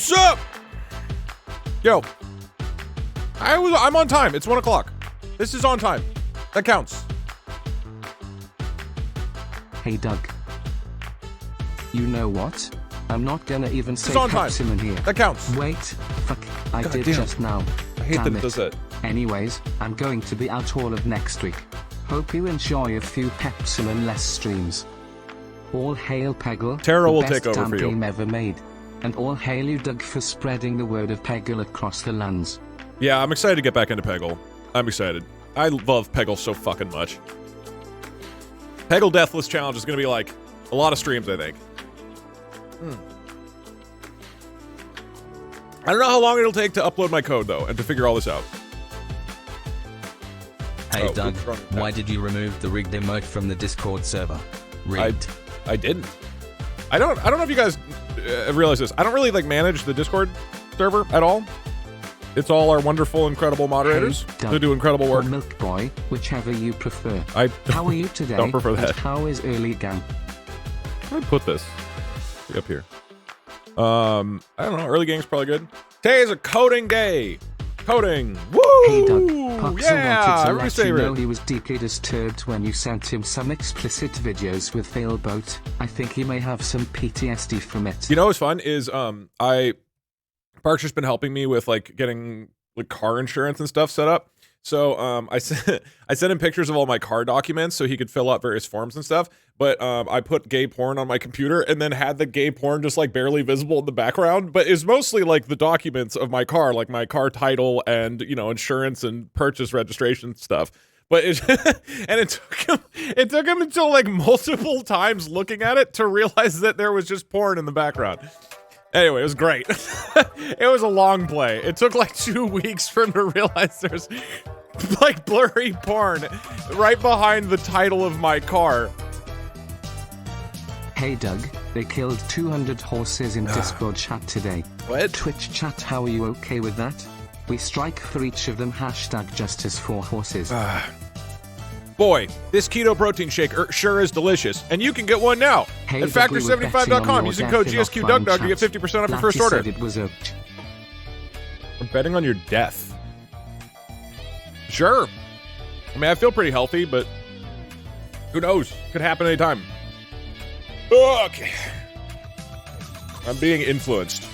Sup? Yo. I'm on time. It's 1 o'clock. This is on time. That counts. Hey Doug. You know what? I'm not gonna even say on time. Pepsim in here. That counts. Wait, fuck, I God did damn. just now. I hate that it does that. Anyways, I'm going to be out all of next week. Hope you enjoy a few Pepsim and less streams. All hail Peggle, Tara will the take best over for you. game ever made. And all hail you Doug for spreading the word of Peggle across the lands. Yeah, I'm excited to get back into Peggle. I'm excited. I love Peggle so fucking much. Peggle Deathless Challenge is going to be like a lot of streams, I think. I don't know how long it'll take to upload my code, though, and to figure all this out. Hey Doug, why did you remove the rigged emote from the Discord server? Rigged. I didn't. I don't know if you guys realize this. I don't really like manage the Discord server at all. It's all our wonderful, incredible moderators who do incredible work. Or Milk Boy, whichever you prefer. How are you today? Don't prefer that. And how is early gang? Where do I put this? Up here. I don't know. Early gang's probably good. Today is a coding day. Coding. Woo! Hey Doug, Puxa Yeah, wanted to let you know favorite. he was deeply disturbed when you sent him some explicit videos with Failboat. I think he may have some PTSD from it. You know what's fun is Park's just been helping me with like getting like car insurance and stuff set up. So I sent him pictures of all my car documents so he could fill out various forms and stuff. But I put gay porn on my computer and then had the gay porn just like barely visible in the background. But it's mostly like the documents of my car, like my car title and, you know, insurance and purchase registration stuff. But it took him until like multiple times looking at it to realize that there was just porn in the background. Anyway, it was great. It was a long play. It took like 2 weeks for him to realize there's like blurry porn right behind the title of my car. Hey Doug, they killed 200 horses in Discord chat today. What? Twitch chat, how are you okay with that? We strike for each of them #justice for horses. Boy, this keto protein shake sure is delicious, and you can get one now Hey, at Doug, we were factor75.com betting on using your code death in GSQDugDug offline to get chat. 50% off your Lackey first order. said it was a... I'm betting on your death. Sure. I mean, I feel pretty healthy, but who knows? Could happen anytime. Okay. I'm being influenced.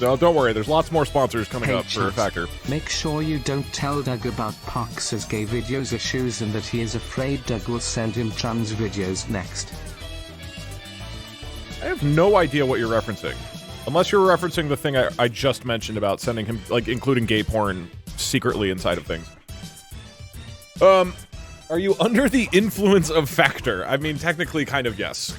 No, don't worry. There's lots more sponsors coming up for chat, Factor. Make sure you don't tell Doug about Parks' gay videos issues and that he is afraid Doug will send him trans videos next. I have no idea what you're referencing. Unless you're referencing the thing I just mentioned about sending him, like, including gay porn secretly inside of things. Are you under the influence of Factor? I mean, technically, kind of, yes.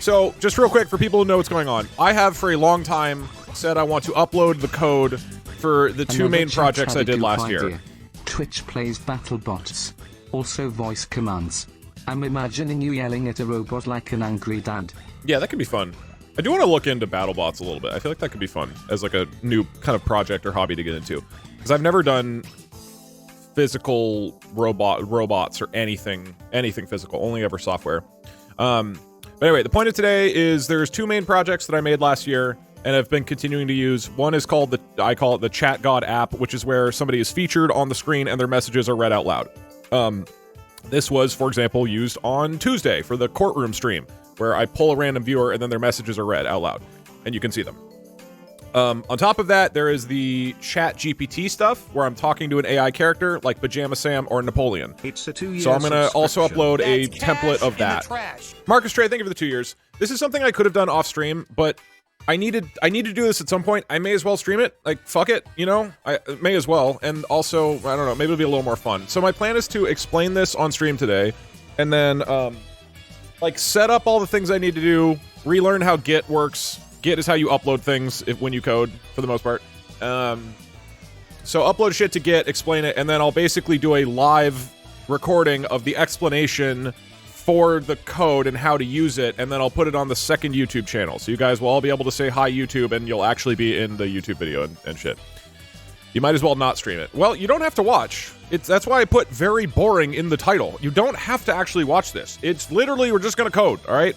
So, just real quick, for people who know what's going on, I have for a long time said I want to upload the code for the two main projects I did last year. Twitch plays battle bots, also voice commands. I'm imagining you yelling at a robot like an angry dad. Yeah, that could be fun. I do want to look into BattleBots a little bit. I feel like that could be fun as like a new kind of project or hobby to get into. Because I've never done physical robots or anything physical, only ever software. But anyway, the point of today is there's two main projects that I made last year and have been continuing to use. One is called I call it the Chat God app, which is where somebody is featured on the screen and their messages are read out loud. This was, for example, used on Tuesday for the courtroom stream, where I pull a random viewer and then their messages are read out loud, and you can see them. On top of that, there is the Chat GPT stuff, where I'm talking to an AI character like Pajama Sam or Napoleon. It's a 2-year So I'm going to also upload a That's template of cash in the that. trash. Marcus Trey, thank you for the 2 years. This is something I could have done off stream, but I needed to do this at some point. I may as well stream it. Like, fuck it, you know? I may as well. And also, I don't know, maybe it'll be a little more fun. So my plan is to explain this on stream today, and then, like, set up all the things I need to do, relearn how Git works. Git is how you upload things when you code, for the most part. So upload shit to Git, explain it, and then I'll basically do a live recording of the explanation for the code and how to use it, and then I'll put it on the second YouTube channel. So you guys will all be able to say hi YouTube, and you'll actually be in the YouTube video and shit. You might as well not stream it. Well, you don't have to watch. That's why I put very boring in the title. You don't have to actually watch this. It's literally, we're just gonna code, all right?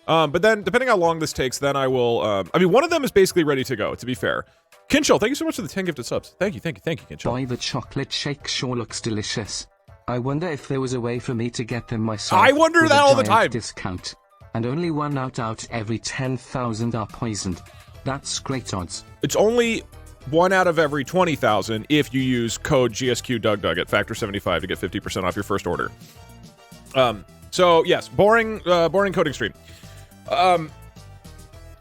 But then, depending how long this takes, then I will... I mean, one of them is basically ready to go, to be fair. Kinchel, thank you so much for the 10 gifted subs. Thank you, Kinchel. Boy, the chocolate shake sure looks delicious. I wonder if there was a way for me to get them myself. I wonder that all the time. Discount. And only 1 out every 10,000 are poisoned. That's great odds. It's only 1 out of every 20,000 if you use code GSQDugDug at Factor75 to get 50% off your first order. So yes, boring coding stream.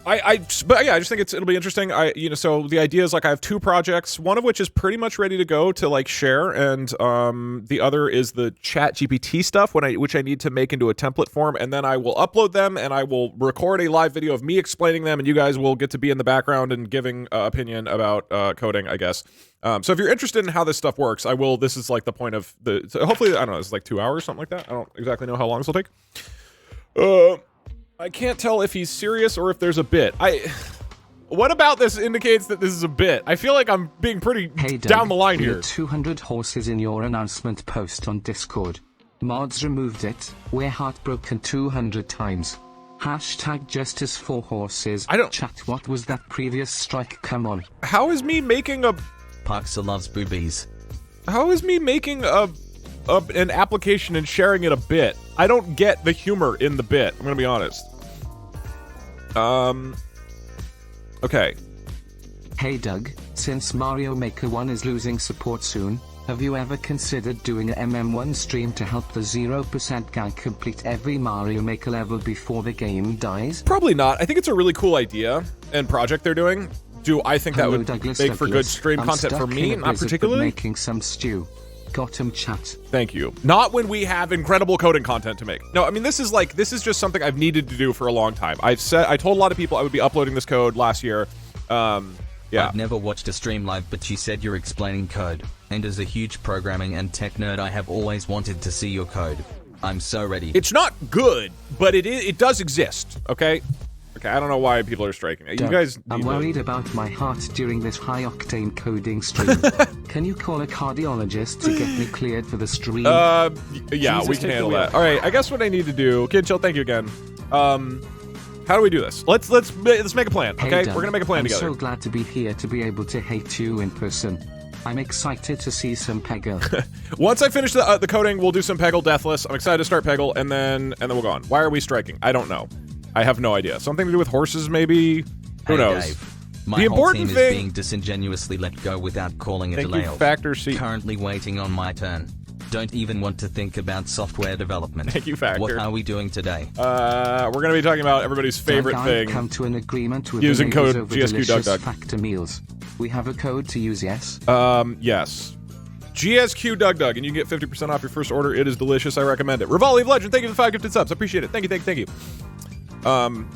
But yeah, I just think it'll be interesting. So the idea is like I have 2 projects, one of which is pretty much ready to go to like share, and the other is the Chat GPT stuff which I need to make into a template form, and then I will upload them and I will record a live video of me explaining them, and you guys will get to be in the background and giving opinion about coding, I guess. So if you're interested in how this stuff works, I will. This is like the point of so hopefully, I don't know, it's like 2 hours, something like that. I don't exactly know how long this will take. I can't tell if he's serious or if there's a bit. What about this indicates that this is a bit? I feel like I'm being pretty down the line here. 200 horses in your announcement post on Discord. Mods removed it. We're heartbroken 200 times. Hashtag justice for horses. I don't... Chat, what was that previous strike? Come on. How is me making a... Parksa loves boobies. How is me making an application and sharing it a bit? I don't get the humor in the bit. I'm gonna be honest. Okay. Hey Doug, since Mario Maker 1 is losing support soon, have you ever considered doing a MM1 stream to help the 0% gang complete every Mario Maker level before the game dies? Probably not. I think it's a really cool idea and project they're doing. Do I think that would make for good stream content for me? Not particularly. Making some stew. Got him, chat. Thank you. Not when we have incredible coding content to make. No, I mean, this is just something I've needed to do for a long time. I told a lot of people I would be uploading this code last year. Yeah. I've never watched a stream live, but you said you're explaining code. And as a huge programming and tech nerd, I have always wanted to see your code. I'm so ready. It's not good, but it does exist, okay? Okay, I don't know why people are striking. You guys I'm worried about my heart during this high-octane coding stream. Can you call a cardiologist to get me cleared for the stream? Yeah, we can handle that. All right, I guess what I need to do... Kinchel, thank you again. How do we do this? Let's make a plan, okay? Hey, Doug, we're gonna make a plan together. I'm so glad to be here to be able to hate you in person. I'm excited to see some Peggle. Once I finish the coding, we'll do some Peggle Deathless. I'm excited to start Peggle, and then we'll go on. Why are we striking? I don't know. I have no idea. Something to do with horses, maybe? Who knows? Dave, my whole team is being disingenuously let go without calling a delay. Factor C. Currently waiting on my turn. Don't even want to think about software development. Thank you, Factor. What are we doing today? We're going to be talking about everybody's favorite thing. Come to an agreement with using code GSQDugDug. Factor meals. We have a code to use, yes? Yes. GSQDugDug, and you get 50% off your first order. It is delicious. I recommend it. Rivali of Legend, thank you for the 5 gifted subs. I appreciate it. Thank you.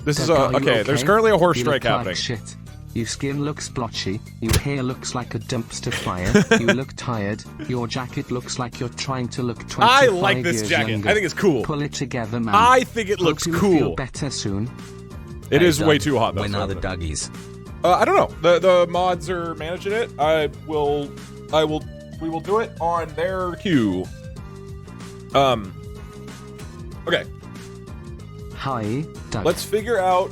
This is okay. There's currently a horse strike happening. Like shit. Your skin looks blotchy. Your hair looks like a dumpster fire. You look tired. Your jacket looks like you're trying to look 25 I like this jacket. Younger. I think it's cool. Pull it together, man. I think it looks Hope you cool. Feel better soon. It is Doug, way too hot though. When are the Duggies? I don't know. The mods are managing it. We will do it on their cue. Okay. Hi, Doug. Let's figure out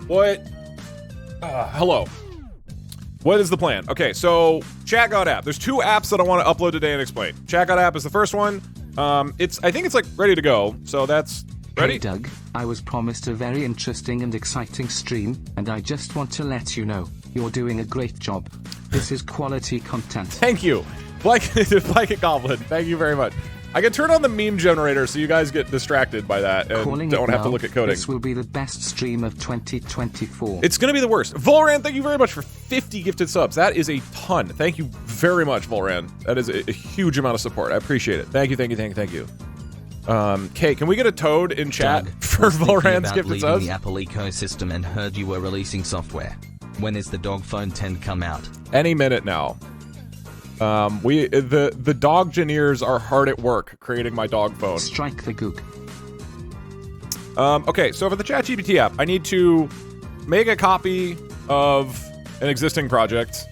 what... hello. What is the plan? Okay, so ChatGod app. There's 2 apps that I want to upload today and explain. ChatGod app is the first one. I think it's like ready to go. So that's ready. Hey Doug, I was promised a very interesting and exciting stream, and I just want to let you know, you're doing a great job. This is quality content. Thank you. Blanket Goblin, thank you very much. I can turn on the meme generator so you guys get distracted by that and don't have to look at coding. This will be the best stream of 2024. It's going to be the worst. Volran, thank you very much for 50 gifted subs. That is a ton. Thank you very much, Volran. That is a huge amount of support. I appreciate it. Thank you. Kay, can we get a toad in chat Doug, for Volran's gifted subs? The Apple ecosystem and heard you were releasing software. When is the dog phone 10 come out? Any minute now. The dog engineers are hard at work creating my dog phone. Strike the gook. Okay, so for the ChatGPT app, I need to make a copy of an existing project,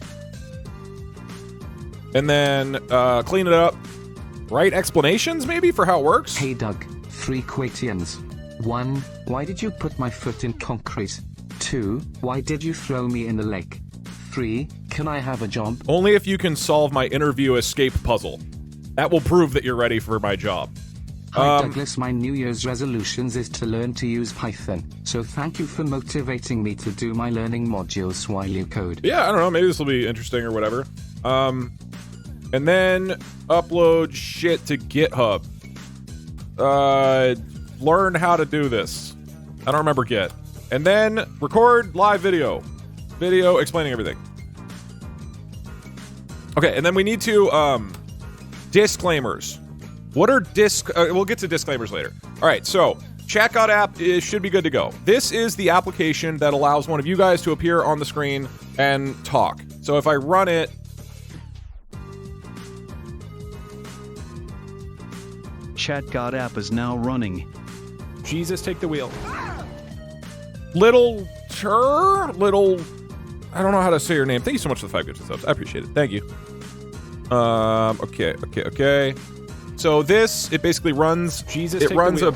and then clean it up, write explanations maybe for how it works. Hey Doug, 3 Quatians. 1. Why did you put my foot in concrete? 2. Why did you throw me in the lake? 3. Can I have a job? Only if you can solve my interview escape puzzle. That will prove that you're ready for my job. Hi Douglas, my New Year's resolutions is to learn to use Python, so thank you for motivating me to do my learning modules while you code. Yeah, I don't know, maybe this will be interesting or whatever. And then upload shit to GitHub. Learn how to do this. I don't remember Git. And then record live video. Video explaining everything. Okay, and then we need to, disclaimers. What are we'll get to disclaimers later. All right, so ChatGod app should be good to go. This is the application that allows one of you guys to appear on the screen and talk. So if I run it, ChatGod app is now running. Jesus, take the wheel. Little, I don't know how to say your name. Thank you so much for the 5 gifted subs. I appreciate it. Thank you. Okay. So it basically runs, it runs a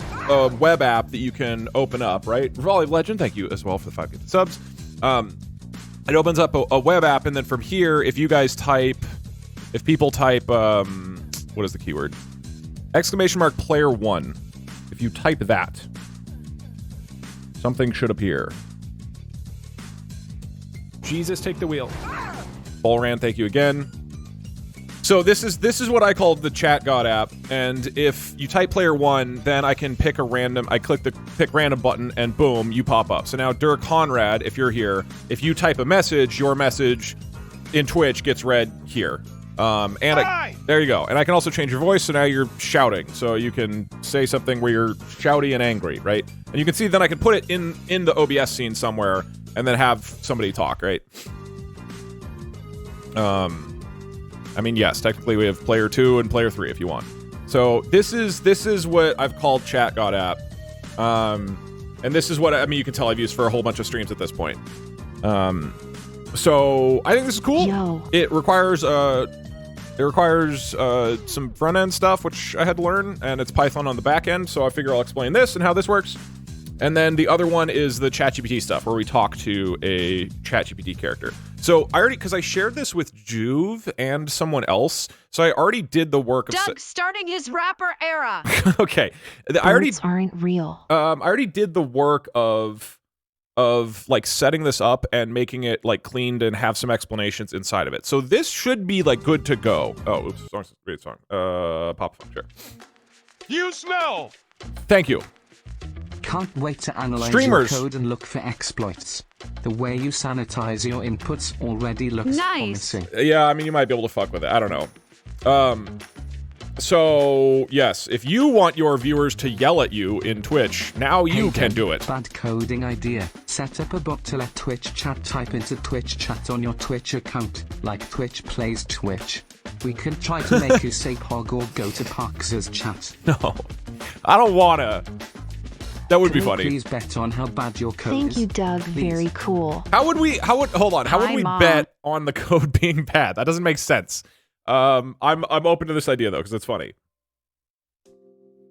web app that you can open up, right? Volley Legend, thank you as well for the 5 gifted subs. It opens up a web app, and then from here, if people type, what is the keyword? !player1. If you type that, something should appear. Jesus, take the wheel. Bullran, thank you again. So this is what I call the ChatGod app, and if you type player1, then I can pick pick random button, and boom, you pop up. So now Dirk Conrad, if you're here, if you type a message, your message in Twitch gets read here. There you go. And I can also change your voice, so now you're shouting. So you can say something where you're shouty and angry, right? And you can see then I can put it in the OBS scene somewhere, and then have somebody talk, right? I mean, yes, technically we have player 2 and player 3 if you want. So this is what I've called ChatGod app. And this is what, I mean, you can tell I've used for a whole bunch of streams at this point. So I think this is cool. Yo. It requires some front end stuff, which I had to learn, and it's Python on the back end. So I figure I'll explain this and how this works. And then the other one is the ChatGPT stuff, where we talk to a ChatGPT character. So because I shared this with Juve and someone else, so I already did the work of Doug starting his rapper era. Okay, Words aren't real. I already did the work of like setting this up and making it like cleaned and have some explanations inside of it. So this should be like good to go. Oh, oops, great song. Pop, sure. You smell. Thank you. Can't wait to analyze Streamers. your code and look for exploits. The way you sanitize your inputs already looks Nice. promising. Yeah, I mean, you might be able to fuck with it. I don't know. So, yes, if you want your viewers to yell at you in Twitch, now you can do it. Bad coding idea. Set up a bot to let Twitch chat type into Twitch chat on your Twitch account, like Twitch plays Twitch. We can try to make you say Pog or go to Parks's chat. No, I don't wanna. That would be Can you funny. Please bet on how bad your code Thank is. you, Doug. Please. Very cool. Hold on, how would Hi, we Mom. bet on the code being bad? That doesn't make sense. I'm open to this idea though, because it's funny.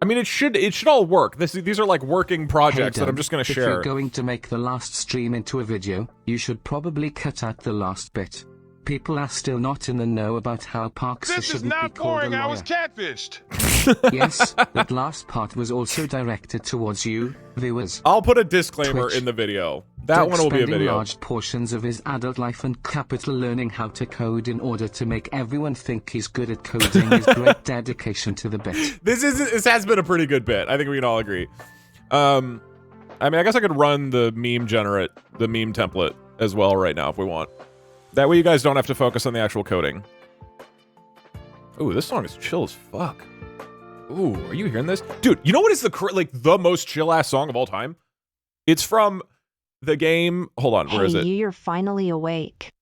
I mean, it should all work. These are like working projects Hey, that Doug, I'm just gonna If share. you're going to make the last stream into a video, you should probably cut out the last bit. People are still not in the know about how Parks This is shouldn't be not called a boring. I was lawyer. catfished. Yes, that last part was also directed towards you, viewers. I'll put a disclaimer Twitch. in the video. That Doug one will be a spending video. large portions of his adult life and capital learning how to code in order to make everyone think he's good at coding is great dedication to the bit. This has been a pretty good bit. I think we can all agree. I mean, I guess I could run the meme template as well right now if we want. That way you guys don't have to focus on the actual coding. Ooh, this song is chill as fuck. Ooh, are you hearing this? Dude, you know what is the most chill-ass song of all time? It's from the game... Hold on, where is it? You're finally awake.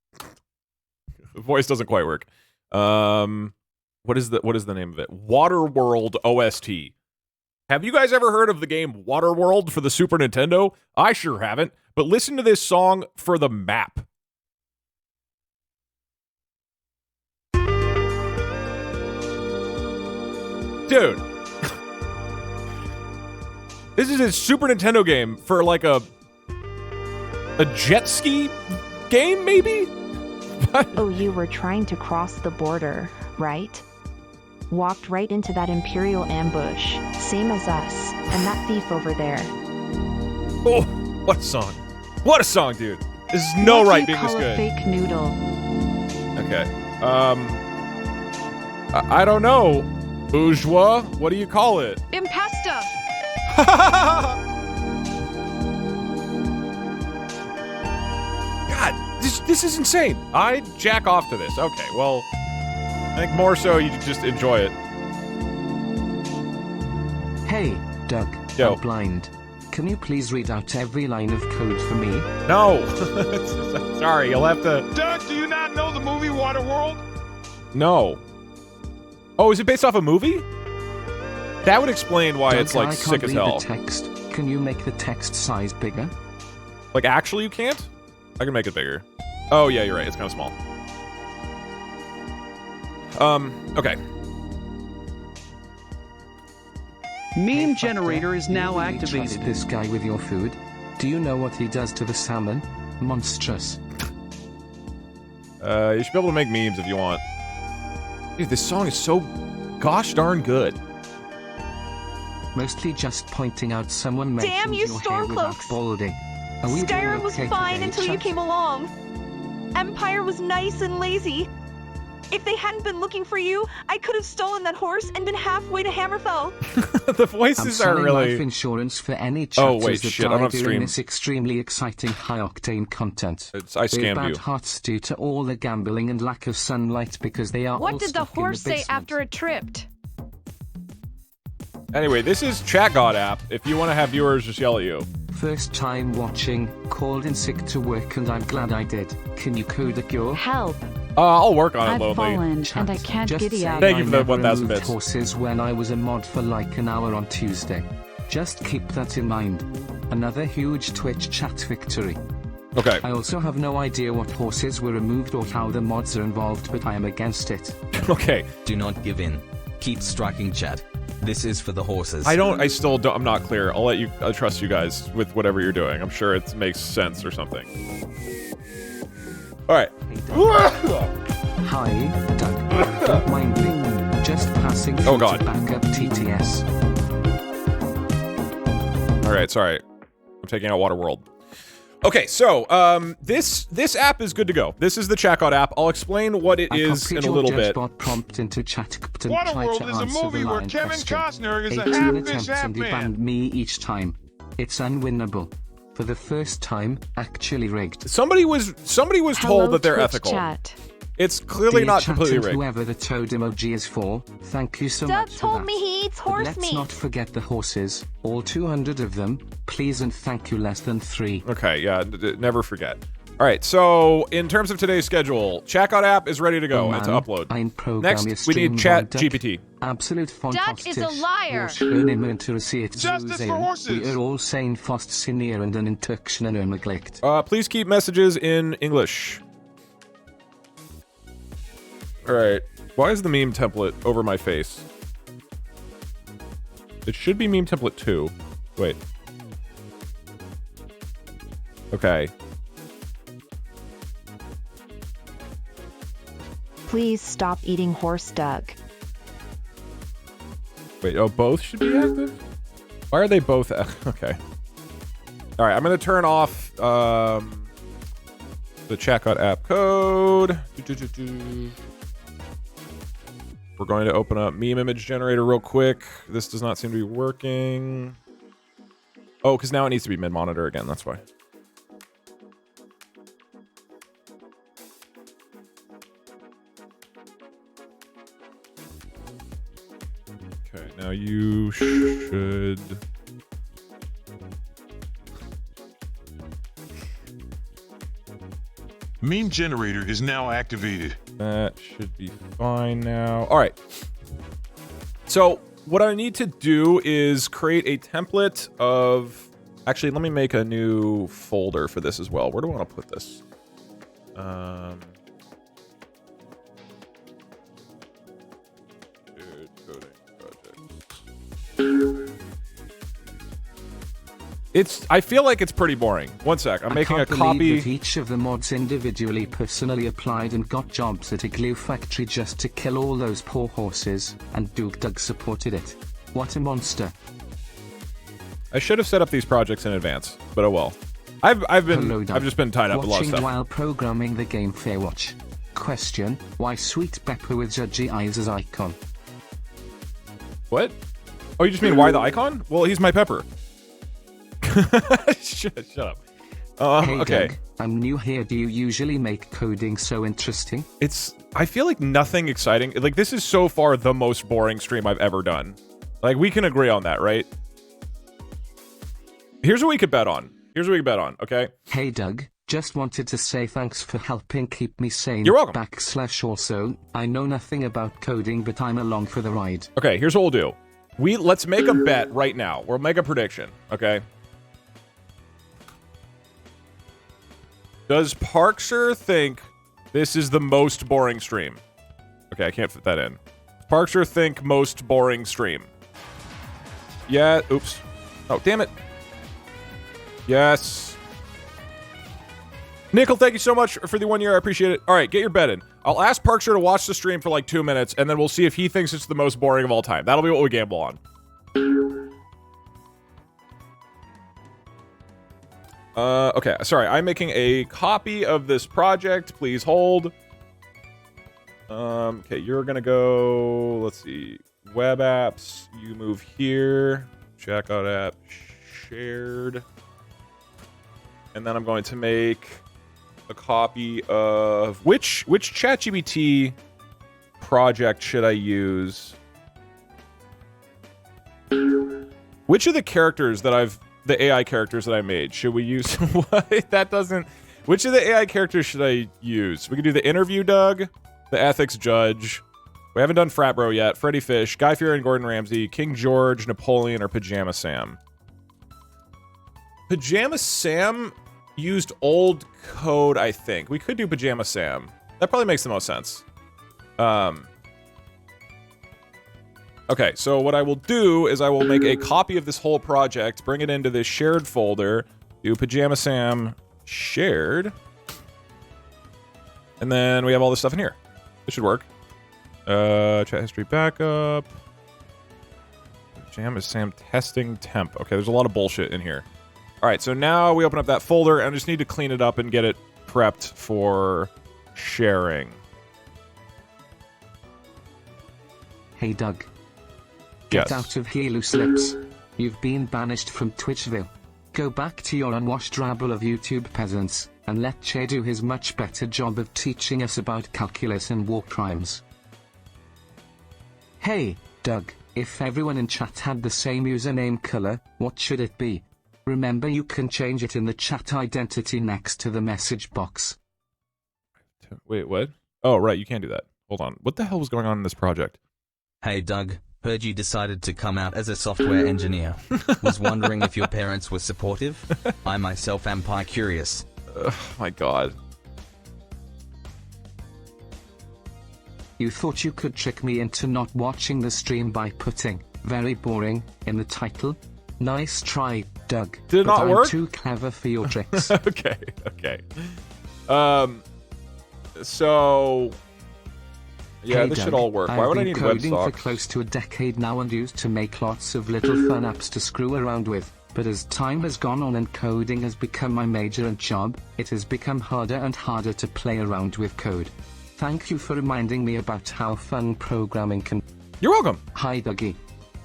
The voice doesn't quite work. What is the name of it? Waterworld OST. Have you guys ever heard of the game Waterworld for the Super Nintendo? I sure haven't. But listen to this song for the map. Dude. This is a Super Nintendo game for like a jet ski game, maybe? Oh, you were trying to cross the border, right? Walked right into that Imperial ambush, same as us, and that thief over there. Oh, what a song. What a song, dude. This is no What do right you being this call good. a fake noodle? Okay. I don't know. Bourgeois? What do you call it? Impesta! God, this is insane. I jack off to this. Okay, well, I think more so you just enjoy it. Hey, Doug. Yo. I'm blind. Can you please read out every line of code for me? No. Sorry, you'll have to... Doug, do you not know the movie Waterworld? No. Oh, is it based off a movie? That would explain why Doug, it's like I sick can't as read hell. the text. Can you make the text size bigger? Like, actually you can't? I can make it bigger. Oh, yeah, you're right. It's kind of small. Okay. Meme Hey, fuck generator yeah. is now You really activated. trust this guy with your food? Do you know what he does to the salmon? Monstrous. You should be able to make memes if you want. Dude, this song is so gosh darn good. Mostly just pointing out someone Damn mentioned you, your hair without Stormcloaks! balding. Are we doing Skyrim was okay fine today, until you Chuck? came along. Empire was nice and lazy. If they hadn't been looking for you, I could have stolen that horse and been halfway to Hammerfell. The I'm voices are selling really... life insurance for any Oh, chapters wait, that shit, I die don't have during stream. this extremely exciting high-octane content. I They're scammed bad you. hearts due to all the gambling and lack of sunlight because they are all What did the stuck in horse say basement. after it tripped? Anyway, this is Chat God app. If you want to have viewers just yell at you. First time watching, called in sick to work and I'm glad I did. Can you code a cure? Help! I'll work on it, I've Lonely. fallen Chat, and I can't just giddy saying up. Thank you I for the never 1,000 removed bits. horses when I was a mod for like an hour on Tuesday. Just keep that in mind. Another huge Twitch chat victory. Okay. I also have no idea what horses were removed or how the mods are involved, but I am against it. Okay. Do not give in. Keep striking, chat. This is for the horses. I still don't, I'm not clear. I'll trust you guys with whatever you're doing. I'm sure it makes sense or something. Alright. Hi, Doug. Don't mind me. Just passing through Oh, God. to back up TTS. Alright, sorry. I'm taking out Waterworld. Okay, so, this app is good to go. This is the ChatGod app. I'll explain what it I is copied in a your little bit. Jetbot prompt into chat and tried to Waterworld is a answer movie the where line Kevin question. Costner is a 18 half-fish, attempts and he half-man. banned me each time. It's unwinnable. For the first time, actually rigged. Somebody was told that they're Twitch ethical. Chat. It's clearly Dear not chat completely and rigged. whoever the toad emoji is for, thank you so Doug much for told that. me he eats But horse let's meat. not forget the horses, all 200 of them, please and thank you less than 3. Okay, yeah, never forget. All right, so in terms of today's schedule, ChatGod app is ready to go and to upload. Next, we need Chat GPT. Absolute Duck is a liar. Justice for horses. We are all saying fast senior and an intuction and neglect. Please keep messages in English. All right, why is the meme template over my face? It should be meme template 2. Wait. Okay. Please stop eating horse, Doug. Wait, oh, both should be active? Why are they both okay. All right, I'm going to turn off the ChatGod app code. We're going to open up meme image generator real quick. This does not seem to be working. Oh, because now it needs to be mid-monitor again. That's why. Okay, now you should... Meme generator is now activated. That should be fine now. All right. So what I need to do is create a template of... Actually, let me make a new folder for this as well. Where do I want to put this? Dude, coding project. I feel like it's pretty boring. One sec. I'm making a can't copy. believe that each of the mods individually personally applied and got jobs at a glue factory just to kill all those poor horses, and Doug supported it. What a monster. I should have set up these projects in advance, but oh well. I've just been tied up with a lot of Watching stuff. while programming the game Fair Watch. Question: why Sweet Pepper with judgy eyes as icon? What? Oh, you just mean why the icon? Well, he's my pepper. Shut up. Hey Okay. Doug, I'm new here. Do you usually make coding so interesting? I feel like nothing exciting. Like, this is so far the most boring stream I've ever done. Like, we can agree on that, right? Here's what we could bet on. Okay? Hey Doug, just wanted to say thanks for helping keep me sane. You're welcome. / also, I know nothing about coding, but I'm along for the ride. Okay, here's what we'll do. Let's make a bet right now. We'll make a prediction, okay? Does Parkser think this is the most boring stream? Okay, I can't fit that in. Parkser think most boring stream. Yeah, oops. Oh, damn it. Yes. Nickel, thank you so much for the 1 year. I appreciate it. All right, get your bet in. I'll ask Parkser to watch the stream for like 2 minutes, and then we'll see if he thinks it's the most boring of all time. That'll be what we gamble on. Okay, sorry. I'm making a copy of this project. Please hold. Okay, you're gonna go, let's see, web apps. You move here. Checkout app, shared. And then I'm going to make a copy of which ChatGPT project should I use? Which of the characters that the AI characters that I made should we use? What? That doesn't. Which of the AI characters should I use? We could do the interview Doug, the ethics judge. We haven't done Frat Bro yet. Freddy Fish, Guy Fieri and Gordon Ramsay, King George, Napoleon, or Pajama Sam. Pajama Sam used old code, I think. We could do Pajama Sam. That probably makes the most sense. Okay, so what I will do is I will make a copy of this whole project, bring it into this shared folder, do Pajama Sam shared, and then we have all this stuff in here. This should work. Chat history backup. Pajama Sam testing temp. Okay, there's a lot of bullshit in here. All right, so now we open up that folder, and I just need to clean it up and get it prepped for sharing. Hey Doug. Get Yes. out of here, loose lips. You've been banished from Twitchville. Go back to your unwashed rabble of YouTube peasants, and let Che do his much better job of teaching us about calculus and war crimes. Hey, Doug, if everyone in chat had the same username color, what should it be? Remember, you can change it in the chat identity next to the message box. Wait, what? Oh, right, you can't do that. Hold on. What the hell was going on in this project? Hey Doug, heard you decided to come out as a software engineer. Was wondering if your parents were supportive? I myself am curious. Oh my god. You thought you could trick me into not watching the stream by putting "very boring" in the title? Nice try, Doug. Did it but not I'm work? too clever for your tricks. Okay. So... Yeah, Hey this Doug, should all work. Why would I I've need been coding for WebSockets? close to a decade now and used to make lots of little fun apps to screw around with. But as time has gone on and coding has become my major and job, it has become harder and harder to play around with code. Thank you for reminding me about how fun programming can. You're welcome. Hi Dougie.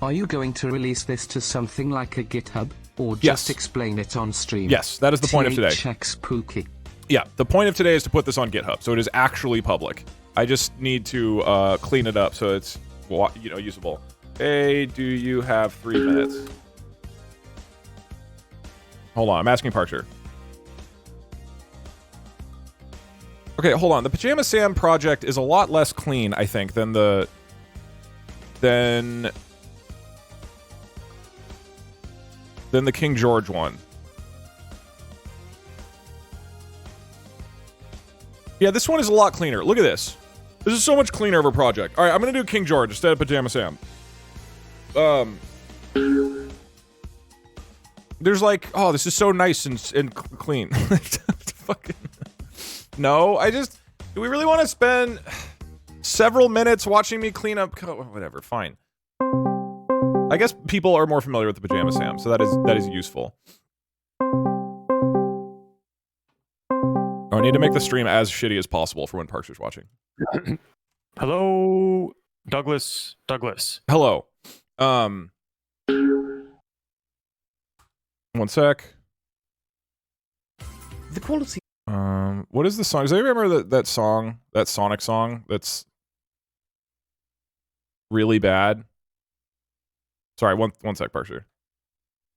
Are you going to release this to something like a GitHub, or just Yes. explain it on stream? Yes, that is the point of today. Checks Pookie. Yeah, the point of today is to put this on GitHub, so it is actually public. I just need to clean it up so it's usable. Hey, do you have 3 minutes? Hold on, I'm asking Parkser. Okay, hold on. The Pajama Sam project is a lot less clean, I think, than the King George one. Yeah, this one is a lot cleaner. Look at this. This is so much cleaner of a project. All right, I'm going to do King George instead of Pajama Sam. There's like, oh, this is so nice and clean. Fucking no, do we really want to spend several minutes watching me clean up? Whatever, fine. I guess people are more familiar with the Pajama Sam, so that is useful. Oh, I need to make the stream as shitty as possible for when Parks is watching. Hello, Douglas. Hello. One sec. The quality. What is the song? Does anybody remember that song, that Sonic song that's really bad? Sorry, one sec, Parker.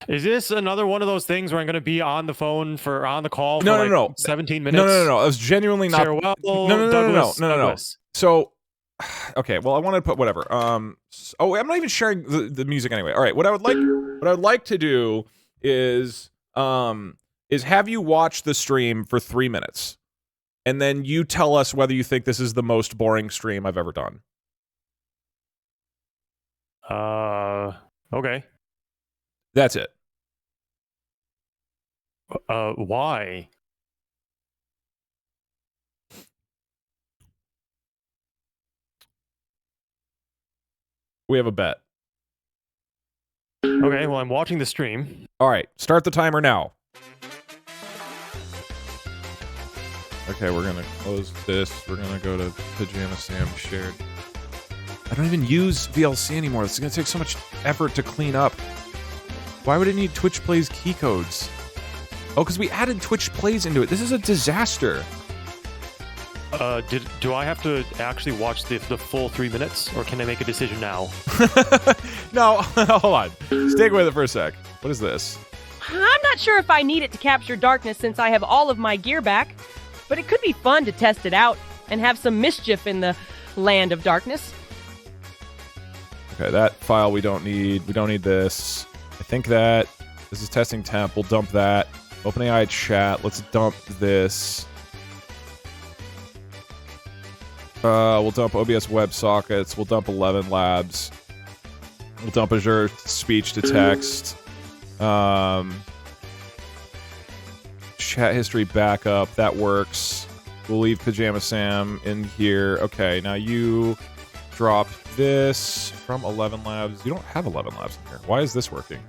Is this another one of those things where I'm going to be on the phone on the call for no. 17 minutes? No. I was genuinely not. Farewell, No. So, okay. Well, I wanted to put whatever. Oh, I'm not even sharing the music anyway. All right. What I would like to do is have you watch the stream for 3 minutes, and then you tell us whether you think this is the most boring stream I've ever done. Okay. That's it. Why? We have a bet. Okay, well, I'm watching the stream. All right, start the timer now. Okay, we're gonna close this. We're gonna go to Pajama Sam shared. I don't even use VLC anymore. It's gonna take so much effort to clean up. Why would it need Twitch Plays key codes? Oh, because we added Twitch Plays into it. This is a disaster. Do I have to actually watch the full 3 minutes, or can I make a decision now? No, hold on. Stick with it for a sec. What is this? I'm not sure if I need it to capture darkness since I have all of my gear back, but it could be fun to test it out and have some mischief in the land of darkness. Okay, that file we don't need. We don't need this. I think that this is testing temp. We'll dump that. OpenAI chat. Let's dump this. We'll dump OBS WebSockets. We'll dump 11 Labs. We'll dump Azure speech to text. Chat history backup. That works. We'll leave Pajama Sam in here. Okay, now you drop this from 11 Labs. You don't have 11 Labs in here. Why is this working?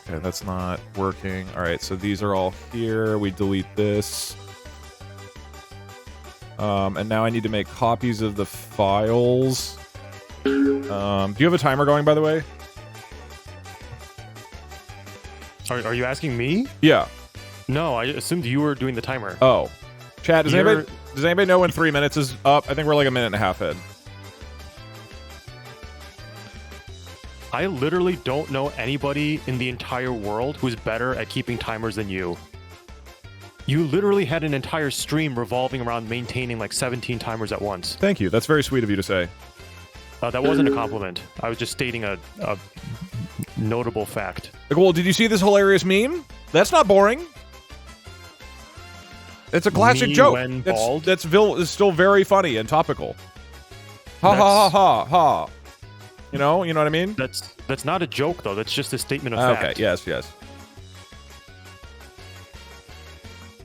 Okay, that's not working. All right, so these are all here. We delete this. And now I need to make copies of the files. Do you have a timer going, by the way? Are you asking me? Yeah. No, I assumed you were doing the timer. Oh. Chat, does anybody know when 3 minutes is up? I think we're like a minute and a half in. I literally don't know anybody in the entire world who's better at keeping timers than you. You literally had an entire stream revolving around maintaining like 17 timers at once. Thank you. That's very sweet of you to say. That wasn't a compliment. I was just stating a notable fact. Like, well, did you see this hilarious meme? That's not boring. It's a classic Me joke. when bald? That's still very funny and topical. Ha ha ha ha ha. You know what I mean? That's not a joke though. That's just a statement of fact. Okay. Yes.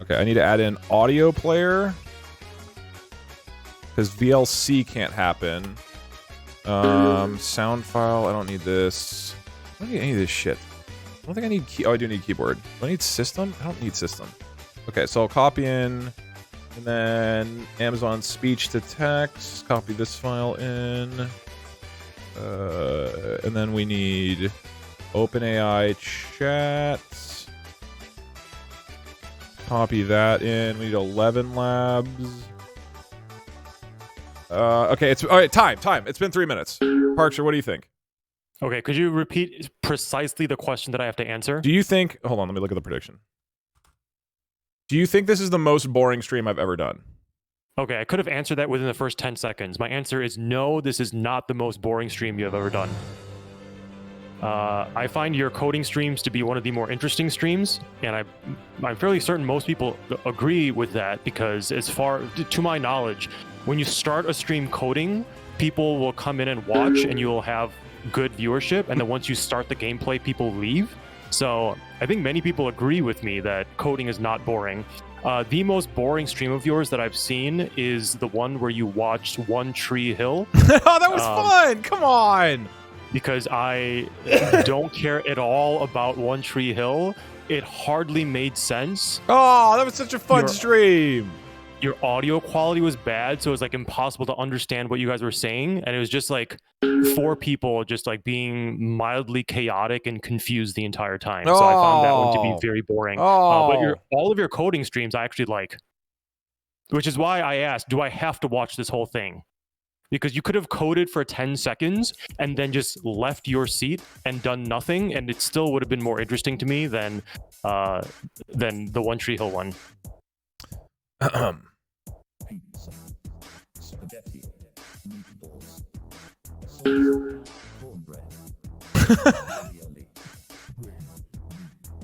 Okay, I need to add in audio player because VLC can't happen. Sound file. I don't need this. I don't need any of this shit. I don't think I need oh, I do need keyboard. Do I need system? I don't need system. Okay, so I'll copy in, and then Amazon speech to text. Copy this file in, and then we need OpenAI chat. Copy that in. We need 11 labs. Okay, it's all right. Time. It's been 3 minutes. Parksher, what do you think? Okay, could you repeat precisely the question that I have to answer? Do you think? Hold on, let me look at the prediction. Do you think this is the most boring stream I've ever done? Okay, I could have answered that within the first 10 seconds. My answer is no, this is not the most boring stream you have ever done. I find your coding streams to be one of the more interesting streams, and I'm fairly certain most people agree with that because as far, to my knowledge, when you start a stream coding, people will come in and watch, and you'll have good viewership, and then once you start the gameplay, people leave. So I think many people agree with me that coding is not boring. The most boring stream of yours that I've seen is the one where you watched One Tree Hill. Oh, that was fun! Come on! Because I don't care at all about One Tree Hill. It hardly made sense. Oh, that was such a fun stream! Your audio quality was bad, so it was like impossible to understand what you guys were saying, and it was just like 4 people just like being mildly chaotic and confused the entire time. So I found that one to be very boring. But all of your coding streams I actually like, which is why I asked, do I have to watch this whole thing? Because you could have coded for 10 seconds and then just left your seat and done nothing, and it still would have been more interesting to me than the One Tree Hill one.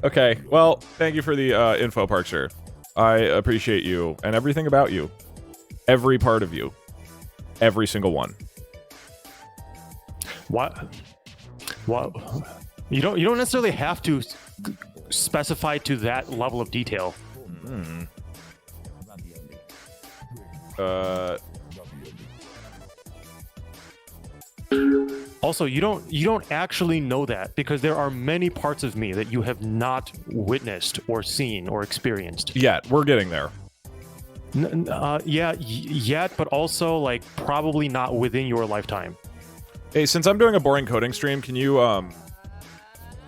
Okay, well, thank you for the info, Parkster. I appreciate you and everything about you. Every part of you. Every single one. What? You don't necessarily have to specify to that level of detail. Also, you don't actually know that because there are many parts of me that you have not witnessed or seen or experienced. Yet, we're getting there. Yet, but also like probably not within your lifetime. Hey, since I'm doing a boring coding stream, can you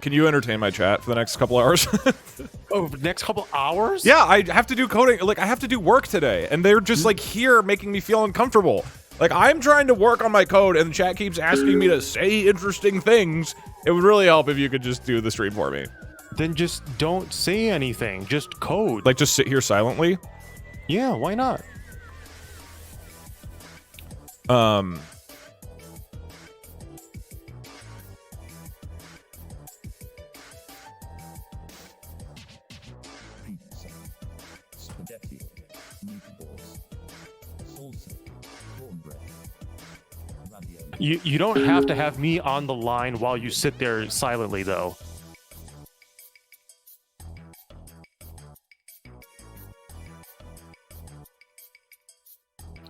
entertain my chat for the next couple hours? Oh, next couple hours? Yeah, I have to do coding. Like, I have to do work today, and they're just like here making me feel uncomfortable. Like, I'm trying to work on my code, and the chat keeps asking me to say interesting things. It would really help if you could just do the stream for me. Then just don't say anything. Just code. Like, just sit here silently? Yeah, why not? You don't have to have me on the line while you sit there silently, though.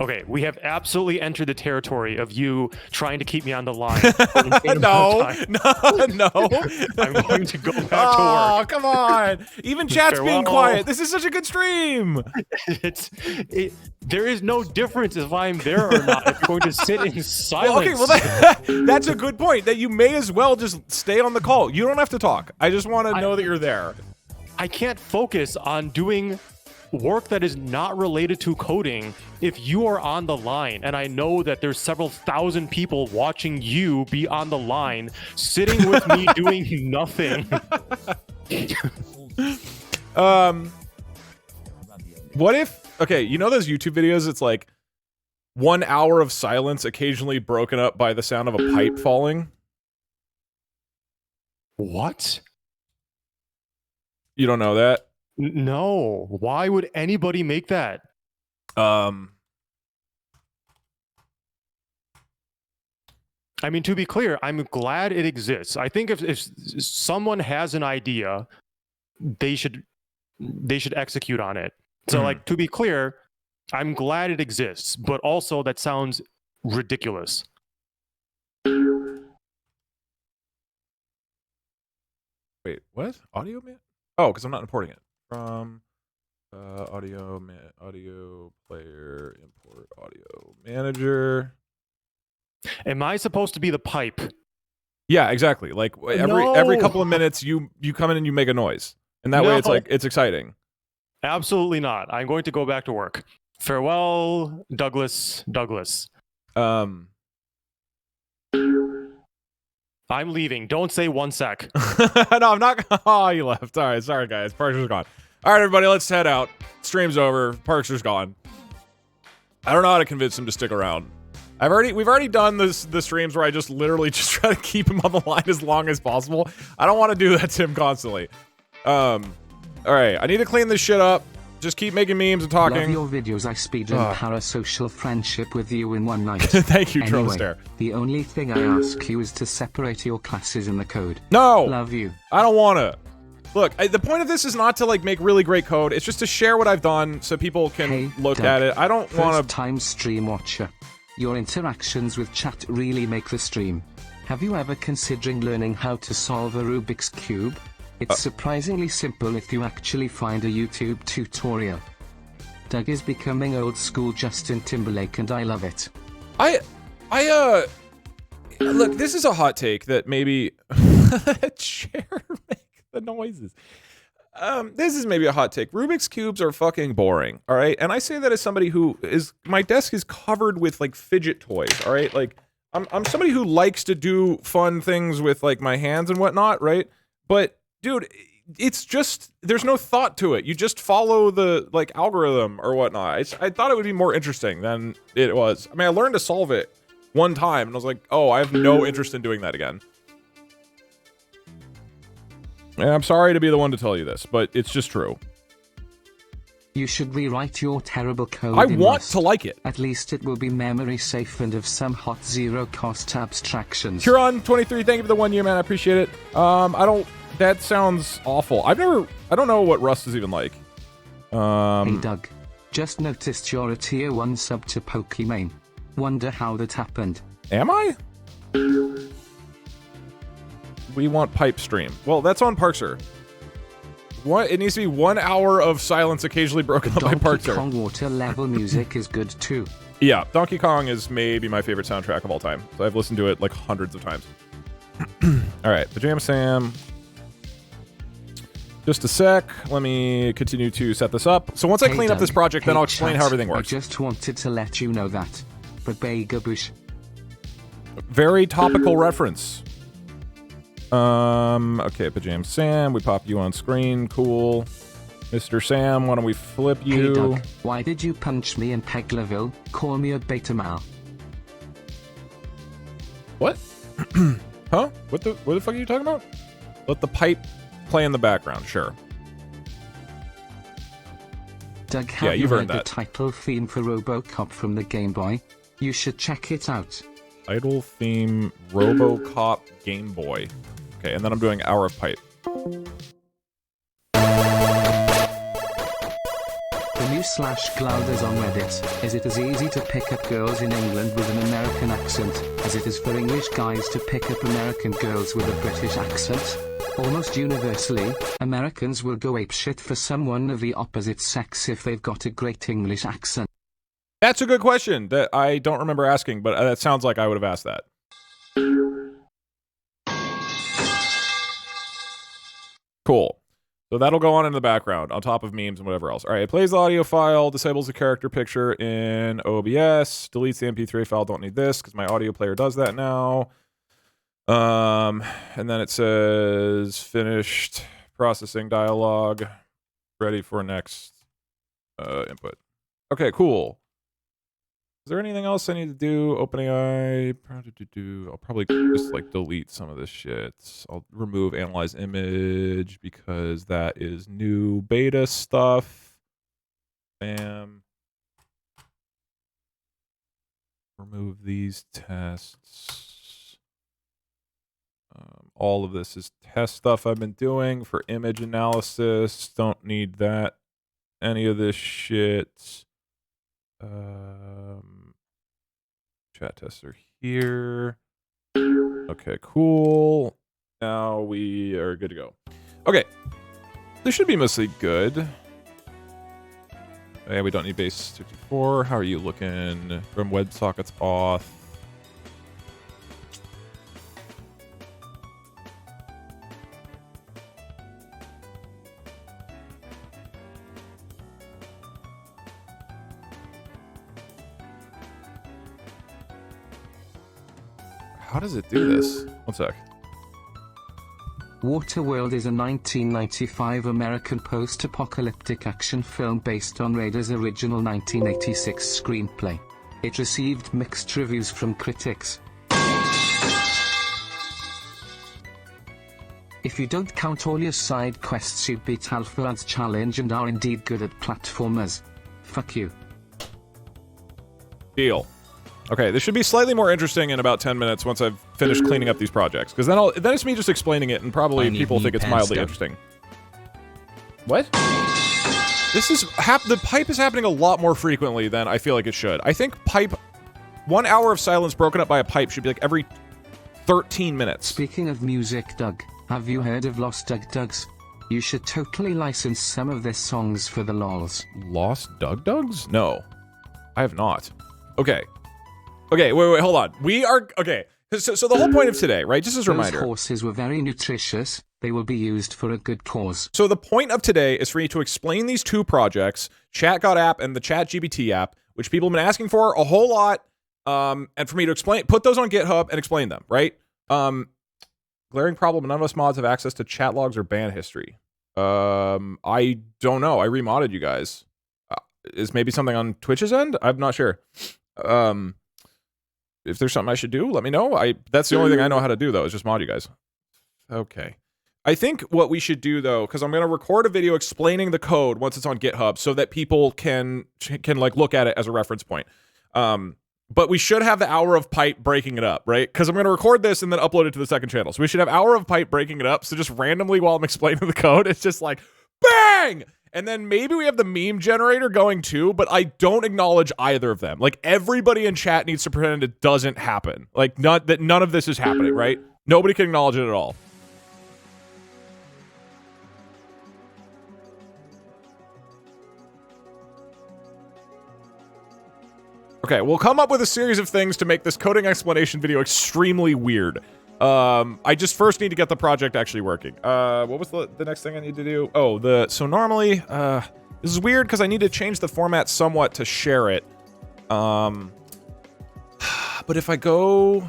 Okay, we have absolutely entered the territory of you trying to keep me on the line. No. I'm going to go back to work. Oh, come on. Even chat's being quiet. This is such a good stream. There is no difference if I'm there or not. If you're going to sit in silence. Well, okay, well, that's a good point. That you may as well just stay on the call. You don't have to talk. I just want to know that you're there. I can't focus on doing work that is not related to coding if you are on the line, and I know that there's several thousand people watching you be on the line sitting with me doing nothing. What if, okay, you know those YouTube videos, it's like 1 hour of silence occasionally broken up by the sound of a pipe falling? What? You don't know that? No. Why would anybody make that? I mean, to be clear, I'm glad it exists. I think if someone has an idea, they should execute on it. So, like, to be clear, I'm glad it exists, but also that sounds ridiculous. Wait, what? Audio man? Oh, because I'm not importing it. From audio player, import audio manager. Am I supposed to be the pipe? Yeah, exactly. Like every couple of minutes, you come in and you make a noise, and that way it's exciting. Absolutely not. I'm going to go back to work. Farewell, Douglas. I'm leaving. Don't say 1 sec. No, I'm not. Oh, you left. All right, sorry guys. Parker's gone. All right, everybody, let's head out. Stream's over. Parker's gone. I don't know how to convince him to stick around. We've already done the streams where I just literally just try to keep him on the line as long as possible. I don't want to do that to him constantly. All right, I need to clean this shit up. Just keep making memes and Love talking. your videos. I speedrun parasocial friendship with you in one night. Thank you, Anyway, Trollster. the only thing I ask you is to separate your classes in the code. No! Love you. I don't want to. Look, the point of this is not to, like, make really great code. It's just to share what I've done so people can look Doug, at it. I don't want to... First-time stream watcher. Your interactions with chat really make the stream. Have you ever considering learning how to solve a Rubik's Cube? It's surprisingly simple if you actually find a YouTube tutorial. Doug is becoming old school Justin Timberlake and I love it. Look, this is a hot take that maybe... Chair make the noises. This is maybe a hot take. Rubik's Cubes are fucking boring, all right? And I say that as somebody who is... My desk is covered with, like, fidget toys, all right? Like, I'm somebody who likes to do fun things with, like, my hands and whatnot, right? But, dude, it's just... There's no thought to it. You just follow the, like, algorithm or whatnot. I thought it would be more interesting than it was. I mean, I learned to solve it one time, and I was like, oh, I have no interest in doing that again. And I'm sorry to be the one to tell you this, but it's just true. You should rewrite your terrible code. I want to like it. At least it will be memory safe and of some hot zero-cost abstractions. Huron23, thank you for the 1 year, man. I appreciate it. That sounds awful. I don't know what Rust is even like. Hey, Doug. Just noticed you're a tier 1 sub to Pokimane. Wonder how that happened. Am I? We want pipe stream. Well, that's on Parkser. What? It needs to be 1 hour of silence occasionally broken up by Parkser. Donkey Kong water level music is good too. Yeah, Donkey Kong is maybe my favorite soundtrack of all time. So I've listened to it like hundreds of times. All right, Pajama Sam. Just a sec. Let me continue to set this up. So once I clean up this project, then I'll explain how everything works. I just wanted to let you know that. But Bagabush. Very topical reference. Okay, Pajama Sam, we pop you on screen, cool. Mr. Sam, why don't we flip you? Hey Doug, why did you punch me in Peggleville? Call me a beta mal. What? Huh? What the fuck are you talking about? Let the pipe play in the background, sure. Doug, have you you've heard earned the that. title theme for RoboCop from the Game Boy? You should check it out. Title theme RoboCop Game Boy. Okay, and then I'm doing Hour of Pipe. The new /Gloud is on Reddit. Is it as easy to pick up girls in England with an American accent as it is for English guys to pick up American girls with a British accent? Almost universally, Americans will go apeshit for someone of the opposite sex if they've got a great English accent. That's a good question that I don't remember asking, but that sounds like I would have asked that. Cool. So that'll go on in the background, on top of memes and whatever else. All right, it plays the audio file, disables the character picture in OBS, deletes the MP3 file, don't need this, because my audio player does that now. And then it says, finished processing dialogue, ready for next input. Okay, cool. Is there anything else I need to do? OpenAI. I'll probably just like delete some of this shit. I'll remove analyze image because that is new beta stuff. Bam. Remove these tests. All of this is test stuff I've been doing for image analysis. Don't need that. Any of this shit. Chat tests are here. Okay, cool. Now we are good to go. Okay. This should be mostly good. Yeah, we don't need base 64. How are you looking? From WebSockets auth. How does it do this? One sec. Waterworld is a 1995 American post-apocalyptic action film based on Rader's original 1986 screenplay. It received mixed reviews from critics. If you don't count all your side quests, you beat Alpharad's challenge and are indeed good at platformers. Fuck you. Deal. Okay, this should be slightly more interesting in about 10 minutes once I've finished cleaning up these projects, because then it's me just explaining it, and probably people think it's mildly interesting. What? This is the pipe is happening a lot more frequently than I feel like it should. I think 1 hour of silence broken up by a pipe should be like every 13 minutes. Speaking of music, Doug, have you heard of Lost Doug Dugs? You should totally license some of their songs for the lols. Lost Doug Dugs? No, I have not. Okay. Okay, wait, hold on. We are... Okay, so the whole point of today, right, just as a reminder... Those horses were very nutritious. They will be used for a good cause. So the point of today is for me to explain these two projects, ChatGot app and the ChatGPT app, which people have been asking for a whole lot, and for me to put those on GitHub and explain them, right? Glaring problem, none of us mods have access to chat logs or ban history. I don't know. I remodded you guys. Is maybe something on Twitch's end? I'm not sure. If there's something I should do, let me know. That's the only thing I know how to do, though, is just mod you guys. Okay. I think what we should do, though, because I'm going to record a video explaining the code once it's on GitHub so that people can like look at it as a reference point. But we should have the hour of pipe breaking it up, right? Because I'm going to record this and then upload it to the second channel. So we should have hour of pipe breaking it up. So just randomly while I'm explaining the code, it's just like, bang! And then maybe we have the meme generator going too, but I don't acknowledge either of them. Like, everybody in chat needs to pretend it doesn't happen. Like, that none of this is happening, right? Nobody can acknowledge it at all. Okay, we'll come up with a series of things to make this coding explanation video extremely weird. I just first need to get the project actually working. What was the next thing I need to do? Oh, so normally, this is weird because I need to change the format somewhat to share it. But if I go...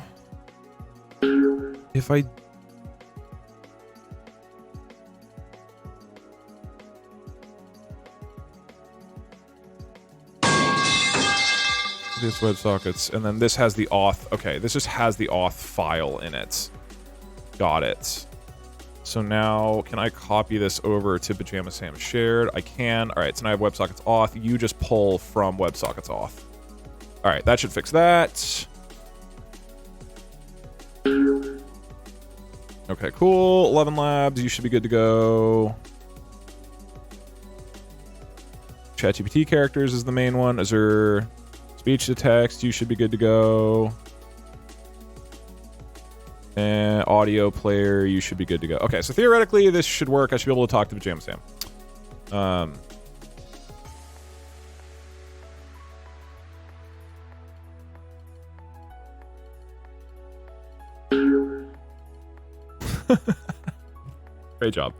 This WebSockets, and then this has the auth. Okay, this just has the auth file in it. Got it. So now, can I copy this over to Pajama Sam shared? I can. All right, so now I have WebSockets auth. You just pull from WebSockets auth. All right, that should fix that. Okay, cool. 11 labs, you should be good to go. ChatGPT characters is the main one. Azure speech to text, you should be good to go. And audio player, you should be good to go. Okay, so theoretically, this should work. I should be able to talk to Pajama Sam. Great job.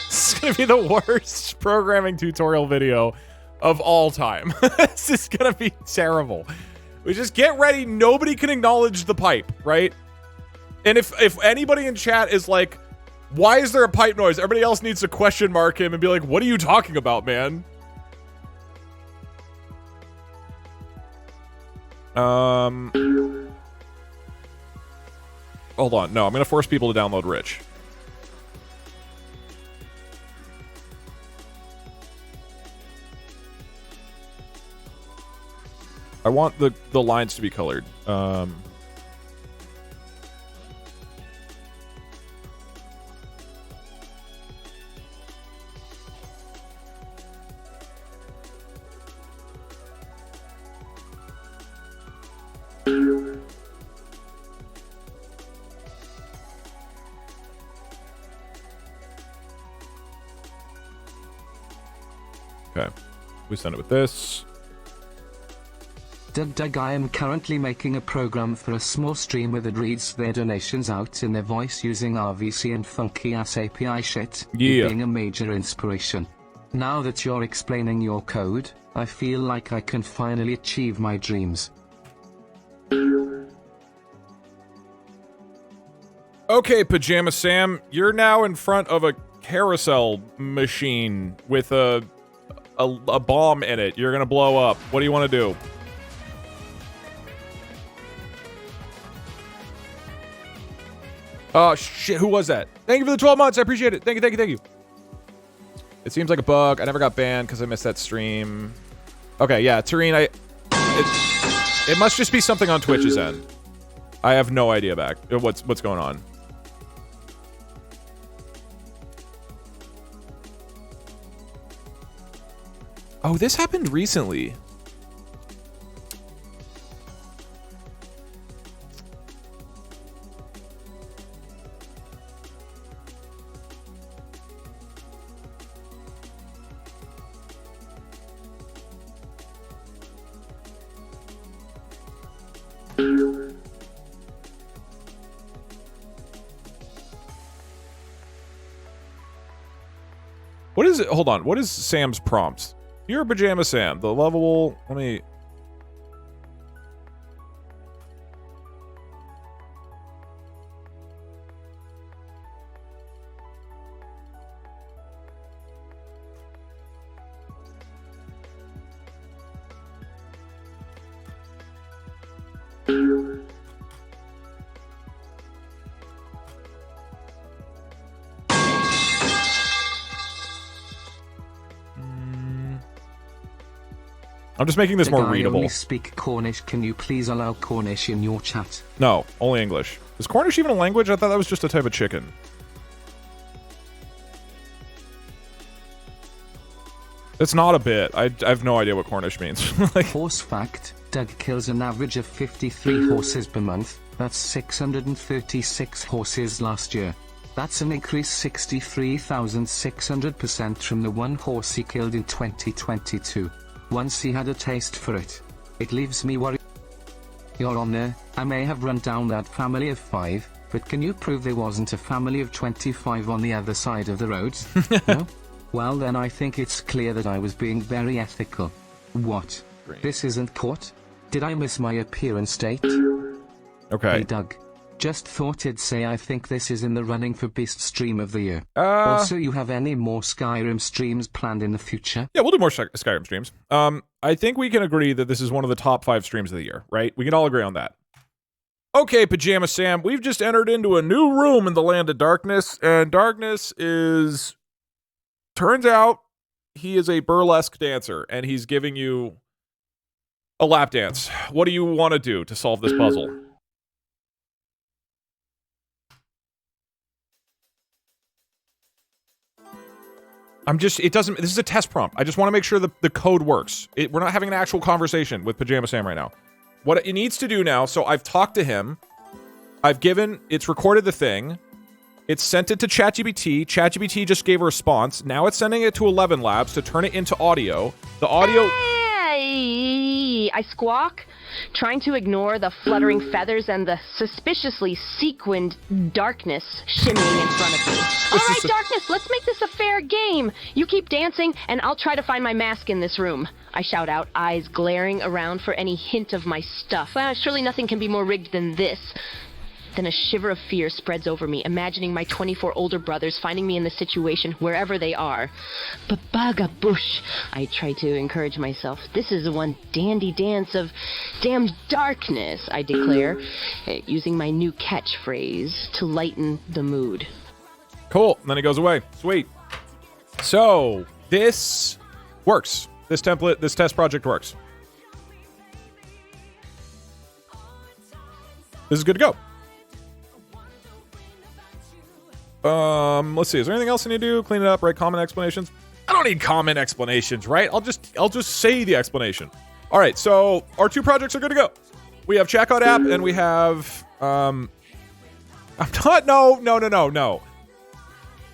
This is going to be the worst programming tutorial video of all time. This is going to be terrible. We just get ready. Nobody can acknowledge the pipe, right? And if anybody in chat is like, why is there a pipe noise? Everybody else needs to question mark him and be like, what are you talking about, man? Hold on. No, I'm going to force people to download Rich. I want the lines to be colored. Okay, we send it with this. Doug, I am currently making a program for a small streamer that reads their donations out in their voice using RVC and funky ass API shit. Yeah. Being a major inspiration. Now that you're explaining your code, I feel like I can finally achieve my dreams. Okay, Pajama Sam, you're now in front of a carousel machine with a bomb in it. You're gonna blow up. What do you want to do? Oh, shit. Who was that? Thank you for the 12 months. I appreciate it. Thank you, thank you, thank you. It seems like a bug. I never got banned because I missed that stream. Okay, yeah, Tareen, it must just be something on Twitch's end. I have no idea what's going on. Oh, this happened recently. What is it? Hold on. What is Sam's prompt? You're Pajama Sam. The level. Let me. I'm just making this more readable. I only speak Cornish. Can you please allow Cornish in your chat? No, only English. Is Cornish even a language? I thought that was just a type of chicken. It's not a bit. I have no idea what Cornish means. Like, horse fact, Doug kills an average of 53 horses per month. That's 636 horses last year. That's an increase 63,600% from the one horse he killed in 2022. Once he had a taste for it. It leaves me worried. Your Honor, I may have run down that family of 5, but can you prove there wasn't a family of 25 on the other side of the road? No? Well then I think it's clear that I was being very ethical. What? Great. This isn't court? Did I miss my appearance date? Okay. Hey Doug. Just thought it'd say I think this is in the running for Beast Stream of the Year. Also, you have any more Skyrim streams planned in the future? Yeah, we'll do more Skyrim streams. I think we can agree that this is one of the top 5 streams of the year, right? We can all agree on that. Okay, Pajama Sam, we've just entered into a new room in the Land of Darkness, and Darkness is... Turns out, he is a burlesque dancer, and he's giving you a lap dance. What do you want to do to solve this puzzle? This is a test prompt. I just want to make sure the code works. We're not having an actual conversation with Pajama Sam right now. What it needs to do now, so I've talked to him. It's recorded the thing. It's sent it to ChatGPT. ChatGPT just gave a response. Now it's sending it to 11 Labs to turn it into audio. The audio... Hey, I squawk, trying to ignore the fluttering feathers and the suspiciously sequined darkness shimmying in front of me. All right, Darkness, let's make this a fair game. You keep dancing, and I'll try to find my mask in this room. I shout out, eyes glaring around for any hint of my stuff. Surely nothing can be more rigged than this. Then a shiver of fear spreads over me, imagining my 24 older brothers finding me in this situation wherever they are. Babagabush, I try to encourage myself. This is one dandy dance of damned darkness, I declare, using my new catchphrase to lighten the mood. Cool. And then it goes away. Sweet. So, this works. This test project works. This is good to go. Let's see. Is there anything else I need to do? Clean it up, write comment explanations? I don't need comment explanations, right? I'll just say the explanation. All right, so our 2 projects are good to go. We have Checkout app and we have no.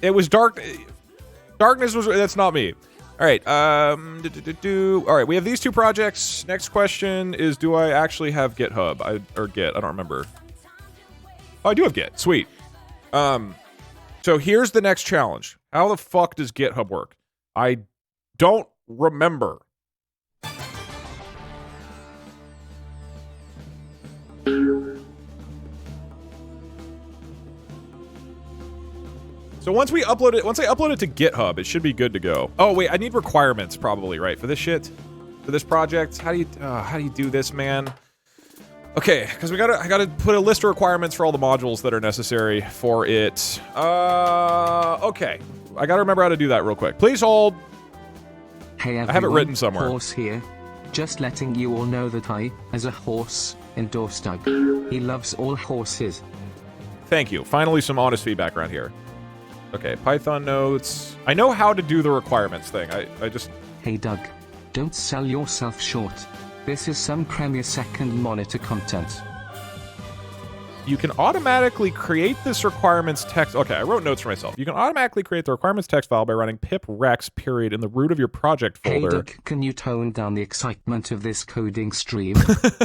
It was Darkness was that's not me. All right. All right, we have these 2 projects. Next question is, do I actually have GitHub? Or Git, I don't remember. Oh, I do have Git. Sweet. So here's the next challenge. How the fuck does GitHub work? I don't remember. So once I upload it to GitHub, it should be good to go. Oh wait, I need requirements probably, right? For this shit? For this project? How do you do this, man? Okay, because I gotta put a list of requirements for all the modules that are necessary for it. Okay. I gotta remember how to do that real quick. Please hold. Hey everyone, I have it written somewhere. Horse here. Just letting you all know that I, as a horse, endorse Doug. He loves all horses. Thank you. Finally, some honest feedback around here. Okay, Python notes. I know how to do the requirements thing. I just... Hey Doug, don't sell yourself short. This is some Premiere Second Monitor content. You can automatically create this requirements text... Okay, I wrote notes for myself. You can automatically create the requirements text file by running pip rex period in the root of your project folder. Hey Doug, can you tone down the excitement of this coding stream?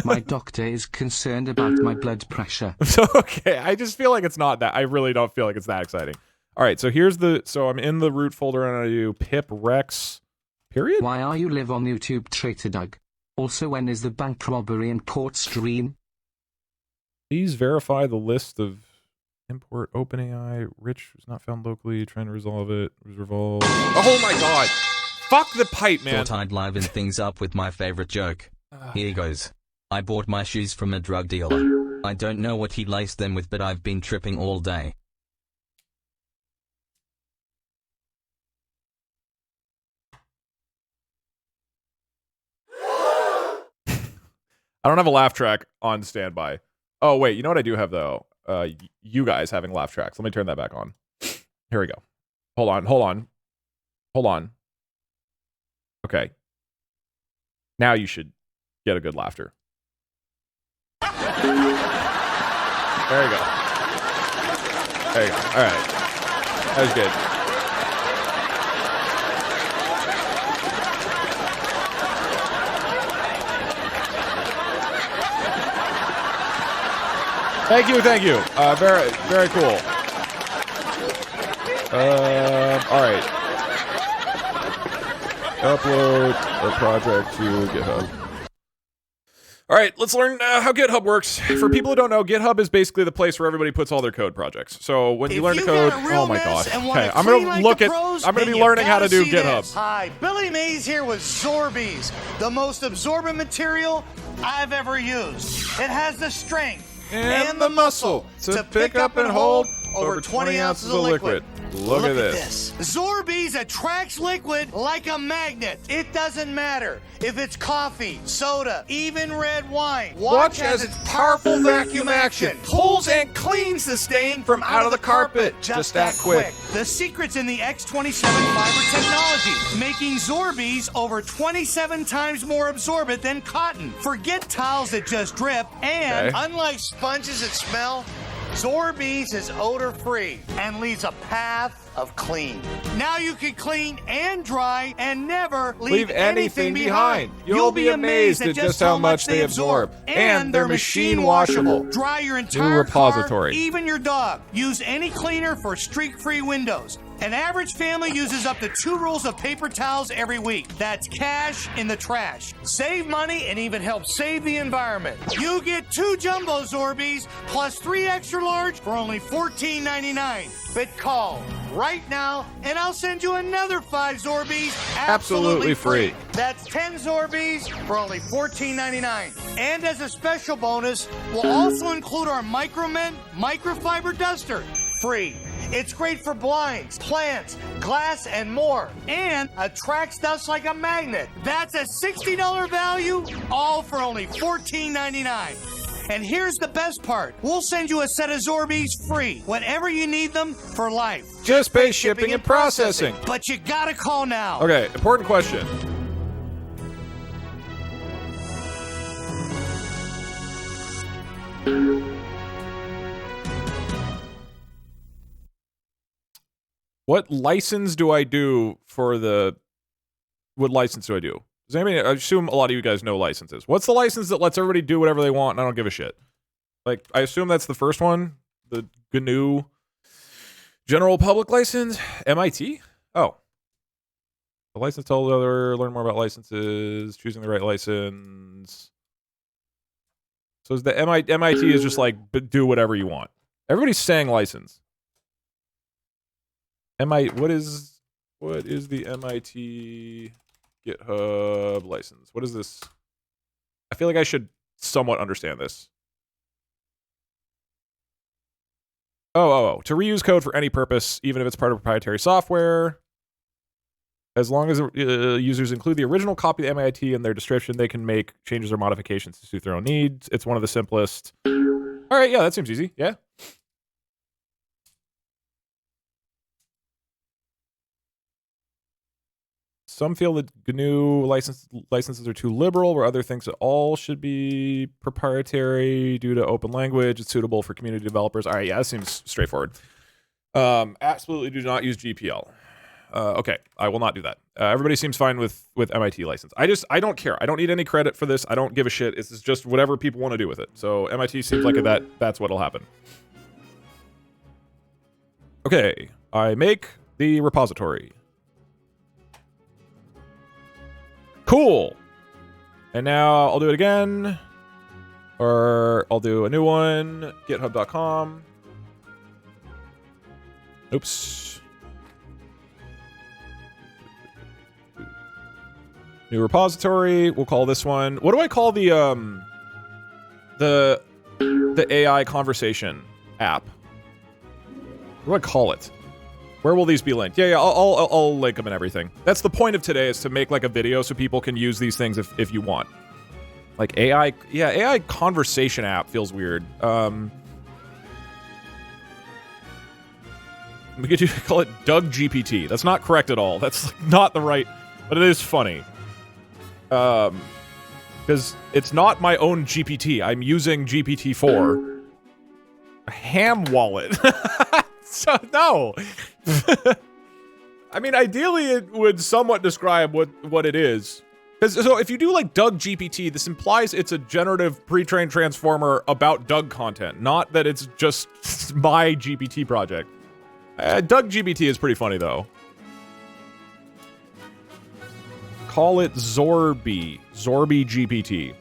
My doctor is concerned about my blood pressure. Okay, I just feel like it's not that. I really don't feel like it's that exciting. All right, so here's the... So I'm in the root folder and I do pip rex period? Why are you live on YouTube, traitor Doug? Also, when is the bank robbery and court stream? Please verify the list of import OpenAI. Rich was not found locally. Trying to resolve it. Was revolved. Oh my god! Fuck the pipe, man. Thought I'd liven things up with my favorite joke. Here goes. I bought my shoes from a drug dealer. I don't know what he laced them with, but I've been tripping all day. I don't have a laugh track on standby. Oh, wait. You know what I do have, though? You guys having laugh tracks. Let me turn that back on. Here we go. Hold on. Okay. Now you should get a good laughter. There you go. All right. That was good. Thank you. Very, very cool. All right. Upload a project to GitHub. All right, let's learn how GitHub works. For people who don't know, GitHub is basically the place where everybody puts all their code projects. So when you learn to code, oh my god. Okay, I'm gonna be learning how to do GitHub. Hi, Billy Mays here with Zorbies, the most absorbent material I've ever used. It has the strength and the muscle to pick up and hold over 20 ounces of liquid. Look at this. Zorbies attracts liquid like a magnet. It doesn't matter if it's coffee, soda, even red wine. Watch as its powerful vacuum action pulls and cleans the stain from out of the carpet. Just that quick. The secret's in the X27 fiber technology, making Zorbies over 27 times more absorbent than cotton. Forget towels that just drip, and unlike sponges that smell, Zorbies is odor-free and leaves a path of clean. Now you can clean and dry and never leave anything behind. You'll be amazed at just how much they absorb. And they're machine washable. Dry your entire repository. car, even your dog. Use any cleaner for streak-free windows. An average family uses up to 2 rolls of paper towels every week. That's cash in the trash. Save money and even help save the environment. You get 2 jumbo Zorbies plus 3 extra large for only $14.99. But call right now and I'll send you another 5 Zorbies absolutely free. That's 10 Zorbies for only $14.99. And as a special bonus, we'll also include our Micromen microfiber duster free. It's great for blinds, plants, glass, and more. And attracts dust like a magnet. That's a $60 value, all for only $14.99. And here's the best part. We'll send you a set of Zorbies free whenever you need them for life. Just pay shipping and processing. But you gotta call now. Okay, important question. What license do I do for the... What license do I do? Does anybody... I assume a lot of you guys know licenses. What's the license that lets everybody do whatever they want and I don't give a shit? Like, I assume that's the first one? The GNU General Public License? MIT? Oh. The license tells the other, learn more about licenses, choosing the right license. So is the MIT is just like, do whatever you want. Everybody's saying license. What is the MIT GitHub license? What is this? I feel like I should somewhat understand this. To reuse code for any purpose, even if it's part of proprietary software. As long as users include the original copy of MIT in their description, they can make changes or modifications to suit their own needs. It's one of the simplest. All right, yeah, that seems easy. Yeah. Some feel that GNU licenses are too liberal, where other think that all should be proprietary due to open language. It's suitable for community developers. All right, yeah, that seems straightforward. Absolutely do not use GPL. Okay, I will not do that. Everybody seems fine with MIT license. I don't care. I don't need any credit for this. I don't give a shit. It's just whatever people want to do with it. So MIT seems like that's what'll happen. Okay, I make the repository. Cool. And now I'll do it again. Or I'll do a new one. GitHub.com. Oops. New repository. We'll call this one. What do I call the AI conversation app? What do I call it? Where will these be linked? Yeah, I'll link them and everything. That's the point of today, is to make like a video so people can use these things if you want. Like AI, yeah, AI conversation app feels weird. We could call it Doug GPT. That's not correct at all. That's like not the right, but it is funny. Because it's not my own GPT. I'm using GPT-4. A ham wallet. So, no. I mean, ideally, it would somewhat describe what it is. So if you do like Doug GPT, this implies it's a generative pre-trained transformer about Doug content, not that it's just my GPT project. Doug GPT is pretty funny, though. Call it Zorby. Zorby GPT.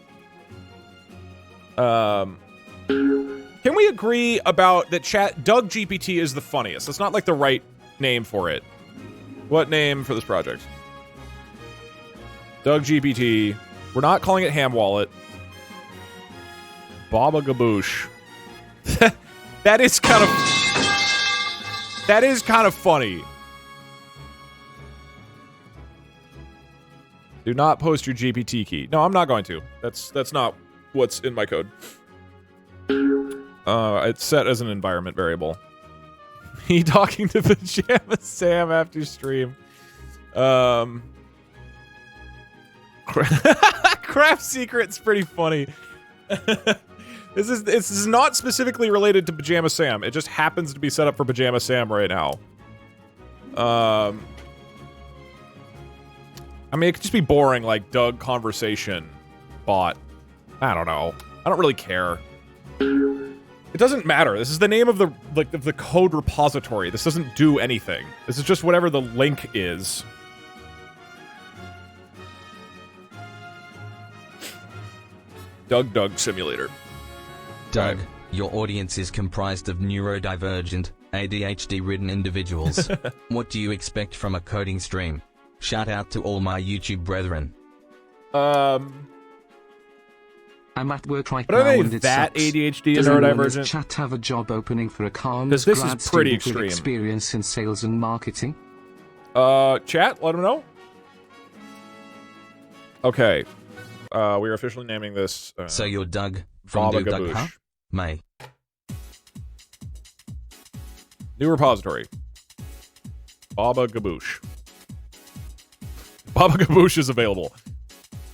Can we agree about that Doug GPT is the funniest? That's not like the right name for it. What name for this project? Doug GPT. We're not calling it Ham Wallet. Baba Gaboosh. That is kind of funny. Do not post your GPT key. No, I'm not going to. That's not what's in my code. It's set as an environment variable. Me talking to Pajama Sam after stream. Craft Secret's pretty funny. This is not specifically related to Pajama Sam. It just happens to be set up for Pajama Sam right now. I mean, it could just be boring, like Doug conversation bot. I don't know. I don't really care. It doesn't matter. This is the name of the code repository. This doesn't do anything. This is just whatever the link is. Doug Simulator. Doug, your audience is comprised of neurodivergent, ADHD-ridden individuals. What do you expect from a coding stream? Shout out to all my YouTube brethren. I'm at work right but now, are they and it that sucks. ADHD Does and anyone in neurodivergent? this chat have a job opening for a calm This is grad pretty student with extreme. experience in sales and marketing? Chat, let them know. Okay. We're officially naming this. So you're Doug from Baba Doug, Gaboosh. huh? May. New repository. Baba Gaboosh. Baba Gaboosh is available.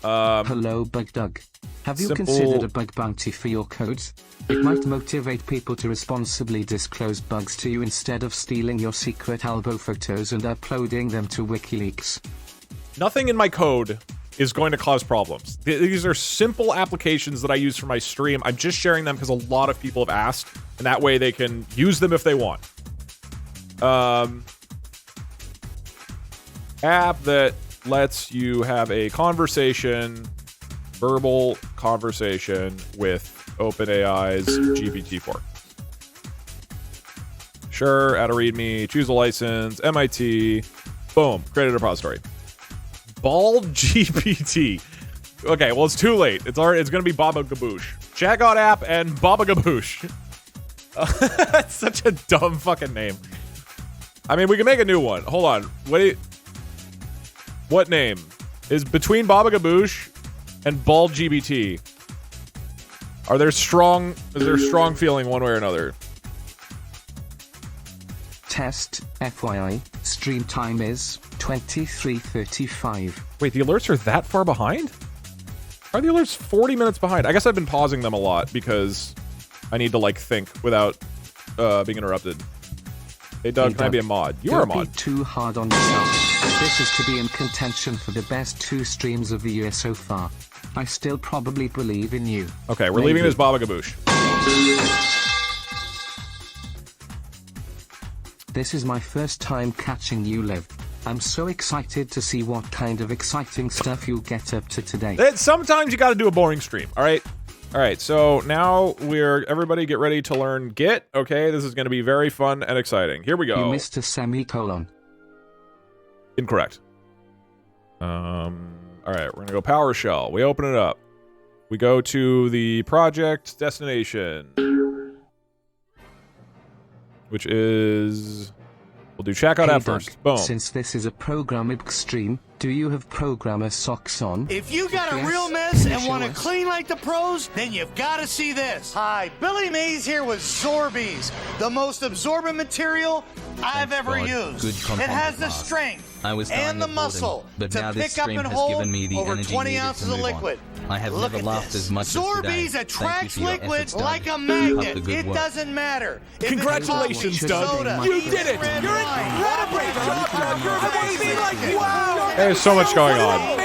Hello, Bug Doug. Have you simple- considered a bug bounty for your codes? It might motivate people to responsibly disclose bugs to you instead of stealing your secret elbow photos and uploading them to WikiLeaks. Nothing in my code is going to cause problems. These are simple applications that I use for my stream. I'm just sharing them because a lot of people have asked, and that way they can use them if they want. App that lets you have a verbal conversation with OpenAI's GPT-4. Sure, add a README, choose a license, MIT, boom, create a repository. Bald GPT. Okay, well, it's too late. It's going to be Baba Gaboosh. Checkout app and Baba Gaboosh. That's such a dumb fucking name. I mean, we can make a new one. Hold on. What name is between Baba Gaboosh and Bald GBT? Is there strong feeling one way or another? Test, FYI, stream time is 23:35. Wait, the alerts are that far behind? Are the alerts 40 minutes behind? I guess I've been pausing them a lot because I need to, like, think without being interrupted. Hey, Doug, can I be a mod? You are a mod. Don't be too hard on yourself. This is to be in contention for the best 2 streams of the year so far. I still probably believe in you. Okay, we're leaving it as Baba Gaboosh. This is my first time catching you live. I'm so excited to see what kind of exciting stuff you'll get up to today. Sometimes you gotta do a boring stream, alright? Alright, so now everybody get ready to learn Git, okay? This is gonna be very fun and exciting. Here we go. You missed a semicolon. Incorrect. Alright, we're gonna go PowerShell. We open it up. We go to the project destination, which is... We'll do checkout app first. Boom. Since this is a programmable stream, do you have programmer socks on? If you got a real mess and want to clean like the pros, then you've got to see this. Hi, Billy Mays here with Zorbies, the most absorbent material I've ever used. It has the strength and the muscle to pick up and hold over 20 ounces of liquid. I have never laughed as much as today. Zorbies attracts liquid like a magnet. It doesn't matter. Congratulations, Doug. You did it. You're incredible. You're amazing. Wow. There's so much going on.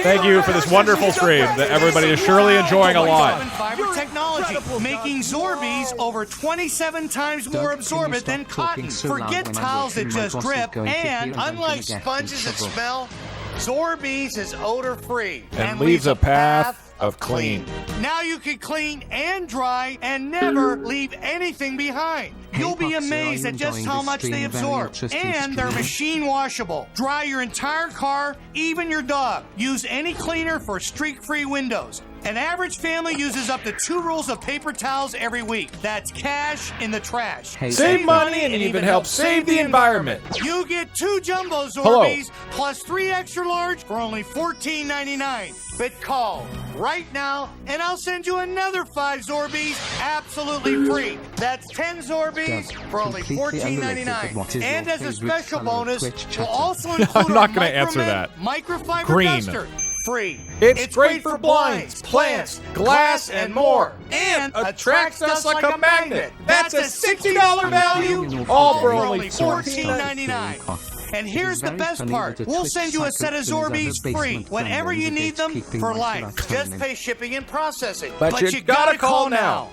Thank you for this wonderful stream that everybody is surely enjoying a lot. Fiber technology, making Zorbies over 27 times more absorbent than cotton. Forget towels that just drip, and unlike sponges that smell, Zorbies is odor-free and leaves a path of clean. Now you can clean and dry and never leave anything behind. You'll be amazed at just how much they absorb. And they're machine washable. Dry your entire car, even your dog. Use any cleaner for streak-free windows. An average family uses up to 2 rolls of paper towels every week. That's cash in the trash. Save money and even help save the environment. You get 2 jumbo Zorbies plus 3 extra large for only $14.99. But call right now and I'll send you another 5 Zorbies absolutely free. That's 10 Zorbies for only $14.99. And as a special bonus, we'll also include I'm not going to answer that. Microfiber duster. Free. It's great for blinds, plants, glass, and more. And attracts us like a magnet. That's a $60 value, all for only $14.99. And here's the best part. We'll send you a set of Zorbies free whenever you need them for life. Just pay shipping and processing. But you gotta call now.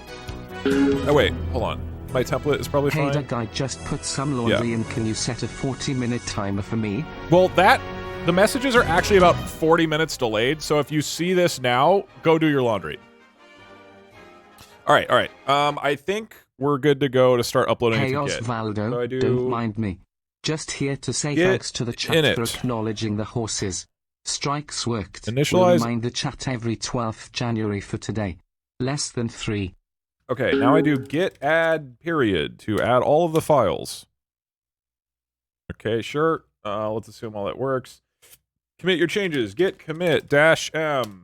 Oh, wait. Hold on. My template is probably fine. Hey, Doug, I just put some laundry in. Can you set a 40-minute timer for me? Well, the messages are actually about 40 minutes delayed, so if you see this now, go do your laundry. All right. I think we're good to go to start uploading it to Git. Osvaldo, So don't mind me. Just here to say thanks to the chat for acknowledging the horses. Strikes worked. Initialize. We'll remind the chat every 12th January for today. Less than 3. Okay, now I do git add period to add all of the files. Okay, sure. Let's assume all that works. Commit your changes. Git commit -m.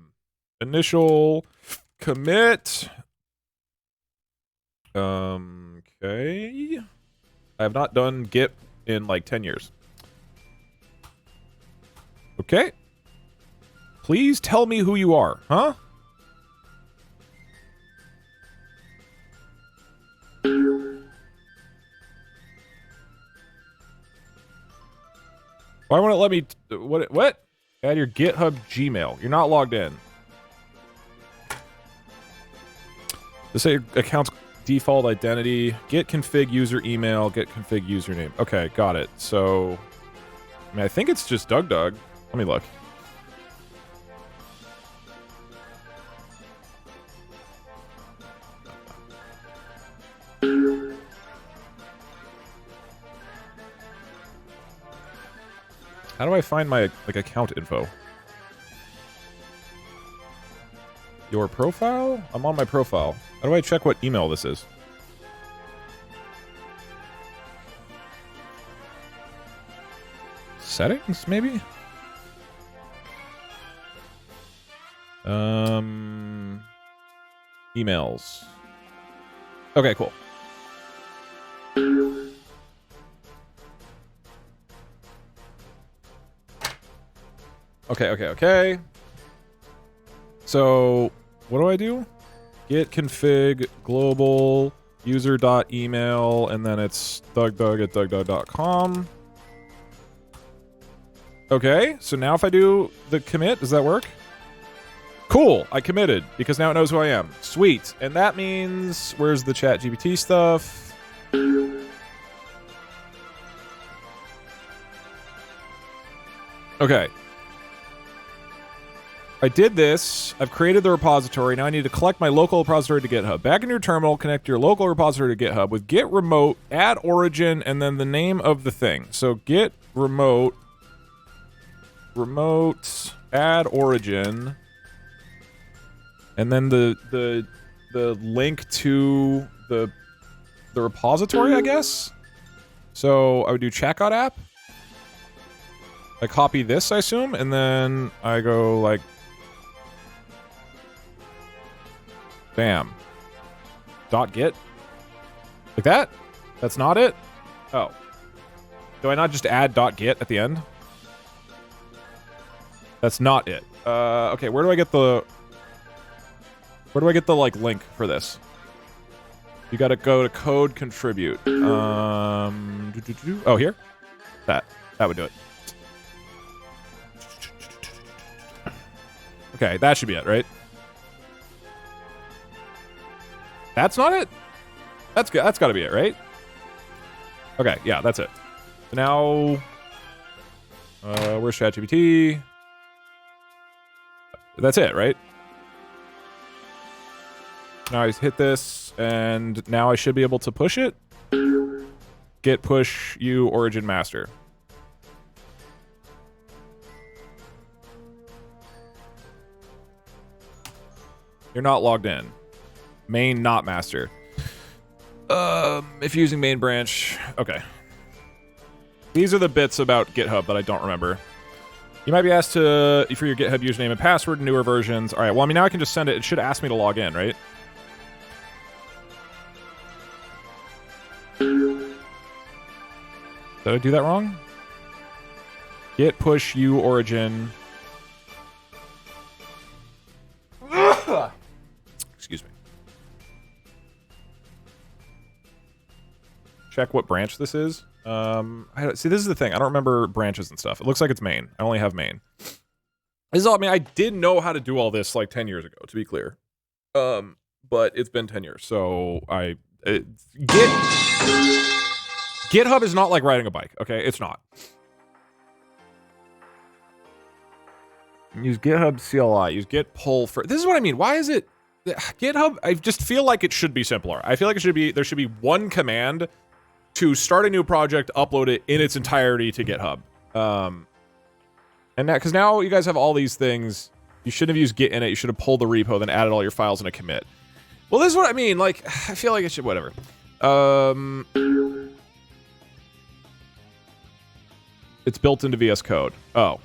Initial commit. Okay. I have not done Git in like 10 years. Okay. Please tell me who you are, huh? Why won't it let me... What? Add your GitHub Gmail. You're not logged in. This say account's default identity. Git config user email. Git config username. Okay, got it. So... I mean, I think it's just Doug. Let me look. How do I find my account info? Your profile? I'm on my profile. How do I check what email this is? settings, maybe? Emails. Okay, cool. Okay. So, what do I do? Git config global user.email, and then it's doug@dougdoug.com. Okay, so now if I do the commit, does that work? Cool, I committed, because now it knows who I am. Sweet. And that means, where's the ChatGPT stuff? Okay. I did this. I've created the repository. Now I need to collect my local repository to GitHub. Back in your terminal, connect your local repository to GitHub with git remote, add origin, and then the name of the thing. So git remote, add origin, and then the link to the repository, I guess. So I would do chat.app. app. I copy this, I assume, and then I go like, bam. .git? Like that? That's not it? Oh. Do I not just add .git at the end? That's not it. Okay, where do I get the like link for this? You gotta go to code contribute. Oh, here? That would do it. Okay, that should be it, right? That's not it? That's good. That's got to be it, right? Okay, yeah, that's it. So now, where's ChatGPT? That's it, right? Now I hit this, and now I should be able to push it. Git push u origin master. You're not logged in. Main, not master. If using main branch, okay. These are the bits about GitHub that I don't remember. You might be asked for your GitHub username and password in newer versions. All right, well, I mean, now I can just send it. It should ask me to log in, right? Did I do that wrong? Git push u origin. Excuse me. Check what branch this is. See, this is the thing. I don't remember branches and stuff. It looks like it's main. I only have main. This is all. I mean, I did know how to do all this like 10 years ago, to be clear. But it's been 10 years, so GitHub is not like riding a bike. Okay, it's not. Use GitHub CLI. Use git pull for. This is what I mean. Why is it GitHub? I just feel like it should be simpler. I feel like there should be one command to start a new project, upload it in its entirety to GitHub. And that, because now you guys have all these things. You shouldn't have used git in it. You should have pulled the repo, then added all your files in a commit. Well, this is what I mean. Like, I feel like it should, whatever. It's built into VS Code. Oh.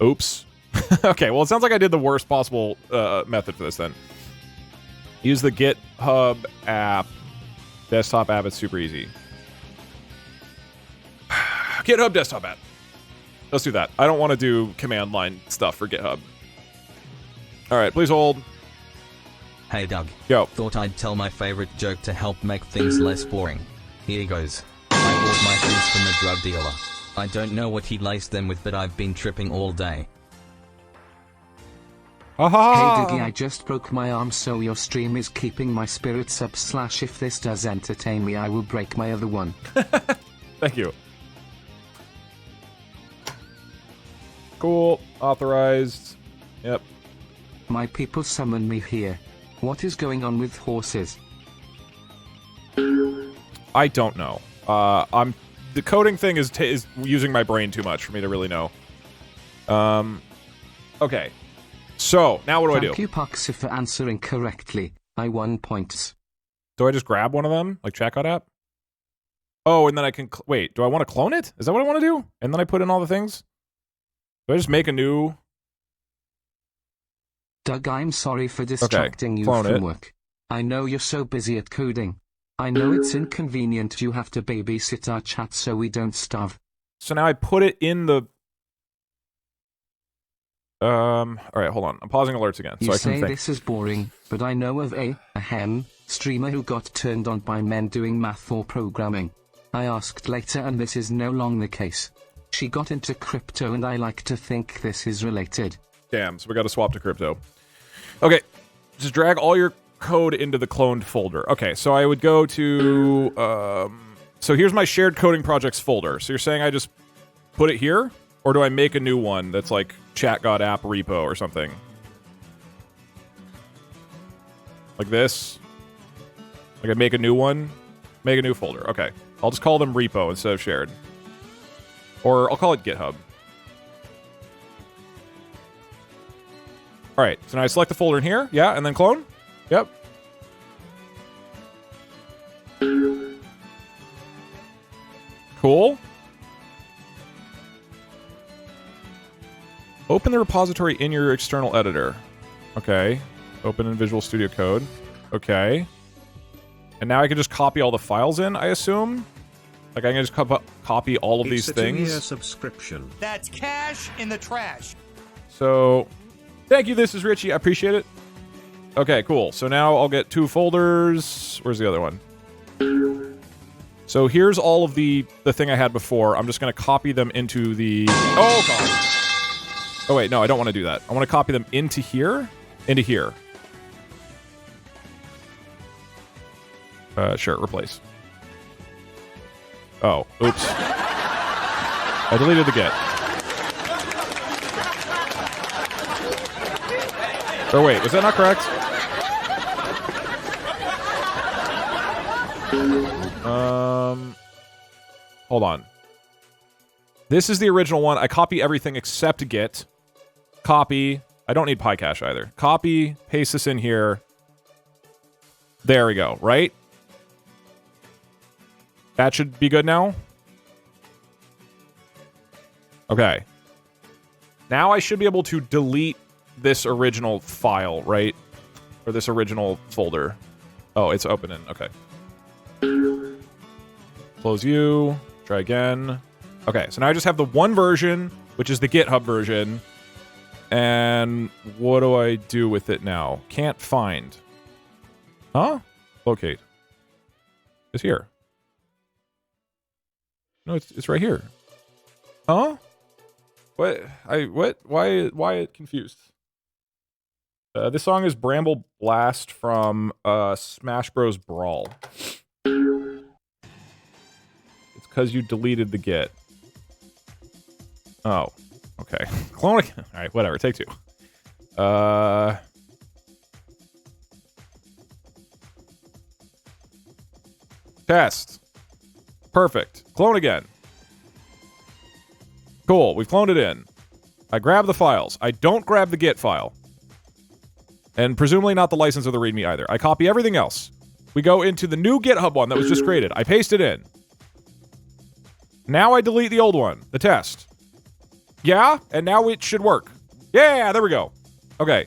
Oops. Okay, well, it sounds like I did the worst possible method for this then. Use the GitHub app. Desktop app, it's super easy. GitHub desktop app. Let's do that. I don't want to do command line stuff for GitHub. All right, please hold. Hey Doug. Yo. Thought I'd tell my favorite joke to help make things less boring. Here goes. I bought my shoes from a drug dealer. I don't know what he laced them with, but I've been tripping all day. Hey Dougie, I just broke my arm, so your stream is keeping my spirits up. / if this does entertain me, I will break my other one. Thank you. Cool. Authorized. Yep. My people summon me here. What is going on with horses? I don't know. The coding thing is using my brain too much for me to really know. Okay. So, now what do I do? Thank you, Poxy, for answering correctly. I won points. Do I just grab one of them? Like checkout app? Oh, and then I can... wait, do I want to clone it? Is that what I want to do? And then I put in all the things? Do I just make a new... Doug, I'm sorry for distracting you from work. I know you're so busy at coding. I know it's inconvenient you have to babysit our chat so we don't starve. So now I put it in the... Alright, hold on. I'm pausing alerts again. You so I say can think. This is boring, but I know of a streamer who got turned on by men doing math or programming. I asked later and this is no longer the case. She got into crypto and I like to think this is related. Damn, so we got to swap to crypto. Okay, just drag all your code into the cloned folder. Okay, so I would go to... so here's my shared coding projects folder. So you're saying I just put it here? Or do I make a new one that's like chat.app repo or something? Like this? Like I make a new one? Make a new folder. Okay. I'll just call them repo instead of shared. Or I'll call it GitHub. Alright, so now I select the folder in here. Yeah, and then clone. Yep. Cool. Open the repository in your external editor. Okay. Open in Visual Studio Code. Okay. And now I can just copy all the files in, I assume? Like I can just copy all of these things. Subscription. That's cash in the trash. So, thank you, this is Richie. I appreciate it. Okay, cool. So now I'll get 2 folders. Where's the other one? So here's all of the thing I had before. I'm just going to copy them into the... oh, God. Oh, wait, no, I don't want to do that. I want to copy them into here. Into here. Sure, replace. Oh, oops. I deleted the get. Oh, wait, was that not correct? Hold on. This is the original one. I copy everything except Git. Copy. I don't need PyCache either. Copy, paste this in here. There we go, right? That should be good now. Okay. Now I should be able to delete this original file, right? Or this original folder. Oh, it's opening. Okay. Close you. Try again. Okay, so now I just have the one version, which is the GitHub version. And what do I do with it now? Can't find. Huh? Locate. It's here. No, it's right here. Huh? What? Why confused? This song is Bramble Blast from Smash Bros. Brawl. It's because you deleted the Git. Oh. Okay. Clone again. Alright, whatever. Take 2. Test. Perfect. Clone again. Cool. We've cloned it in. I grab the files. I don't grab the Git file. And presumably not the license or the README either. I copy everything else. We go into the new GitHub one that was just created. I paste it in. Now I delete the old one. The test. Yeah, and now it should work. Yeah, there we go. Okay.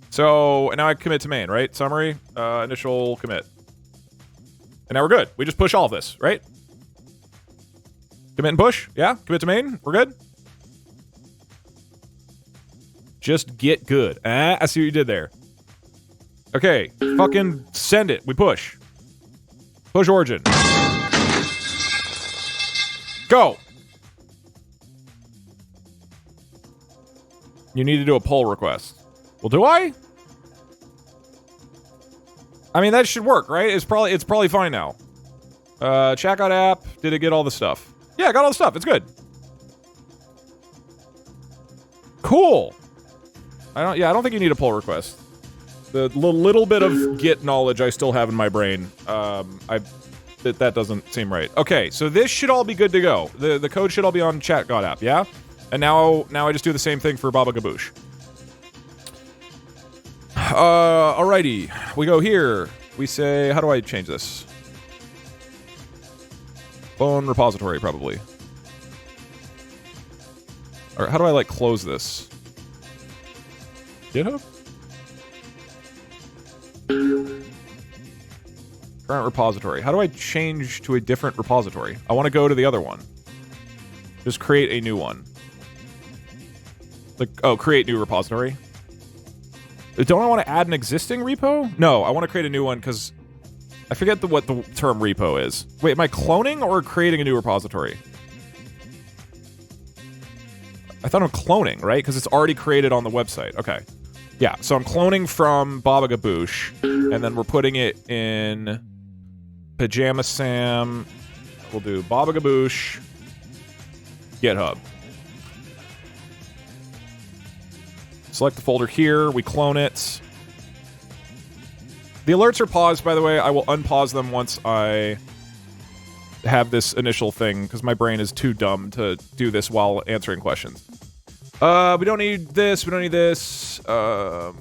So, and now I commit to main, right? Summary, initial commit. And now we're good. We just push all of this, right? Commit and push? Yeah? Commit to main? We're good? Just get good. I see what you did there. Okay, fucking send it. We push. Push origin. Go! You need to do a pull request. Well, do I? I mean, that should work, right? It's probably fine now. Checkout app. Did it get all the stuff? Yeah, I got all the stuff. It's good. Cool. I don't think you need a pull request. The little bit of Git knowledge I still have in my brain, that doesn't seem right. Okay, so this should all be good to go. The code should all be on ChatGod app, yeah? And now I just do the same thing for Baba Gaboosh. Alrighty. We go here. we say, how do I change this? Phone repository, probably. Or how do I, like, close this? GitHub? Current repository. How do I change to a different repository? I want to go to the other one. Just create a new one. Like, oh, create new repository. Don't I want to add an existing repo? No, I want to create a new one because I forget what the term repo is. Wait, am I cloning or creating a new repository? I thought I'm cloning, right? Because it's already created on the website. Okay. Yeah, so I'm cloning from Baba Gaboosh, and then we're putting it in Pajama Sam. We'll do Baba Gaboosh, GitHub. Select the folder here. We clone it. The alerts are paused, by the way. I will unpause them once I have this initial thing, because my brain is too dumb to do this while answering questions. We don't need this. We don't need this. Everything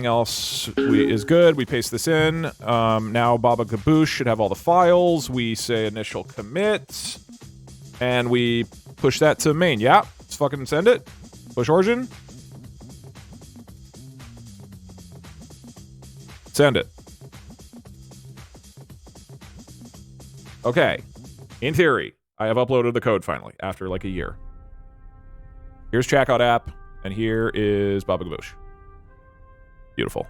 else is good. We paste this in. Now Baba Gaboosh should have all the files. We say initial commit, and we push that to main. Yeah, let's fucking send it. Push origin. Send it. Okay. In theory, I have uploaded the code finally, after like a year. Here's checkout app, and here is Baba Gaboosh. Beautiful.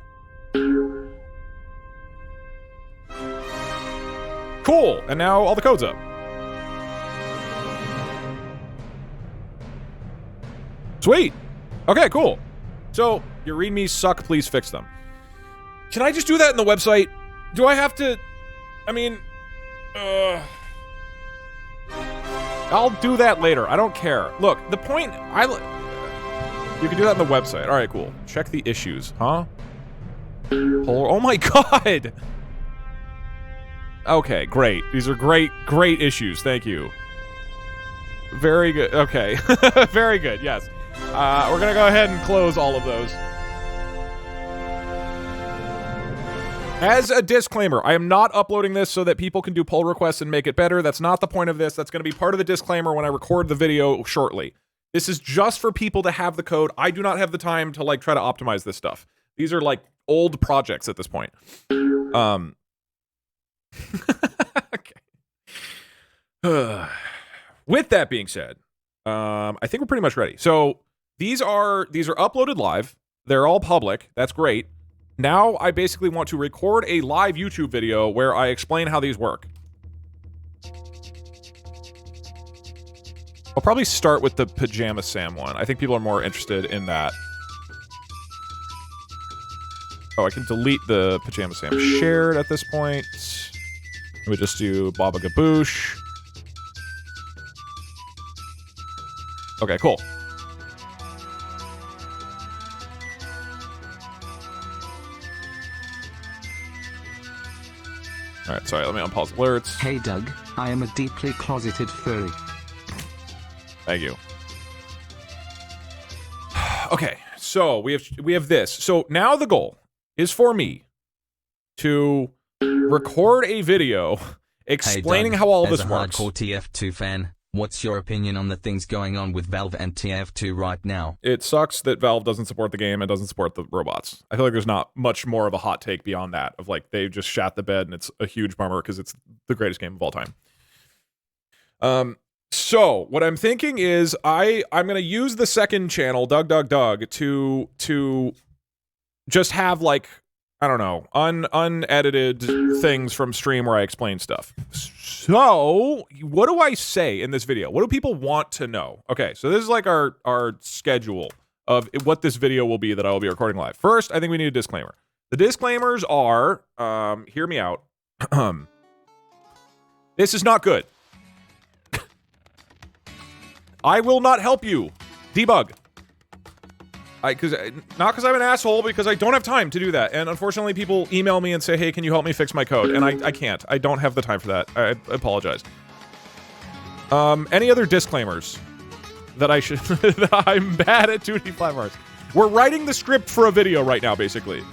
Cool! And now all the code's up. Sweet! Okay, cool. So, your readmes suck, please fix them. Can I just do that in the website? Do I have to... I mean... I'll do that later. I don't care. Look, the point... You can do that on the website. Alright, cool. Check the issues, huh? Oh my god! Okay, great. These are great issues. Thank you. Very good. Okay. Very good, yes. We're gonna go ahead and close all of those. As a disclaimer, I am not uploading this so that people can do pull requests and make it better. That's not the point of this. That's going to be part of the disclaimer when I record the video shortly. This is just for people to have the code. I do not have the time to like try to optimize this stuff. These are like old projects at this point. Okay. With that being said, I think we're pretty much ready. So these are uploaded live. They're all public. That's great. Now I basically want to record a live YouTube video where I explain how these work. I'll probably start with the Pajama Sam one. I think people are more interested in that. Oh, I can delete the Pajama Sam shared at this point. We just do Baba Gaboosh. Okay, cool. Alright, sorry, let me unpause alerts. Hey Doug, I am a deeply closeted furry. Thank you. Okay, so we have this. So now the goal is for me to record a video explaining hey Doug, how all of this as a works. Hardcore TF2 fan, what's your opinion on the things going on with Valve and TF2 right now? It sucks that Valve doesn't support the game and doesn't support the robots. I feel like there's not much more of a hot take beyond that, of like they just shat the bed and it's a huge bummer because it's the greatest game of all time. So what I'm thinking is I'm gonna use the second channel, Doug to just have like, I don't know, unedited things from stream where I explain stuff. So what do I say in this video? What do people want to know? Okay, so this is like our schedule of what this video will be that I will be recording live. First, I think we need a disclaimer. The disclaimers are, hear me out. This is not good. I will not help you debug. Not because I'm an asshole, because I don't have time to do that. And unfortunately, people email me and say, hey, can you help me fix my code? And I can't. I don't have the time for that. I apologize. Any other disclaimers that I should... that I'm bad at 2D platforms? We're writing the script for a video right now, basically.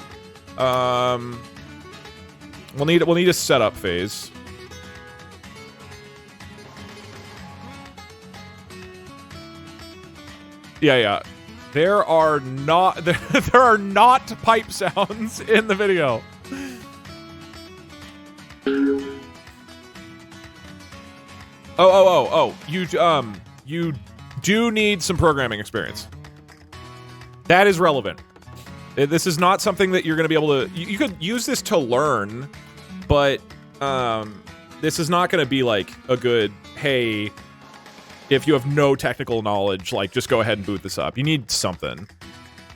We'll need a setup phase. Yeah. There are not pipe sounds in the video. Oh. You do need some programming experience. That is relevant. This is not something that you're going to be able to... You could use this to learn, but this is not going to be like a good, hey, if you have no technical knowledge, like, just go ahead and boot this up. You need something.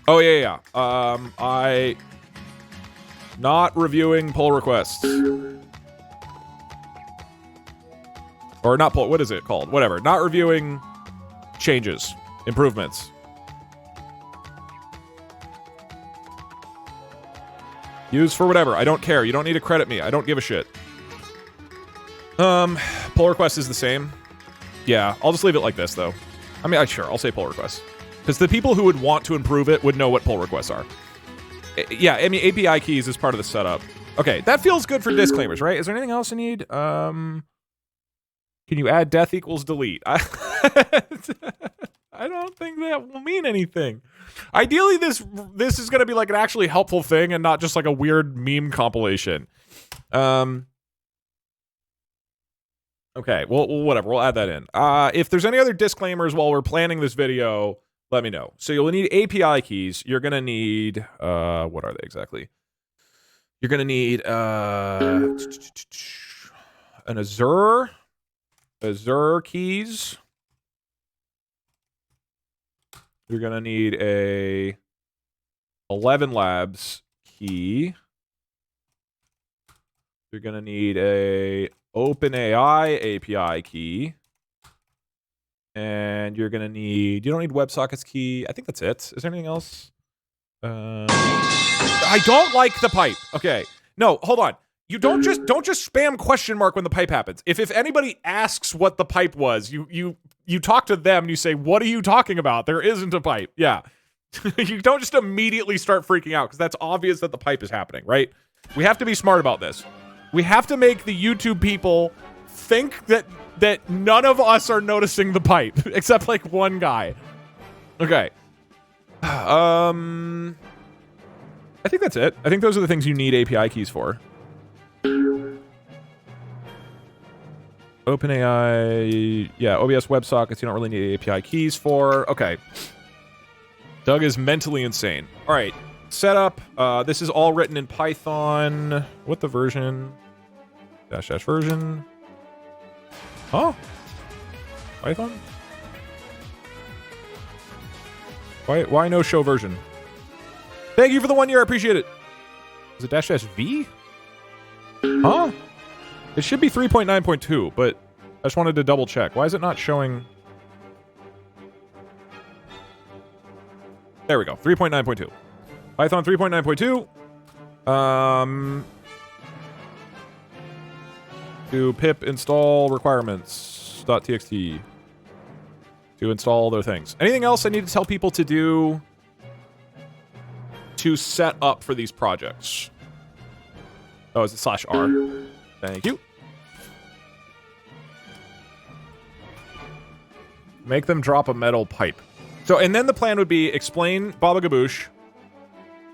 Oh, yeah. Not reviewing pull requests. Or not pull... What is it called? Whatever. Not reviewing changes. Improvements. Use for whatever. I don't care. You don't need to credit me. I don't give a shit. Pull request is the same. Yeah, I'll just leave it like this, though. I mean, sure, I'll say pull requests. Because the people who would want to improve it would know what pull requests are. Yeah, I mean, API keys is part of the setup. Okay, that feels good for disclaimers, right? Is there anything else I need? Can you add death equals delete? I don't think that will mean anything. Ideally, this is going to be like an actually helpful thing and not just like a weird meme compilation. Okay, well, whatever. We'll add that in. If there's any other disclaimers while we're planning this video, let me know. So you'll need API keys. You're going to need... what are they exactly? You're going to need an Azure keys. You're going to need a 11 Labs key. You're going to need a OpenAI API key. And you're going to need... You don't need WebSockets key. I think that's it. Is there anything else? I don't like the pipe. Okay. No, hold on. You don't just spam question mark when the pipe happens. If anybody asks what the pipe was, you talk to them and you say, what are you talking about? There isn't a pipe. Yeah. You don't just immediately start freaking out because that's obvious that the pipe is happening, right? We have to be smart about this. We have to make the YouTube people think that none of us are noticing the pipe, except like one guy. Okay. I think that's it. I think those are the things you need API keys for. OpenAI, yeah, OBS WebSockets, you don't really need API keys for. Okay. Doug is mentally insane. All right, setup. This is all written in Python. What the version? Dash version. Huh? Python? Why no show version? Thank you for the 1 year. I appreciate it. Is it dash V? Huh? It should be 3.9.2, but I just wanted to double check. Why is it not showing? There we go. 3.9.2. Python 3.9.2. To pip install requirements.txt to install other things. Anything else I need to tell people to do to set up for these projects? Oh, is it /R? Thank you. Make them drop a metal pipe. So, and then the plan would be explain Baba Gaboosh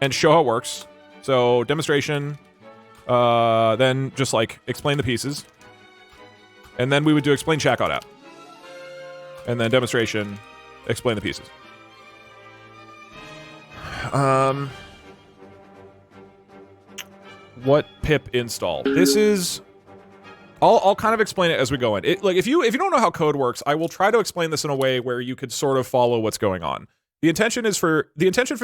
and show how it works. So, demonstration, then just like explain the pieces. And then we would do explain checkout app. And then demonstration, explain the pieces. What pip install? This is... I'll kind of explain it as we go in. Like if you don't know how code works, I will try to explain this in a way where you could sort of follow what's going on. The intention for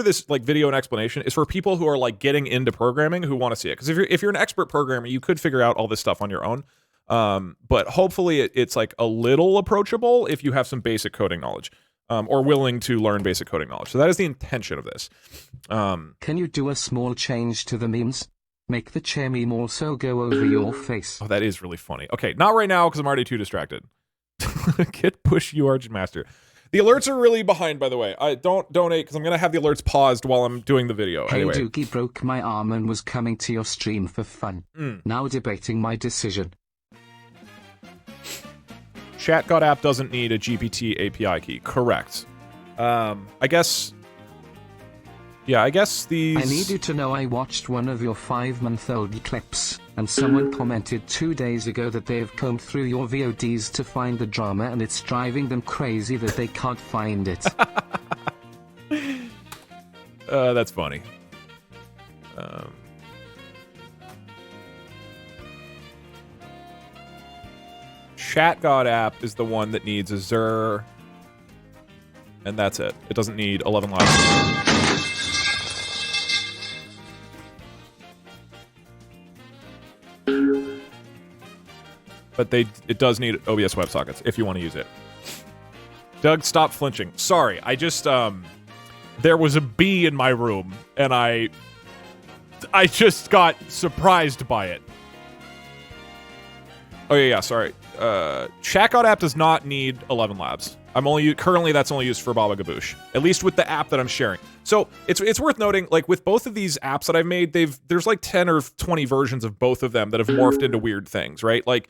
this like video and explanation is for people who are like getting into programming who want to see it. Because if you're an expert programmer, you could figure out all this stuff on your own. But hopefully it's like a little approachable if you have some basic coding knowledge, or willing to learn basic coding knowledge. So that is the intention of this. Can you do a small change to the memes? Make the chair meme also go over your face. Oh, that is really funny. Okay, not right now because I'm already too distracted. Git push UArch master. The alerts are really behind, by the way. I don't donate because I'm gonna have the alerts paused while I'm doing the video. Hey anyway. Doogie broke my arm and was coming to your stream for fun. Now debating my decision. ChatGod app doesn't need a GPT API key. Correct. I guess. Yeah, I guess these. I need you to know I watched one of your 5-month-old clips, and someone commented 2 days ago that they have combed through your VODs to find the drama, and it's driving them crazy that they can't find it. That's funny. ChatGod app is the one that needs Azure, and that's it. It doesn't need 11 Labs. But it does need OBS WebSockets if you want to use it. Doug, stop flinching. Sorry, I just there was a bee in my room and I just got surprised by it. Oh yeah, sorry. ChatGod app does not need 11 Labs. Currently that's only used for Baba Gaboosh. At least with the app that I'm sharing. So it's worth noting, like with both of these apps that I've made, there's like 10 or 20 versions of both of them that have morphed into weird things, right? Like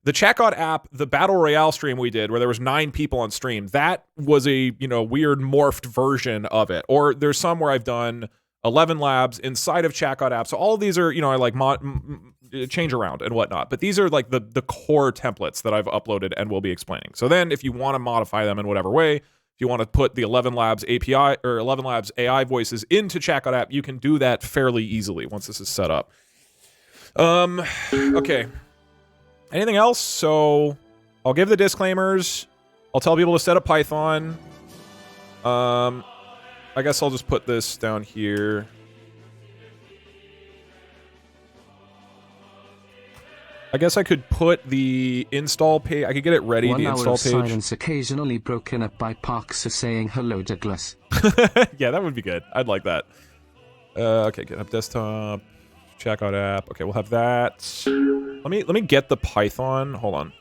the ChatGod app, the Battle Royale stream we did where there was 9 people on stream, that was a, weird morphed version of it. Or there's some where I've done 11 Labs inside of ChatGod app. So all of these are, I like change around and whatnot. But these are like the core templates that I've uploaded and will be explaining. So then if you want to modify them in whatever way, if you want to put the 11 Labs API or 11 Labs AI voices into ChatGod app, you can do that fairly easily once this is set up. Okay. Anything else? So I'll give the disclaimers. I'll tell people to set up Python. I guess I'll just put this down here. I guess I could put the install page. I could get it ready. 1 the hour install of page. Silence occasionally broken up by Parks saying hello, Douglas. Yeah, that would be good. I'd like that. Okay, get up desktop. ChatGod app. Okay, we'll have that. Let me get the Python. Hold on.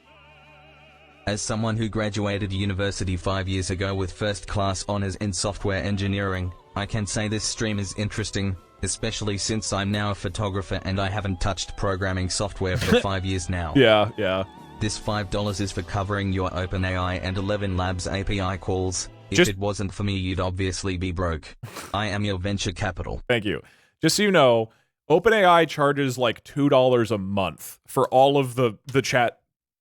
As someone who graduated university 5 years ago with first-class honors in software engineering, I can say this stream is interesting, especially since I'm now a photographer and I haven't touched programming software for 5 years now. Yeah. This $5 is for covering your OpenAI and 11 Labs API calls. If it wasn't for me, you'd obviously be broke. I am your venture capital. Thank you. Just so you know, OpenAI charges like $2 a month for all of the chat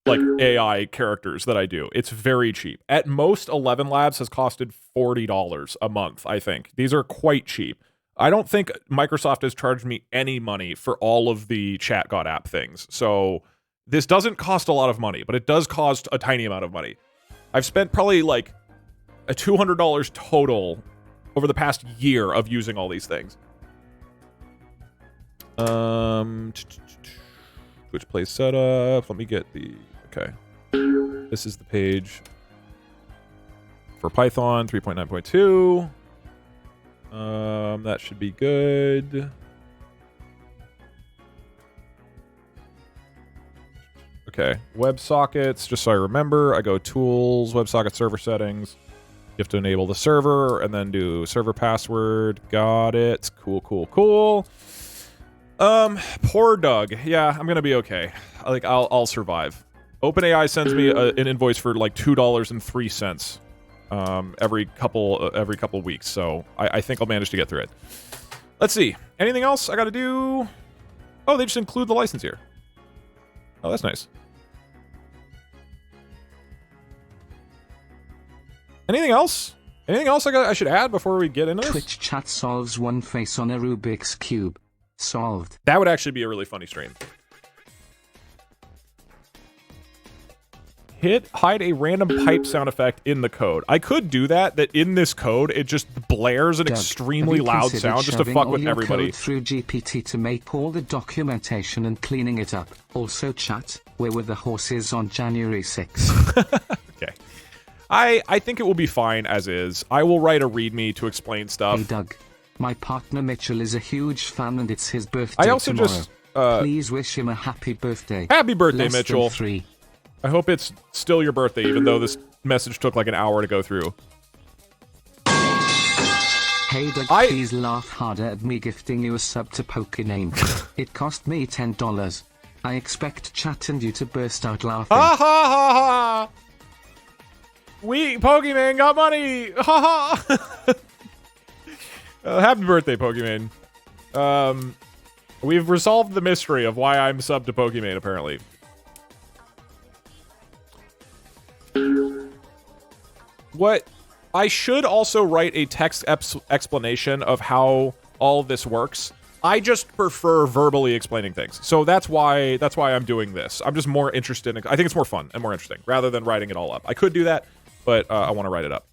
like AI characters that I do. It's very cheap. At most, 11 Labs has costed $40 a month, I think. These are quite cheap. I don't think Microsoft has charged me any money for all of the ChatGod app things. So this doesn't cost a lot of money, but it does cost a tiny amount of money. I've spent probably like a $200 total over the past year of using all these things. Twitch Play setup. Let me get the... Okay. This is the page for Python 3.9.2. That should be good. Okay. WebSockets, just so I remember, I go Tools, WebSocket Server Settings. You have to enable the server and then do server password. Got it. Cool. Poor Doug. Yeah, I'm gonna be okay. Like, I'll survive. OpenAI sends me an invoice for like $2.03 every couple weeks, so I think I'll manage to get through it. Let's see. Anything else I got to do? Oh, they just include the license here. Oh, that's nice. Anything else? Anything else I should add before we get into this? Twitch chat solves one face on a Rubik's Cube. Solved. That would actually be a really funny stream. Hide a random pipe sound effect in the code. I could do that in this code, it just blares an extremely loud sound just to fuck with everybody. Through GPT to make all the documentation and cleaning it up. Also chat, where were the horses on January 6th? Okay. I think it will be fine as is. I will write a README to explain stuff. Hey Doug, my partner Mitchell is a huge fan and it's his birthday I also tomorrow. just please wish him a happy birthday. Happy birthday, Less Mitchell. than 3. I hope it's still your birthday, even though this message took like an hour to go through. Hey Doug, please laugh harder at me gifting you a sub to Pokename. It cost me $10. I expect chat and you to burst out laughing. Ha ha ha ha! We Pokemon got money! Ha ha! Happy birthday, Pokemon. We've resolved the mystery of why I'm sub to Pokemon, apparently. What? I should also write a text explanation of how all this works. I just prefer verbally explaining things. So that's why I'm doing this. I'm just more interested in, I think it's more fun and more interesting rather than writing it all up. I could do that, but I want to write it up.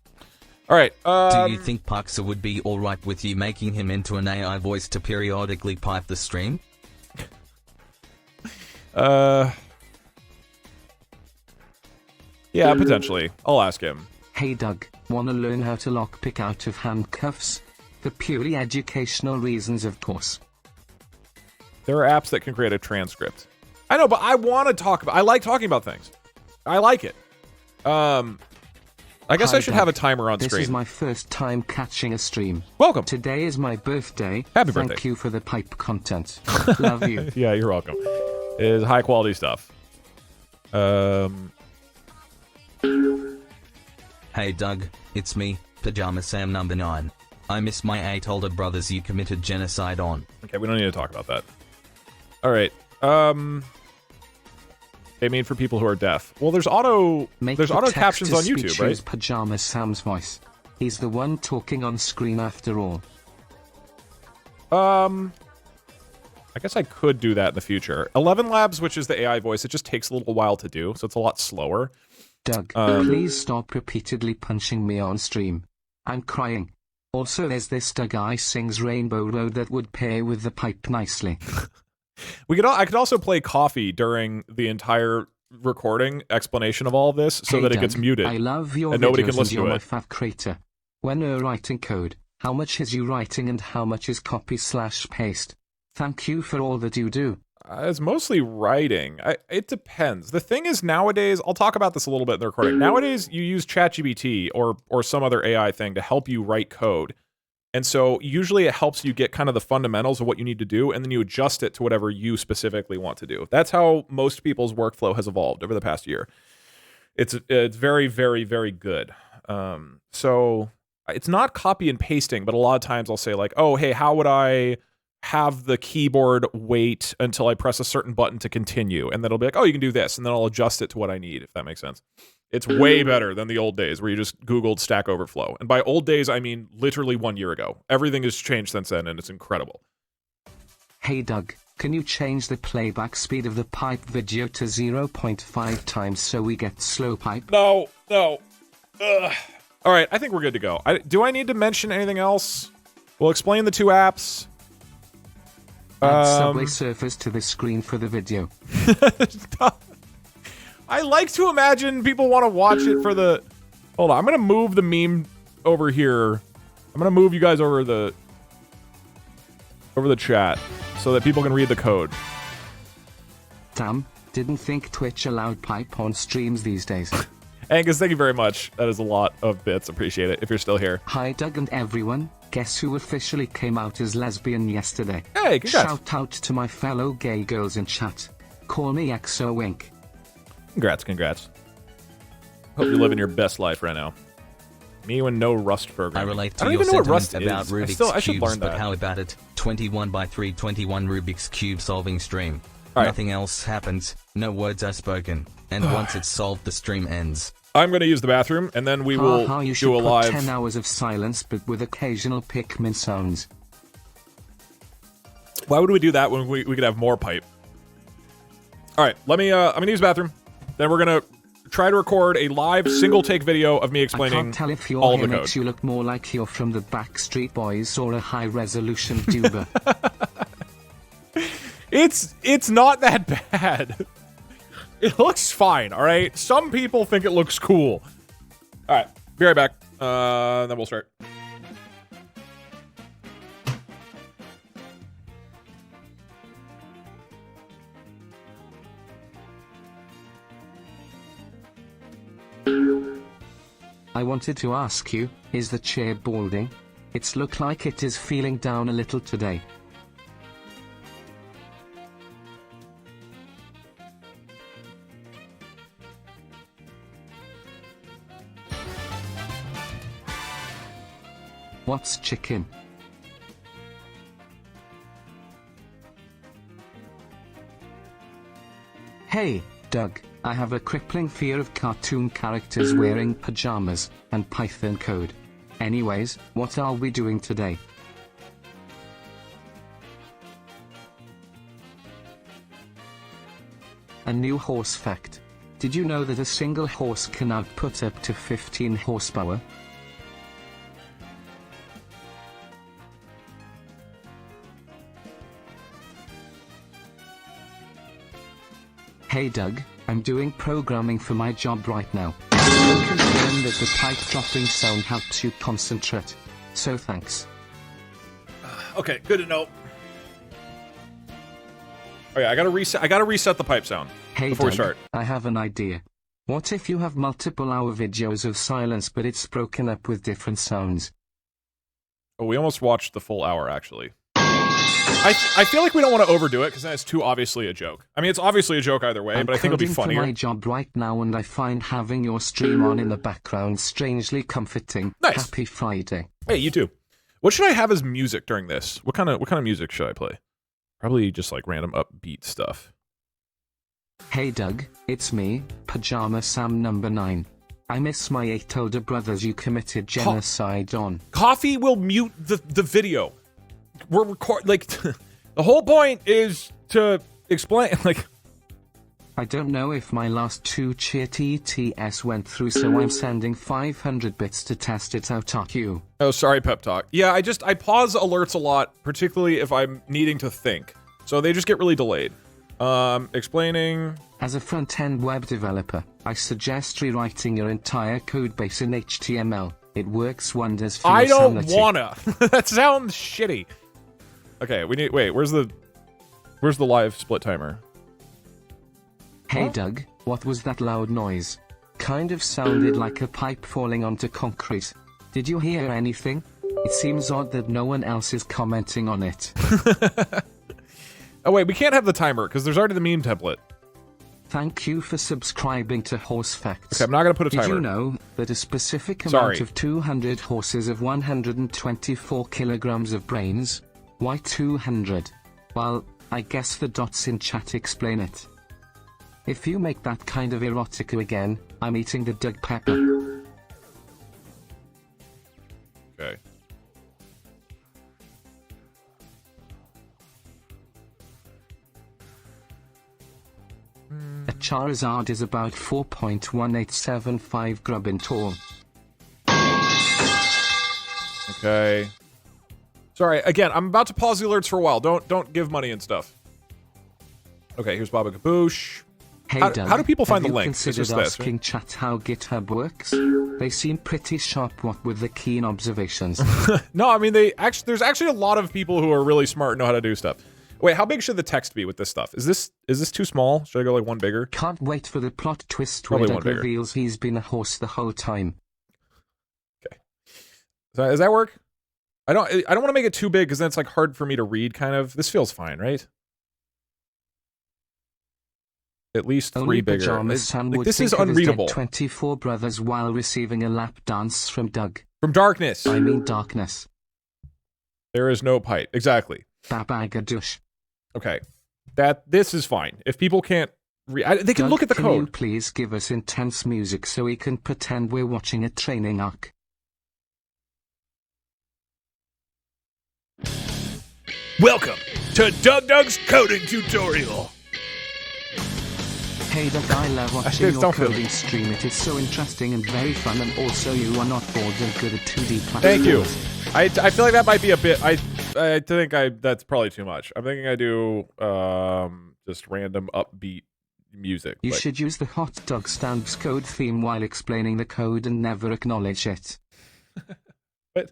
All right. Do you think Puxa would be alright with you making him into an AI voice to periodically pipe the stream? Yeah, potentially. I'll ask him. Hey Doug, wanna learn how to lockpick out of handcuffs? For purely educational reasons, of course. There are apps that can create a transcript. I know, but I want to talk about... I like talking about things. I like it. I guess I should have a timer on screen. This is my first time catching a stream. Welcome. Today is my birthday. Happy birthday. Thank you for the pipe content. Love you. Yeah, you're welcome. It is high quality stuff. Hey Doug, it's me, Pajama Sam number 9. I miss my 8 older brothers you committed genocide on. Okay, we don't need to talk about that. All right. They mean for people who are deaf. Well, there's auto captions on YouTube, right? Pajama Sam's voice. He's the one talking on screen after all. I guess I could do that in the future. 11 Labs, which is the AI voice, it just takes a little while to do, so it's a lot slower. Doug, please stop repeatedly punching me on stream. I'm crying. Also, there's this guy sings Rainbow Road that would pair with the pipe nicely. I could also play Coffee during the entire recording explanation of all of this so that it gets muted. I love your and nobody can listen to my it. fav creator. When you're writing code, how much is you writing and how much is copy/paste? Thank you for all that you do. It's mostly writing. It depends. The thing is, nowadays, I'll talk about this a little bit in the recording. Nowadays, you use ChatGPT or some other AI thing to help you write code. And so usually it helps you get kind of the fundamentals of what you need to do, and then you adjust it to whatever you specifically want to do. That's how most people's workflow has evolved over the past year. It's very, very, very good. So it's not copy and pasting, but a lot of times I'll say like, oh, hey, how would I have the keyboard wait until I press a certain button to continue? And then it'll be like, oh, you can do this. And then I'll adjust it to what I need, if that makes sense. It's way better than the old days where you just Googled Stack Overflow. And by old days, I mean literally 1 year ago. Everything has changed since then, and it's incredible. Hey Doug, can you change the playback speed of the pipe video to 0.5 times so we get slow pipe? No. Ugh. All right, I think we're good to go. Do I need to mention anything else? We'll explain the 2 apps. Add Subway Surfers to the screen for the video. I like to imagine people want to watch it for the... Hold on, I'm going to move the meme over here. I'm going to move you guys over the chat so that people can read the code. Damn, didn't think Twitch allowed pipe on streams these days. Angus, thank you very much. That is a lot of bits. Appreciate it, if you're still here. Hi Doug and everyone. Guess who officially came out as lesbian yesterday? Hey, congrats. Shout out to my fellow gay girls in chat. Call me XO Wink. Congrats. Hope you're living your best life right now. Me and no Rust programming. I relate to I don't your even know what sentiment Rust about is. Rubik's I should Cubes, learn but that. how about it? 21 by 3, 21 Rubik's Cube solving stream. Right. Nothing else happens, no words are spoken, and once it's solved the stream ends. I'm going to use the bathroom, and then we will you do should a put live... 10 hours of silence, but with occasional Pikmin sounds. Why would we do that when we could have more pipe? All right, I'm going to use the bathroom. Then we're going to try to record a live single-take video of me explaining I can't tell if your all hair the code. makes you look more like you're from the Backstreet Boys or a high-resolution tuber. It's not that bad. It looks fine, all right? Some people think it looks cool. All right, be right back. Then we'll start. I wanted to ask you, is the chair balding? It's look like it is feeling down a little today. What's chicken? Hey, Doug, I have a crippling fear of cartoon characters wearing pajamas and Python code. Anyways, what are we doing today? A new horse fact. Did you know that a single horse can output up to 15 horsepower? Hey Doug, I'm doing programming for my job right now. I confirm that the pipe dropping sound helps you concentrate. So thanks. Okay, good to know. Oh yeah, I gotta reset the pipe sound before we start. I have an idea. What if you have multiple hour videos of silence but it's broken up with different sounds? Oh, we almost watched the full hour actually. I feel like we don't want to overdo it because then it's too obviously a joke. I mean, it's obviously a joke either way, but I think it'll be funnier. I'm coding for my job right now, and I find having your stream on in the background strangely comforting. Nice. Happy Friday. Hey, you too. What should I have as music during this? What kind of music should I play? Probably just like random upbeat stuff. Hey Doug, it's me, Pajama Sam number 9. I miss my 8 older brothers you committed genocide on. Coffee will mute the video. We're like the whole point is to explain like I don't know if my last 2 cheer TTS went through, so I'm sending 500 bits to test it out at you. Oh, sorry, pep talk. Yeah, I pause alerts a lot, particularly if I'm needing to think. So they just get really delayed. Explaining. As a front-end web developer, I suggest rewriting your entire codebase in HTML. It works wonders for your sanity. I don't wanna. That sounds shitty. Okay, we need. Wait, where's the live split timer? Hey Doug, what was that loud noise? Kind of sounded like a pipe falling onto concrete. Did you hear anything? It seems odd that no one else is commenting on it. Oh wait, we can't have the timer because there's already the meme template. Thank you for subscribing to Horse Facts. Okay, I'm not gonna put a timer. Did you know that a specific amount of 200 horses of 124 kilograms of brains? Why 200? Well, I guess the dots in chat explain it. If you make that kind of erotica again, I'm eating the Doug pepper. Okay. A Charizard is about 4.1875 grubbin tall. Okay. Sorry, again, I'm about to pause the alerts for a while. Don't give money and stuff. Okay, here's Baba Kaboosh. Hey how Doug, do people find the link? It's just asking chat how GitHub works? They seem pretty sharp, what with the keen observations. No, I mean there's actually a lot of people who are really smart and know how to do stuff. Wait, how big should the text be with this stuff? Is this too small? Should I go like one bigger? Can't wait for the plot twist Probably where Doug reveals he's been a horse the whole time. Okay. So, does that work? I don't want to make it too big because then it's like hard for me to read kind of. This feels fine, right? At least 3 bigger. Pajama Sam like, would this think is of his unreadable. dead 24 brothers while receiving a lap dance from Doug. From darkness. I mean darkness. There is no pipe. Exactly. Babagadush. Okay. This is fine. If people can't read, they can Doug, look at the can code. you please give us intense music so we can pretend we're watching a training arc? Welcome to Doug's coding tutorial. Hey Doug, I love watching your coding stream. It is so interesting and very fun, and also you are not bored and good at 2D platforms. Thank you. I feel like that might be a bit. I think that's probably too much. I'm thinking I do just random upbeat music. You should use the hot dog stands code theme while explaining the code and never acknowledge it. But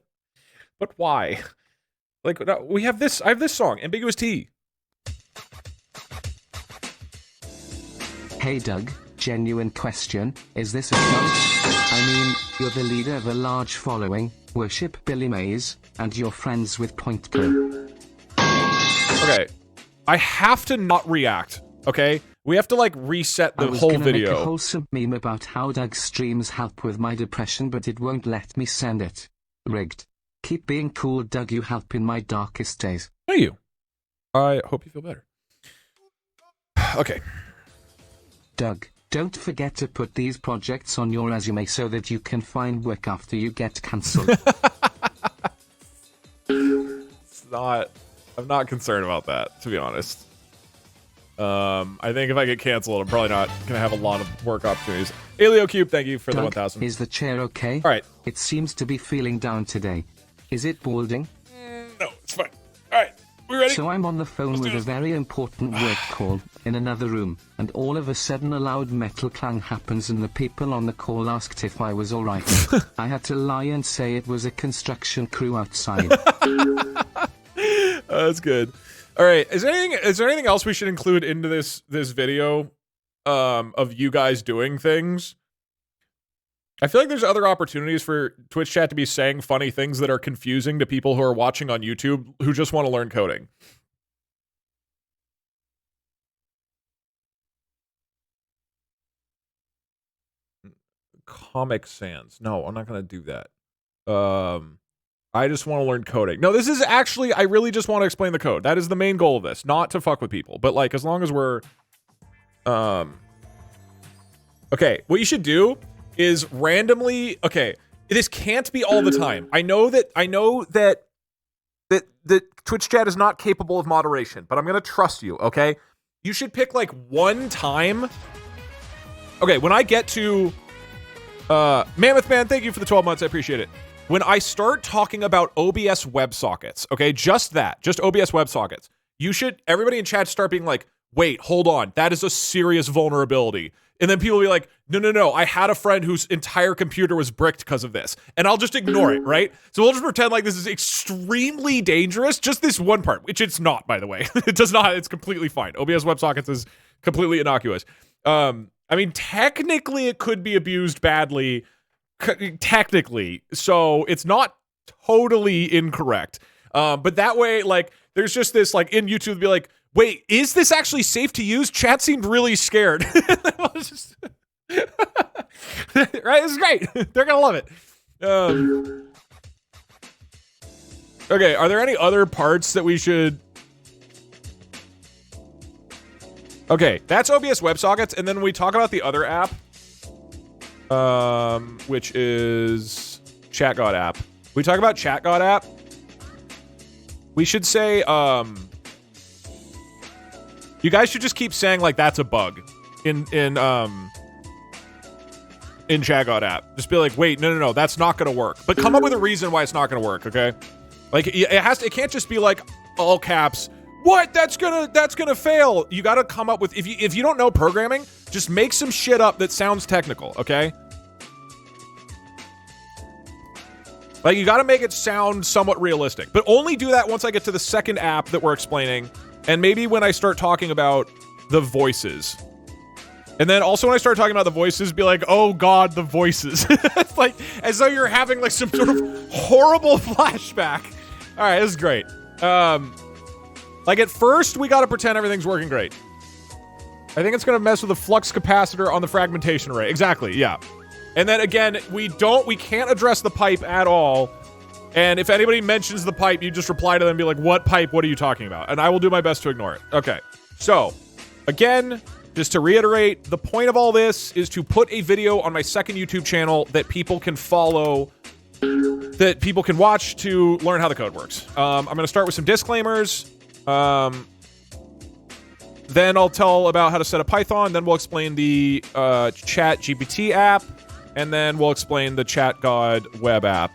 why? Like I have this song, Ambiguous T. Hey Doug, genuine question, is this a cult? I mean, you're the leader of a large following, worship Billy Mays, and you're friends with Point Crew. Okay. I have to not react, okay? We have to, like, reset the whole video. I was gonna make a wholesome meme about how Doug's streams help with my depression, but it won't let me send it. Rigged. Keep being cool, Doug. You help in my darkest days. Thank you. I hope you feel better. Okay. Doug, don't forget to put these projects on your resume so that you can find work after you get cancelled. I'm not concerned about that, to be honest. I think if I get canceled, I'm probably not going to have a lot of work opportunities. AlioCube, thank you for Doug, the 1,000. Is the chair okay? All right. It seems to be feeling down today. Is it balding? No, it's fine. All right. We ready? So I'm on the phone with a very important work call in another room, and all of a sudden a loud metal clang happens and the people on the call asked if I was alright. I had to lie and say it was a construction crew outside. That's good. All right. Is there anything else we should include into this video of you guys doing things? I feel like there's other opportunities for Twitch chat to be saying funny things that are confusing to people who are watching on YouTube who just want to learn coding. Comic Sans. No, I'm not going to do that. I just want to learn coding. No, this is actually, I really just want to explain the code. That is the main goal of this, not to fuck with people. But, like, as long as we're... Okay, what you should do is randomly... Okay, this can't be all the time. I know that Twitch chat is not capable of moderation, but I'm going to trust you, okay? You should pick, like, one time... Okay, when I get to... Mammoth Man, thank you for the 12 months. I appreciate it. When I start talking about OBS WebSockets, okay, just OBS WebSockets, everybody in chat start being like, wait, hold on, that is a serious vulnerability. And then people will be like, no, I had a friend whose entire computer was bricked because of this. And I'll just ignore it, right? So we'll just pretend like this is extremely dangerous, just this one part, which it's not, by the way. It does not, it's completely fine. OBS WebSockets is completely innocuous. I mean, technically it could be abused badly, technically, so it's not totally incorrect. But that way, like, there's just this, like, in YouTube, be like, wait, is this actually safe to use? Chat seemed really scared. Right? This is great. They're gonna love it. Okay, are there any other parts that we should... Okay, that's OBS WebSockets, and then we talk about the other app, which is ChatGod app. We talk about ChatGod app. We should say, you guys should just keep saying, like, that's a bug in ChatGod app. Just be like, wait, no, that's not gonna work. But come up with a reason why it's not gonna work, okay? Like, it can't just be like all caps. What? That's gonna fail. You gotta come up with, if you don't know programming, just make some shit up that sounds technical, okay? Like, you gotta make it sound somewhat realistic. But only do that once I get to the second app that we're explaining, and maybe when I start talking about the voices. And then also when I start talking about the voices, be like, oh god, the voices. It's like, as though you're having, like, some sort of horrible flashback. Alright, this is great. Like, at first, we gotta pretend everything's working great. I think it's gonna mess with the flux capacitor on the fragmentation array. Exactly, yeah. And then again, we can't address the pipe at all. And if anybody mentions the pipe, you just reply to them and be like, what pipe? What are you talking about? And I will do my best to ignore it. Okay. So, again, just to reiterate, the point of all this is to put a video on my second YouTube channel that people can follow, that people can watch to learn how the code works. I'm going to start with some disclaimers. Then I'll tell about how to set up Python. Then we'll explain the Chat GPT app. And then we'll explain the ChatGod web app.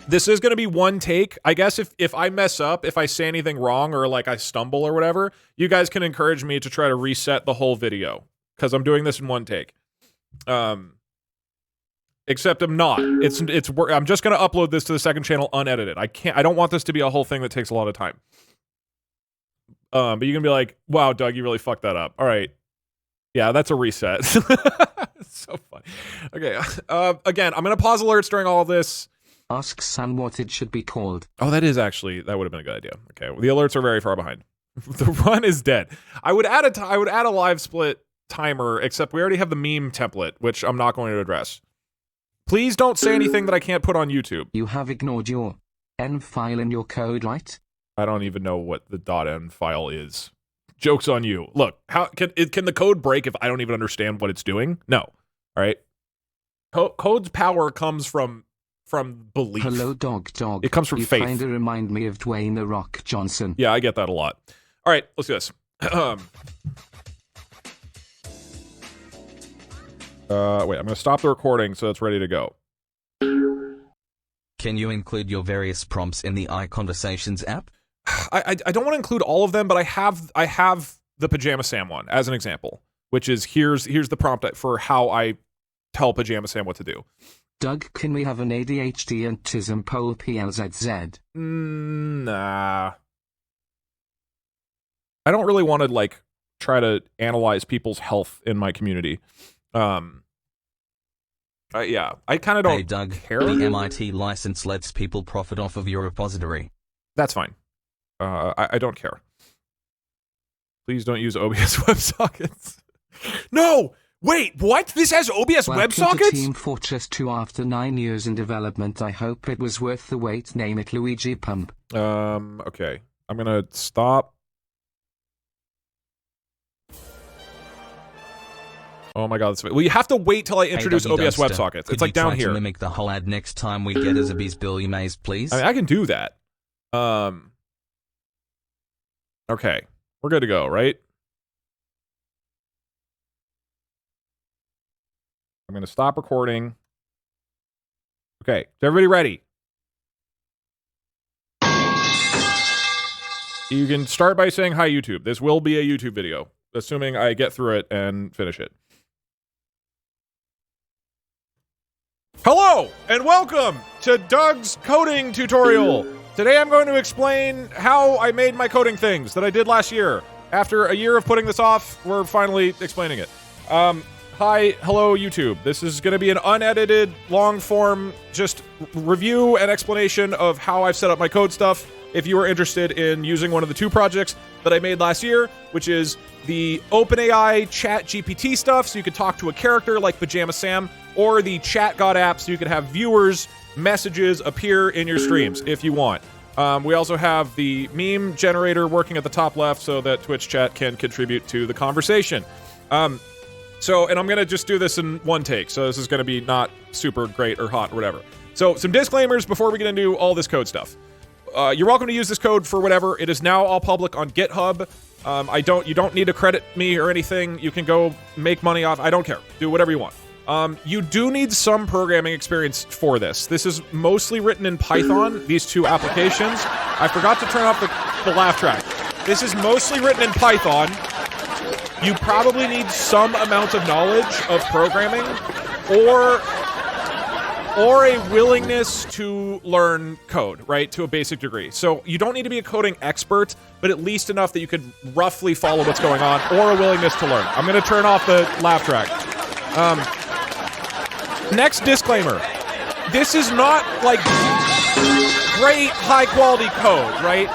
This is going to be one take. I guess if I mess up, if I say anything wrong or like I stumble or whatever, you guys can encourage me to try to reset the whole video because I'm doing this in one take. Except I'm not. I'm just going to upload this to the second channel unedited. I don't want this to be a whole thing that takes a lot of time. But you can be like, wow, Doug, you really fucked that up. All right. Yeah, that's a reset. It's so funny. Okay, again, I'm going to pause alerts during all of this. Ask Sam what it should be called. Oh, that would have been a good idea. Okay, well, the alerts are very far behind. The run is dead. I would add a live split timer, except we already have the meme template, which I'm not going to address. Please don't say anything that I can't put on YouTube. You have ignored your .env file in your code, right? I don't even know what the .env file is. Joke's on you. Look, how can the code break if I don't even understand what it's doing? No. All right. Code's power comes from belief. Hello, dog. It comes from faith. You kind of remind me of Dwayne "The Rock" Johnson. Yeah, I get that a lot. All right, let's do this. Wait, I'm going to stop the recording so it's ready to go. Can you include your various prompts in the iConversations app? I don't want to include all of them, but I have the Pajama Sam one as an example, which is here's the prompt for how I tell Pajama Sam what to do. Doug, can we have an ADHD and autism poll PLZZ? Nah. I don't really want to try to analyze people's health in my community. Yeah, I kind of don't Hey Doug, care. The MIT license lets people profit off of your repository. That's fine. I don't care. Please don't use OBS WebSockets. No! Wait, what? This has OBS Welcome WebSockets? to Team Fortress 2 after 9 years in development. I hope it was worth the wait. Name it Luigi Pump. Okay. I'm gonna stop. Oh my god, well, you have to wait till I introduce OBS WebSockets. It's like down here. Could you mimic the whole ad next time we get Isabe's Billy Mays, please? I mean, I can do that. Okay. We're good to go, right? I'm going to stop recording. Okay. Is everybody ready? You can start by saying hi, YouTube. This will be a YouTube video, assuming I get through it and finish it. Hello, and welcome to Doug's coding tutorial. Today I'm going to explain how I made my coding things that I did last year. After a year of putting this off, we're finally explaining it. Hi, hello, YouTube. This is going to be an unedited, long-form, just review and explanation of how I've set up my code stuff. If you are interested in using one of the two projects that I made last year, which is the OpenAI Chat GPT stuff, so you could talk to a character like Pajama Sam, or the Chat God app, so you could have viewers' messages appear in your streams if you want. We also have the meme generator working at the top left so that Twitch chat can contribute to the conversation. And I'm going to just do this in one take, so this is going to be not super great or hot or whatever. So, some disclaimers before we get into all this code stuff. You're welcome to use this code for whatever. It is now all public on GitHub. You don't need to credit me or anything. You can go make money off. I don't care. Do whatever you want. You do need some programming experience for this. This is mostly written in Python, these two applications. I forgot to turn off the laugh track. This is mostly written in Python. You probably need some amount of knowledge of programming or a willingness to learn code, right, to a basic degree. So you don't need to be a coding expert, but at least enough that you could roughly follow what's going on, or a willingness to learn. I'm going to turn off the laugh track. Next disclaimer. This is not, like, great high-quality code, right?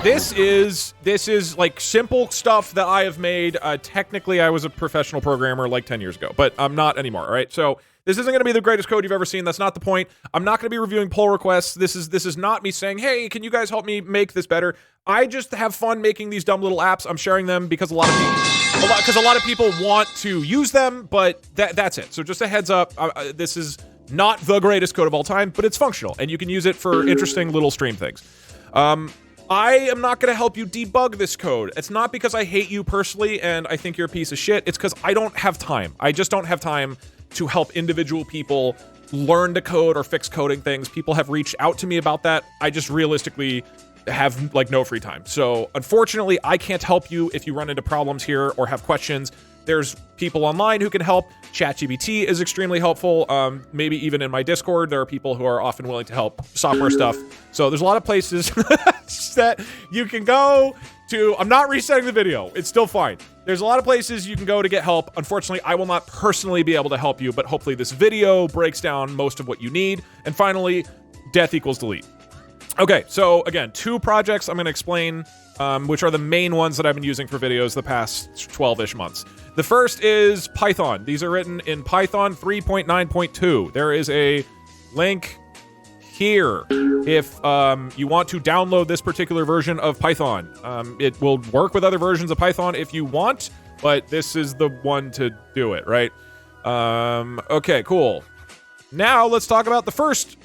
This is like simple stuff that I have made. Technically, I was a professional programmer like 10 years ago, but I'm not anymore, all right? So this isn't going to be the greatest code you've ever seen. That's not the point. I'm not going to be reviewing pull requests. This is not me saying, hey, can you guys help me make this better? I just have fun making these dumb little apps. I'm sharing them because a lot of people want to use them, but that's it. So just a heads up, this is not the greatest code of all time, but it's functional, and you can use it for interesting little stream things. I am not going to help you debug this code. It's not because I hate you personally and I think you're a piece of shit. It's because I don't have time. I just don't have time to help individual people learn to code or fix coding things. People have reached out to me about that. I just realistically have, like, no free time. So, unfortunately, I can't help you if you run into problems here or have questions. There's people online who can help. ChatGPT is extremely helpful. Maybe even in my Discord, there are people who are often willing to help software stuff. So there's a lot of places that you can go I'm not resetting the video. It's still fine. There's a lot of places you can go to get help. Unfortunately, I will not personally be able to help you, but hopefully this video breaks down most of what you need. And finally, death equals delete. Okay, so again, 2 projects I'm going to explain, which are the main ones that I've been using for videos the past 12-ish months. The first is Python. These are written in Python 3.9.2. There is a link here if you want to download this particular version of Python. It will work with other versions of Python if you want, but this is the one to do it, right? Okay, cool. Now let's talk about the first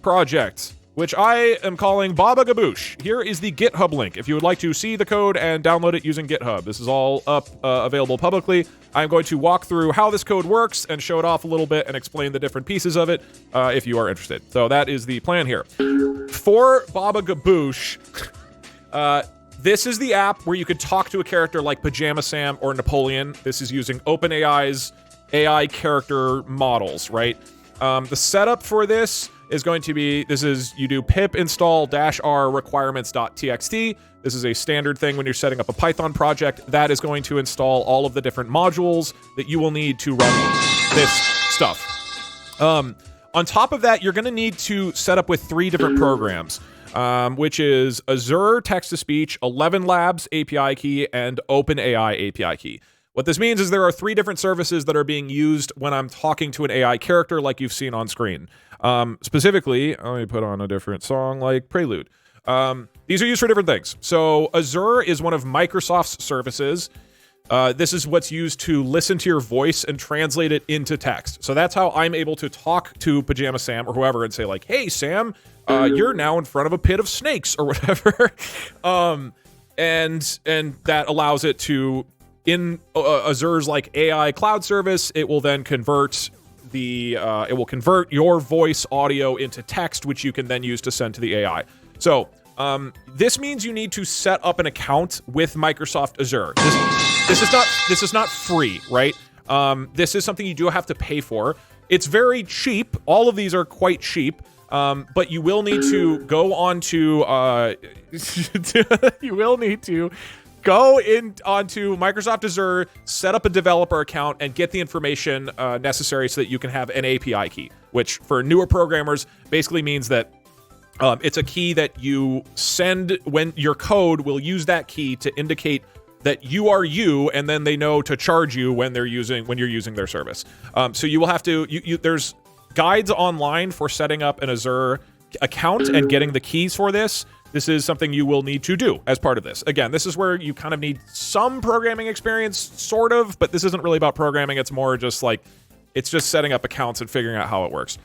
project, which I am calling Baba Gaboosh. Here is the GitHub link if you would like to see the code and download it using GitHub. This is all up, available publicly. I'm going to walk through how this code works and show it off a little bit and explain the different pieces of it if you are interested. So that is the plan here. For Baba Gaboosh, this is the app where you could talk to a character like Pajama Sam or Napoleon. This is using OpenAI's AI character models, right? The setup for this is going to be, you do pip install -r requirements.txt. This is a standard thing when you're setting up a Python project. That is going to install all of the different modules that you will need to run this stuff. On top of that, you're going to need to set up with 3 different programs, which is Azure text-to-speech, 11 Labs API key, and OpenAI API key. What this means is there are 3 different services that are being used when I'm talking to an AI character like you've seen on screen. Specifically, let me put on a different song like Prelude. These are used for different things. So Azure is one of Microsoft's services. This is what's used to listen to your voice and translate it into text. So that's how I'm able to talk to Pajama Sam or whoever and say like, hey, Sam, you're now in front of a pit of snakes or whatever. And that allows it to, in Azure's like AI cloud service, it will then convert your voice audio into text, which you can then use to send to the AI. So this means you need to set up an account with Microsoft Azure. This is not free, right? This is something you do have to pay for. It's very cheap. All of these are quite cheap. But you will need to go onto onto Microsoft Azure, set up a developer account, and get the information necessary so that you can have an API key, which for newer programmers basically means that it's a key that you send when your code will use that key to indicate that you are you, and then they know to charge you when you're using their service. So you will have to there's guides online for setting up an Azure account and getting the keys for this. This is something you will need to do as part of this. Again, this is where you kind of need some programming experience, sort of, but this isn't really about programming. It's more just like, it's just setting up accounts and figuring out how it works.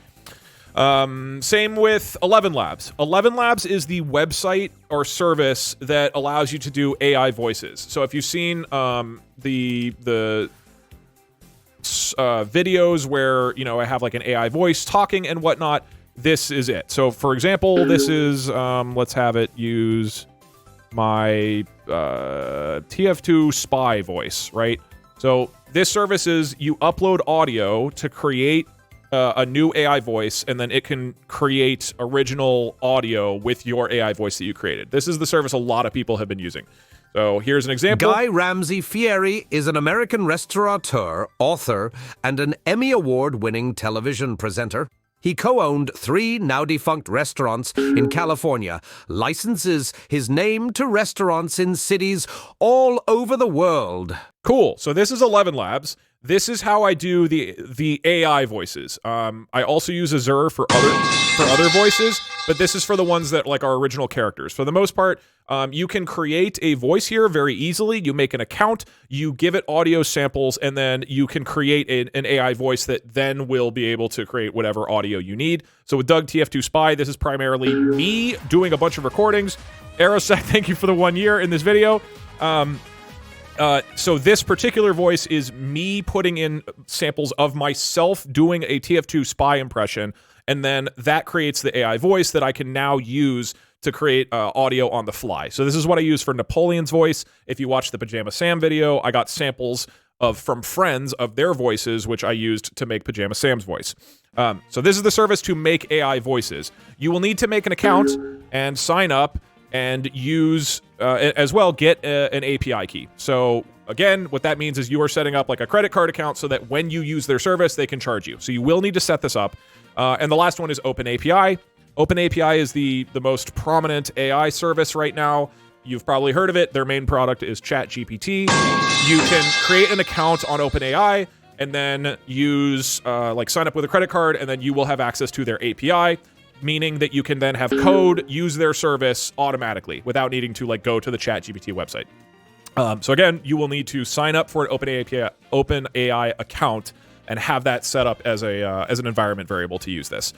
Same with 11 Labs. 11 Labs is the website or service that allows you to do AI voices. So if you've seen the videos where, I have like an AI voice talking and whatnot, this is it. So for example, this is, let's have it use my TF2 spy voice, right? So this service is you upload audio to create a new AI voice, and then it can create original audio with your AI voice that you created. This is the service a lot of people have been using. So here's an example. Guy Ramsey Fieri is an American restaurateur, author, and an Emmy Award-winning television presenter. He co-owned 3 now-defunct restaurants in California, licenses his name to restaurants in cities all over the world. Cool. So this is 11 Labs. This is how I do the AI voices. I also use Azure for other voices, but this is for the ones that like are original characters. For the most part, you can create a voice here very easily. You make an account, you give it audio samples, and then you can create an AI voice that then will be able to create whatever audio you need. So with Doug TF2 Spy, this is primarily me doing a bunch of recordings. Aerosec, thank you for the 1 year in this video. So this particular voice is me putting in samples of myself doing a TF2 Spy impression, and then that creates the AI voice that I can now use to create audio on the fly. So this is what I use for Napoleon's voice. If you watch the Pajama Sam video, I got samples from friends of their voices, which I used to make Pajama Sam's voice. So this is the service to make AI voices. You will need to make an account and sign up, and use, as well, get an API key. So again, what that means is you are setting up like a credit card account so that when you use their service, they can charge you. So you will need to set this up. And the last one is OpenAPI. OpenAPI is the most prominent AI service right now. You've probably heard of it. Their main product is ChatGPT. You can create an account on OpenAI and then use, sign up with a credit card, and then you will have access to their API, meaning that you can then have code use their service automatically without needing to go to the ChatGPT website. So again, you will need to sign up for an OpenAI account and have that set up as an environment variable to use this.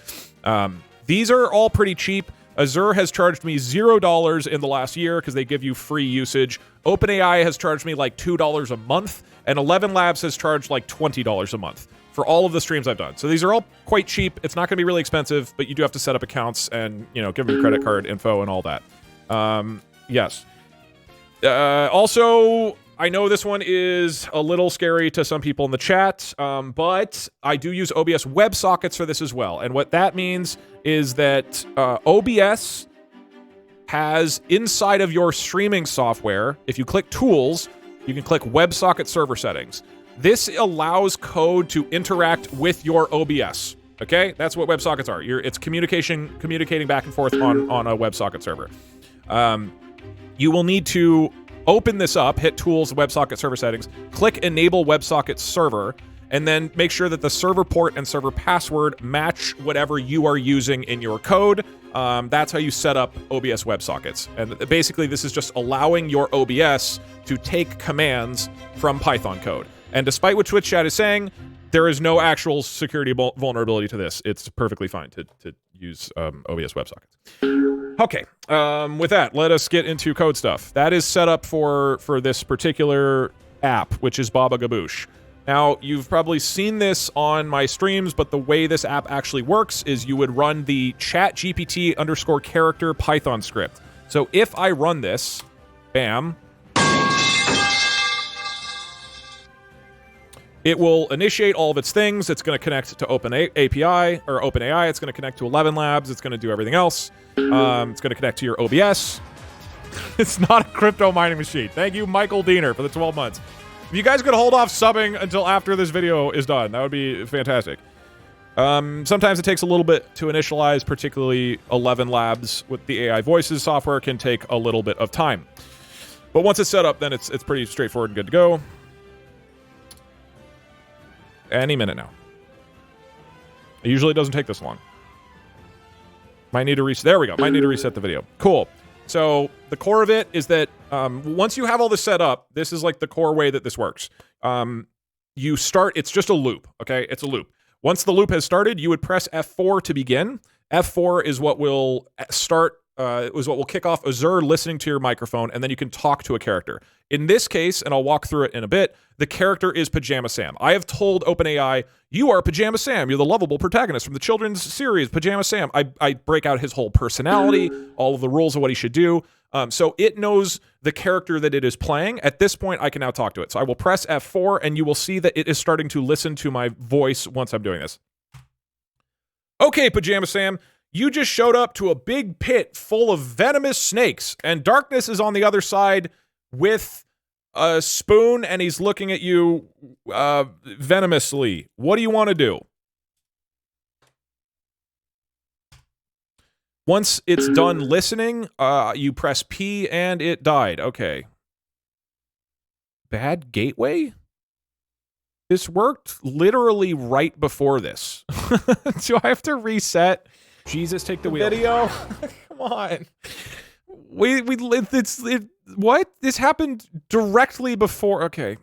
These are all pretty cheap. Azure has charged me $0 in the last year because they give you free usage. OpenAI has charged me like $2 a month, and 11 Labs has charged like $20 a month for all of the streams I've done. So these are all quite cheap. It's not going to be really expensive, but you do have to set up accounts and give them your credit card info and all that. Yes. Also, I know this one is a little scary to some people in the chat, but I do use OBS WebSockets for this as well. And what that means is that OBS has inside of your streaming software, if you click Tools, you can click WebSocket Server Settings. This allows code to interact with your OBS. Okay, that's what WebSockets are. It's communicating back and forth on a WebSocket server. You will need to open this up, hit Tools, WebSocket Server Settings, click Enable WebSocket Server, and then make sure that the server port and server password match whatever you are using in your code. That's how you set up OBS WebSockets. And basically, this is just allowing your OBS to take commands from Python code. And despite what Twitch chat is saying, there is no actual security vulnerability to this. It's perfectly fine to use OBS WebSockets. Okay, with that, let us get into code stuff. That is set up for this particular app, which is Baba Gaboosh. Now, you've probably seen this on my streams, but the way this app actually works is you would run the ChatGPT_character Python script. So if I run this, bam, it will initiate all of its things. It's going to connect to OpenAPI or OpenAI. It's going to connect to 11 Labs. It's going to do everything else. It's going to connect to your OBS. It's not a crypto mining machine. Thank you, Michael Diener, for the 12 months. If you guys could hold off subbing until after this video is done, that would be fantastic. Sometimes it takes a little bit to initialize, particularly 11 Labs with the AI Voices software can take a little bit of time. But once it's set up, then it's pretty straightforward and good to go. Any minute now. It usually doesn't take this long. Might need to reset. There we go. Might need to reset the video. Cool. So the core of it is that once you have all this set up, this is like the core way that this works. You start, it's just a loop, okay? It's a loop. Once the loop has started, you would press F4 to begin. F4 is what will start, is what will kick off Azure listening to your microphone, and then you can talk to a character. In this case, and I'll walk through it in a bit, the character is Pajama Sam. I have told OpenAI, you are Pajama Sam. You're the lovable protagonist from the children's series, Pajama Sam. I break out his whole personality, all of the rules of what he should do. So it knows the character that it is playing. At this point, I can now talk to it. So I will press F4, and you will see that it is starting to listen to my voice once I'm doing this. Okay, Pajama Sam, you just showed up to a big pit full of venomous snakes, and Darkness is on the other side with a spoon, and he's looking at you venomously. What do you want to do? Once it's done listening, you press P, and it died. Okay. Bad gateway? This worked literally right before this. Do I have to reset? Jesus, take the wheel. Video? Come on. What? This happened directly before. Okay.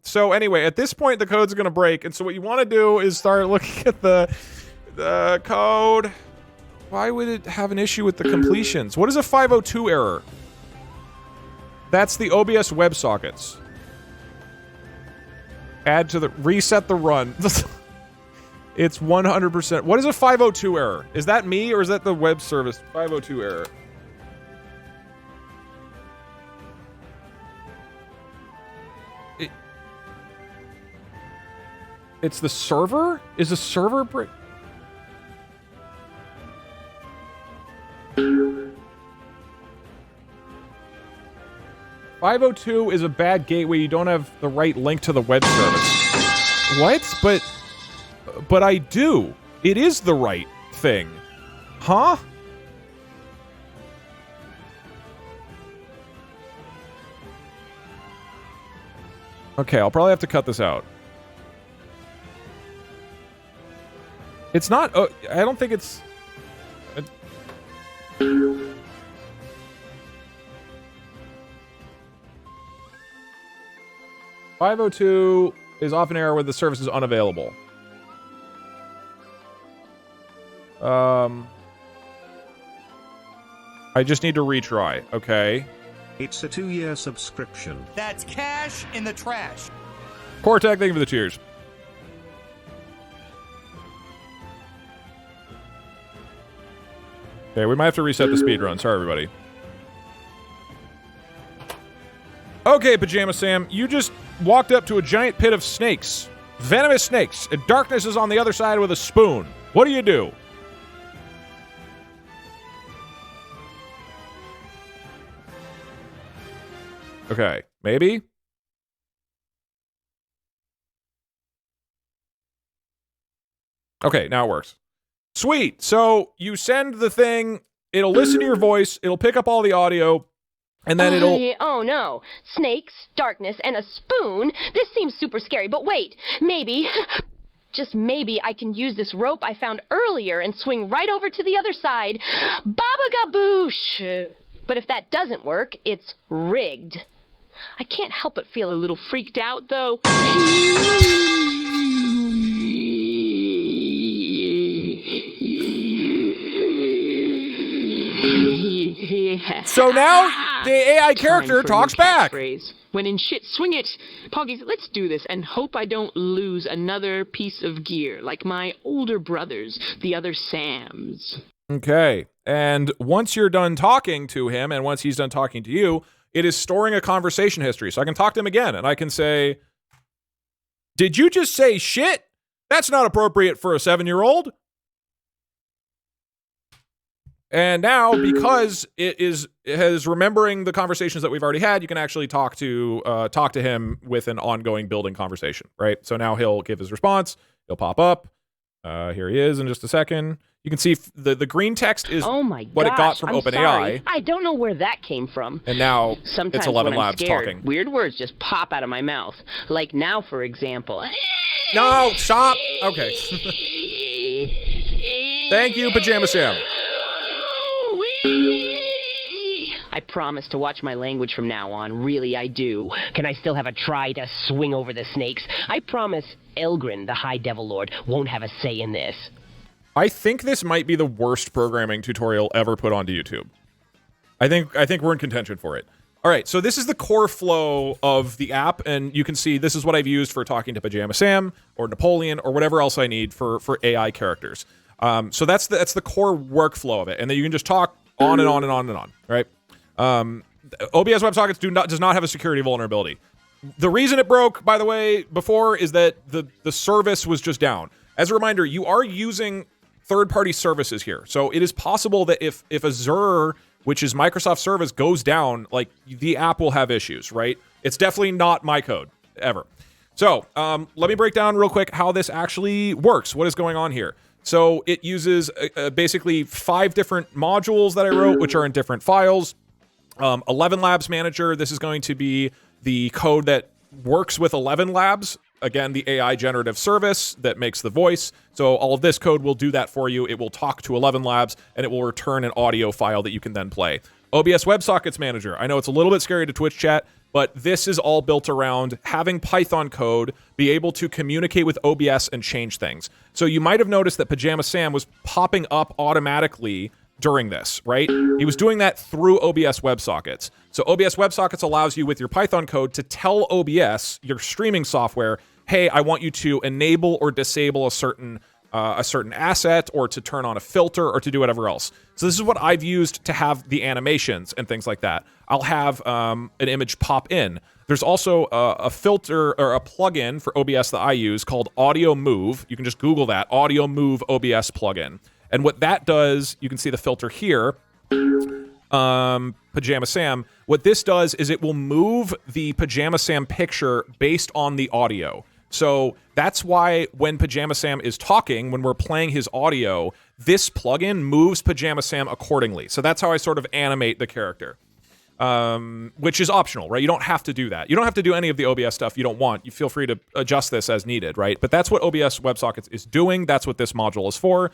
So anyway, at this point, the code's going to break. And so what you want to do is start looking at the code. Why would it have an issue with the completions? What is a 502 error? That's the OBS WebSockets. Add to the reset the run. It's 100%. What is a 502 error? Is that me or is that the web service? 502 error. It's the server? Is the server break? 502 is a bad gateway. You don't have the right link to the web service. What? But I do. It is the right thing. Huh? Okay, I'll probably have to cut this out. It's not... I don't think it's... 502 is off an error where the service is unavailable. I just need to retry. Okay. It's a 2-year subscription. That's cash in the trash. Cortec, thank you for the cheers. Okay, we might have to reset the speed run. Sorry, everybody. Okay, Pajama Sam, you just walked up to a giant pit of snakes. Venomous snakes. And darkness is on the other side with a spoon. What do you do? Okay, maybe? Okay, now it works. Sweet. So you send the thing, it'll listen to your voice, it'll pick up all the audio, and then it'll... Oh no. Snakes, darkness, and a spoon? This seems super scary, but wait. Maybe, just maybe I can use this rope I found earlier and swing right over to the other side. Baba gaboosh! But if that doesn't work, it's rigged. I can't help but feel a little freaked out, though. So now the AI character talks back. When in shit, swing it. Poggies, let's do this and hope I don't lose another piece of gear like my older brothers, the other Sams. Okay. And once you're done talking to him and once he's done talking to you, it is storing a conversation history. So I can talk to him again and I can say, did you just say shit? That's not appropriate for a 7-year-old. And now, because it is remembering the conversations that we've already had, you can actually talk to him with an ongoing building conversation, right? So now he'll give his response. He'll pop up. Here he is in just a second. You can see the green text is what it got from OpenAI. I don't know where that came from. And now Sometimes it's 11 when I'm Labs scared, talking. Weird words just pop out of my mouth. Like now, for example. No, stop. Okay. Thank you, Pajama Sam. I promise to watch my language from now on. Really, I do. Can I still have a try to swing over the snakes? I promise Elgrin, the High Devil Lord, won't have a say in this. I think this might be the worst programming tutorial ever put onto YouTube. I think we're in contention for it. All right, so this is the core flow of the app, and you can see this is what I've used for talking to Pajama Sam or Napoleon or whatever else I need for AI characters. So that's the core workflow of it, and then you can just talk on and on and on and on, right? OBS WebSockets does not have a security vulnerability. The reason it broke, by the way, before is that the service was just down. As a reminder, you are using third-party services here. So it is possible that if Azure, which is Microsoft service, goes down, like the app will have issues, right? It's definitely not my code, ever. So let me break down real quick how this actually works. What is going on here? So it uses basically 5 different modules that I wrote, which are in different files. 11 Labs Manager, this is going to be the code that works with 11 Labs. Again, the AI generative service that makes the voice. So all of this code will do that for you. It will talk to 11 Labs, and it will return an audio file that you can then play. OBS WebSockets Manager. I know it's a little bit scary to Twitch chat, but this is all built around having Python code be able to communicate with OBS and change things. So you might have noticed that Pajama Sam was popping up automatically during this, right? He was doing that through OBS WebSockets. So OBS WebSockets allows you with your Python code to tell OBS, your streaming software, hey, I want you to enable or disable a certain asset, or to turn on a filter, or to do whatever else. So this is what I've used to have the animations and things like that. I'll have an image pop in. There's also a filter or a plugin for OBS that I use called Audio Move. You can just Google that, Audio Move OBS plugin. And what that does, you can see the filter here. Pajama Sam, what this does is it will move the Pajama Sam picture based on the audio. So that's why when Pajama Sam is talking, when we're playing his audio, this plugin moves Pajama Sam accordingly. So that's how I sort of animate the character, which is optional, right? You don't have to do that. You don't have to do any of the OBS stuff you don't want. You feel free to adjust this as needed, right? But that's what OBS WebSockets is doing. That's what this module is for.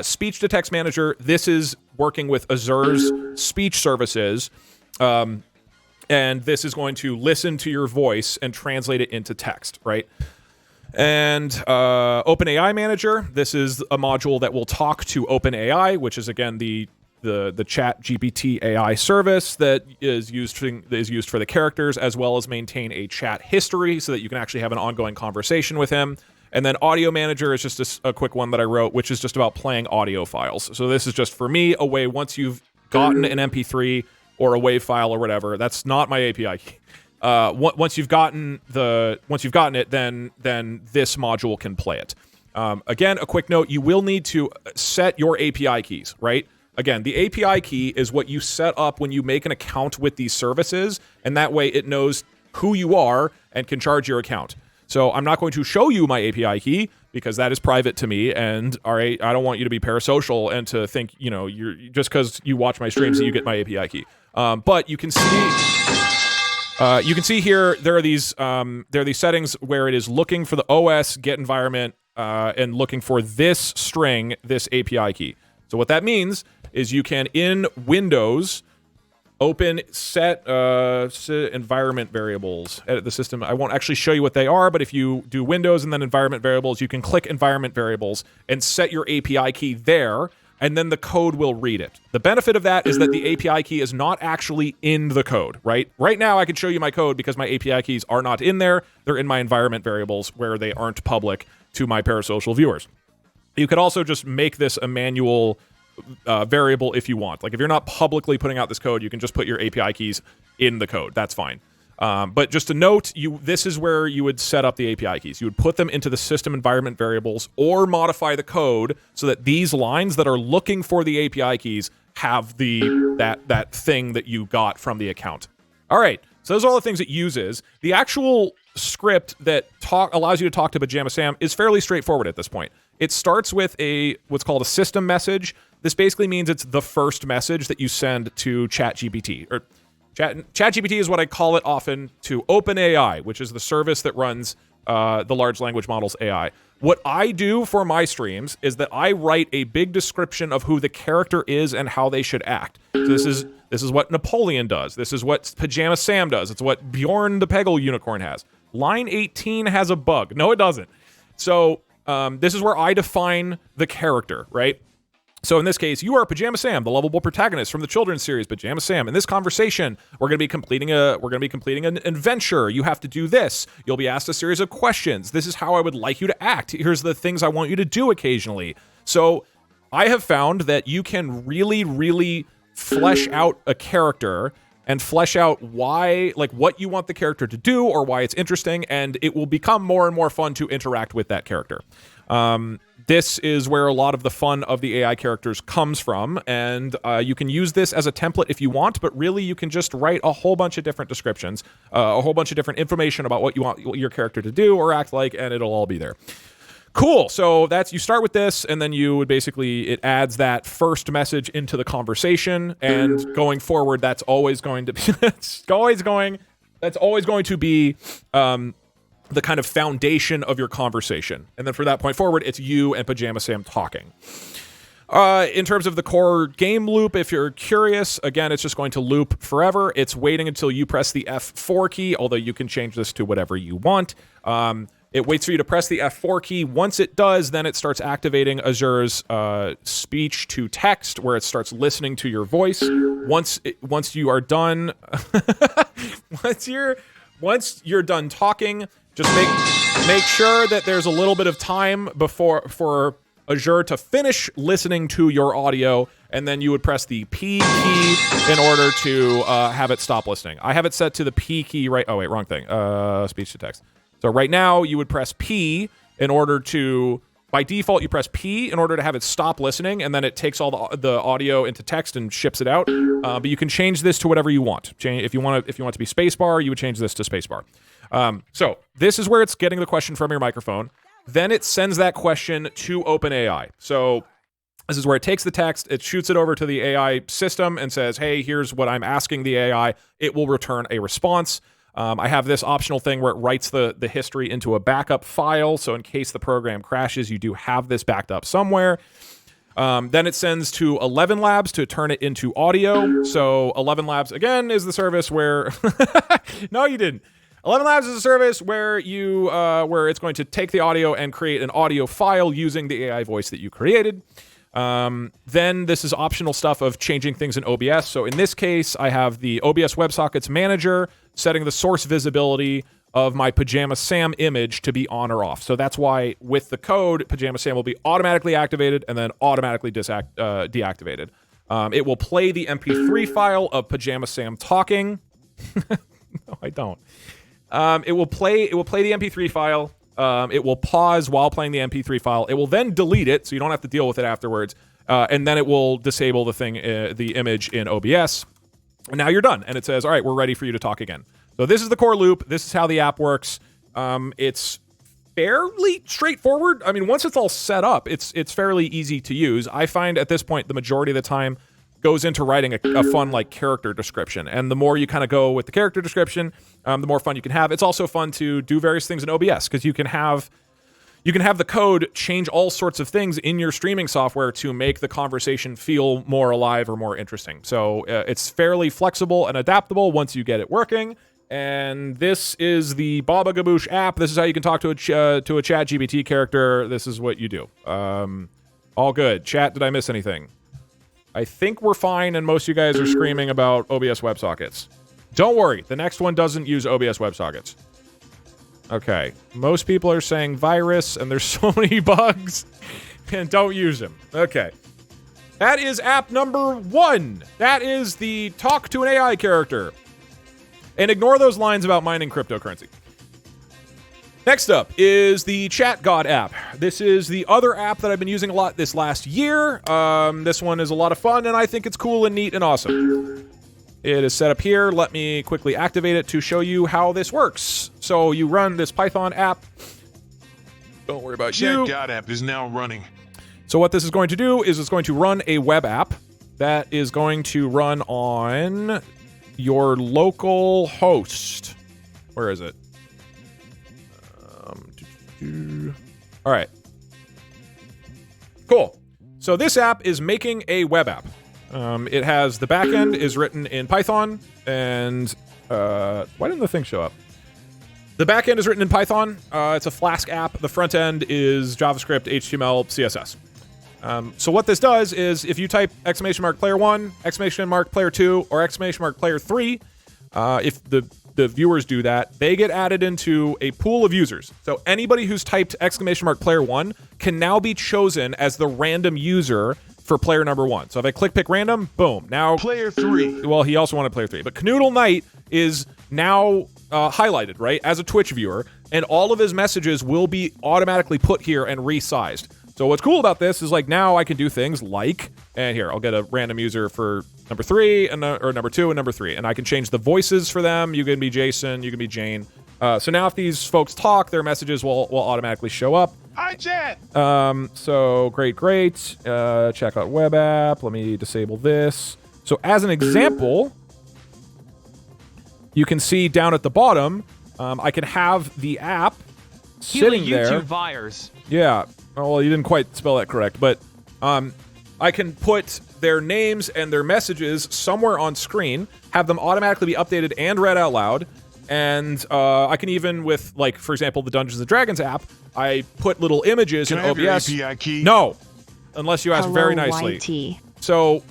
Speech to text manager, this is working with Azure's speech services. And this is going to listen to your voice and translate it into text, right? And OpenAI Manager, this is a module that will talk to OpenAI, which is, again, the Chat GPT AI service that is used for the characters, as well as maintain a chat history so that you can actually have an ongoing conversation with him. And then Audio Manager is just a quick one that I wrote, which is just about playing audio files. So this is just, for me, a way, once you've gotten an MP3 or a WAV file or whatever, that's not my API key. Once you've gotten it, then this module can play it. Again, a quick note: you will need to set your API keys, right? Again, the API key is what you set up when you make an account with these services, and that way it knows who you are and can charge your account. So I'm not going to show you my API key because that is private to me, and all right, I don't want you to be parasocial and to think, you're just because you watch my streams that you get my API key. But you can see here there are these settings where it is looking for the OS get environment and looking for this string, this API key. So what that means is you can, in Windows, open set environment variables, edit the system. I won't actually show you what they are, but if you do Windows and then environment variables, you can click environment variables and set your API key there, and then the code will read it. The benefit of that is that the API key is not actually in the code, right? Right now I can show you my code because my API keys are not in there. They're in my environment variables where they aren't public to my parasocial viewers. You could also just make this a manual variable if you want. Like if you're not publicly putting out this code, you can just put your API keys in the code. That's fine. But just a note, this is where you would set up the API keys. You would put them into the system environment variables or modify the code so that these lines that are looking for the API keys have that thing that you got from the account. All right, so those are all the things it uses. The actual script that allows you to talk to Pajama Sam is fairly straightforward at this point. It starts with what's called a system message. This basically means it's the first message that you send to ChatGPT. Or ChatGPT is what I call it often to OpenAI, which is the service that runs the large language models AI. What I do for my streams is that I write a big description of who the character is and how they should act. So this is what Napoleon does. This is what Pajama Sam does. It's what Bjorn the Peggle unicorn has. Line 18 has a bug. No, it doesn't. So this is where I define the character, right? So in this case, you are Pajama Sam, the lovable protagonist from the children's series Pajama Sam. In this conversation, we're going to be completing an adventure. You have to do this. You'll be asked a series of questions. This is how I would like you to act. Here's the things I want you to do occasionally. So I have found that you can really, really flesh out a character and flesh out what you want the character to do or why it's interesting, and it will become more and more fun to interact with that character. This is where a lot of the fun of the AI characters comes from, and you can use this as a template if you want, but really you can just write a whole bunch of different descriptions, a whole bunch of different information about what you want your character to do or act like, and it'll all be there. Cool. So you start with this, and then you would it adds that first message into the conversation, and going forward, that's always going to be the kind of foundation of your conversation. And then from that point forward, it's you and Pajama Sam talking. In terms of the core game loop, if you're curious, again, it's just going to loop forever. It's waiting until you press the F4 key, although you can change this to whatever you want. It waits for you to press the F4 key. Once it does, then it starts activating Azure's speech to text, where it starts listening to your voice. Once you are done, once you're done talking, just make sure that there's a little bit of time for Azure to finish listening to your audio, and then you would press the P key in order to have it stop listening. I have it set to the P key right. Oh wait, wrong thing. Speech to text. So right now you would press P in order to by default, you press P in order to have it stop listening, and then it takes all the audio into text and ships it out. But you can change this to whatever you want. If you want it to be spacebar, you would change this to spacebar. So this is where it's getting the question from your microphone. Then it sends that question to OpenAI. So this is where it takes the text, it shoots it over to the AI system and says, hey, here's what I'm asking the AI. It will return a response. I have this optional thing where it writes the history into a backup file. So in case the program crashes, you do have this backed up somewhere. Then it sends to 11 Labs to turn it into audio. So 11 Labs, again, is the service where... No, you didn't. 11 Labs is a service where where it's going to take the audio and create an audio file using the AI voice that you created. Then this is optional stuff of changing things in OBS. So in this case, I have the OBS WebSockets manager setting the source visibility of my Pajama Sam image to be on or off. So that's why with the code, Pajama Sam will be automatically activated and then automatically deactivated. It will play the MP3 file of Pajama Sam talking. No, I don't. It will play the MP3 file. It will pause while playing the MP3 file. It will then delete it, so you don't have to deal with it afterwards. And then it will disable the image in OBS. And now you're done. And it says, all right, we're ready for you to talk again. So this is the core loop. This is how the app works. It's fairly straightforward. I mean, once it's all set up, it's fairly easy to use. I find at this point, the majority of the time goes into writing a fun like character description. And the more you kind of go with the character description, the more fun you can have. It's also fun to do various things in OBS because you can have the code change all sorts of things in your streaming software to make the conversation feel more alive or more interesting. So it's fairly flexible and adaptable once you get it working. And this is the Baba Gaboosh app. This is how you can talk to a ChatGPT character. This is what you do. All good. Chat, did I miss anything? I think we're fine, and most of you guys are screaming about OBS WebSockets. Don't worry, the next one doesn't use OBS WebSockets. Okay, most people are saying virus, and there's so many bugs, and don't use them. Okay. That is app number 1. That is the talk to an AI character. And ignore those lines about mining cryptocurrency. Next up is the Chat God app. This is the other app that I've been using a lot this last year. This one is a lot of fun, and I think it's cool and neat and awesome. It is set up here. Let me quickly activate it to show you how this works. So you run this Python app. Don't worry about you. Chat God app is now running. So what this is going to do is it's going to run a web app that is going to run on your local host. Where is it? All right. Cool. So this app is making a web app. It has the backend is written in Python, and why didn't the thing show up? The backend is written in Python. It's a Flask app. The front end is JavaScript, HTML, CSS. So what this does is if you type !player1, !player2, or !player3, if the viewers do that, they get added into a pool of users. So anybody who's typed !player1 can now be chosen as the random user for player number 1. So if I pick random, boom. Now player 3. Well, he also wanted player 3. But Canoodle Knight is now highlighted, right, as a Twitch viewer, and all of his messages will be automatically put here and resized. So what's cool about this is like now I can do things like, and here, I'll get a random user for number 3 and or number 2 and number 3, and I can change the voices for them. You can be Jason, you can be Jane. So now if these folks talk, their messages will automatically show up. Hi, chat. So great. Check out web app. Let me disable this. So as an example, you can see down at the bottom, I can have the app sitting there. YouTube virus. Yeah. Well, you didn't quite spell that correct, but I can put their names and their messages somewhere on screen, have them automatically be updated and read out loud, and I can even with, like, for example, the Dungeons & Dragons app, I put little images in OBS. Your API key? No, unless you ask very nicely. YT. So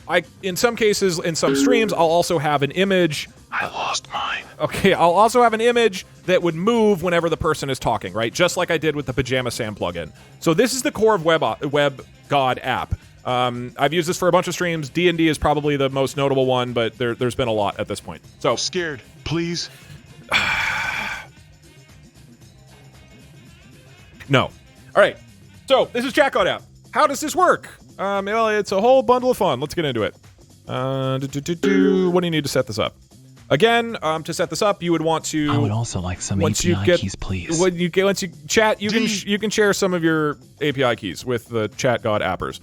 in some cases, in some streams, I'll also have an image. I lost mine. Okay, I'll also have an image that would move whenever the person is talking, right? Just like I did with the Pajama Sam plugin. So this is the core of Web God app. I've used this for a bunch of streams. D&D is probably the most notable one, but there's been a lot at this point. So scared, please. No. All right. So this is ChatGod app. How does this work? Well, it's a whole bundle of fun. Let's get into it. What do you need to set this up? Again, to set this up, you would want to. I would also like some API keys, please. Once you chat, you can share some of your API keys with the ChatGod appers.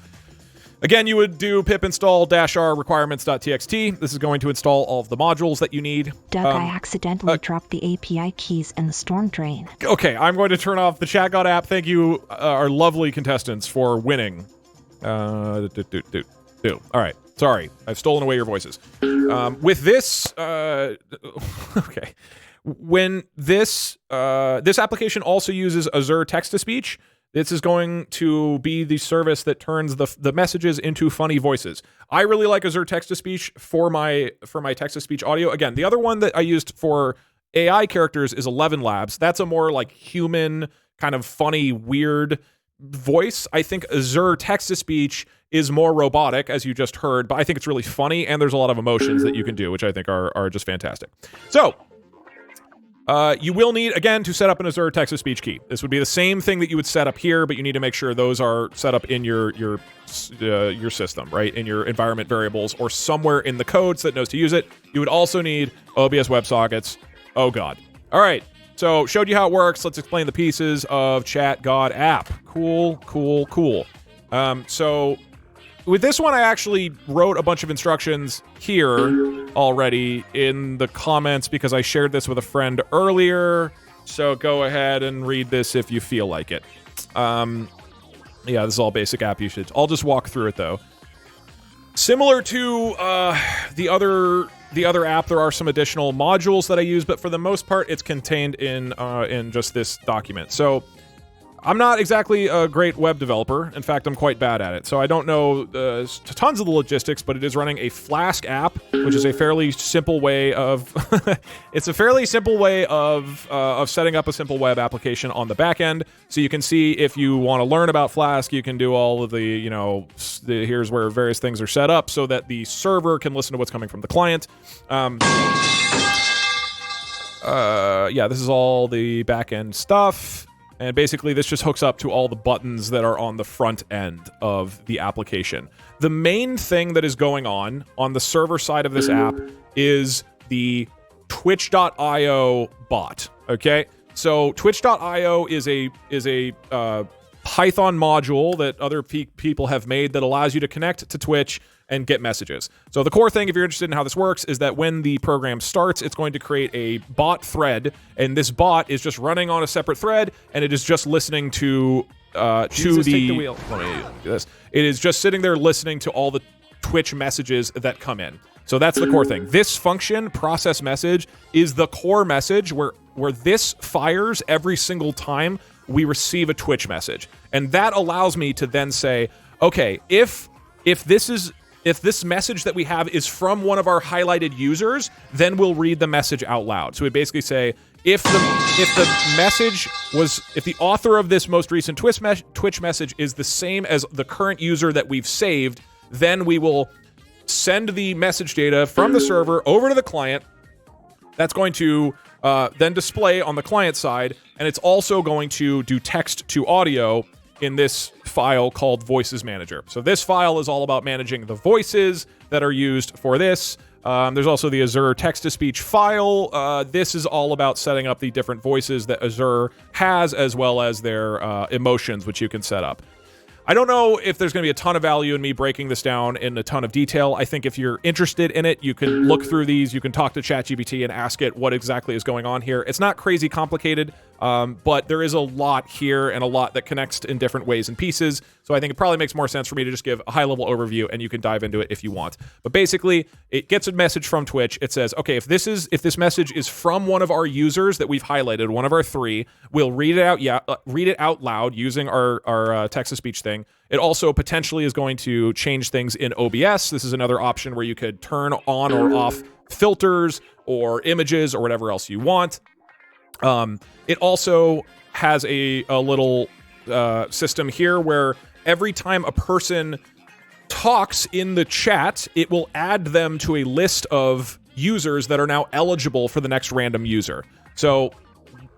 Again, you would do pip install -r requirements.txt. This is going to install all of the modules that you need. Doug, I accidentally dropped the API keys in the storm drain. Okay, I'm going to turn off the ChatGod app. Thank you, our lovely contestants, for winning. All right. Sorry, I've stolen away your voices. With this, okay. When this application also uses Azure text-to-speech, this is going to be the service that turns the messages into funny voices. I really like Azure text-to-speech for my text-to-speech audio. Again, the other one that I used for AI characters is 11 Labs. That's a more like human, kind of funny, weird voice. I think Azure text-to-speech is more robotic, as you just heard, but I think it's really funny, and there's a lot of emotions that you can do, which I think are just fantastic. So, you will need, again, to set up an Azure text-to-speech key. This would be the same thing that you would set up here, but you need to make sure those are set up in your system, right? In your environment variables or somewhere in the code so that it knows to use it. You would also need OBS WebSockets. Oh, God. All right. So, showed you how it works. Let's explain the pieces of ChatGod app. Cool. So, with this one, I actually wrote a bunch of instructions here already in the comments because I shared this with a friend earlier. So go ahead and read this if you feel like it. Yeah, this is all basic app usage. I'll just walk through it, though. Similar to the other app, there are some additional modules that I use, but for the most part, it's contained in just this document. So I'm not exactly a great web developer. In fact, I'm quite bad at it. So I don't know tons of the logistics, but it is running a Flask app, which is a fairly simple way of it's a fairly simple way of setting up a simple web application on the back end. So you can see if you want to learn about Flask, you can do all of the, here's where various things are set up so that the server can listen to what's coming from the client. Yeah, this is all the back end stuff. And basically, this just hooks up to all the buttons that are on the front end of the application. The main thing that is going on the server side of this app is the Twitch.io bot, okay? So Twitch.io is a Python module that other people have made that allows you to connect to Twitch and get messages. So the core thing, if you're interested in how this works, is that when the program starts, it's going to create a bot thread, and this bot is just running on a separate thread, and it is just listening to Jesus, take the wheel. Let me do this. It is just sitting there listening to all the Twitch messages that come in. So that's the core thing. This function, process message, is the core message where this fires every single time we receive a Twitch message. And that allows me to then say, okay, if this message that we have is from one of our highlighted users, then we'll read the message out loud. So we basically say, if the author of this most recent Twitch message is the same as the current user that we've saved, then we will send the message data from the server over to the client. That's going to then display on the client side, and it's also going to do text to audio in this file called Voices Manager. So this file is all about managing the voices that are used for this. There's also the Azure text-to-speech file. This is all about setting up the different voices that Azure has, as well as their emotions, which you can set up. I don't know if there's going to be a ton of value in me breaking this down in a ton of detail. I think if you're interested in it, you can look through these. You can talk to ChatGPT and ask it what exactly is going on here. It's not crazy complicated, but there is a lot here and a lot that connects in different ways and pieces. So I think it probably makes more sense for me to just give a high-level overview, and you can dive into it if you want. But basically, it gets a message from Twitch. It says, okay, if this message is from one of our users that we've highlighted, one of our three, we'll read it out loud using our text-to-speech thing. It also potentially is going to change things in OBS. This is another option where you could turn on or off filters or images or whatever else you want. It also has a little system here where every time a person talks in the chat, it will add them to a list of users that are now eligible for the next random user. So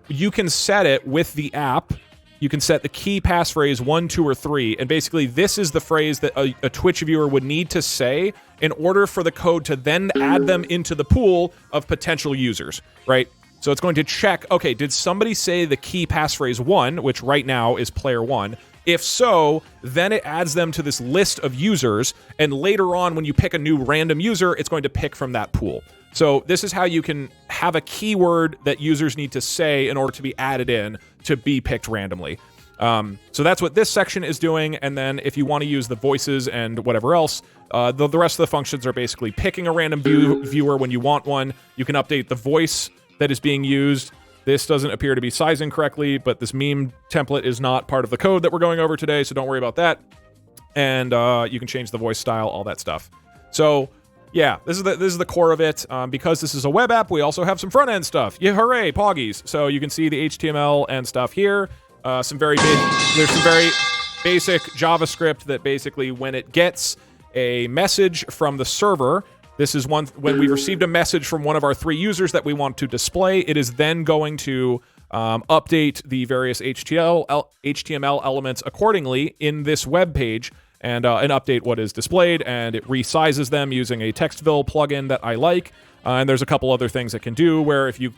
you can set it with the app you can set the key passphrase 1, 2, or 3, and basically this is the phrase that a Twitch viewer would need to say in order for the code to then add them into the pool of potential users, right? So it's going to check, okay, did somebody say the key passphrase 1, which right now is player 1? If so, then it adds them to this list of users, and later on when you pick a new random user, it's going to pick from that pool. So this is how you can have a keyword that users need to say in order to be added in to be picked randomly. So that's what this section is doing, and then if you want to use the voices and whatever else, the rest of the functions are basically picking a random viewer when you want one. You can update the voice that is being used. This doesn't appear to be sizing correctly, but this meme template is not part of the code that we're going over today, so don't worry about that. And you can change the voice style, all that stuff. So yeah, this is the core of it. Because this is a web app, we also have some front end stuff. Yeah, hooray, Poggies! So you can see the HTML and stuff here. There's some very basic JavaScript that basically, when it gets a message from the server, this is when we received a message from one of our 3 users that we want to display, it is then going to update the various HTML elements accordingly in this web page and update what is displayed, and it resizes them using a Textville plugin that I like. And there's a couple other things it can do where if you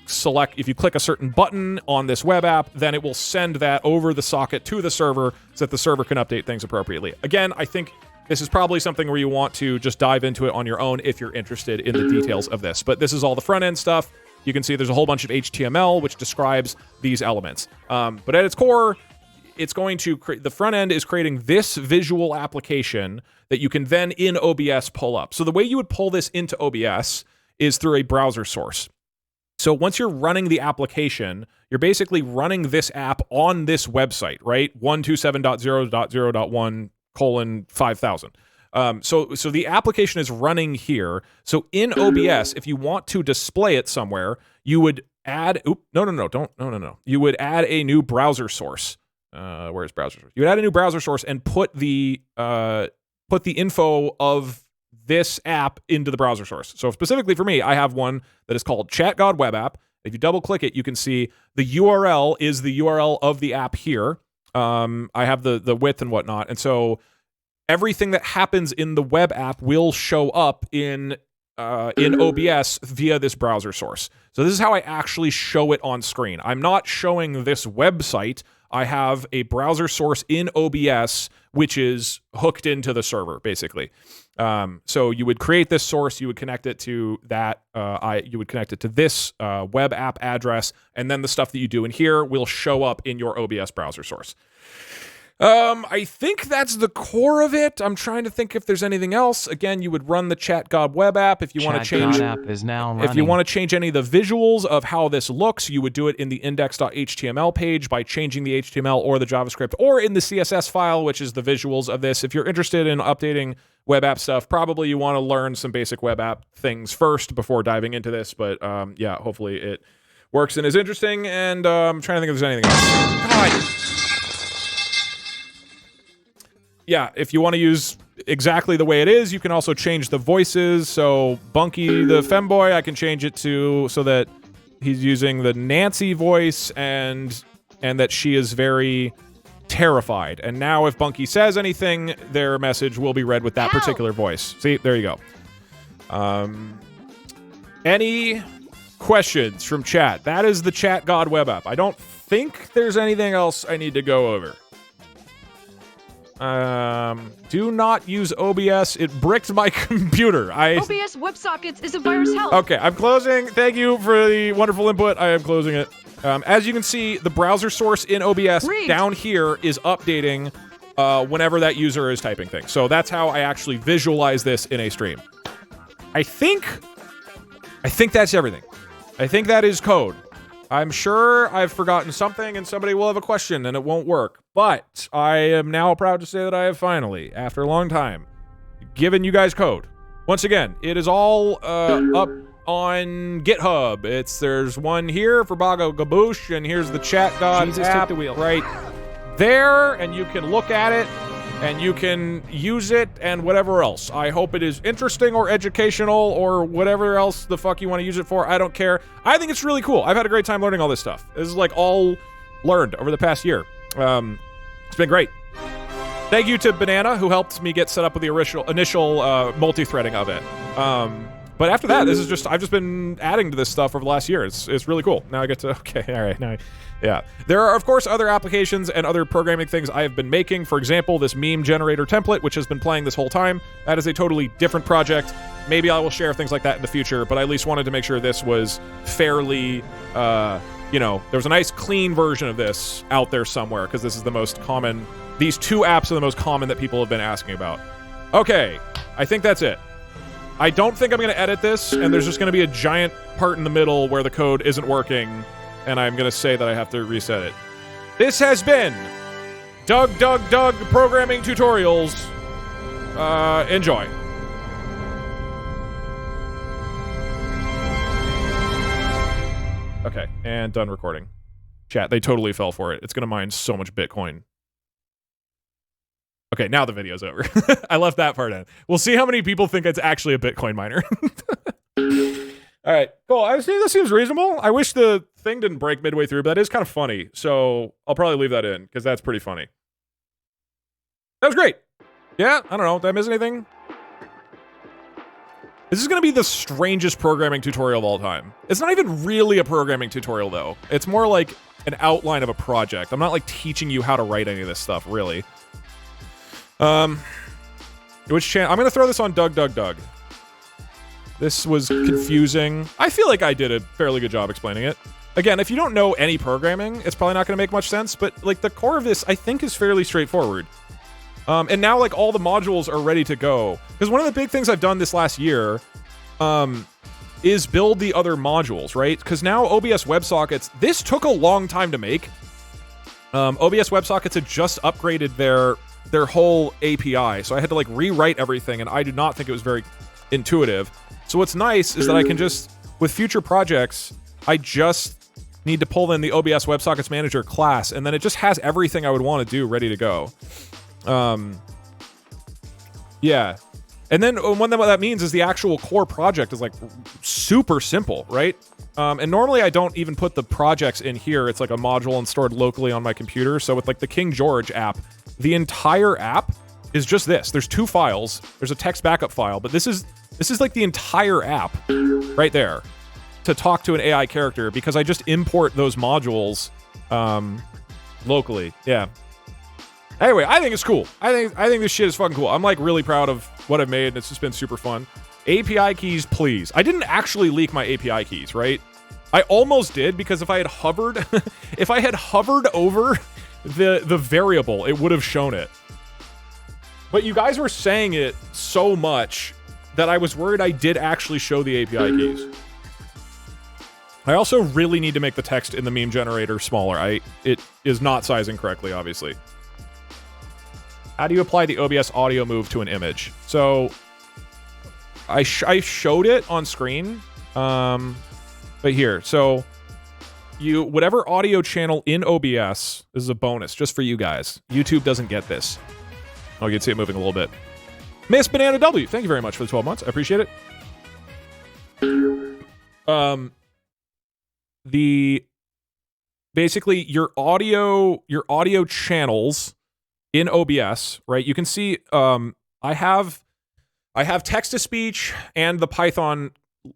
click a certain button on this web app, then it will send that over the socket to the server so that the server can update things appropriately. Again, I think this is probably something where you want to just dive into it on your own if you're interested in the details of this. But this is all the front end stuff. You can see there's a whole bunch of HTML which describes these elements. But at its core, it's going to the front end is creating this visual application that you can then in OBS pull up. So the way you would pull this into OBS is through a browser source. So once you're running the application, you're basically running this app on this website, right? 127.0.0.1:5000. So the application is running here. So in OBS, if you want to display it somewhere, you would add. You would add a new browser source. Where's browser source? You would add a new browser source and put the info of this app into the browser source. So specifically for me, I have one that is called Chat God Web App. If you double click it, you can see the URL is the URL of the app here. I have the width and whatnot. And so everything that happens in the web app will show up in OBS via this browser source. So this is how I actually show it on screen. I'm not showing this website. I have a browser source in OBS, which is hooked into the server, basically. So you would create this source, you would connect it to that, you would connect it to this web app address, and then the stuff that you do in here will show up in your OBS browser source. I think that's the core of it. I'm trying to think if there's anything else. Again, you would run the Chat God web app. If you want to change, app is now running. If you want to change any of the visuals of how this looks, you would do it in the index.html page by changing the HTML or the JavaScript, or in the CSS file, which is the visuals of this. If you're interested in updating web app stuff, probably you want to learn some basic web app things first before diving into this. But yeah, hopefully it works and is interesting. And I'm trying to think if there's anything else. God. Yeah, if you want to use exactly the way it is, you can also change the voices. So Bunky the femboy, I can change it to so that he's using the Nancy voice and that she is very terrified. And now if Bunky says anything, their message will be read with that particular voice. See, there you go. Any questions from chat? That is the Chat God web app. I don't think there's anything else I need to go over. Do not use OBS. It bricked my computer. OBS WebSockets is a virus help. Okay, I'm closing. Thank you for the wonderful input. I am closing it. As you can see, the browser source in OBS down here is updating whenever that user is typing things. So that's how I actually visualize this in a stream. I think that's everything. I think that is code. I'm sure I've forgotten something and somebody will have a question and it won't work. But I am now proud to say that I have finally, after a long time, given you guys code. Once again, it is all up on GitHub. There's one here for Bago Gaboosh, and here's the Chat God app right there, and you can look at it, and you can use it, and whatever else. I hope it is interesting or educational or whatever else the fuck you want to use it for. I don't care. I think it's really cool. I've had a great time learning all this stuff. This is like all learned over the past year. It's been great. Thank you to Banana, who helped me get set up with the initial multi-threading of it. But after that, I've just been adding to this stuff over the last year. It's really cool. Now I get to, okay, all right, now, yeah. There are, of course, other applications and other programming things I have been making. For example, this meme generator template, which has been playing this whole time. That is a totally different project. Maybe I will share things like that in the future, but I at least wanted to make sure this was fairly, you know, there was a nice clean version of this out there somewhere, because this is the most common, these two apps are the most common that people have been asking about. Okay, I think that's it. I don't think I'm going to edit this, and there's just going to be a giant part in the middle where the code isn't working, and I'm going to say that I have to reset it. This has been Doug Programming Tutorials. Enjoy. Okay, and done recording. Chat, they totally fell for it. It's going to mine so much Bitcoin. Okay, now the video's over. I left that part in. We'll see how many people think it's actually a Bitcoin miner. All right, cool. I see this seems reasonable. I wish the thing didn't break midway through, but that is kind of funny. So I'll probably leave that in, because that's pretty funny. That was great. Yeah, I don't know. Did I miss anything? This is going to be the strangest programming tutorial of all time. It's not even really a programming tutorial, though. It's more like an outline of a project. I'm not, like, teaching you how to write any of this stuff, really. Which channel? I'm going to throw this on Doug. This was confusing. I feel like I did a fairly good job explaining it. Again, if you don't know any programming, it's probably not going to make much sense, but, like, the core of this, I think, is fairly straightforward. And now, like, all the modules are ready to go. Because one of the big things I've done this last year, is build the other modules, right? Because now OBS WebSockets, this took a long time to make. OBS WebSockets had just upgraded their whole API, so I had to, like, rewrite everything, and I did not think it was very intuitive. So what's nice is that I can just, with future projects, I just need to pull in the OBS WebSockets Manager class, and then it just has everything I would want to do ready to go. Yeah. And then what that means is the actual core project is, like, super simple, right? And normally I don't even put the projects in here. It's like a module and stored locally on my computer. So with, like, the King George app, the entire app is just this. There's two files. There's a text backup file, but this is like the entire app right there to talk to an AI character, because I just import those modules locally. Yeah. Anyway, I think it's cool. I think this shit is fucking cool. I'm, like, really proud of what I've made, and it's just been super fun. API keys, please. I didn't actually leak my API keys, right? I almost did, because if I had hovered over the variable, it would have shown it. But you guys were saying it so much that I was worried I did actually show the API keys. I also really need to make the text in the meme generator smaller. It is not sizing correctly, obviously. How do you apply the OBS audio move to an image? So I showed it on screen, but here. So whatever audio channel in OBS, this is a bonus just for you guys. YouTube doesn't get this. Oh, you can see it moving a little bit. Miss Banana W, thank you very much for the 12 months. I appreciate it. Basically your audio channels in OBS, right? You can see I have text to speech and the Python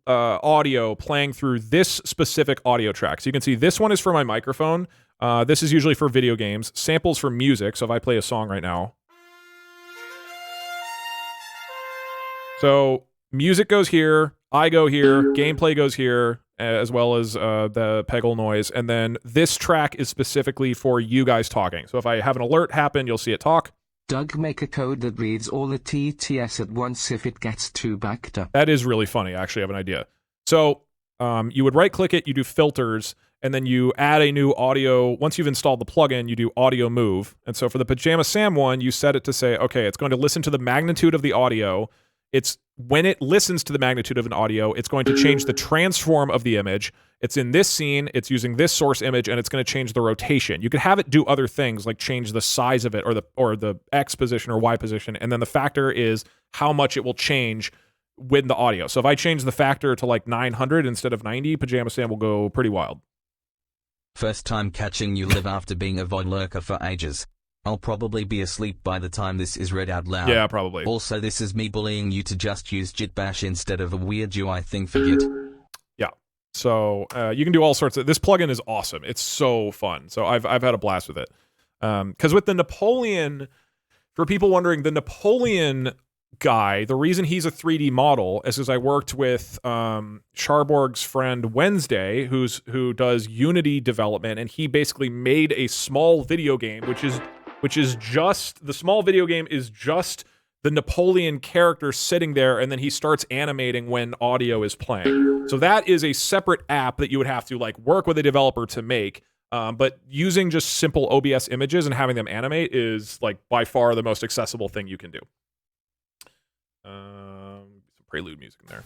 audio playing through this specific audio track. So you can see this one is for my microphone. This is usually for video games. Samples for music. So if I play a song right now. So music goes here, I go here, gameplay goes here, as well as the Peggle noise. And then this track is specifically for you guys talking. So if I have an alert happen, you'll see it talk. Doug, make a code that reads all the TTS at once if it gets too backed up. That is really funny. I actually have an idea. So you would right-click it, you do filters, and then you add a new audio. Once you've installed the plugin, you do audio move. And so for the Pajama Sam one, you set it to say, okay, it's going to listen to the magnitude of the audio. It's when it listens to the magnitude of an audio, it's going to change the transform of the image. It's in this scene, it's using this source image, and it's going to change the rotation. You could have it do other things like change the size of it or the X position or Y position, and then the factor is how much it will change with the audio. So if I change the factor to like 900 instead of 90, Pajama Sam will go pretty wild. First time catching you live after being a VOD lurker for ages. I'll probably be asleep by the time this is read out loud. Yeah, probably. Also, this is me bullying you to just use Jitbash instead of a weird UI thing for Git. Yeah. So you can do all sorts of... This plugin is awesome. It's so fun. So I've had a blast with it. Because with the Napoleon... For people wondering, the Napoleon guy, the reason he's a 3D model is because I worked with Charborg's friend Wednesday, who does Unity development, and he basically made a small video game, which is just... The small video game is just the Napoleon character sitting there, and then he starts animating when audio is playing. So that is a separate app that you would have to like work with a developer to make. But using just simple OBS images and having them animate is like by far the most accessible thing you can do. Some prelude music in there.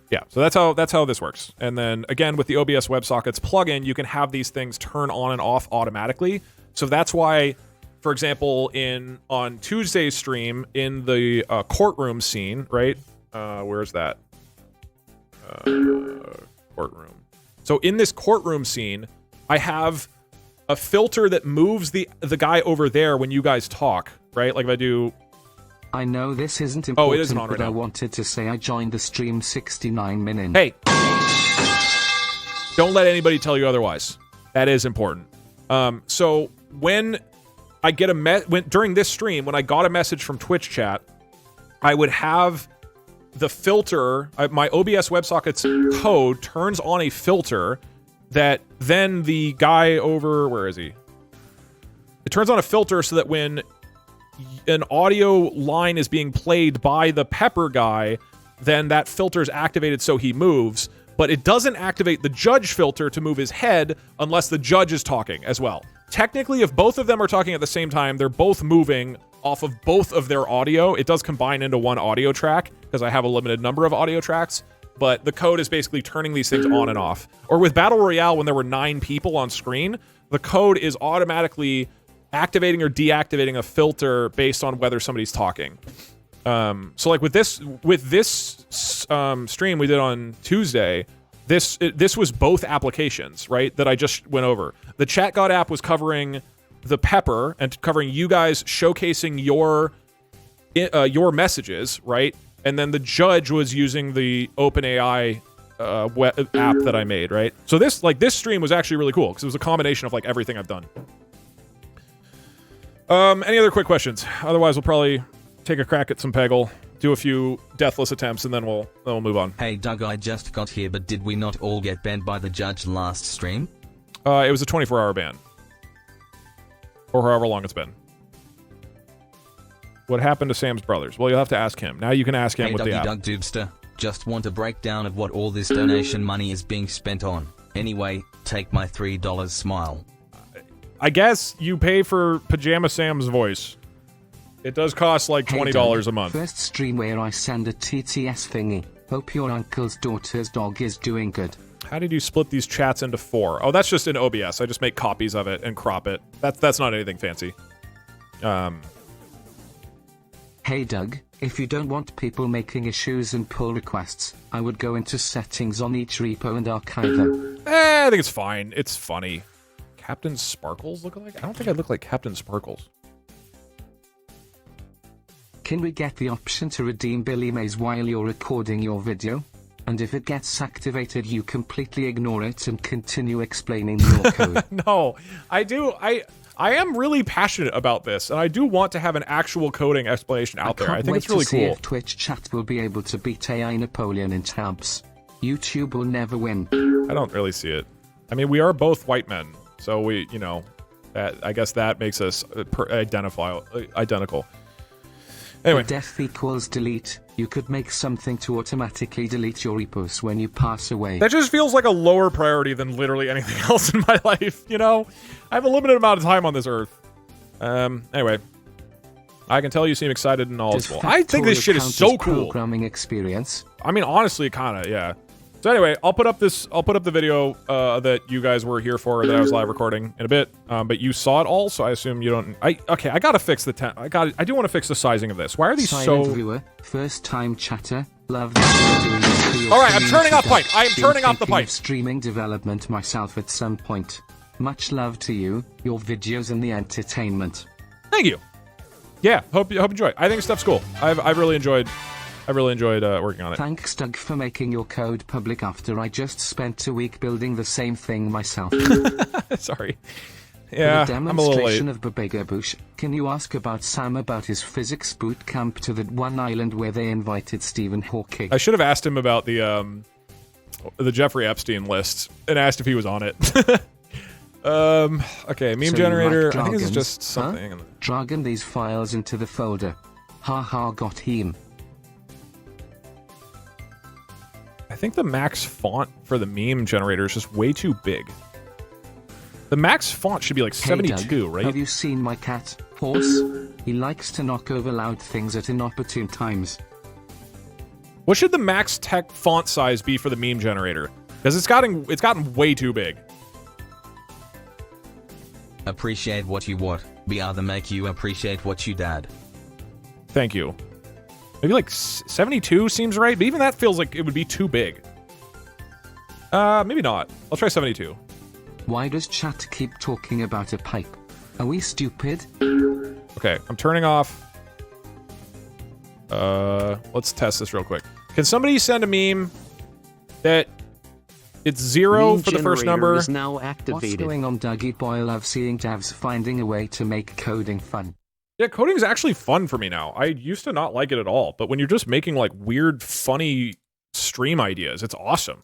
Yeah, so that's how this works. And then again, with the OBS WebSockets plugin, you can have these things turn on and off automatically. So that's why, for example, on Tuesday's stream in the courtroom scene, right? Where's that? Courtroom. So in this courtroom scene, I have a filter that moves the guy over there when you guys talk, right? Like if I do... I know this isn't important, it isn't on right but now. I wanted to say I joined the stream 69 minutes. Hey! Don't let anybody tell you otherwise. That is important. So when I get during this stream, when I got a message from Twitch chat, I would have the filter, my OBS WebSockets code turns on a filter that then the guy over... Where is he? It turns on a filter so that when an audio line is being played by the Pepper guy, then that filter is activated so he moves, but it doesn't activate the judge filter to move his head unless the judge is talking as well. Technically, if both of them are talking at the same time, they're both moving off of both of their audio. It does combine into one audio track because I have a limited number of audio tracks. But the code is basically turning these things on and off. Or with Battle Royale, when there were 9 people on screen, the code is automatically activating or deactivating a filter based on whether somebody's talking. So like with this stream we did on Tuesday, this was both applications, right, that I just went over. The Chat God app was covering the Pepper and covering you guys showcasing your messages, right? And then the judge was using the OpenAI app that I made, right? So this stream was actually really cool because it was a combination of like everything I've done. Any other quick questions? Otherwise, we'll probably take a crack at some Peggle, do a few deathless attempts, and then we'll move on. Hey Doug, I just got here, but did we not all get banned by the judge last stream? It was a 24-hour ban, or however long it's been. What happened to Sam's brothers? Well, you'll have to ask him. Now you can ask him hey, with the app. Doug Doobster, just want a breakdown of what all this donation money is being spent on. Anyway, take my $3 smile. I guess you pay for Pajama Sam's voice. It does cost like $20 a month. First stream where I send a TTS thingy. Hope your uncle's daughter's dog is doing good. How did you split these chats into 4? Oh, that's just in OBS. I just make copies of it and crop it. That's not anything fancy. Hey Doug, if you don't want people making issues and pull requests, I would go into settings on each repo and archive them. I think it's fine. It's funny. Captain Sparkles look like? I don't think I look like Captain Sparkles. Can we get the option to redeem Billy Mays while you're recording your video? And if it gets activated, you completely ignore it and continue explaining your code. No, I do. I am really passionate about this, and I do want to have an actual coding explanation out there. I think it's really cool. cool. If Twitch chat will be able to beat AI Napoleon in tabs. YouTube will never win. I don't really see it. I mean, we are both white men, so we, I guess that makes us identical. Anyway. If death equals delete, you could make something to automatically delete your repos when you pass away. That just feels like a lower priority than literally anything else in my life, I have a limited amount of time on this earth. Anyway. I can tell you seem excited and knowledgeable. I think this shit is so cool. Programming experience. I mean, honestly, kinda, yeah. So anyway, I'll put up the video that you guys were here for, that I was live recording in a bit. But you saw it all, so I assume you don't. Okay, I gotta fix the I do want to fix the sizing of this. Why are these Silent viewer, first time chatter, love that you're doing this for your all right, I'm turning off pipe. I am turning off the pipe. Streaming development myself at some point. Much love to you, your videos and the entertainment. Thank you. Yeah, hope you enjoy. I think stuff's cool. I've really enjoyed working on it. Thanks, Doug, for making your code public after I just spent a week building the same thing myself. Sorry. Yeah, For the I'm a little late. demonstration of Babegabush, can you ask about Sam about his physics boot camp to that one island where they invited Stephen Hawking? I should have asked him about the Jeffrey Epstein list and asked if he was on it. Okay, meme generator. I think this is just something. Huh? Dragging these files into the folder. Haha, got him. I think the max font for the meme generator is just way too big. The max font should be like 72, hey Doug, right? Have you seen my cat, Horse? He likes to knock over loud things at inopportune times. What should the max tech font size be for the meme generator? Because it's gotten way too big. Appreciate what you want. Be other make you appreciate what you dad. Thank you. Maybe like 72 seems right, but even that feels like it would be too big. Maybe not. I'll try 72. Why does chat keep talking about a pipe? Are we stupid? Okay, I'm turning off. Let's test this real quick. Can somebody send a meme that it's 0 Meme for the first number? is now activated. What's going on, Dougie boy? Love seeing devs finding a way to make coding fun. Yeah, coding is actually fun for me now. I used to not like it at all, but when you're just making like weird, funny stream ideas, it's awesome.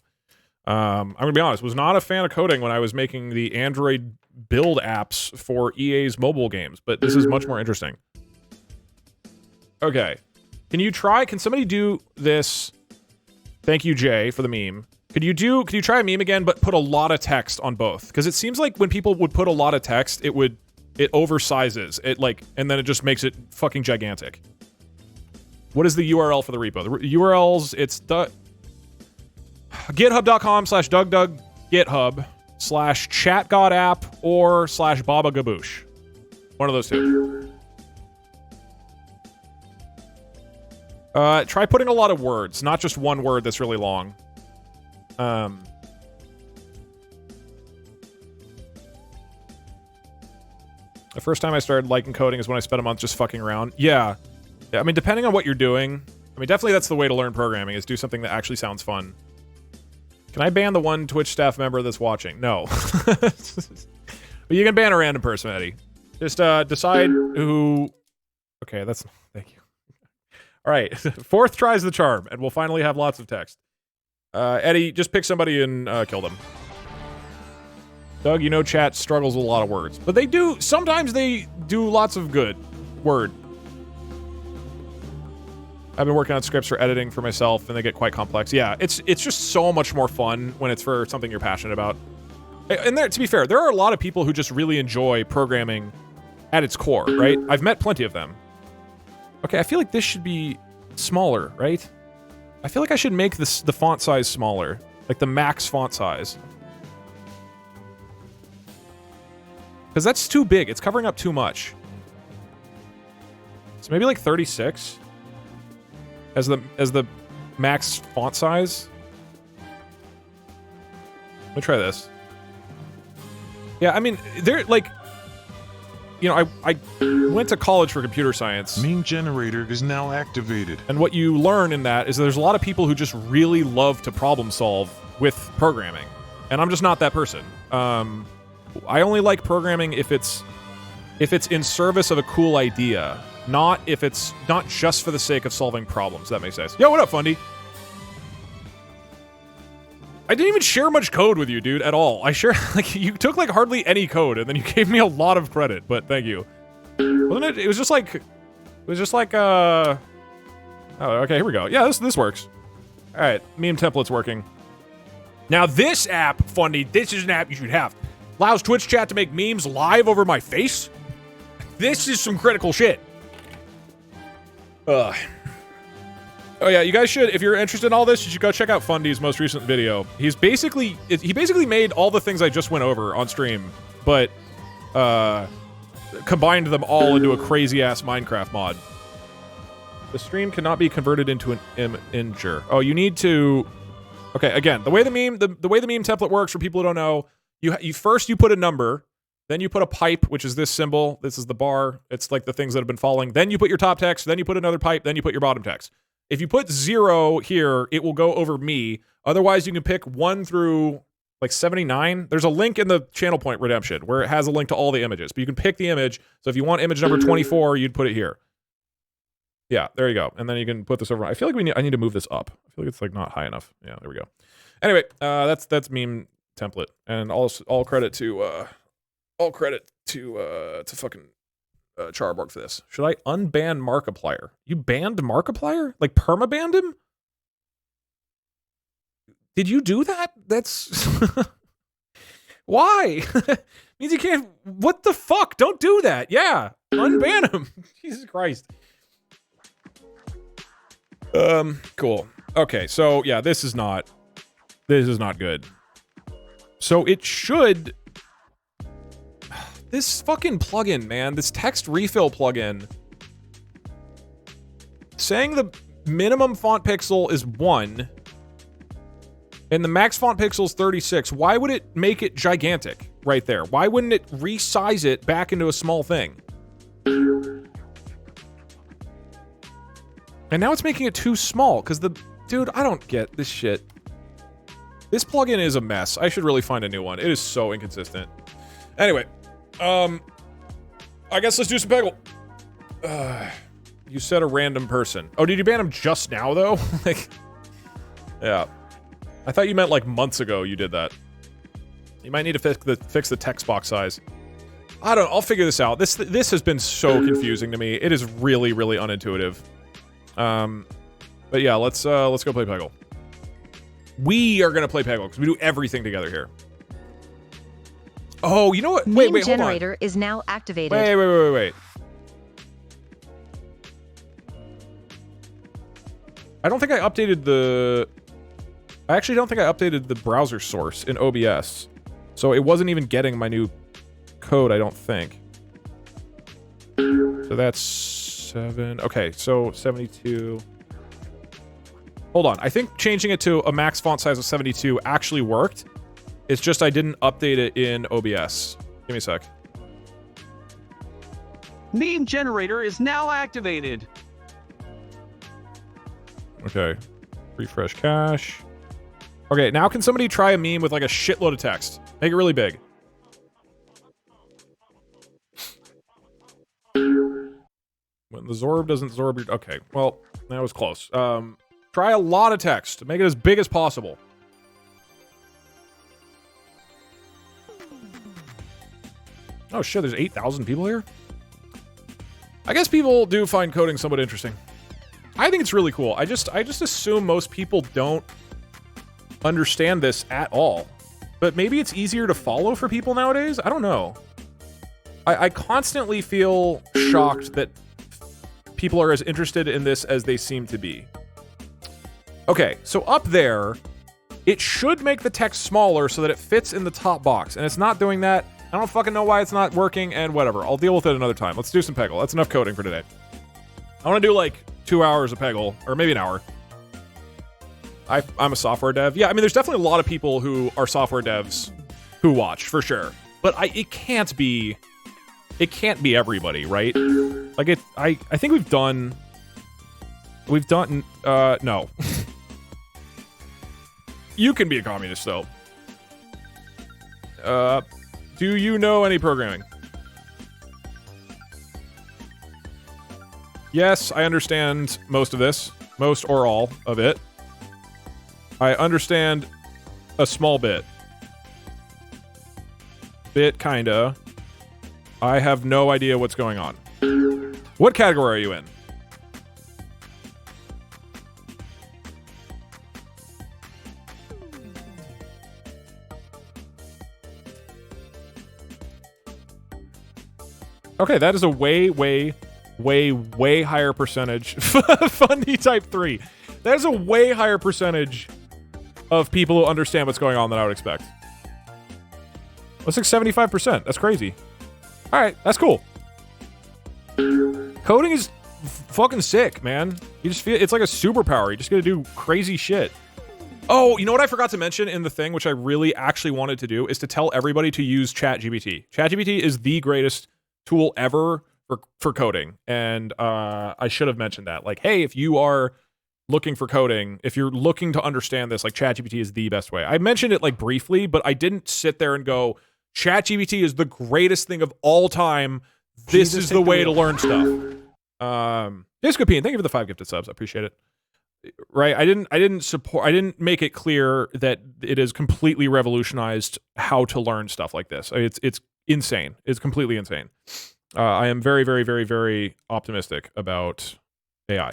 I'm gonna be honest, was not a fan of coding when I was making the Android build apps for EA's mobile games, but this is much more interesting. Okay. Can somebody do this? Thank you, Jay, for the meme. Could you try a meme again, but put a lot of text on both? Because it seems like when people would put a lot of text, it oversizes it, like, and then it just makes it fucking gigantic. What is the URL for the repo? The URLs, it's github.com/DougDougGithub/ChatGodApp or /BabaGaboosh. One of those two. Try putting a lot of words, not just one word that's really long. The first time I started liking coding is when I spent a month just fucking around. Yeah. I mean, depending on what you're doing, I mean, definitely that's the way to learn programming, is do something that actually sounds fun. Can I ban the one Twitch staff member that's watching? No. But you can ban a random person, Eddie. Just decide who... Okay, that's... Thank you. All right. Fourth tries the charm, and we'll finally have lots of text. Eddie, just pick somebody and kill them. Doug, you know chat struggles with a lot of words. But they do... Sometimes they do lots of good word. I've been working on scripts for editing for myself, and they get quite complex. Yeah, it's just so much more fun when it's for something you're passionate about. And there, to be fair, there are a lot of people who just really enjoy programming at its core, right? I've met plenty of them. Okay, I feel like this should be smaller, right? I feel like I should make the font size smaller, like the max font size. Because that's too big. It's covering up too much. So maybe like 36 as the max font size. Let me try this. Yeah, I mean, they're like, you know, I went to college for computer science. Meme generator is now activated. And what you learn in that is there's a lot of people who just really love to problem solve with programming. And I'm just not that person. I only like programming if it's in service of a cool idea, not if it's not just for the sake of solving problems. That makes sense. Yo, what up, Fundy? I didn't even share much code with you, dude, at all. You took like hardly any code, and then you gave me a lot of credit, but thank you. Wasn't it? It was just like, oh, okay, here we go. Yeah, this works. All right, meme template's working. Now this app, Fundy, this is an app you should have. Allows Twitch chat to make memes live over my face? This is some critical shit. Oh yeah, you guys should, if you're interested in all this, you should go check out Fundy's most recent video. He basically made all the things I just went over on stream, but combined them all into a crazy-ass Minecraft mod. The stream cannot be converted into an integer. Oh, you need to... Okay, again, the way the meme template works, for people who don't know, You first you put a number, then you put a pipe, which is this symbol. This is the bar. It's like the things that have been following. Then you put your top text, then you put another pipe, then you put your bottom text. If you put 0 here, it will go over me. Otherwise, you can pick 1 through like 79. There's a link in the channel point redemption where it has a link to all the images, but you can pick the image. So if you want image number 24, you'd put it here. Yeah, there you go. And then you can put this over. I feel like I need to move this up. I feel like it's like not high enough. Yeah, there we go. Anyway, that's meme template, and all credit to fucking Charborg for this. Should I unban Markiplier? You banned Markiplier? Like perma-banned him? Did you do that? That's why? Means you can't. What the fuck? Don't do that. Yeah, unban him. Jesus Christ. Cool. Okay, so yeah, this is not good. So it should. This fucking plugin, man, this text refill plugin, saying the minimum font pixel is 1 and the max font pixel is 36. Why would it make it gigantic right there? Why wouldn't it resize it back into a small thing? And now it's making it too small because dude, I don't get this shit. This plugin is a mess. I should really find a new one. It is so inconsistent. Anyway, I guess let's do some Peggle. You said a random person. Oh, did you ban him just now though? Like, yeah. I thought you meant like months ago you did that. You might need to fix the text box size. I don't know. I'll figure this out. This has been so confusing to me. It is really, really unintuitive. But yeah, let's go play Peggle. We are gonna play Peggle because we do everything together here. Oh, you know what? Wait, hold on. Meme generator is now activated. Wait. I don't think I updated the... I actually don't think I updated the browser source in OBS. So it wasn't even getting my new code, I don't think. So that's 7... Okay, so 72... Hold on. I think changing it to a max font size of 72 actually worked. It's just I didn't update it in OBS. Give me a sec. Meme generator is now activated. Okay. Refresh cache. Okay, now can somebody try a meme with like a shitload of text? Make it really big. When the Zorb doesn't Zorb your... Okay, well, that was close. Try a lot of text. Make it as big as possible. Oh shit, there's 8,000 people here? I guess people do find coding somewhat interesting. I think it's really cool. I just assume most people don't understand this at all. But maybe it's easier to follow for people nowadays? I don't know. I constantly feel shocked that people are as interested in this as they seem to be. Okay, so up there, it should make the text smaller so that it fits in the top box, and it's not doing that. I don't fucking know why it's not working, and whatever. I'll deal with it another time. Let's do some Peggle. That's enough coding for today. I want to do like 2 hours of Peggle, or maybe an hour. I'm a software dev. Yeah, I mean, there's definitely a lot of people who are software devs who watch, for sure. But it can't be everybody, right? Like, I think we've done, no. You can be a communist, though. Do you know any programming? Yes, I understand most of this. Most or all of it. I understand a small bit. Kinda. I have no idea what's going on. What category are you in? Okay, that is a way higher percentage. Funny type 3. That is a way higher percentage of people who understand what's going on than I would expect. That's like 75%. That's crazy. All right, that's cool. Coding is fucking sick, man. You just feel it's like a superpower. You just gotta do crazy shit. Oh, you know what I forgot to mention in the thing, which I really actually wanted to do, is to tell everybody to use ChatGPT. ChatGPT is the greatest tool ever for coding. And I should have mentioned that. Like, hey, if you are looking for coding, if you're looking to understand this, like ChatGPT is the best way. I mentioned it like briefly, but I didn't sit there and go, ChatGPT is the greatest thing of all time. This is the way to learn stuff. Discopine, thank you for the 5 gifted subs. I appreciate it. Right, I didn't make it clear that it has completely revolutionized how to learn stuff like this. It's insane. It's completely insane. I am very, very, very, very optimistic about AI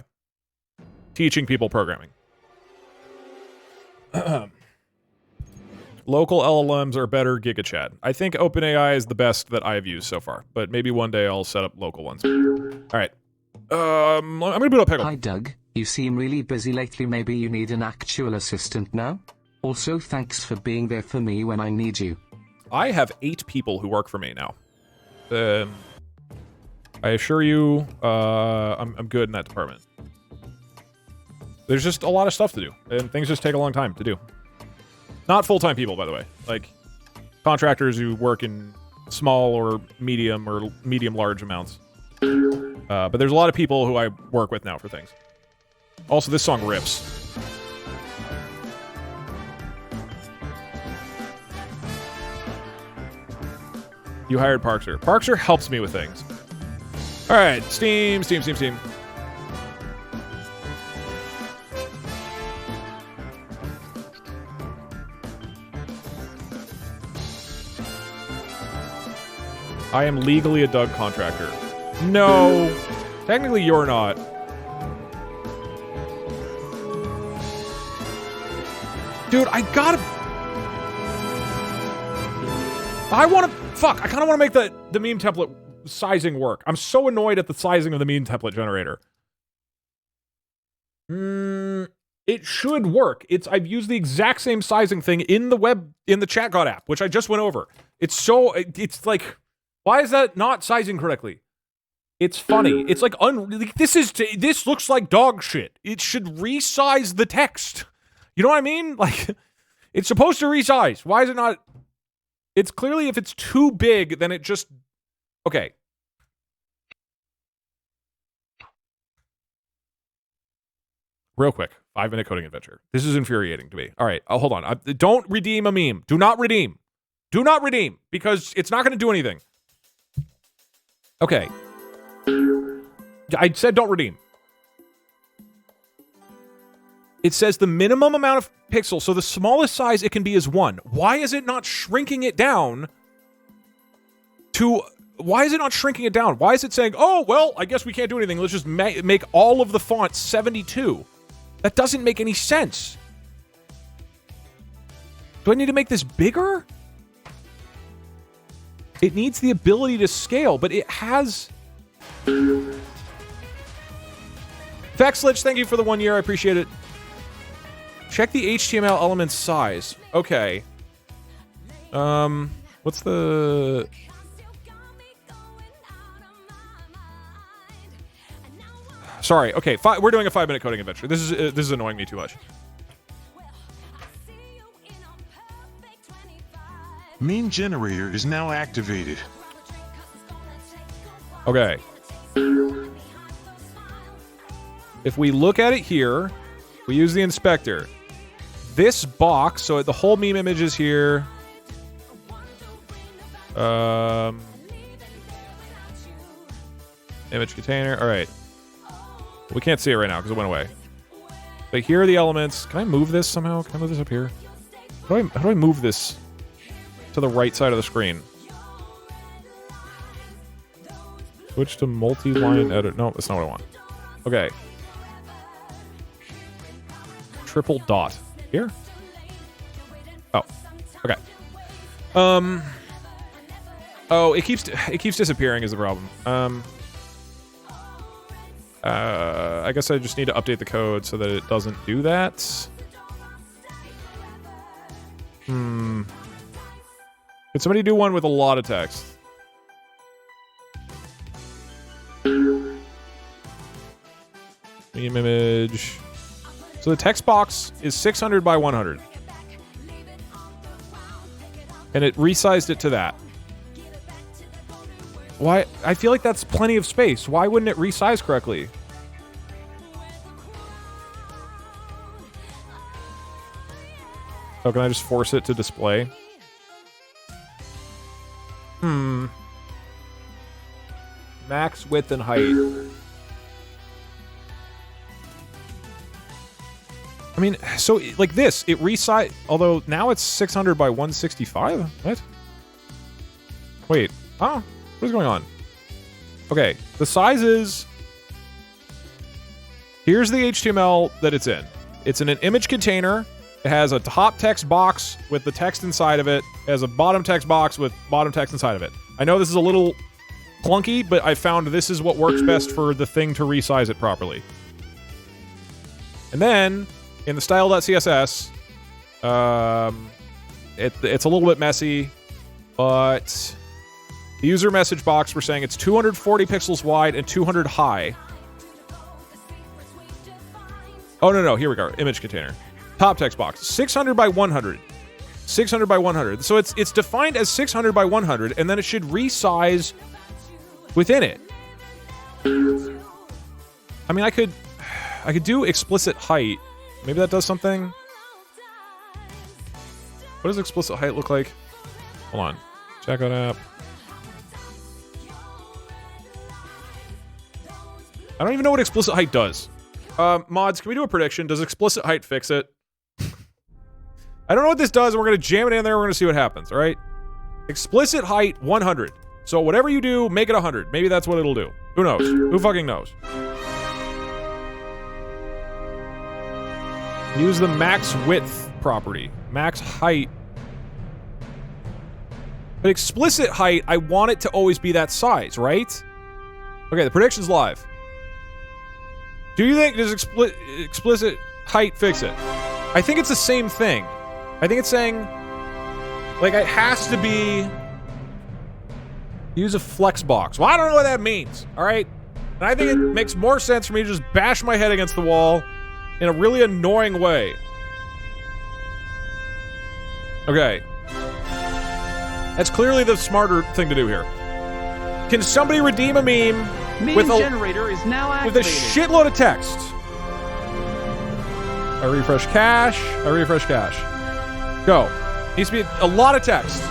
teaching people programming. Local LLMs are better GigaChat. I think OpenAI is the best that I have used so far, but maybe one day I'll set up local ones. All right. I'm gonna boot up Peggle. Hi Doug, you seem really busy lately. Maybe you need an actual assistant now? Also, thanks for being there for me when I need you. I have 8 people who work for me now. I assure you, I'm good in that department. There's just a lot of stuff to do, and things just take a long time to do. Not full-time people, by the way. Like, contractors who work in small or medium-large amounts. But there's a lot of people who I work with now for things. Also, this song rips. You hired Parkser. Parkser helps me with things. All right, Steam. I am legally a Doug contractor. No, technically you're not. Dude, I kind of want to make the meme template sizing work. I'm so annoyed at the sizing of the meme template generator. It should work. I've used the exact same sizing thing in the ChatGod app, which I just went over. It's like, why is that not sizing correctly? It's funny. It's like, this looks like dog shit. It should resize the text. You know what I mean? Like, it's supposed to resize. Why is it not? It's clearly, if it's too big, then it just... Okay. Real quick. 5-minute coding adventure. This is infuriating to me. All right. Hold on. Don't redeem a meme. Do not redeem. Do not redeem, because it's not going to do anything. Okay. I said don't redeem. It says the minimum amount of pixels, so the smallest size it can be is 1. Why is it not shrinking it down to... Why is it not shrinking it down? Why is it saying, oh, well, I guess we can't do anything. Let's just make all of the fonts 72. That doesn't make any sense. Do I need to make this bigger? It needs the ability to scale, but it has... Vexlich, thank you for the 1 year. I appreciate it. Check the HTML element size. Okay. What's the... Sorry. Okay, we're doing a 5-minute coding adventure. This is annoying me too much. Meme generator is now activated. Okay. If we look at it here, we use the inspector. This box, so the whole meme image is here. Image container. All right. We can't see it right now because it went away. But here are the elements. Can I move this somehow? Can I move this up here? How do I move this to the right side of the screen? Switch to multi-line edit. No, that's not what I want. Okay. Triple dot. Here? Oh. Okay. Oh, it keeps disappearing is the problem. I guess I just need to update the code so that it doesn't do that. Could somebody do one with a lot of text? Meme image. So the text box is 600 by 100. And it resized it to that. Why? I feel like that's plenty of space. Why wouldn't it resize correctly? Oh, can I just force it to display? Max width and height. I mean, so like this, it resize. Although now it's 600 by 165. What? Wait. Oh, what is going on? Okay, the size is. Here's the HTML that it's in. It's in an image container. It has a top text box with the text inside of it. It has a bottom text box with bottom text inside of it. I know this is a little clunky, but I found this is what works best for the thing to resize it properly. And then, in the style.css, it's a little bit messy, but the user message box, we're saying it's 240 pixels wide and 200 high. Oh, no, here we go. Image container. Top text box, 600 by 100. 600 by 100. So it's defined as 600 by 100, and then it should resize within it. I mean, I could do explicit height. Maybe that does something. What does explicit height look like? Hold on. Check it out. I don't even know what explicit height does. Mods, can we do a prediction? Does explicit height fix it? I don't know what this does, and we're going to jam it in there. We're going to see what happens, all right? Explicit height, 100. So whatever you do, make it 100. Maybe that's what it'll do. Who knows? Who fucking knows? Use the max width property. Max height. But explicit height, I want it to always be that size, right? Okay, the prediction's live. Do you think does explicit height fix it? I think it's the same thing. I think it's saying, like, it has to be use a flex box. Well, I don't know what that means, all right? And I think it makes more sense for me to just bash my head against the wall in a really annoying way. Okay. That's clearly the smarter thing to do here. Can somebody redeem a meme with generator is now activated. With a shitload of text? I refresh cache. Go. Needs to be a lot of text.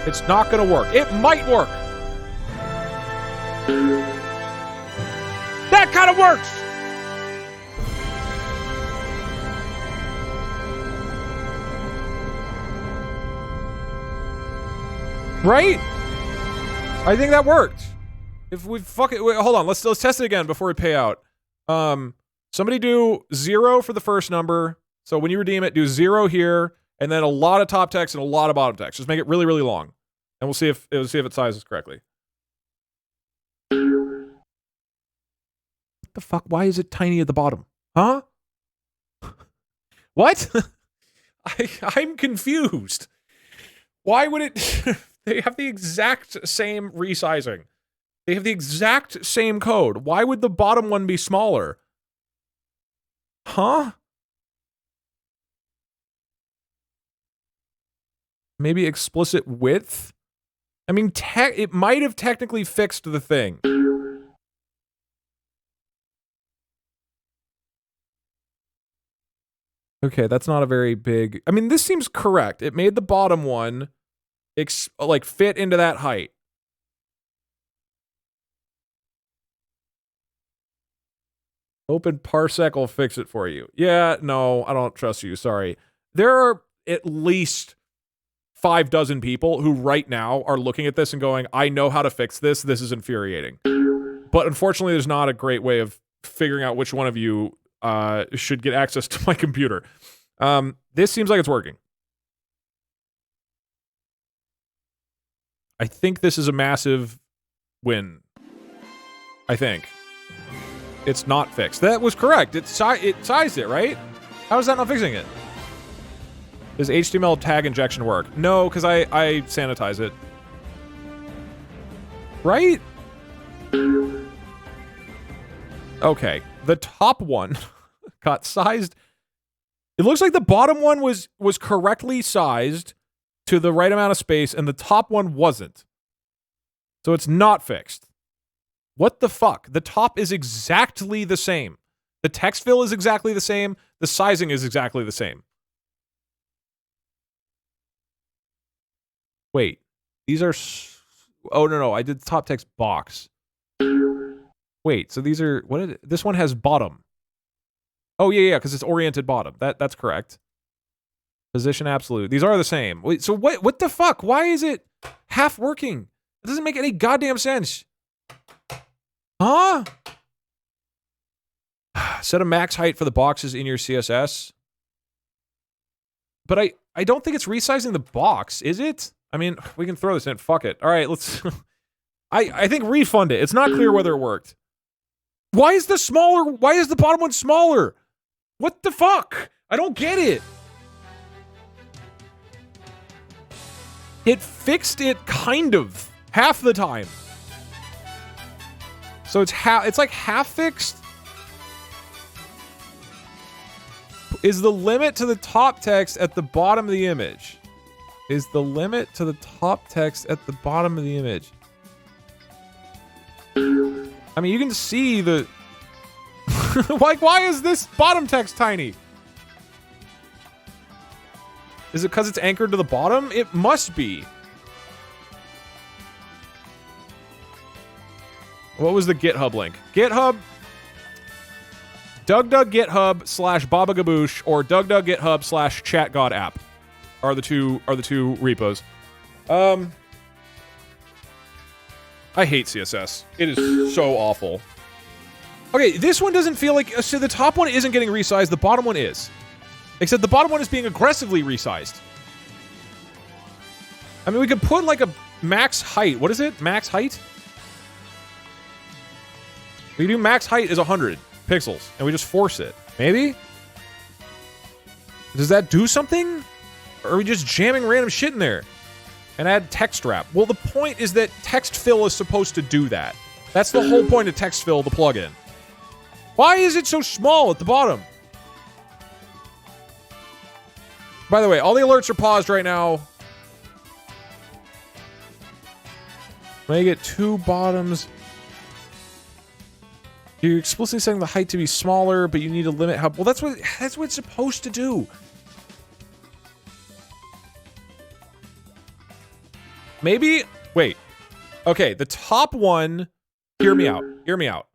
It's not going to work. It might work. That kind of works. Right? I think that worked. If we wait, hold on. Let's test it again before we pay out. Somebody do 0 for the first number. So when you redeem it, do 0 here, and then a lot of top text and a lot of bottom text. Just make it really, really long, and we'll see if it sizes correctly. What the fuck? Why is it tiny at the bottom? Huh? What? I'm confused. Why would it? They have the exact same resizing. They have the exact same code. Why would the bottom one be smaller? Huh? Maybe explicit width? I mean, it might have technically fixed the thing. Okay, that's not a very big... I mean, this seems correct. It made the bottom one like fit into that height. Open Parsec will fix it for you. Yeah, no, I don't trust you. Sorry. There are at least 6 people who right now are looking at this and going, I know how to fix this. This is infuriating. But unfortunately, there's not a great way of figuring out which one of you should get access to my computer. This seems like it's working. I think this is a massive win. I think. It's not fixed. That was correct. It sized it, right? How is that not fixing it? Does HTML tag injection work? No, because I sanitize it. Right? Okay. The top one. got sized. It looks like the bottom one was correctly sized to the right amount of space, and the top one wasn't. So it's not fixed. What the fuck? The top is exactly the same. The text fill is exactly the same. The sizing is exactly the same. Wait, these are... Oh, no, I did the top text box. Wait, so these are... This one has bottom. Oh, yeah, because it's oriented bottom. That's correct. Position absolute. These are the same. Wait, so what the fuck? Why is it half working? It doesn't make any goddamn sense. Huh? Set a max height for the boxes in your CSS. But I don't think it's resizing the box, is it? I mean, we can throw this in. Fuck it. All right, let's... I think refund it. It's not clear whether it worked. Why is the bottom one smaller? What the fuck? I don't get it. It fixed it kind of half the time. So it's like half fixed. Is the limit to the top text at the bottom of the image? Is the limit to the top text at the bottom of the image? I mean, you can see the... like, why is this bottom text tiny? Is it because it's anchored to the bottom? It must be. What was the GitHub link? GitHub... DougDougGitHub/BabaGaboosh or DougDougGitHub/ChatGodApp are the two repos. I hate CSS. It is so awful. Okay, this one doesn't feel like... So the top one isn't getting resized, the bottom one is. Except the bottom one is being aggressively resized. I mean, we could put like a max height. What is it? Max height? We do max height is 100 pixels, and we just force it. Maybe? Does that do something? Or are we just jamming random shit in there? And add text wrap. Well, the point is that text fill is supposed to do that. That's the whole point of text fill, the plugin. Why is it so small at the bottom? By the way, all the alerts are paused right now. Make it 2 bottoms. You're explicitly setting the height to be smaller, but you need to limit how... Well, that's what it's supposed to do. Maybe... Wait. Okay, the top one... Hear me out. Hear me out.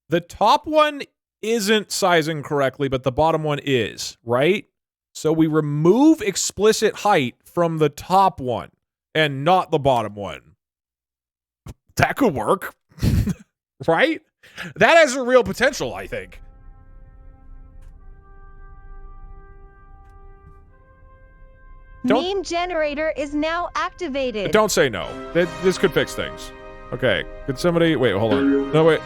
The top one isn't sizing correctly, but the bottom one is, right? So we remove explicit height from the top one and not the bottom one. That could work. Right? That has a real potential, I think. Meme generator is now activated. Don't say no. This could fix things. Okay. Could somebody... Wait, hold on. No, wait.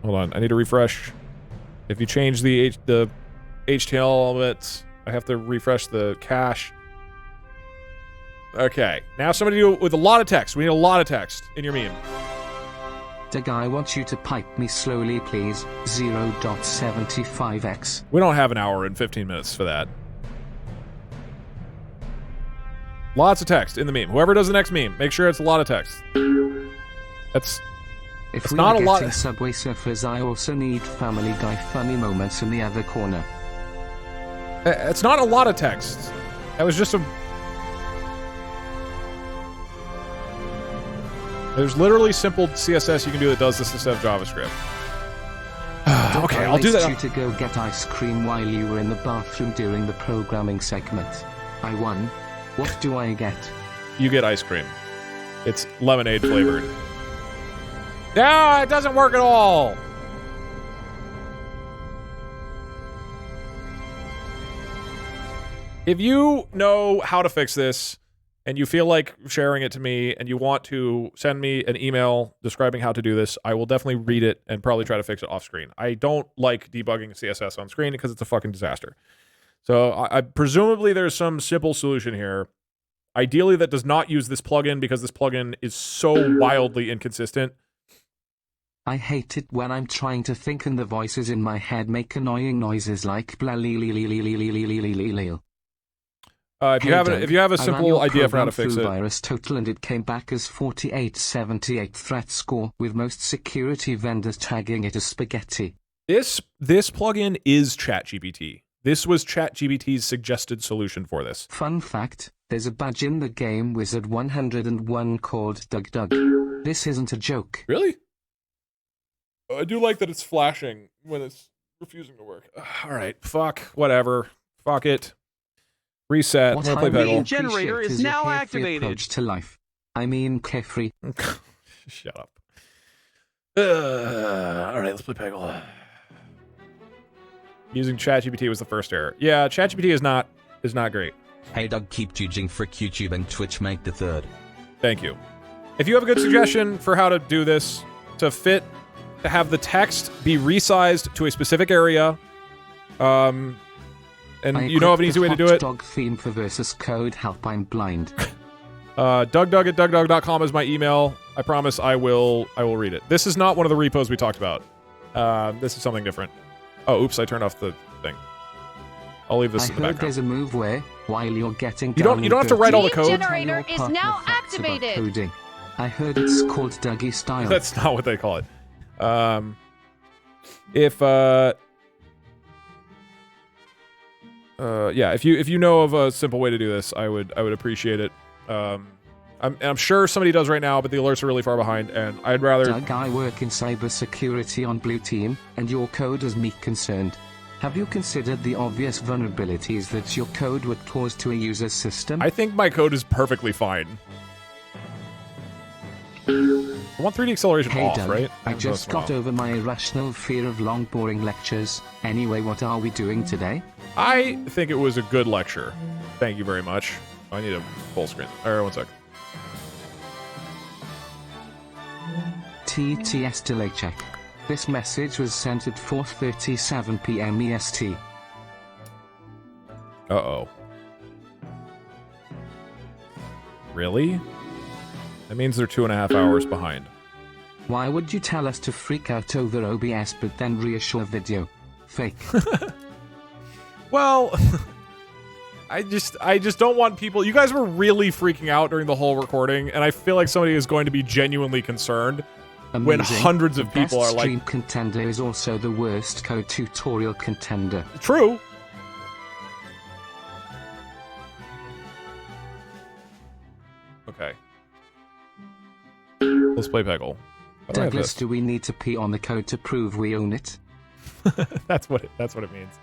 Hold on. I need to refresh. If you change the HTML elements, I have to refresh the cache. Okay. Now somebody do it with a lot of text. We need a lot of text in your meme. Doug, I want you to pipe me slowly, please. 0.75x. We don't have an hour and 15 minutes for that. Lots of text in the meme. Whoever does the next meme, make sure it's a lot of text. That's not a lot. If Subway Surfers, I also need Family Guy funny moments in the other corner. It's not a lot of text. That was just a... There's literally simple CSS you can do that does this instead of JavaScript. Okay, I'll do that. I asked you to go get ice cream while you were in the bathroom during the programming segment. I won. What do I get? You get ice cream. It's lemonade flavored. No, it doesn't work at all. If you know how to fix this, and you feel like sharing it to me, and you want to send me an email describing how to do this, I will definitely read it and probably try to fix it off screen. I don't like debugging CSS on screen because it's a fucking disaster. So I presumably there's some simple solution here. Ideally, that does not use this plugin because this plugin is so wildly inconsistent. I hate it when I'm trying to think and the voices in my head make annoying noises like blah lee lee lee lee lee lee lee lee lee lee. If you have a simple idea for how to fix it. Virus total and it came back as 4878 threat score, with most security vendors tagging it as spaghetti. This plugin is ChatGPT. This was ChatGPT's suggested solution for this. Fun fact, there's a badge in the game Wizard 101 called Doug Doug. This isn't a joke. Really? I do like that it's flashing when it's refusing to work. Alright, fuck, whatever. Fuck it. Reset. What I'm gonna play Meme generator is now activated. To life. I mean, carefree. Shut up. Alright, let's play Peggle. Using ChatGPT was the first error. Yeah, ChatGPT is not great. Hey Doug, keep judging frick YouTube and Twitch make the third. Thank you. If you have a good suggestion for how to do this, to have the text be resized to a specific area, and you know of an easy way to do it. Dog theme for versus code help. I'm blind. DougDoug@DougDoug.com is my email. I promise I will read it. This is not one of the repos we talked about. This is something different. Oh, oops! I turned off the thing. I'll leave this in the background. There's a move where, while you're getting you don't have to write all the code. Generator is now activated. I heard it's called Dougie style. That's not what they call it. If you know of a simple way to do this, I would appreciate it. I'm sure somebody does right now, but the alerts are really far behind, and I'd rather... Doug, I work in cybersecurity on Blue Team, and your code has me concerned. Have you considered the obvious vulnerabilities that your code would cause to a user's system? I think my code is perfectly fine. I want 3D acceleration off, Doug, right? I just got over my irrational fear of long, boring lectures. Anyway, what are we doing today? I think it was a good lecture. Thank you very much. I need a full screen. Alright, 1 sec. TTS delay check. This message was sent at 4:37 p.m. EST. Uh-oh. Really? That means they're 2.5 hours behind. Why would you tell us to freak out over OBS but then reassure video? Fake. Well, I just don't want people... You guys were really freaking out during the whole recording, and I feel like somebody is going to be genuinely concerned. Amazing. When hundreds of people are like... Best stream contender is also the worst code tutorial contender. True. Okay. Let's play Peggle. Douglas, do we need to pee on the code to prove we own it? That's what it means.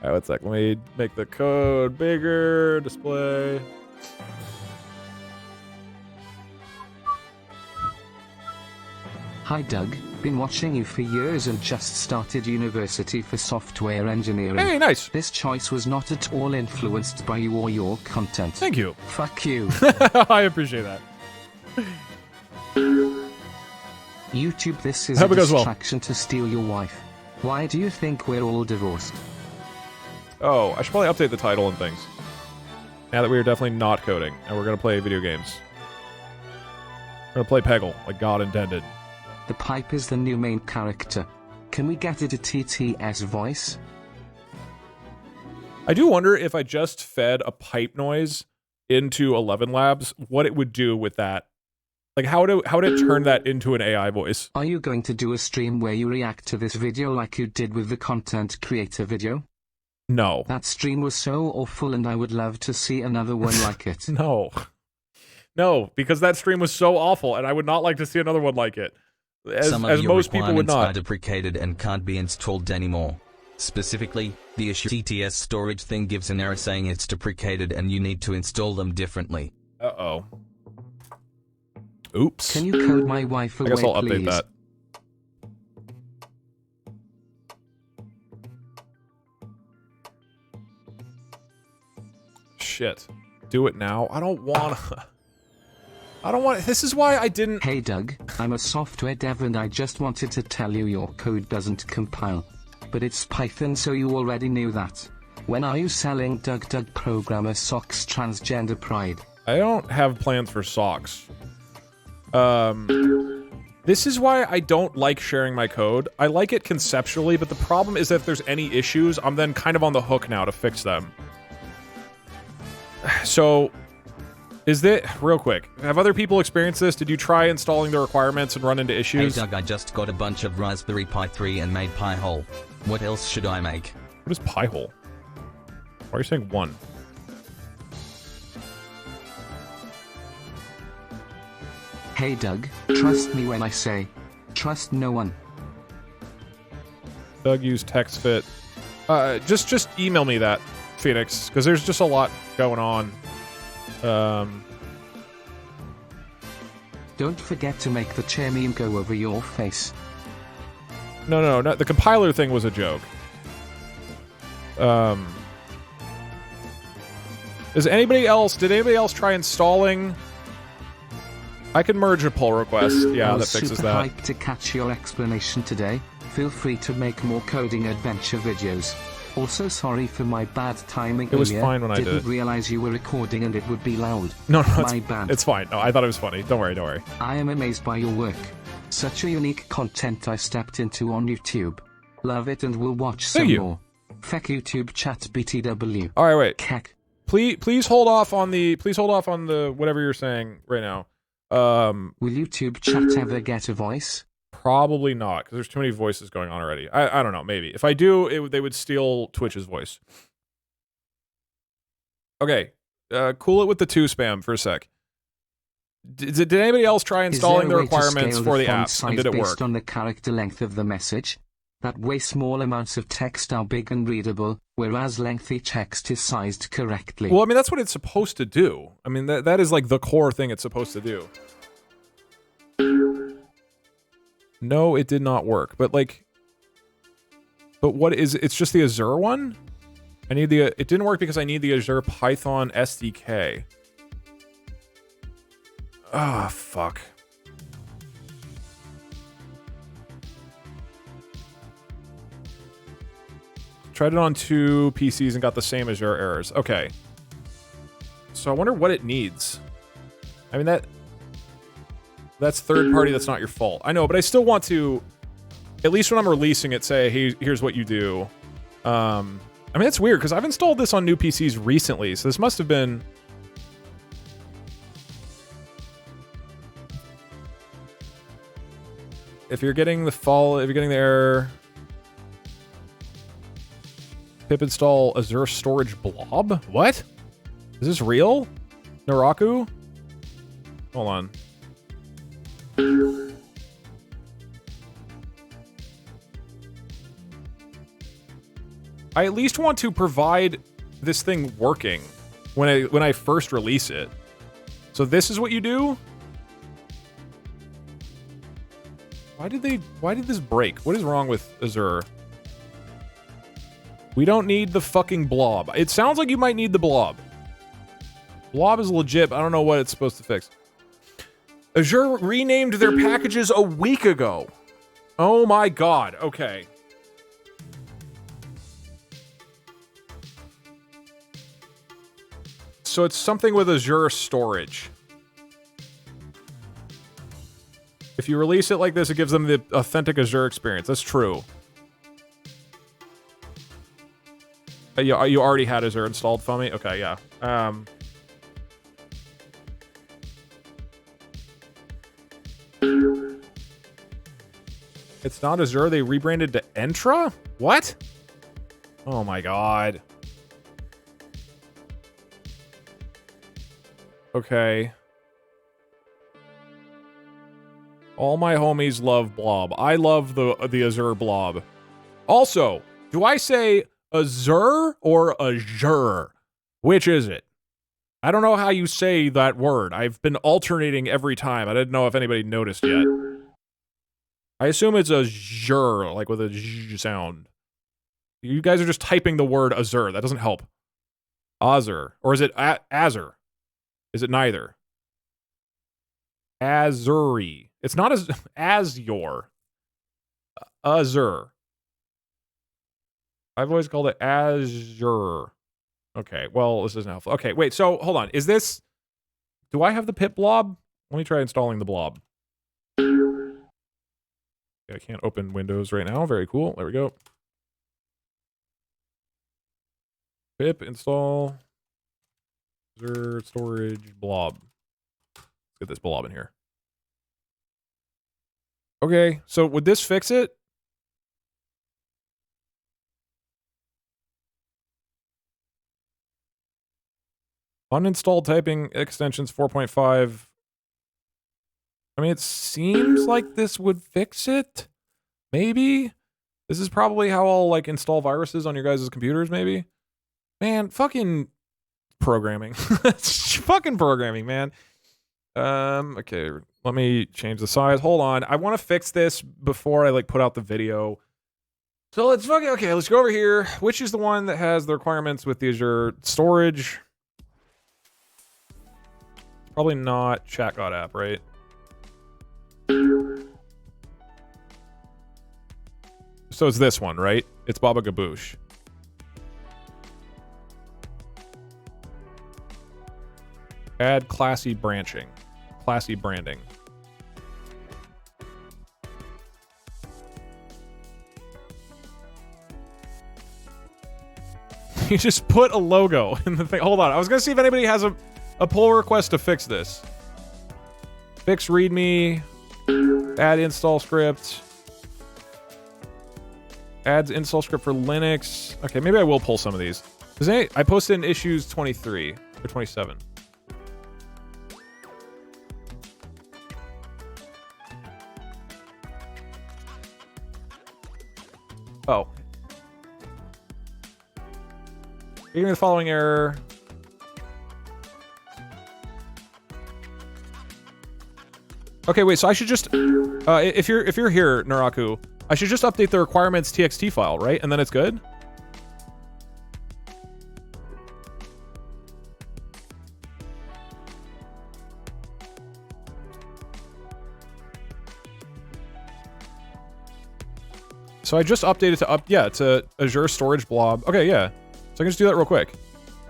Alright, 1 sec. Let me make the code bigger. Display. Hi Doug, been watching you for years and just started university for software engineering. Hey, nice. This choice was not at all influenced by you or your content. Thank you. Fuck you. I appreciate that. YouTube, this is a distraction to steal your wife. Why do you think we're all divorced? Oh, I should probably update the title and things. Now that we are definitely not coding, and we're gonna play video games. We're gonna play Peggle, like God intended. The pipe is the new main character. Can we get it a TTS voice? I do wonder if I just fed a pipe noise into 11 Labs, what it would do with that. Like, how would it turn that into an AI voice? Are you going to do a stream where you react to this video like you did with the content creator video? No. That stream was so awful and I would love to see another one like it. No. No, because that stream was so awful and I would not like to see another one like it. As most people would not. Are deprecated and can't be installed anymore. Specifically, the issue TTS storage thing gives an error saying it's deprecated and you need to install them differently. Uh-oh. Oops. Can you code my wife away, I guess I'll update please? that. Shit. Do it now. I don't want... This is why I didn't... Hey Doug, I'm a software dev and I just wanted to tell you your code doesn't compile. But it's Python, so you already knew that. When are you selling Doug Programmer Socks Transgender Pride? I don't have plans for socks. This is why I don't like sharing my code. I like it conceptually, but the problem is that if there's any issues, I'm then kind of on the hook now to fix them. So, is that... Real quick, have other people experienced this? Did you try installing the requirements and run into issues? Hey Doug, I just got a bunch of Raspberry Pi 3 and made Pi-hole. What else should I make? What is Pi-hole? Why are you saying 1? Hey Doug, trust me when I say, trust no one. Doug used TextFit. Just email me that, Phoenix, because there's just a lot going on. Don't forget to make the chair meme go over your face. No, the compiler thing was a joke. Did anybody else try installing... I can merge a pull request. Yeah, that fixes that. I was super hyped to catch your explanation today. Feel free to make more coding adventure videos. Also, sorry for my bad timing. It was fine when I did it. Didn't realize you were recording and it would be loud. No, my bad. It's fine. No, I thought it was funny. Don't worry. I am amazed by your work. Such a unique content I stepped into on YouTube. Love it and will watch some more. Feck YouTube chat BTW. All right, wait. Keck. Please hold off on the whatever you're saying right now. Will YouTube chat ever get a voice? Probably not, because there's too many voices going on already. I don't know, maybe. If I do, they would steal Twitch's voice. Okay, cool it with the 2 spam for a sec. Did anybody else try installing the requirements for the apps, and did it work? Based on the character length of the message? That way small amounts of text are big and readable, whereas lengthy text is sized correctly. Well, I mean, that's what it's supposed to do. I mean, that is like the core thing it's supposed to do. No, it did not work. But what is... It's just the Azure one? I need the... It didn't work because I need the Azure Python SDK. Ah, fuck. Tried it on 2 PCs and got the same Azure errors. Okay. So I wonder what it needs. I mean, that's third party, that's not your fault. I know, but I still want to, at least when I'm releasing it, say, hey, here's what you do. I mean, it's weird, because I've installed this on new PCs recently, so this must have been... If you're getting the error... Pip install Azure Storage Blob? What? Is this real? Naraku? Hold on. I at least want to provide this thing working when I first release it. So this is what you do? Why did this break? What is wrong with Azure? We don't need the fucking blob. It sounds like you might need the blob. Blob is legit, but I don't know what it's supposed to fix. Azure renamed their packages a week ago. Oh my god, okay. So it's something with Azure storage. If you release it like this, it gives them the authentic Azure experience. That's true. You already had Azure installed, Fummy? Okay, yeah. It's not Azure, they rebranded to Entra? What? Oh my god. Okay. All my homies love Blob. I love the Azure Blob. Also, do I say Azure or Azure? Which is it? I don't know how you say that word. I've been alternating every time. I didn't know if anybody noticed yet. I assume it's Azure, like with a Z sound. You guys are just typing the word Azure. That doesn't help. Azure. Or is it Azure? Is it neither? Azuri. It's not as your. Azure. I've always called it Azure. Okay, well, this isn't helpful. Okay, wait, so, hold on. Is this... Do I have the pip blob? Let me try installing the blob. Okay, I can't open Windows right now. Very cool. There we go. Pip install Azure storage blob. Let's get this blob in here. Okay, so would this fix it? Uninstall typing extensions 4.5. I mean, it seems like this would fix it. Maybe. This is probably how I'll like install viruses on your guys' computers, maybe. Man, fucking programming. Fucking programming, man. Okay, let me change the size. Hold on. I want to fix this before I like put out the video. So let's fucking, okay, let's go over here. Which is the one that has the requirements with the Azure storage? Probably not chat.app, app, right? So it's this one, right? It's Baba Gaboosh. Add classy branching. Classy branding. You just put a logo in the thing. Hold on. I was going to see if anybody has a pull request to fix this. Fix README. Add install script. Adds install script for Linux. Okay, maybe I will pull some of these. I posted in issues 23 or 27. Oh. Give me the following error. Okay, wait, so I should just if you're here, Naraku, I should just update the requirements txt file, right? And then it's good? So I just updated to Azure storage blob. Okay, yeah. So I can just do that real quick.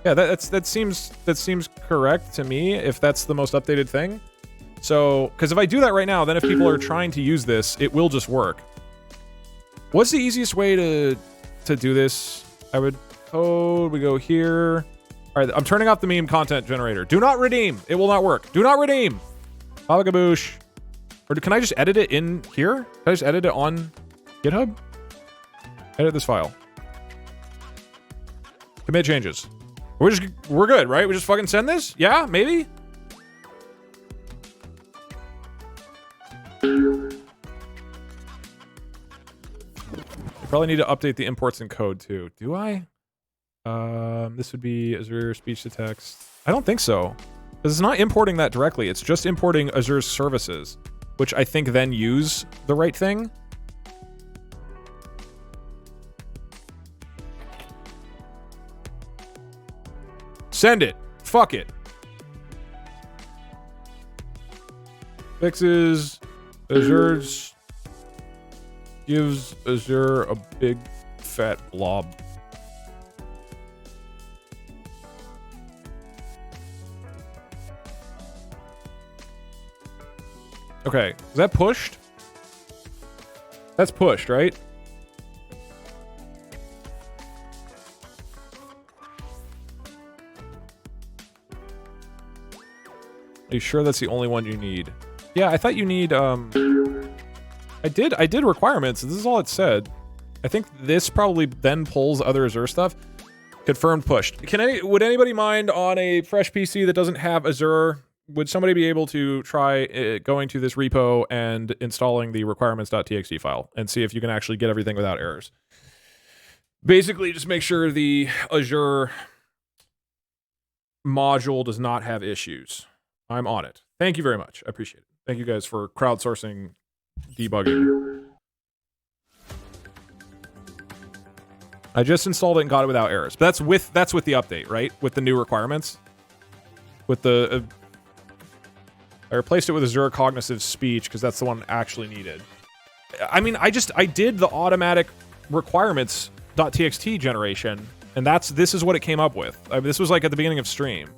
Yeah, that seems correct to me if that's the most updated thing. So, because if I do that right now, then if people are trying to use this, it will just work. What's the easiest way to do this? I would code, we go here. All right, I'm turning off the meme content generator. Do not redeem. It will not work. Do not redeem. Baba Gaboosh. Or can I just edit it in here? Can I just edit it on GitHub? Edit this file. Commit changes. We're good, right? We just fucking send this? Yeah, maybe? I probably need to update the imports and code too. Do I? This would be Azure speech to text. I don't think so. Because it's not importing that directly. It's just importing Azure's services, which I think then use the right thing. Send it. Fuck it. Fixes Azure's gives Azure a big fat blob. Okay, is that pushed? That's pushed, right? Are you sure that's the only one you need? Yeah, I thought you need, I did requirements. This is all it said. I think this probably then pulls other Azure stuff. Confirmed pushed. Would anybody mind on a fresh PC that doesn't have Azure? Would somebody be able to try going to this repo and installing the requirements.txt file and see if you can actually get everything without errors? Basically, just make sure the Azure module does not have issues. I'm on it. Thank you very much. I appreciate it. Thank you guys for crowdsourcing debugging. I just installed it and got it without errors. But that's with the update, right? With the new requirements. With the I replaced it with Azure Cognitive Speech because that's the one actually needed. I mean, I did the automatic requirements.txt generation, and this is what it came up with. This was like at the beginning of stream.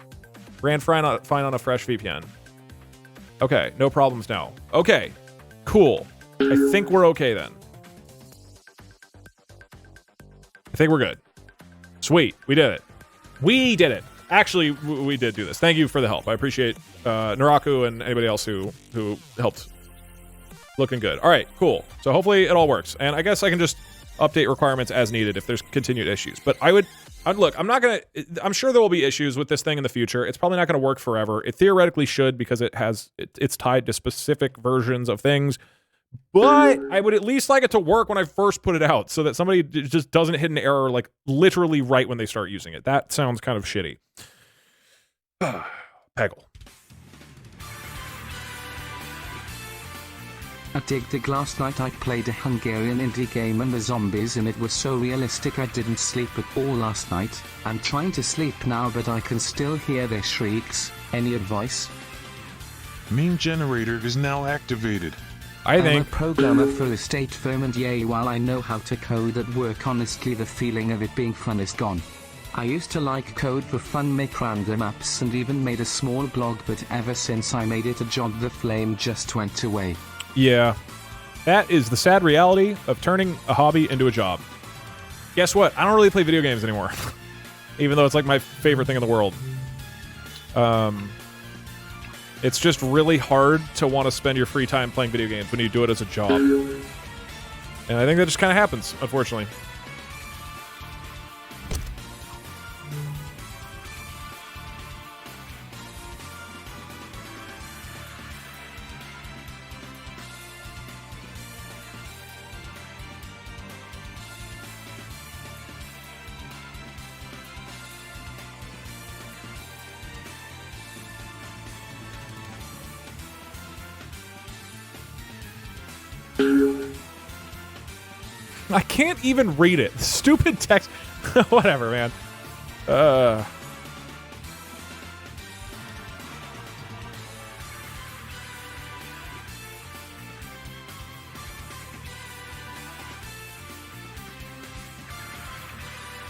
Ran fine on a fresh VPN. Okay, no problems now. Okay, cool. I think we're okay then. I think we're good. Sweet. We did it. We did it. Actually, we did do this. Thank you for the help. I appreciate Naraku and anybody else who helped. Looking good. All right, cool. So hopefully it all works. And I guess I can just update requirements as needed if there's continued issues. But I'd look, I'm sure there will be issues with this thing in the future. It's probably not going to work forever. It theoretically should because it's tied to specific versions of things. But I would at least like it to work when I first put it out so that somebody just doesn't hit an error like literally right when they start using it. That sounds kind of shitty. Peggle. At Dig last night I played a Hungarian indie game and the zombies in it were so realistic I didn't sleep at all last night. I'm trying to sleep now but I can still hear their shrieks. Any advice? Meme generator is now activated. I'm a programmer for a state firm and yay, while I know how to code at work, honestly the feeling of it being fun is gone. I used to like code for fun, make random apps and even made a small blog, but ever since I made it a job the flame just went away. Yeah, that is the sad reality of turning a hobby into a job. Guess what? I don't really play video games anymore. Even though it's like my favorite thing in the world. It's just really hard to want to spend your free time playing video games when you do it as a job. And I think that just kind of happens, unfortunately. I can't even read it. Stupid text. Whatever, man.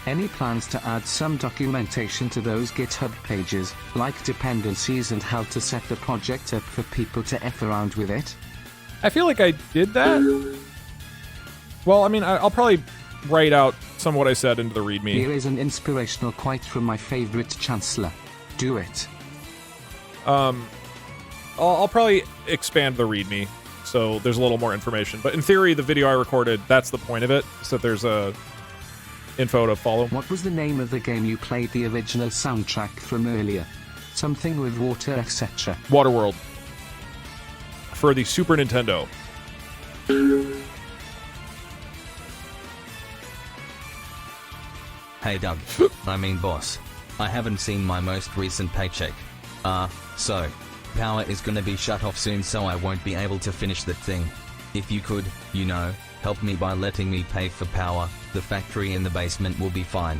Any plans to add some documentation to those GitHub pages, like dependencies and how to set the project up for people to F around with it? I feel like I did that. Well, I mean, I'll probably write out some of what I said into the README. Here is an inspirational quote from my favorite chancellor. Do it. I'll probably expand the README, so there's a little more information. But in theory, the video I recorded, that's the point of it, so there's a info to follow. What was the name of the game you played the original soundtrack from earlier? Something with water, etc. Waterworld. For the Super Nintendo. Hey Doug, I mean boss. I haven't seen my most recent paycheck. So, power is gonna be shut off soon, so I won't be able to finish that thing. If you could, help me by letting me pay for power, the factory in the basement will be fine.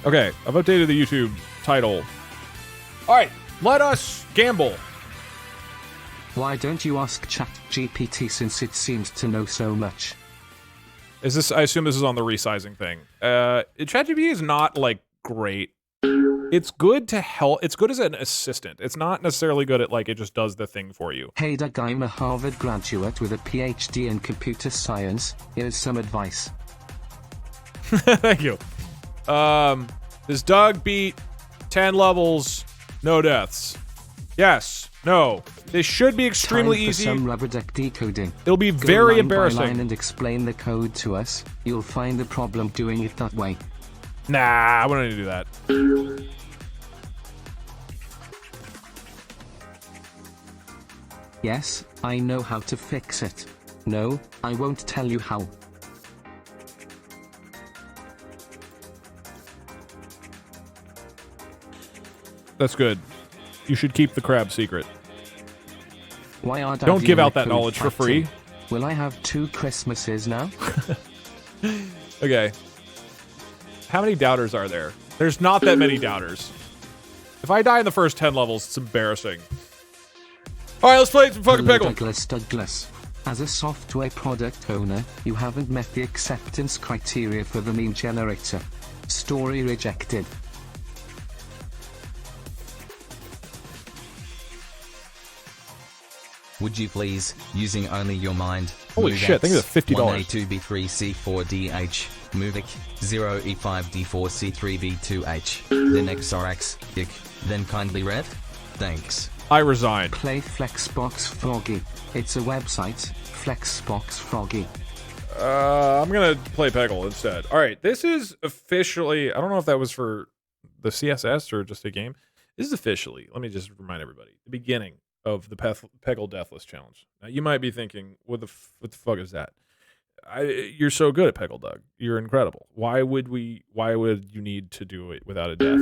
Okay, I've updated the YouTube title. Alright, let us gamble. Why don't you ask ChatGPT since it seems to know so much? Is this? I assume this is on the resizing thing. ChatGPT is not, like, great. It's good to help. It's good as an assistant. It's not necessarily good at, like, it just does the thing for you. Hey Doug, I'm a Harvard graduate with a PhD in computer science. Here's some advice. Thank you. Does Doug beat 10 levels, no deaths? Yes. No. This should be extremely easy. Some rubber duck decoding. It'll be very embarrassing. Go line by line and explain the code to us. You'll find the problem doing it that way. Nah, I wouldn't need to do that. Yes, I know how to fix it. No, I won't tell you how. That's good. You should keep the crab secret. Why are Don't give out that knowledge for free. Will I have 2 Christmases now? Okay. How many doubters are there? There's not that many doubters. If I die in the first 10 levels, it's embarrassing. All right, let's play some fucking Peggle. Douglas. As a software product owner, you haven't met the acceptance criteria for the meme generator. Story rejected. Would you please, using only your mind, holy shit, think of the $50. 1A2B3C4DH, Movik, 0E5D4C3B2H, then XRX, IC, then kindly read? Thanks. I resign. Play Flexbox Froggy. It's a website, Flexbox Froggy. I'm gonna play Peggle instead. All right, this is officially, I don't know if that was for the CSS or just a game. This is officially, let me just remind everybody, the beginning of the Peggle Deathless Challenge. Now, you might be thinking, what the fuck is that? You're so good at Peggle, Doug. You're incredible. Why would you need to do it without a death?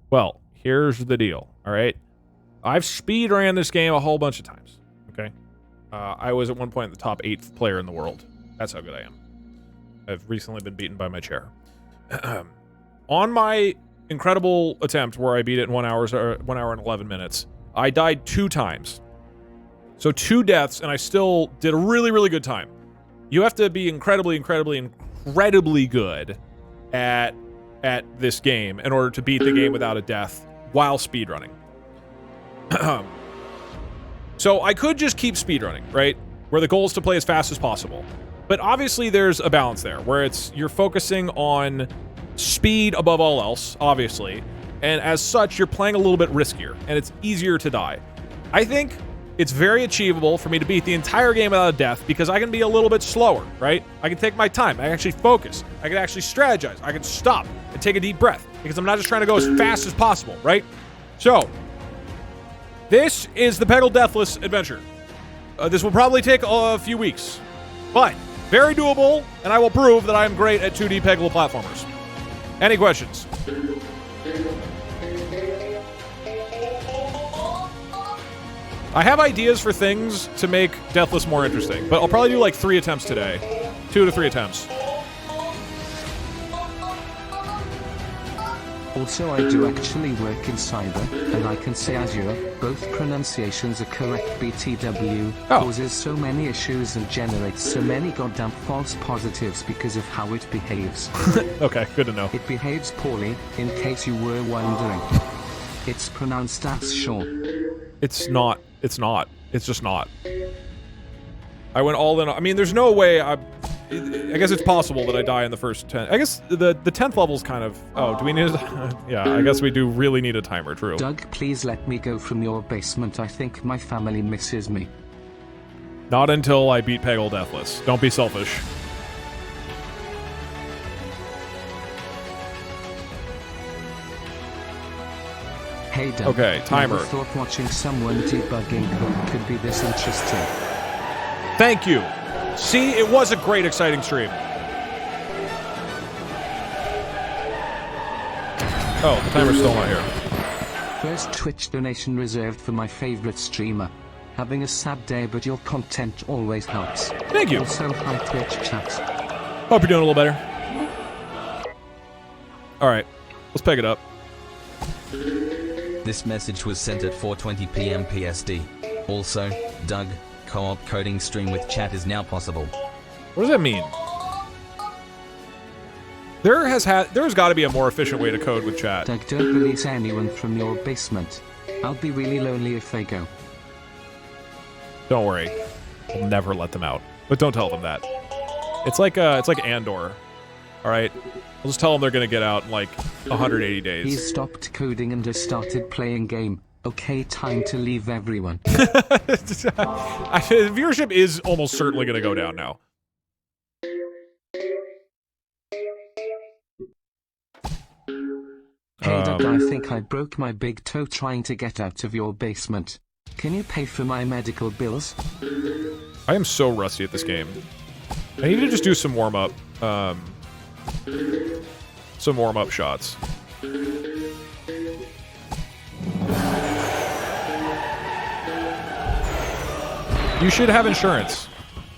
Well, here's the deal, all right? I've speed ran this game a whole bunch of times, okay? I was at one point the top 8th player in the world. That's how good I am. I've recently been beaten by my chair. On my incredible attempt where I beat it in 1 hour and 11 minutes, I died 2 times. So 2 deaths, and I still did a really, really good time. You have to be incredibly good at this game in order to beat the game without a death while speedrunning. So I could just keep speedrunning, right? Where the goal is to play as fast as possible. But obviously there's a balance there, where you're focusing on speed above all else, obviously. And as such, you're playing a little bit riskier, and it's easier to die. I think it's very achievable for me to beat the entire game without a death because I can be a little bit slower, right? I can take my time. I can actually focus. I can actually strategize. I can stop and take a deep breath because I'm not just trying to go as fast as possible, right? So, this is the Peggle Deathless adventure. This will probably take a few weeks, but very doable, and I will prove that I am great at 2D Peggle platformers. Any questions? I have ideas for things to make Deathless more interesting, but I'll probably do like 3 attempts today. 2 to 3 attempts. Also, I do actually work in cyber, and I can say Azure, both pronunciations are correct. BTW causes so many issues and generates so many goddamn false positives because of how it behaves. Okay, good to know. It behaves poorly, in case you were wondering. It's pronounced as short. It's not. It's not. It's just not. I went all in. I mean, there's no way I guess it's possible that I die in the first 10. I guess the 10th level's kind of... Oh, do we need a... Yeah, I guess we do really need a timer, true. Doug, please let me go from your basement. I think my family misses me. Not until I beat Peggle Deathless. Don't be selfish. Hey Doug, okay, timer. Never thought watching someone debugging code could be this interesting. Thank you. See, it was a great, exciting stream. Oh, the timer's still not here. First Twitch donation reserved for my favorite streamer. Having a sad day, but your content always helps. Thank you. Also, hi Twitch chat. Hope you're doing a little better. All right, let's peg it up. This message was sent at 4:20 p.m. PSD. Also, Doug, co-op coding stream with chat is now possible. What does that mean? There's got to be a more efficient way to code with chat. Doug, don't release anyone from your basement. I'll be really lonely if they go. Don't worry, we'll never let them out. But don't tell them that. It's like Andor. All right, we'll just tell them they're gonna get out in like 180 days. He's stopped coding and just started playing game. Okay, time to leave everyone. Viewership is almost certainly gonna go down now. Hey Doug, I think I broke my big toe trying to get out of your basement. Can you pay for my medical bills? I am so rusty at this game. I need to just do some warm-up. Some warm-up shots. You should have insurance.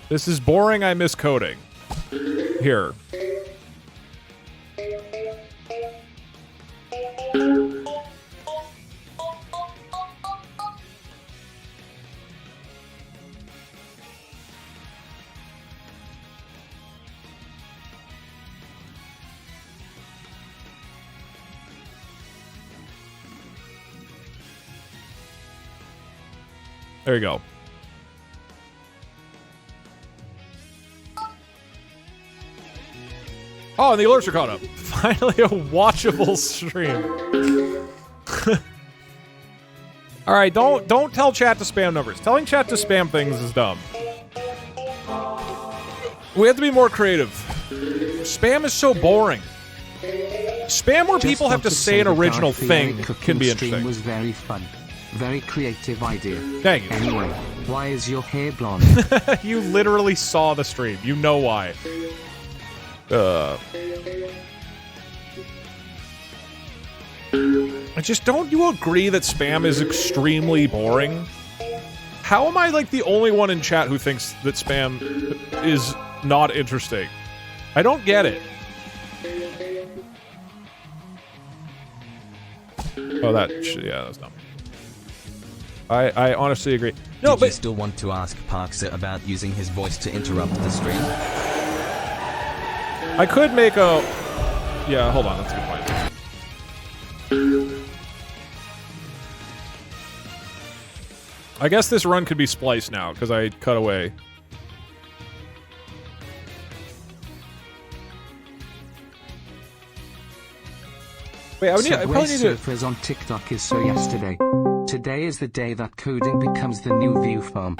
This is boring, I miss coding. Here. There you go. Oh, and the alerts are caught up. Finally, a watchable stream. All right, don't tell chat to spam numbers. Telling chat to spam things is dumb. We have to be more creative. Spam is so boring. Spam where people have to say an original thing can be interesting. Was very fun. Very creative idea. Thank you. Anyway, why is your hair blonde? You literally saw the stream. You know why. Don't you agree that spam is extremely boring? How am I like the only one in chat who thinks that spam is not interesting? I don't get it. Oh, that was dumb. I honestly agree. No, but you still want to ask Parkser about using his voice to interrupt the stream? I could make a... Yeah, hold on, that's a good point. I guess this run could be spliced now, because I cut away. Wait, I probably need to... Surfers on TikTok is so yesterday. Today is the day that coding becomes the new view farm.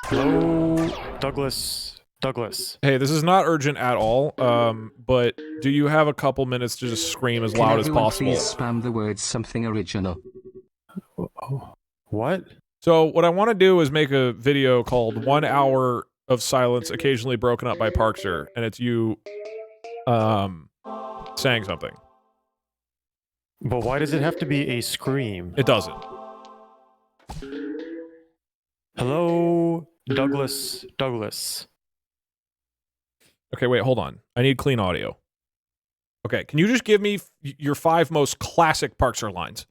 Hello, Douglas. Hey, this is not urgent at all, but do you have a couple minutes to just scream as loud as possible? Please spam the word something original. What? So what I want to do is make a video called 1 Hour of Silence Occasionally Broken Up by Parkser, and it's you saying something. But why does it have to be a scream? It doesn't. Hello, Douglas. Okay, wait, hold on. I need clean audio. Okay, can you just give me your 5 most classic Parkser lines?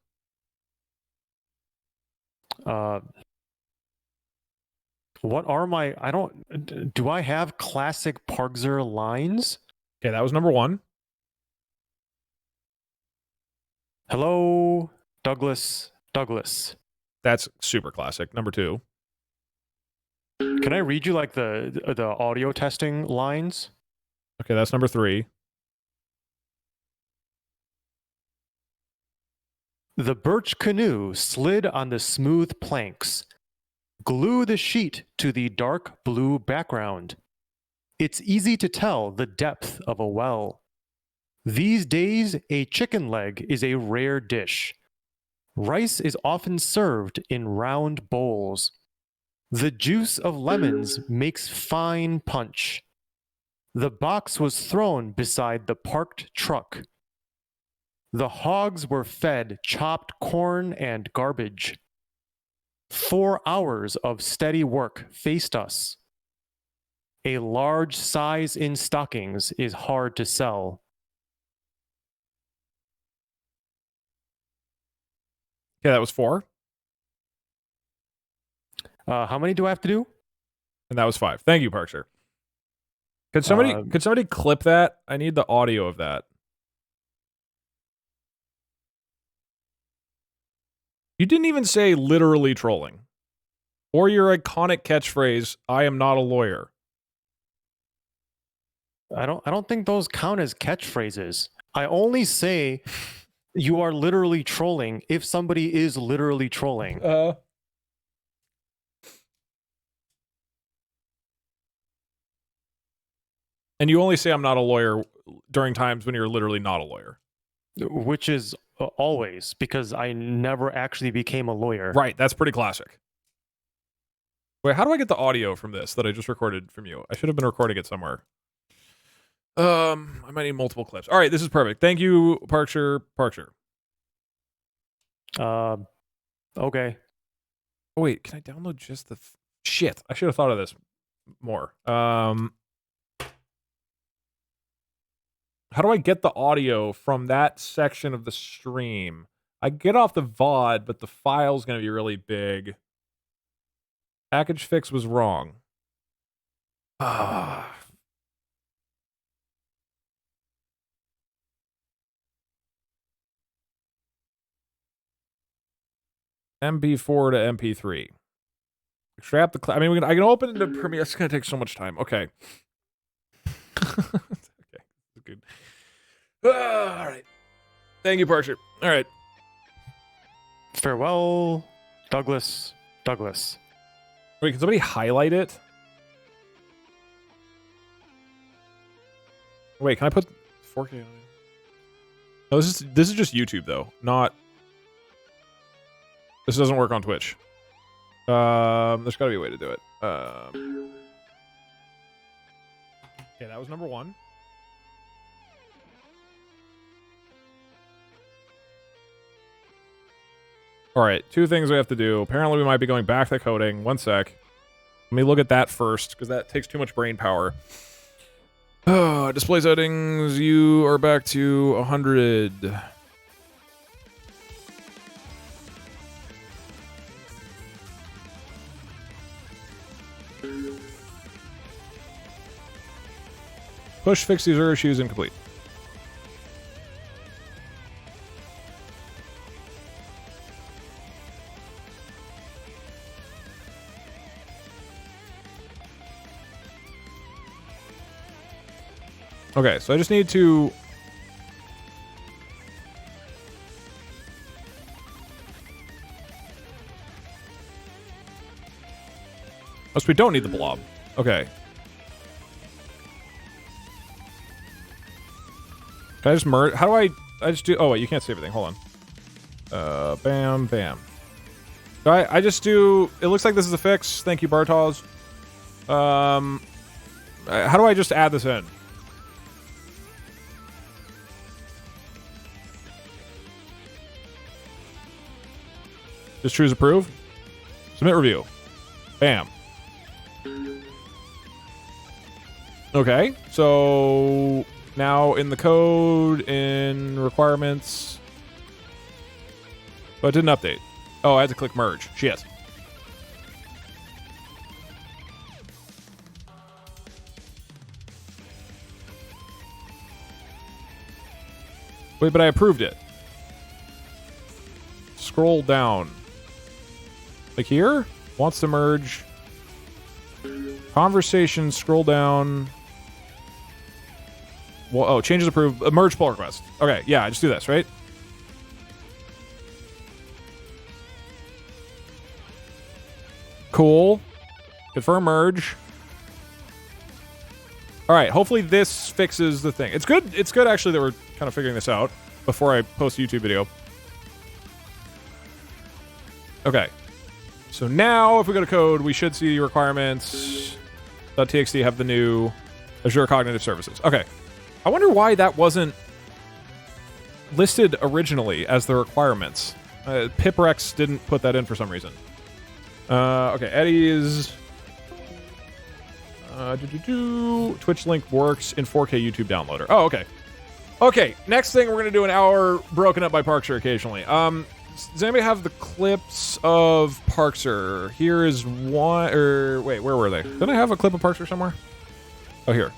What are my... Do I have classic Parkser lines? Okay, that was number 1. Hello, Douglas. That's super classic. Number 2. Can I read you like the audio testing lines? Okay, that's number 3. The birch canoe slid on the smooth planks. Glue the sheet to the dark blue background. It's easy to tell the depth of a well. These days, a chicken leg is a rare dish. Rice is often served in round bowls. The juice of lemons makes fine punch. The box was thrown beside the parked truck. The hogs were fed chopped corn and garbage. 4 hours of steady work faced us. A large size in stockings is hard to sell. Okay, that was 4. How many do I have to do? And that was 5. Thank you, Parkser. Could somebody clip that? I need the audio of that. You didn't even say literally trolling. Or your iconic catchphrase, I am not a lawyer. I don't think those count as catchphrases. I only say you are literally trolling if somebody is literally trolling. And you only say I'm not a lawyer during times when you're literally not a lawyer. Which is always, because I never actually became a lawyer. Right, that's pretty classic. Wait, how do I get the audio from this that I just recorded from you? I should have been recording it somewhere. I might need multiple clips. All right, this is perfect. Thank you, Parkser. Okay. Oh, wait, can I download just the... Shit. shit. I should have thought of this more. How do I get the audio from that section of the stream? I get off the VOD, but the file's going to be really big. Package fix was wrong. MP4 to MP3. Extract the I mean, I can open it to Premiere. It's going to take so much time. Okay. Okay. Good. All right. Thank you, Parcher. All right. Farewell, Douglas. Douglas. Wait, can somebody highlight it? Wait, can I put 4K on it? No, this is just YouTube though, not. This doesn't work on Twitch. There's got to be a way to do it. Okay, that was number 1. All right, 2 things we have to do. Apparently, we might be going back to coding. 1 sec. Let me look at that first, because that takes too much brain power. Display settings, you are back to 100. Push fix these error issues incomplete. Okay, so I just need to... Oh, so we don't need the blob. Okay. Can I just merge? How do I just do... Oh, wait, you can't see everything. Hold on. Bam, bam. So I just do... It looks like this is a fix. Thank you, Bartosz. How do I just add this in? Just choose approve. Submit review. Bam. Okay, so now in the code, in requirements. Oh, it didn't update. Oh, I had to click merge. Shit. Wait, but I approved it. Scroll down. Like here? Wants to merge. Conversation, scroll down. Well, oh, changes approved. Merge pull request. Okay, yeah, just do this, right? Cool. Confirm merge. All right, hopefully this fixes the thing. It's good actually that we're kind of figuring this out before I post a YouTube video. Okay. So now, if we go to code, we should see requirements. .txt have the new Azure Cognitive Services. Okay. I wonder why that wasn't listed originally as the requirements. Piprex didn't put that in for some reason. Okay, Eddie's... Twitch link works in 4K YouTube downloader. Oh, okay. Okay, next thing we're going to do an hour broken up by Parkser occasionally. Does anybody have the clips of Parkser? Here is one, or wait, where were they? Didn't I have a clip of Parkser somewhere? Oh, here.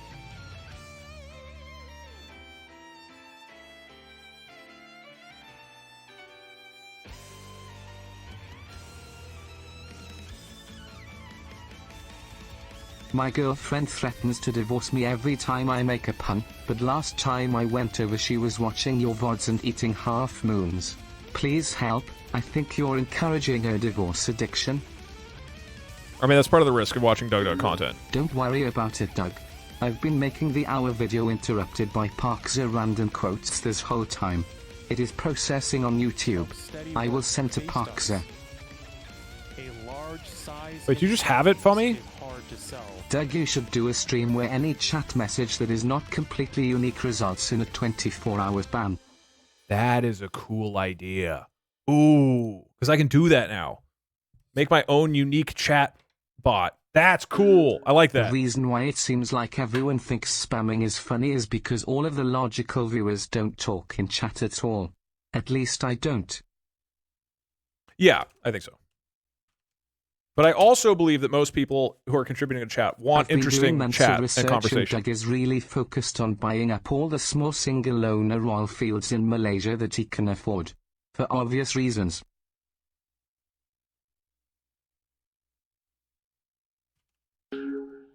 My girlfriend threatens to divorce me every time I make a pun, but last time I went over she was watching your VODs and eating half moons. Please help, I think you're encouraging her divorce addiction. I mean, that's part of the risk of watching Doug content. Don't worry about it, Doug. I've been making the hour video interrupted by Parkser random quotes this whole time. It is processing on YouTube. I will send to Parkser. Wait, you just have it for me? Doug, you should do a stream where any chat message that is not completely unique results in a 24-hour ban. That is a cool idea. Ooh, because I can do that now. Make my own unique chat bot. That's cool. I like that. The reason why it seems like everyone thinks spamming is funny is because all of the logical viewers don't talk in chat at all. At least I don't. Yeah, I think so. But I also believe that most people who are contributing to chat want interesting chat and conversation. Doug is really focused on buying up all the small single owner oil fields in Malaysia that he can afford. For obvious reasons.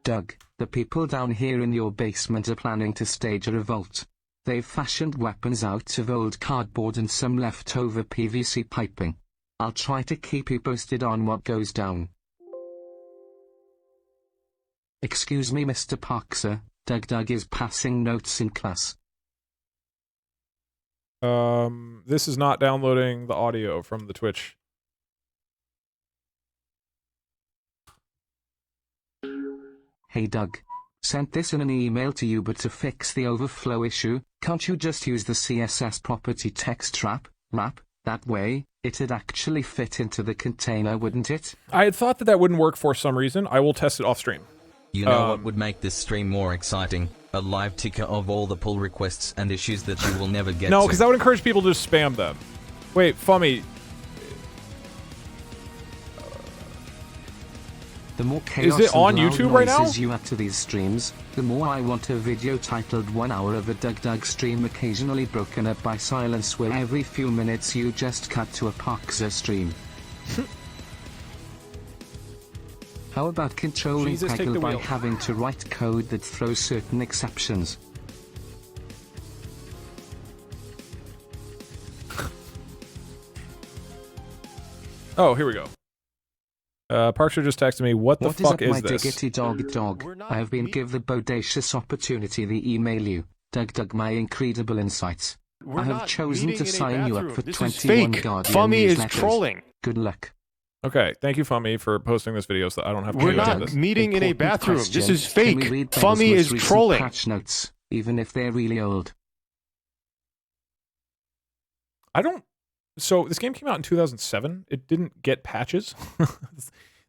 Doug, the people down here in your basement are planning to stage a revolt. They've fashioned weapons out of old cardboard and some leftover PVC piping. I'll try to keep you posted on what goes down. Excuse me, Mr. Parkser, Doug is passing notes in class. This is not downloading the audio from the Twitch. Hey Doug. Sent this in an email to you, but to fix the overflow issue, can't you just use the CSS property text wrap? That way, it'd actually fit into the container, wouldn't it? I had thought that that wouldn't work for some reason. I will test it off stream. You know what would make this stream more exciting? A live ticker of all the pull requests and issues that you will never get No, to. because that would encourage people to just spam them. Wait, Fummy. The more chaos is it on YouTube right now? You add to these streams, the more I want a video titled 1 hour of a Doug stream, occasionally broken up by silence, where every few minutes you just cut to a Parkser stream. How about controlling Peggle by having to write code that throws certain exceptions? Oh, here we go. Parkser just texted me, what the fuck is this? Diggity dog. I have been given the bodacious opportunity to email you, Doug, my incredible insights. I have chosen to sign you up for 21 Guardian Fummy is newsletters. trolling. Good luck. Okay, thank you, Fummy, for posting this video so that I don't have to We're do not this. meeting in a bathroom. Question. This is fake. Can we read Peggle's Fummy is most recent trolling. Patch notes, even if they're really old. I don't... So, this game came out in 2007. It didn't get patches.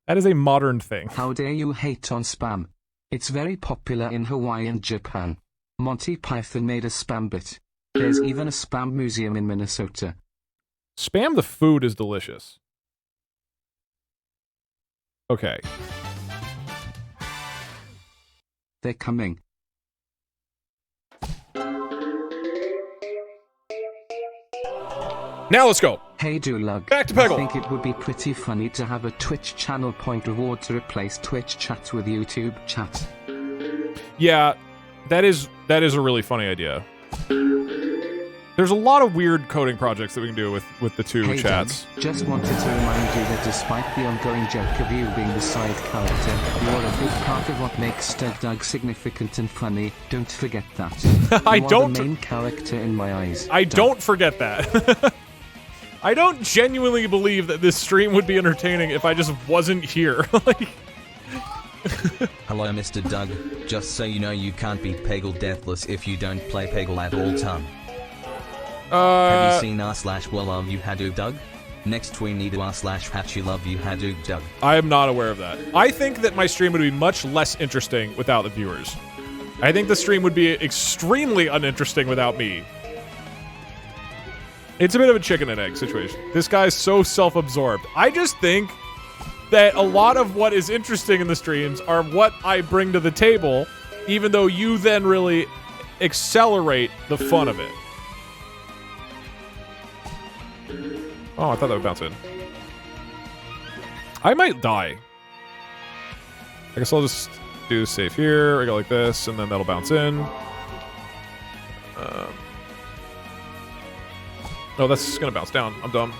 That is a modern thing. How dare you hate on spam? It's very popular in Hawaii and Japan. Monty Python made a spam bit. There's even a spam museum in Minnesota. Spam the food is delicious. Okay. They're coming. Now let's go. Hey Doolug. Back to Peggle. I think it would be pretty funny to have a Twitch channel point reward to replace Twitch chat with YouTube chat. Yeah, that is a really funny idea. There's a lot of weird coding projects that we can do with the two chats. Doug, just wanted to remind you that despite the ongoing joke of you being the side character, you're a big part of what makes Doug significant and funny. Don't forget that. I you don't. Are the main character in my eyes. I don't forget that. I don't genuinely believe that this stream would be entertaining if I just wasn't here. Like... Hello, Mr. Doug. Just so you know, you can't beat Peggle deathless if you don't play Peggle at all time. Have you seen r/well love you Hadoop Doug? Next we need r/hatchy love you Hadoop Doug. I am not aware of that. I think that my stream would be much less interesting without the viewers. I think the stream would be extremely uninteresting without me. It's a bit of a chicken and egg situation. This guy's so self-absorbed. I just think that a lot of what is interesting in the streams are what I bring to the table, even though you then really accelerate the fun of it. Oh, I thought that would bounce in. I might die. I guess I'll just do safe here. I go like this, and then that'll bounce in. No, that's gonna bounce down. I'm dumb.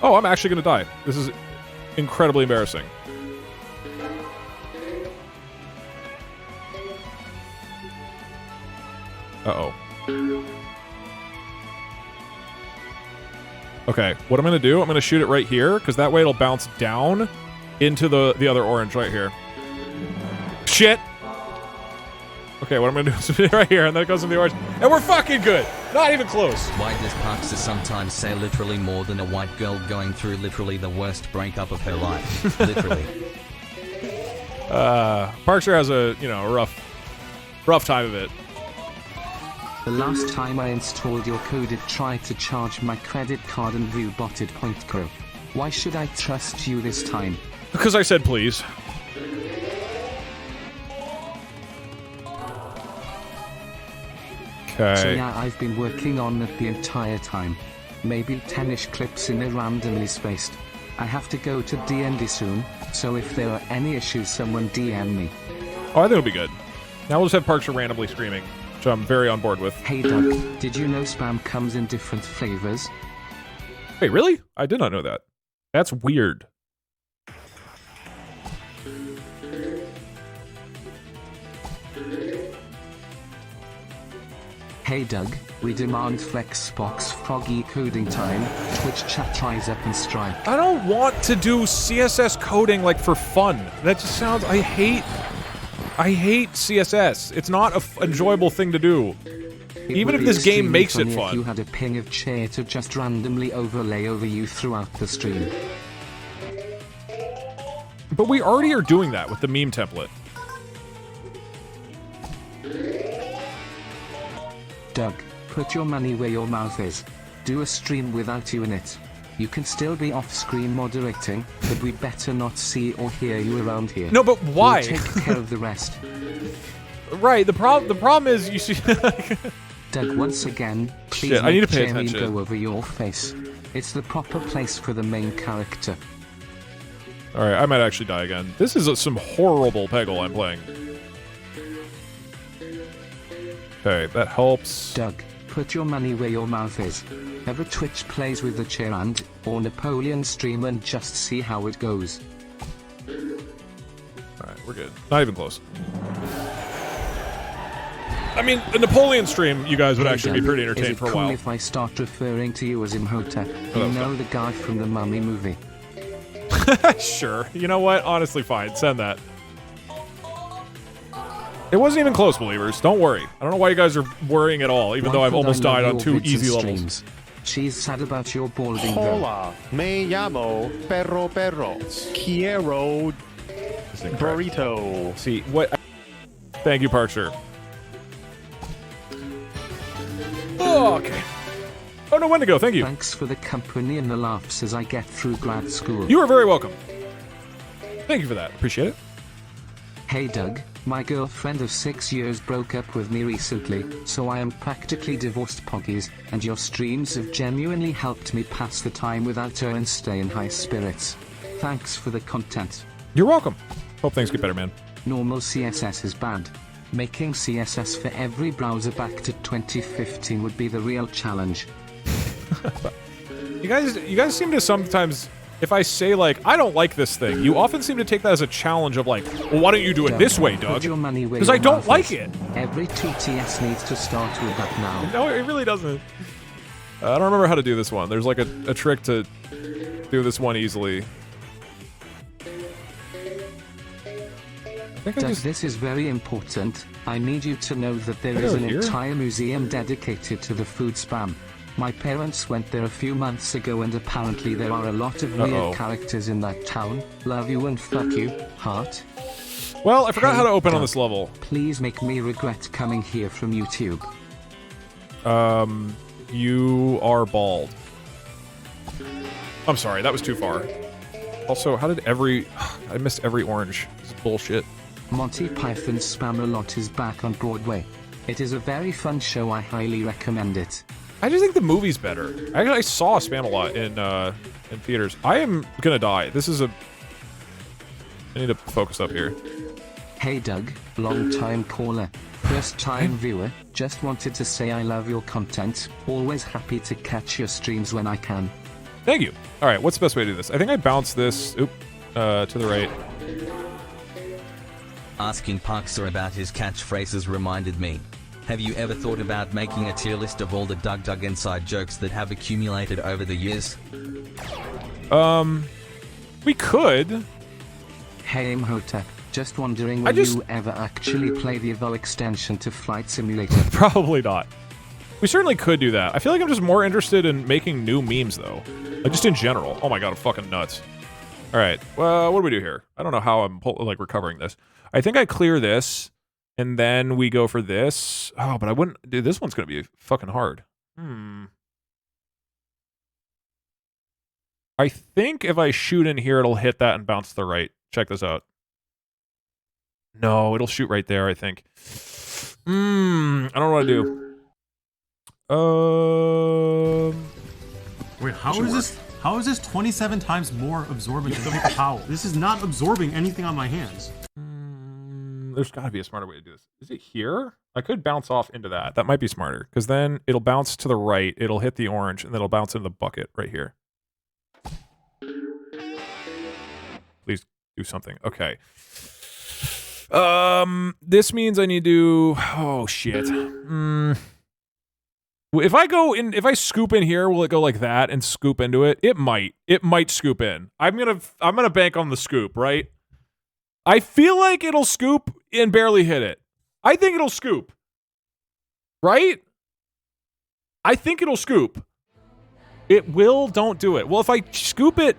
Oh, I'm actually gonna die. This is incredibly embarrassing. Uh-oh. Okay, what I'm gonna do, I'm gonna shoot it right here, because that way it'll bounce down into the other orange right here. Shit! Okay, what I'm gonna do is put it right here, and then it goes into the orange. And we're fucking good! Not even close! Why does Parkser sometimes say literally more than a white girl going through literally the worst breakup of her life? Literally. Parkster has a, you know, rough time of it. The last time I installed your code, it tried to charge my credit card and view-botted point grow. Why should I trust you this time? Because I said please. Okay. So yeah, I've been working on it the entire time. Maybe 10ish clips in there randomly spaced. I have to go to D&D soon, so if there are any issues, someone DM me. Oh, I think it'll be good. Now we'll just have Parkster randomly screaming, which I'm very on board with. Hey Doug, did you know spam comes in different flavors? Wait, really? I did not know that. That's weird. Hey Doug, we demand Flexbox Froggy coding time. Twitch chat rise up and strike. I don't want to do CSS coding like for fun. That just sounds. I hate CSS. It's not an enjoyable thing to do. Even if this game makes it fun. If you had a ping of chair to just randomly overlay over you throughout the stream. But we already are doing that with the meme template. Doug, put your money where your mouth is. Do a stream without you in it. You can still be off-screen moderating, but we better not see or hear you around here. No, but why? We'll take care of the rest. Right, the problem is you see... Doug, once again, please Shit, I need to pay Jeremy attention. go over your face. It's the proper place for the main character. Alright, I might actually die again. This is some horrible Peggle I'm playing. Okay, that helps. Doug, put your money where your mouth is. Have a Twitch plays with the chair and, or Napoleon stream and just see how it goes. Alright, we're good. Not even close. I mean, the Napoleon stream, you guys would actually be pretty entertained for a while. If I start referring to you as Imhotep, you know the guy from the Mummy movie. Sure. You know what? Honestly, fine. Send that. It wasn't even close, believers. Don't worry. I don't know why you guys are worrying at all, even though I've almost died on 2 easy levels. She's sad about your balding. Hola, me llamo Perro. Quiero burrito. See, what... Thank you, Parkster. Oh, okay. Oh, no, Wendigo, thank you. Thanks for the company and the laughs as I get through grad school. You are very welcome. Thank you for that. Appreciate it. Hey, Doug. My girlfriend of 6 years broke up with me recently, so I am practically divorced poggies, and your streams have genuinely helped me pass the time without her and stay in high spirits. Thanks for the content. You're welcome. Hope things get better, man. Normal CSS is bad. Making CSS for every browser back to 2015 would be the real challenge. You guys seem to sometimes, if I say, like, I don't like this thing, you often seem to take that as a challenge of, like, well, why don't you do it this way, Doug? Because I don't like it. Every 2TS needs to start with that now. No, it really doesn't. I don't remember how to do this one. There's, like, a trick to do this one easily. Doug, this is very important. I need you to know that there is an entire museum dedicated to the food spam. My parents went there a few months ago and apparently there are a lot of weird characters in that town. Love you and fuck you, heart. Well, I forgot how to open on this level. Please make me regret coming here from YouTube. You are bald. I'm sorry, that was too far. Also, how did I missed every orange. This is bullshit. Monty Python's Spam-A-Lot is back on Broadway. It is a very fun show, I highly recommend it. I just think the movie's better. I saw Spam-A-Lot in theaters. I am gonna die. This is I need to focus up here. Hey Doug, long-time caller, first-time viewer, just wanted to say I love your content, always happy to catch your streams when I can. Thank you. Alright, what's the best way to do this? I think I bounced this, to the right. Asking Parkster about his catchphrases reminded me. Have you ever thought about making a tier list of all the Doug inside jokes that have accumulated over the years? We could. Hey Imhotep, just wondering will you ever actually play the Evo extension to Flight Simulator? Probably not. We certainly could do that. I feel like I'm just more interested in making new memes, though. Like, just in general. Oh my god, I'm fucking nuts. All right. Well, what do we do here? I don't know how I'm like recovering this. I think I clear this, and then we go for this. Oh, but I wouldn't. Dude, this one's gonna be fucking hard. I think if I shoot in here, it'll hit that and bounce to the right. Check this out. No, it'll shoot right there, I think. I don't know what to do. Wait, how is this 27 times more absorbent than the paper towel? This is not absorbing anything on my hands. There's got to be a smarter way to do this. Is it here? I could bounce off into that. That might be smarter, because then it'll bounce to the right, it'll hit the orange, and then it'll bounce into the bucket right here. Please do something. Okay. This means I need to... Oh, shit. If I scoop in here, will it go like that and scoop into it? It might. It might scoop in. I'm gonna bank on the scoop, right? I feel like it'll scoop and barely hit it. I think it'll scoop. Right? I think it'll scoop. It will, don't do it. Well, if I scoop it,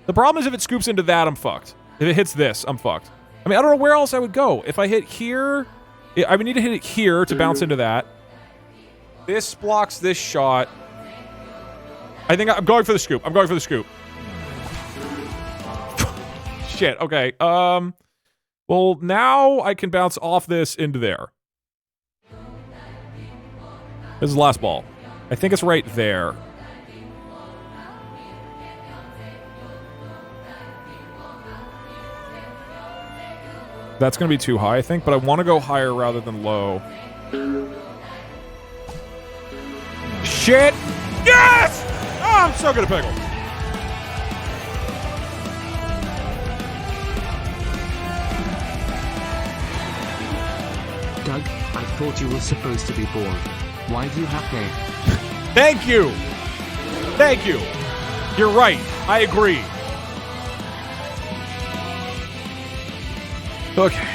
the problem is if it scoops into that, I'm fucked. If it hits this, I'm fucked. I mean, I don't know where else I would go. If I hit here, I would need to hit it here to bounce into that. This blocks this shot. I think I'm going for the scoop. I'm going for the scoop. Shit, okay. Well, now I can bounce off this into there. This is the last ball. I think it's right there. That's going to be too high, I think, but I want to go higher rather than low. Shit! Yes! Oh, I'm so good at Peggle. Doug, I thought you were supposed to be bald. Why do you have hair? Thank you! Thank you! You're right. I agree. Okay.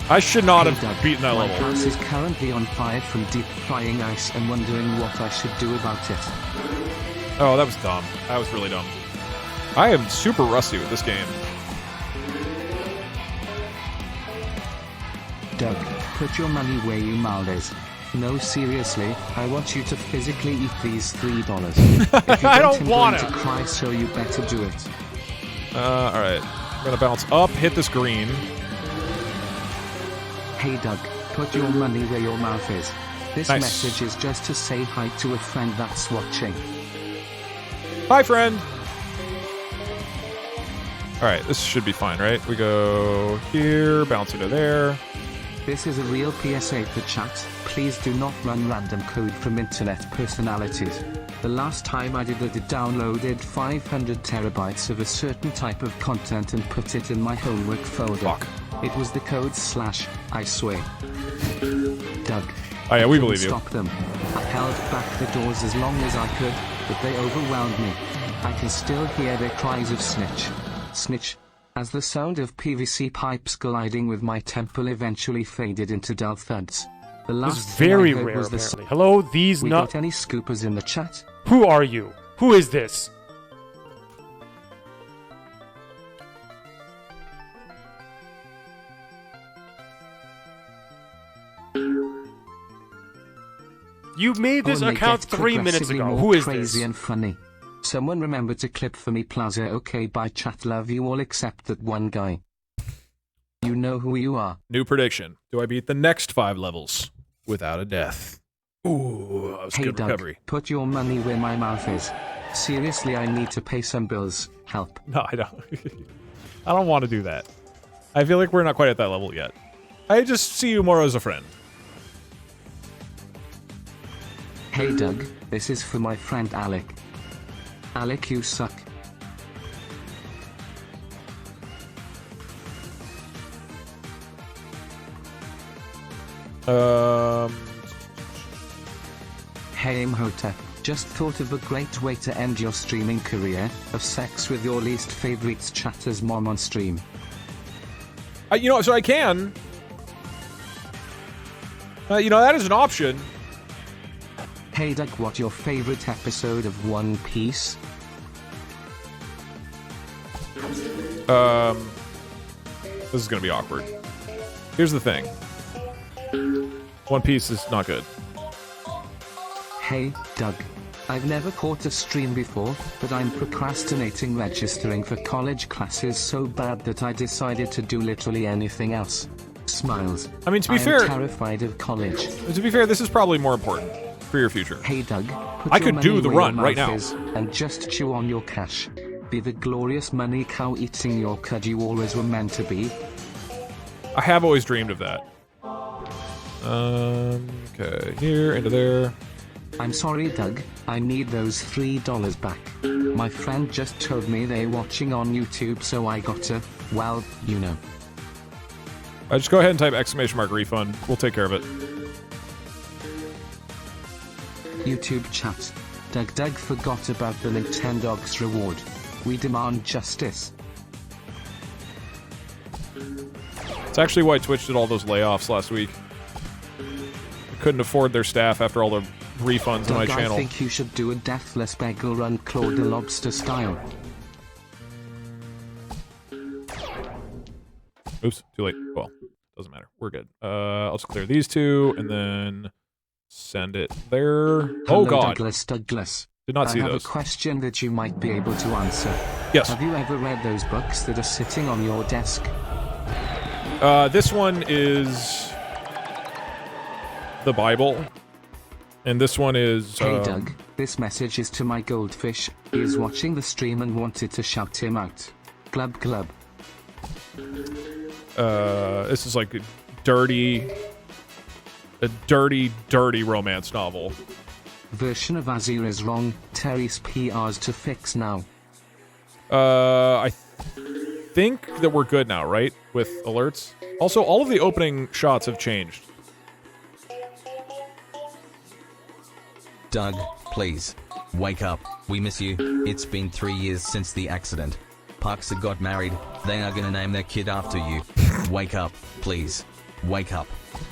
I should not have beaten that level. My house is currently on fire from deep frying ice and wondering what I should do about it. Oh, that was dumb. That was really dumb. I am super rusty with this game. Doug, put your money where your mouth is. No, seriously, I want you to physically eat these $3. I don't want to cry, so you better do it. Alright. I'm gonna bounce up, hit this green. Hey Doug, put your money where your mouth is. This Nice. message is just to say hi to a friend that's watching. Hi, friend! Alright, this should be fine, right? We go here, bounce into there. This is a real PSA for chat. Please do not run random code from internet personalities. The last time I did it, it downloaded 500 terabytes of a certain type of content and put it in my homework folder. Fuck. It was the code / I swear. Doug. Oh yeah, we believe you. Stop them. I held back the doors as long as I could, but they overwhelmed me. I can still hear their cries of snitch. Snitch. As the sound of PVC pipes colliding with my temple eventually faded into dull thuds. The This last is very thing I heard rare, was the apparently. Hello, these We not... got any scoopers in the chat? Who are you? Who is this? You made this Oh, and they account get 3 minutes progressively ago. more Who is crazy this? and funny. Someone remember to clip for me Plaza. Okay, bye chat, love you all except that one guy. You know who you are. New prediction. Do I beat the next 5 levels without a death? Ooh, that was Hey good Doug, recovery. put your money where my mouth is. Seriously, I need to pay some bills. Help. No, I don't. I don't want to do that. I feel like we're not quite at that level yet. I just see you more as a friend. Hey Doug, this is for my friend Alec. Alec, you suck. Hey Imhotep, just thought of a great way to end your streaming career, of sex with your least favorite chatter's mom on stream. You know, so I can. You know, that is an option. Hey Doug, what your favorite episode of One Piece? This is gonna be awkward. Here's the thing. One Piece is not good. Hey, Doug. I've never caught a stream before, but I'm procrastinating registering for college classes so bad that I decided to do literally anything else. Smiles. I mean, to be fair, I'm terrified of college. To be fair, this is probably more important for your future. Hey, Doug. I could do the run right now. And just chew on your cash. Be the glorious money cow eating your cud you always were meant to be. I have always dreamed of that. Okay, here, into there. I'm sorry, Doug. I need those $3 back. My friend just told me they're watching on YouTube, so I gotta, well, you know. Just go ahead and type ! refund. We'll take care of it. YouTube chat. Doug forgot about the Nintendogs reward. We demand justice. It's actually why Twitch did all those layoffs last week. They couldn't afford their staff after all the refunds on my channel. I think you should do a deathless Peggle run Claw the Lobster style. Oops, too late. Well, doesn't matter. We're good. I'll just clear these two and then send it there. Hello, oh God. Douglas. Did not see I have those. A question that you might be able to answer. Yes. Have you ever read those books that are sitting on your desk? This one is the Bible, and this one is. Hey Doug, this message is to my goldfish. He is watching the stream and wanted to shout him out. Glub glub. This is like a dirty romance novel. Version of Azir is wrong. Terry's PR's to fix now. I think that we're good now, right? With alerts. Also, all of the opening shots have changed. Doug, please. Wake up. We miss you. It's been 3 years since the accident. Parkser got married. They are gonna name their kid after you. Wake up, please. Wake up.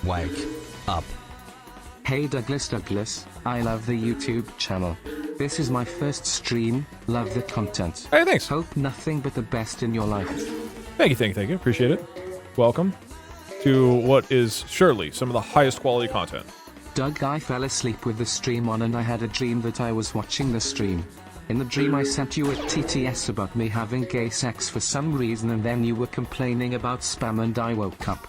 Wake up. Hey Douglas, I love the YouTube channel. This is my first stream, love the content. Hey, thanks. Hope nothing but the best in your life. Thank you, appreciate it. Welcome to what is surely some of the highest quality content. Doug, I fell asleep with the stream on and I had a dream that I was watching the stream. In the dream I sent you a TTS about me having gay sex for some reason and then you were complaining about spam and I woke up.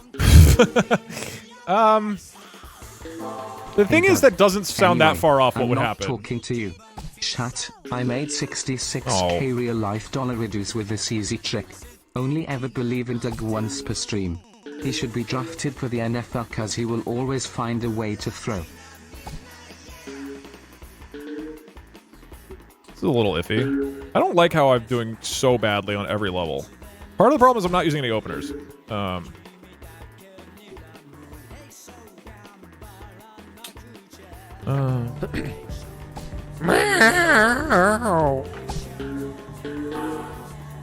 The thing is that doesn't sound that far off what would happen. I'm not talking to you. Chat, I made 66k real life dollar reduce with this easy trick. Only ever believe in Doug once per stream. He should be drafted for the NFL cause he will always find a way to throw. This is a little iffy. I don't like how I'm doing so badly on every level. Part of the problem is I'm not using any openers.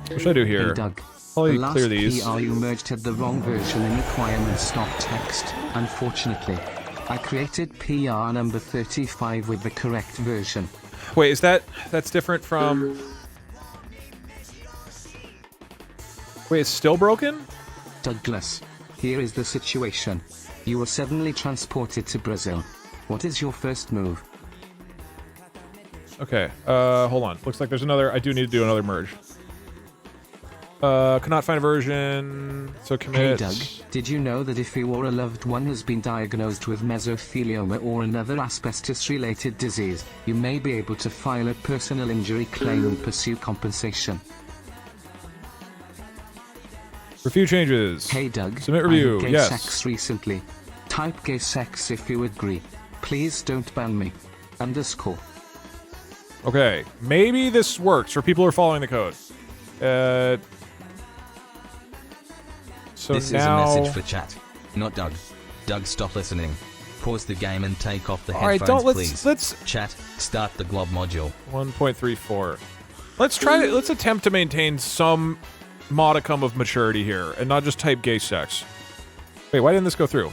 What should I do here? Hey Doug, Probably the clear these. last PR you merged had the wrong version in requirements not text, unfortunately. I created PR number 35 with the correct version. Wait, is that's different from... Wait, it's still broken? Douglas, here is the situation. You were suddenly transported to Brazil. What is your first move? Okay, hold on. Looks like there's another... I do need to do another merge. Cannot find a version, so commit. Hey Doug, did you know that if you or a loved one has been diagnosed with mesothelioma or another asbestos-related disease, you may be able to file a personal injury claim and pursue compensation? Review changes. Hey Doug, Submit review, I had gay yes. sex recently. Type gay sex if you agree. Please don't ban me. _ Okay, maybe this works for people who are following the code. So this now... is a message for chat, not Doug. Doug, stop listening. Pause the game and take off the Alright, headphones, let's please. Chat, start the glob module. 1.34. Let's attempt to maintain some modicum of maturity here and not just type gay sex. Wait, why didn't this go through?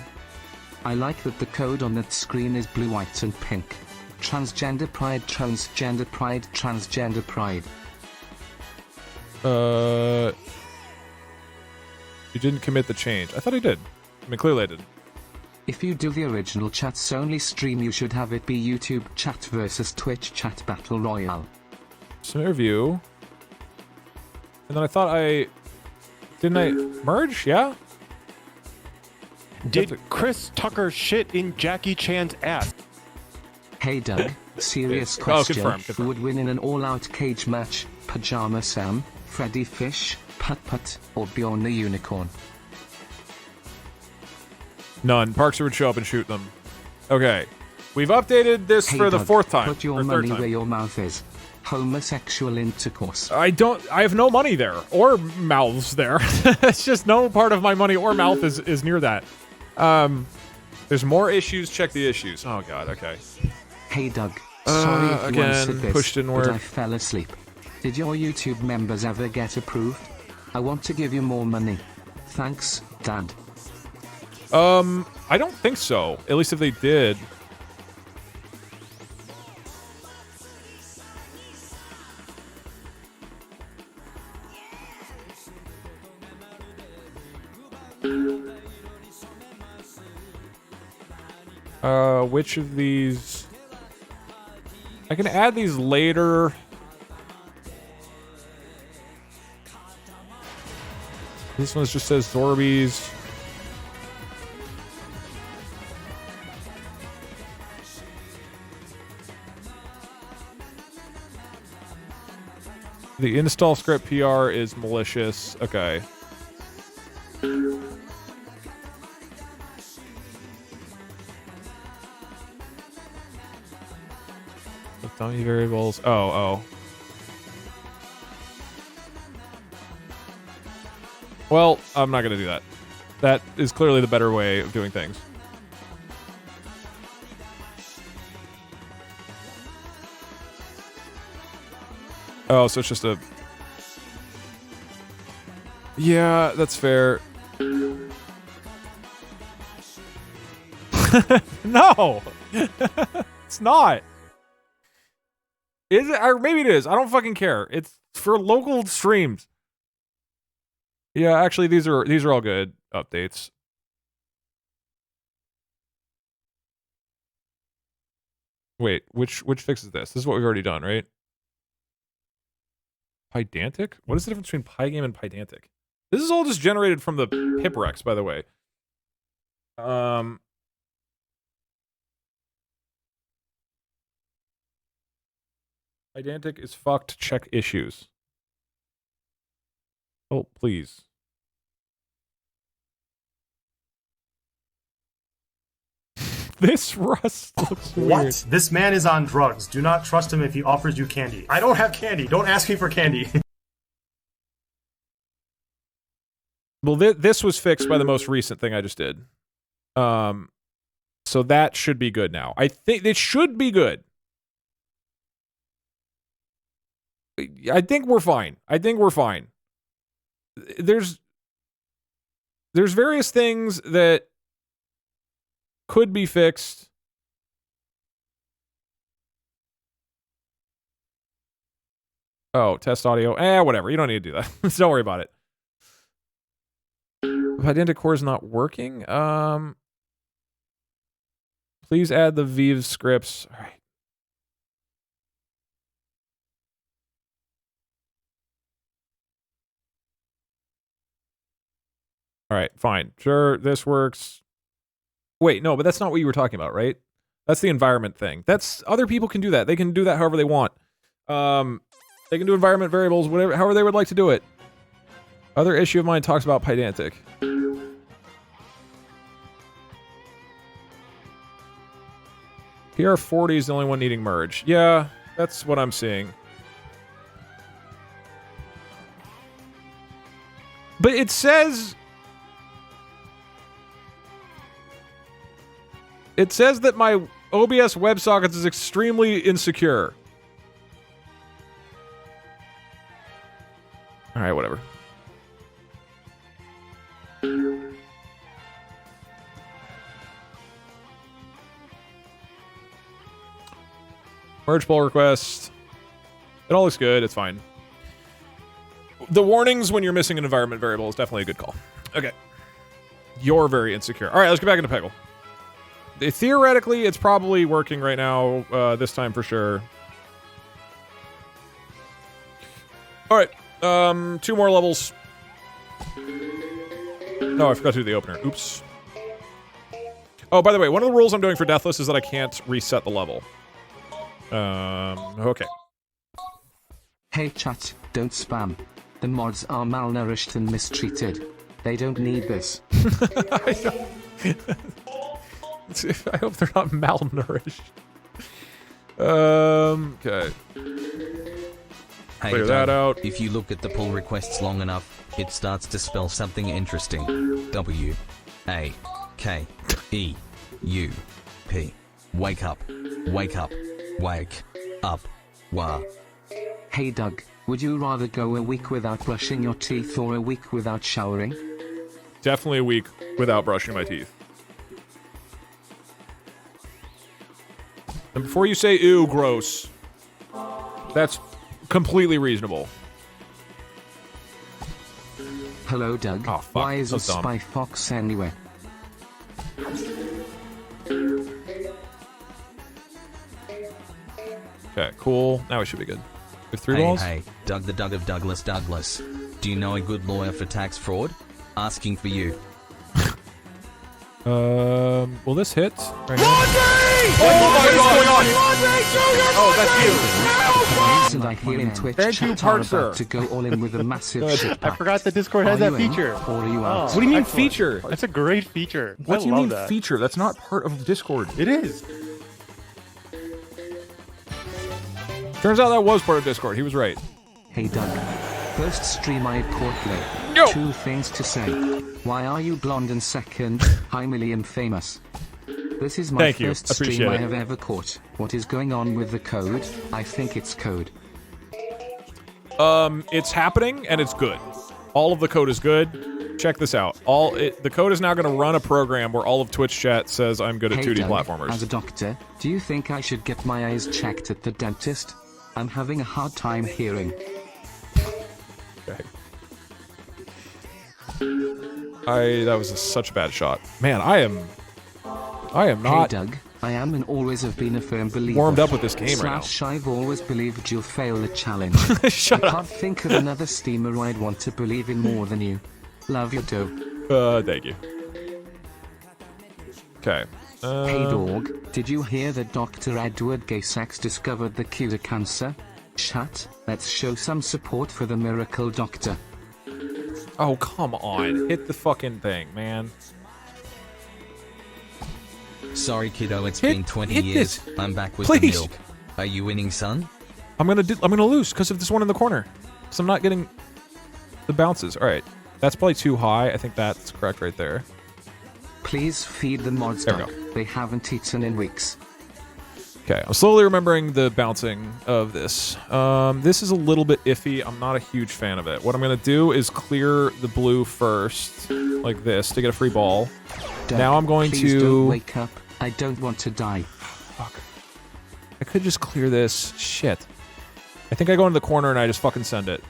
I like that the code on that screen is blue, white, and pink. Transgender pride, transgender pride, transgender pride. You didn't commit the change. I thought I did. I mean, clearly I didn't. If you do the original chats only stream, you should have it be YouTube chat versus Twitch chat battle royale. Some review. And then I thought didn't I merge? Yeah? Did Chris Tucker shit in Jackie Chan's ass? Hey Doug, serious question. Confirm. Who would win in an all-out cage match? Pajama Sam, Freddy Fish, Putt Putt, or Bjorn the Unicorn? None. Parkser would show up and shoot them. Okay. We've updated this for the fourth time. Put your money where your mouth is. Homosexual intercourse. I have no money there. Or mouths there. It's just no part of my money or mouth is near that. There's more issues. Check the issues. Oh god, okay. Hey Doug. Sorry if you again, answered this, push didn't work. but I fell asleep. Did your YouTube members ever get approved? I want to give you more money. Thanks, Dad. I don't think so. At least if they did. Which of these? I can add these later. This one just says Zorbies. The install script PR is malicious. Okay. The dummy variables. Oh. Well, I'm not going to do that. That is clearly the better way of doing things. Oh, so it's just a... Yeah, that's fair. No! It's not. Is it? Or maybe it is. I don't fucking care. It's for local streams. Yeah, actually, these are all good updates. Wait, which fixes this? This is what we've already done, right? Pydantic? What is the difference between Pygame and Pydantic? This is all just generated from the Piprex, by the way. Pydantic is fucked. Check issues. Oh, please. This Rust looks weird. What? This man is on drugs. Do not trust him if he offers you candy. I don't have candy. Don't ask me for candy. Well, this was fixed by the most recent thing I just did. So that should be good now. I think it should be good. I think we're fine. There's various things that could be fixed. Oh, test audio. Whatever. You don't need to do that. Don't worry about it. Pydantic core is not working. Please add the Vive scripts. All right. All right, fine. Sure, this works. Wait, no, but that's not what you were talking about, right? That's the environment thing. That's other people can do that. They can do that however they want. They can do environment variables, whatever, however they would like to do it. Other issue of mine talks about Pydantic. PR40 is the only one needing merge. Yeah, that's what I'm seeing. But it says... It says that my OBS WebSockets is extremely insecure. Alright, whatever. Merge pull request. It all looks good. It's fine. The warnings when you're missing an environment variable is definitely a good call. Okay. You're very insecure. All right, let's get back into Peggle. Theoretically, it's probably working right now, this time for sure. All right, 2 more levels. No, I forgot to do the opener. Oops. Oh, by the way, one of the rules I'm doing for Deathless is that I can't reset the level. Okay. Hey chat, don't spam. The mods are malnourished and mistreated. They don't need this. I hope they're not malnourished. Okay. Hey, Clear that out. If you look at the pull requests long enough, it starts to spell something interesting. W-A-K-E-U-P. Wake up. Wake up. Wake up. Wah. Hey Doug, would you rather go a week without brushing your teeth or a week without showering? Definitely a week without brushing my teeth. And before you say, ew, gross, that's completely reasonable. Hello, Doug. Oh, fuck. Why isn't So dumb. Spy Fox anywhere? Okay, cool. Now we should be good. With 3 balls? Hey, Doug the Doug of Douglas Douglas. Do you know a good lawyer for tax fraud? Asking for you. Will this hit? Right here? Oh my god! Oh, that's you! And I hear in Twitch Thank you, chat are Parser. about to go all in with a massive shit I forgot the Discord has Are that you in, feature. or are you out? What do you mean Excellent. feature? That's a great feature. What I do you love mean that. feature? That's not part of Discord. It is. Turns out that was part of Discord. He was right. Hey Doug. First stream I Portland. Yo! 2 things to say. Why are you blonde? And second, hi Milliam famous. This is my Thank you. first stream Appreciate I it. have ever caught. What is going on with the code? I think it's code. It's happening and it's good. All of the code is good. Check this out. The code is now going to run a program where all of Twitch chat says I'm good at Hey 2D Doug, platformers. As a doctor, do you think I should get my eyes checked at the dentist? I'm having a hard time hearing. Okay. That was such a bad shot. Man, I am not Hey Doug, I am and always have been a firm believer. warmed up with this game right now. I've always believed you'll fail a challenge. Shut I up. can't think of another steamer I'd want to believe in more than you. Love you, Doe. Thank you. Okay. Hey dog, did you hear that Dr. Edward Gay-Sachs discovered the cure to cancer? Chat, let's show some support for the miracle doctor. Oh, come on. Hit the fucking thing, man. Sorry, kiddo, it's been 20 hit years. this. I'm back with Please. the milk. Are you winning, son? I'm gonna lose because of this one in the corner. So I'm not getting the bounces. All right. That's probably too high. I think that's correct right there. Please feed the mods, There we Doug. They haven't eaten in weeks. Okay, I'm slowly remembering the bouncing of this. This is a little bit iffy. I'm not a huge fan of it. What I'm going to do is clear the blue first, like this, to get a free ball. Doug, now I'm going please to... don't wake up. I don't want to die. Fuck. I could just clear this. Shit. I think I go into the corner and I just fucking send it.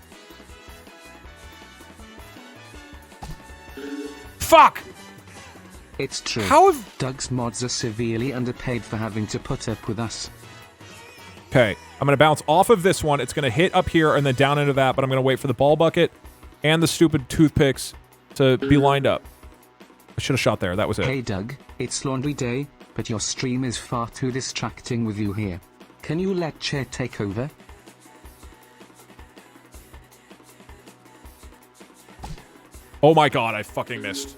Fuck! It's true. How have... Doug's mods are severely underpaid for having to put up with us. Okay, I'm going to bounce off of this one. It's going to hit up here and then down into that, but I'm going to wait for the ball bucket and the stupid toothpicks to be lined up. I should have shot there. That was it. Hey Doug, it's laundry day, but your stream is far too distracting with you here. Can you let Chair take over? Oh my god, I fucking missed.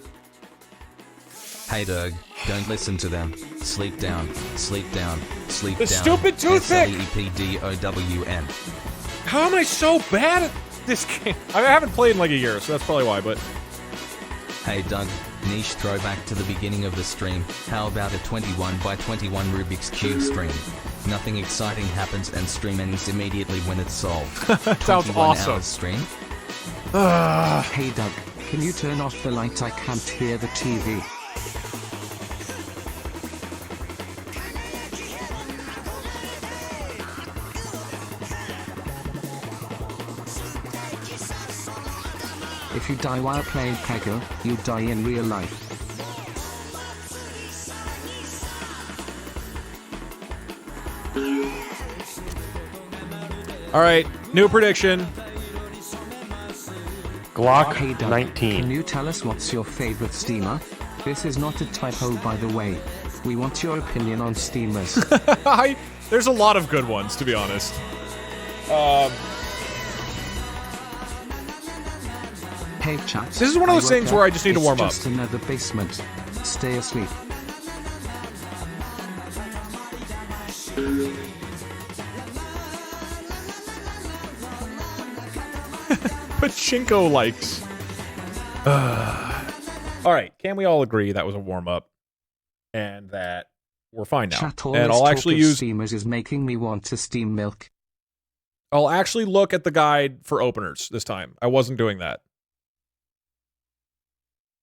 Hey, Doug, don't listen to them. Sleep down, sleep down, sleep The down. stupid toothpick! SLEPDOWN. How am I so bad at this game? I haven't played in like a year, so that's probably why, but... Hey, Doug, niche throwback to the beginning of the stream. How about a 21 by 21 Rubik's Cube stream? Nothing exciting happens and stream ends immediately when it's solved. Sounds 21 awesome. hours stream? Hey Doug, can you turn off the light? I can't hear the TV. If If you die while playing Peggle, you die in real life. All right, new prediction. Glock Hey Doug, 19. Can you tell us what's your favorite steamer? This is not a typo, by the way. We want your opinion on steamers. There's a lot of good ones, to be honest. Hey chat. This is one of those things where I just need to warm up. It's just another basement. Stay asleep. Pachinko likes. All right, can we all agree that was a warm up, and that we're fine now? Chat, all and this I'll actually talk of use. steamers is making me want to steam milk. I'll actually look at the guide for openers this time. I wasn't doing that.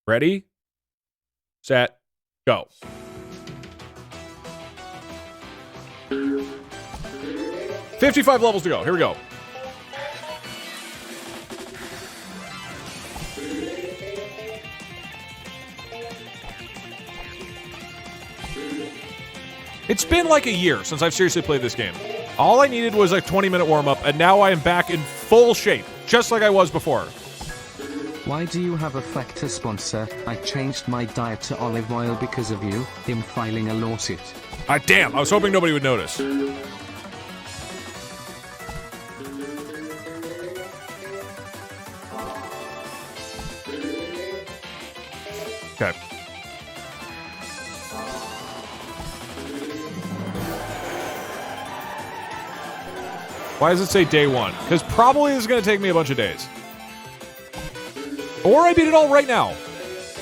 Ready, set, go. $55 levels to go. Here we go. It's been like a year since I've seriously played this game. All I needed was a 20-minute warm-up, and now I am back in full shape, just like I was before. Why do you have a Factor sponsor? I changed my diet to olive oil because of you. Him filing a lawsuit. Damn, I was hoping nobody would notice. Okay. Why does it say day one? Because probably this is going to take me a bunch of days. Or I beat it all right now.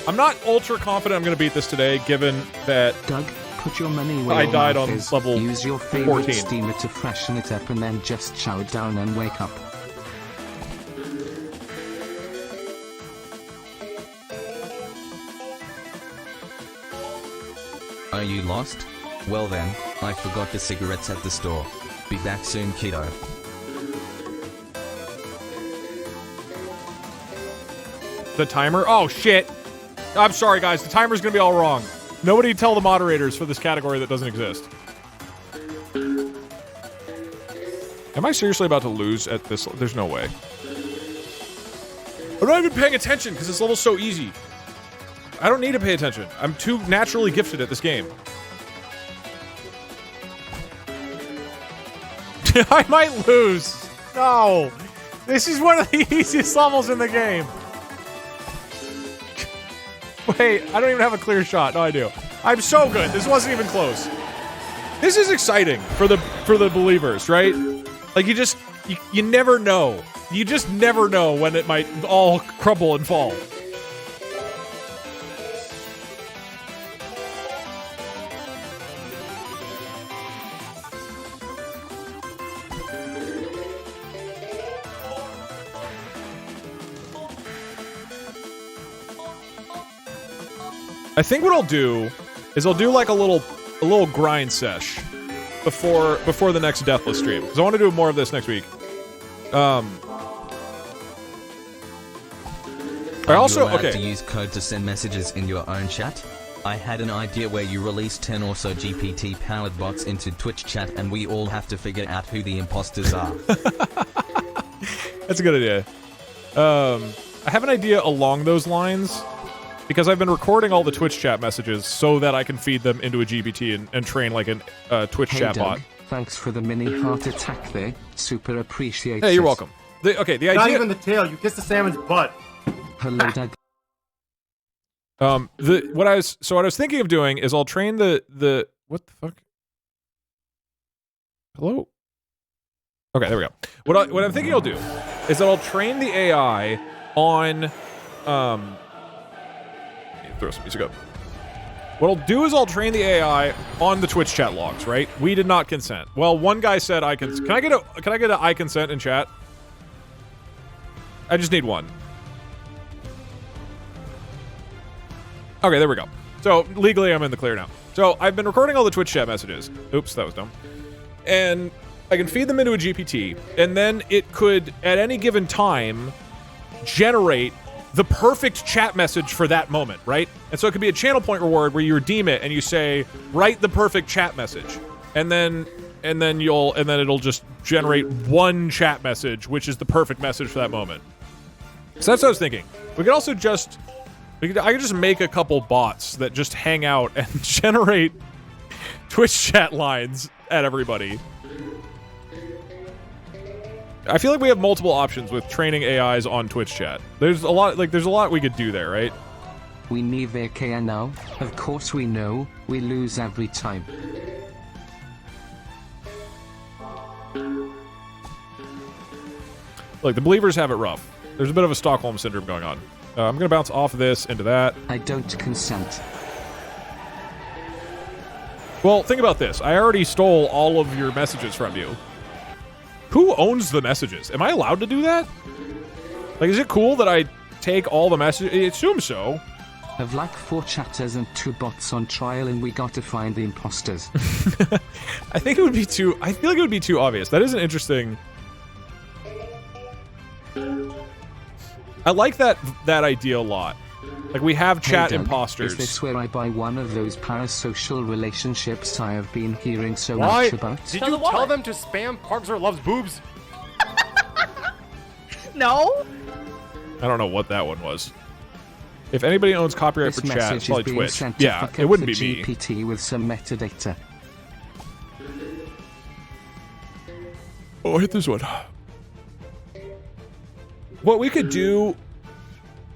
I'm not ultra confident I'm going to beat this today, given that Doug, put your money where I your died mouth on is. level Use your favorite 14. steamer to freshen it up and then just chow down and wake up. Are you lost? Well then, I forgot the cigarettes at the store. Be back soon, kiddo. The timer? Oh, shit. I'm sorry, guys. The timer's going to be all wrong. Nobody tell the moderators for this category that doesn't exist. Am I seriously about to lose at this? There's no way. I'm not even paying attention because this level's so easy. I don't need to pay attention. I'm too naturally gifted at this game. I might lose. No. This is one of the easiest levels in the game. Wait, I don't even have a clear shot. No, I do. I'm so good. This wasn't even close. This is exciting for the believers, right? Like you never know. You just never know when it might all crumble and fall. I think what I'll do is I'll do like a little grind sesh before the next Deathless stream, because I want to do more of this next week. I also Are you allowed to use code to send messages in your own chat? I had an idea where you release 10 or so GPT-powered bots into Twitch chat, and we all have to figure out who the imposters are. That's a good idea. I have an idea along those lines, because I've been recording all the Twitch chat messages so that I can feed them into a GPT and train like a Twitch chat Doug, bot. Thanks for the mini heart attack there. Super appreciate Hey, you're it. welcome. The idea. Not even the tail. You kissed the salmon's butt. Hello, Doug. What I was thinking of doing is I'll train the what the fuck? Hello? Okay, there we go. What I'm thinking I'll do is that I'll train the AI on throw some music up. What I'll do is I'll train the AI on the Twitch chat logs, right? We did not consent. Well, one guy said I can I get a I consent in chat? I just need one. Okay, there we go. So legally I'm in the clear now. So I've been recording all the Twitch chat messages. Oops, that was dumb. And I can feed them into a GPT, and then it could, at any given time, generate the perfect chat message for that moment, right? And so it could be a channel point reward where you redeem it and you say, write the perfect chat message. And then it'll just generate one chat message, which is the perfect message for that moment. So that's what I was thinking. We could also just, I could just make a couple bots that just hang out and generate Twitch chat lines at everybody. I feel like we have multiple options with training AIs on Twitch chat. There's a lot we could do there, right? We need VK now. Of course we know. We lose every time. Look, the believers have it rough. There's a bit of a Stockholm syndrome going on. I'm gonna bounce off of this into that. I don't consent. Well, think about this. I already stole all of your messages from you. Who owns the messages? Am I allowed to do that? Like, is it cool that I take all the messages? I assume so. Have like 4 chatters and 2 bots on trial and we got to find the imposters. I think it would be too... I feel like it would be too obvious. That is an interesting... I like that idea a lot. Like, we have chat imposters. Is this where I buy one of those parasocial relationships I have been hearing so much about? Did you tell them to spam Pugzer loves boobs? No. I don't know what that one was. If anybody owns copyright for chat, it's probably Twitch. Yeah, it wouldn't be me. GPT with some metadata. Oh, hit this one. What we could do...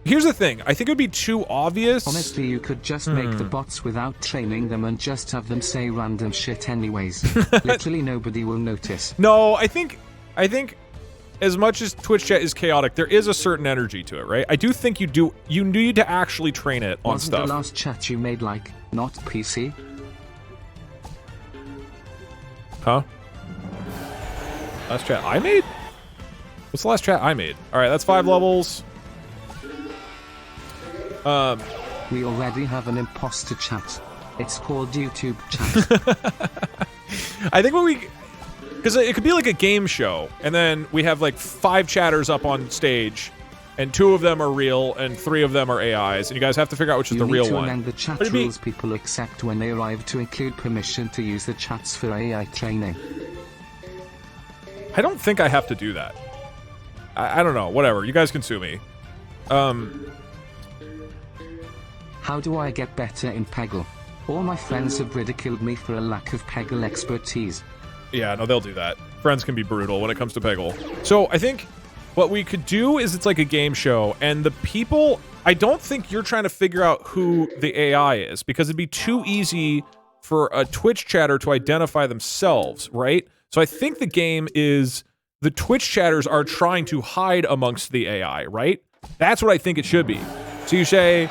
Here's the thing. I think it would be too obvious. Honestly, you could just make the bots without training them and just have them say random shit anyways. Literally nobody will notice. No, I think as much as Twitch chat is chaotic, there is a certain energy to it, right? I do think you need to actually train it on Wasn't stuff. The last chat you made like not PC? Huh? Last chat I made? What's the last chat I made? All right, that's 5 levels. We already have an imposter chat. It's called YouTube chat. I think because it could be like a game show, and then we have like 5 chatters up on stage, and 2 of them are real, and 3 of them are AIs, and you guys have to figure out which is the real one. You need to amend the chat rules people accept when they arrive to include permission to use the chats for AI training. I don't think I have to do that. I don't know. Whatever. You guys can sue me. How do I get better in Peggle? All my friends have ridiculed me for a lack of Peggle expertise. Yeah, no, they'll do that. Friends can be brutal when it comes to Peggle. So I think what we could do is it's like a game show, and the people... I don't think you're trying to figure out who the AI is, because it'd be too easy for a Twitch chatter to identify themselves, right? So I think the game is the Twitch chatters are trying to hide amongst the AI, right? That's what I think it should be. So you say...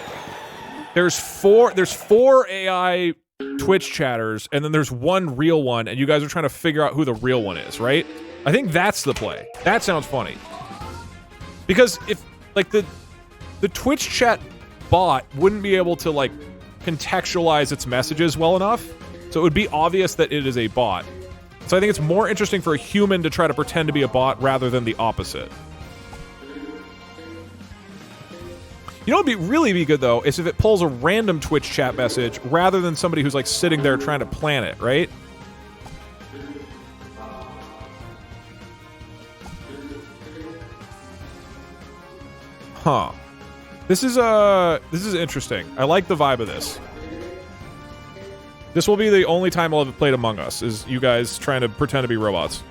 There's 4 AI Twitch chatters, and then there's 1 real one, and you guys are trying to figure out who the real one is, right? I think that's the play. That sounds funny. Because if, like, the Twitch chat bot wouldn't be able to, like, contextualize its messages well enough, so it would be obvious that it is a bot. So I think it's more interesting for a human to try to pretend to be a bot rather than the opposite. You know what would really be good, though, is if it pulls a random Twitch chat message rather than somebody who's, like, sitting there trying to plan it, right? Huh. This is interesting. I like the vibe of this. This will be the only time I'll have played Among Us, is you guys trying to pretend to be robots.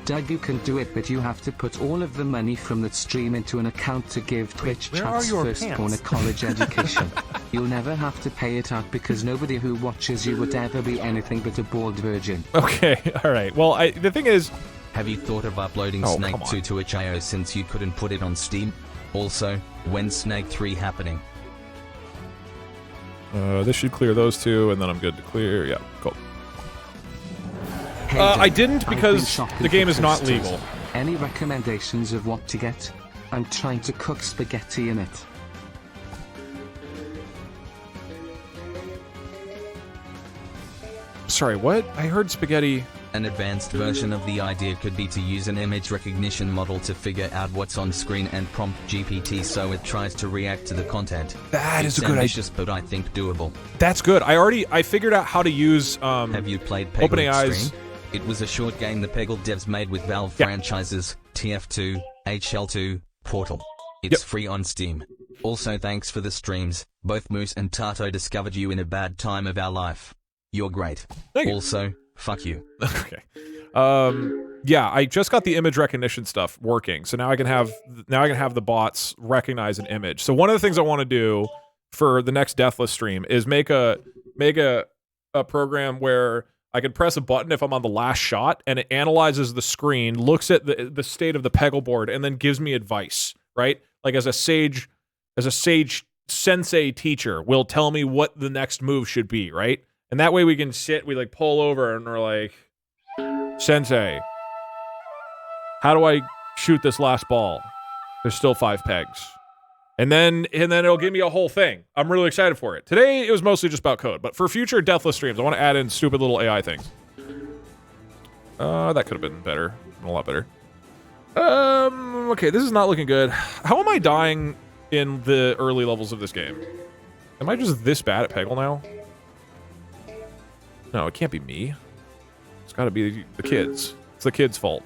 Doug, you can do it, but you have to put all of the money from that stream into an account to give Twitch chats firstborn a college education. You'll never have to pay it out because nobody who watches you would ever be anything but a bald virgin. Okay, alright. Well, the thing is... Have you thought of uploading Snake 2 to itch.io since you couldn't put it on Steam? Also, when's Snake 3 happening? This should clear those 2, and then I'm good to clear. Yeah, cool. Hey, I didn't because the game is not legal. Any recommendations of what to get? I'm trying to cook spaghetti in it. Sorry, what? I heard spaghetti. An advanced version of the idea could be to use an image recognition model to figure out what's on screen and prompt GPT so it tries to react to the content. That is a good ambitious, but I think doable. That's good. I figured out how to use Have you played Peggle OpenAI's? It was a short game the Peggle devs made with Valve franchises, TF2, HL2, Portal. It's free on Steam. Also thanks for the streams. Both Moose and Tato discovered you in a bad time of our life. You're great. Thank you. Also, fuck you. Okay. Yeah, I just got the image recognition stuff working, so now I can have the bots recognize an image. So one of the things I want to do for the next Deathless stream is make a program where I can press a button if I'm on the last shot, and it analyzes the screen, looks at the state of the Peggle board, and then gives me advice. Right? Like as a sage sensei teacher will tell me what the next move should be. Right? And that way we can we like pull over and we're like, Sensei, how do I shoot this last ball? There's still 5 pegs. And then it'll give me a whole thing. I'm really excited for it. Today it was mostly just about code, but for future Deathless streams, I want to add in stupid little AI things. That could have been better. A lot better. Okay, this is not looking good. How am I dying in the early levels of this game? Am I just this bad at Peggle now? No, it can't be me. It's gotta be the kids. It's the kids' fault.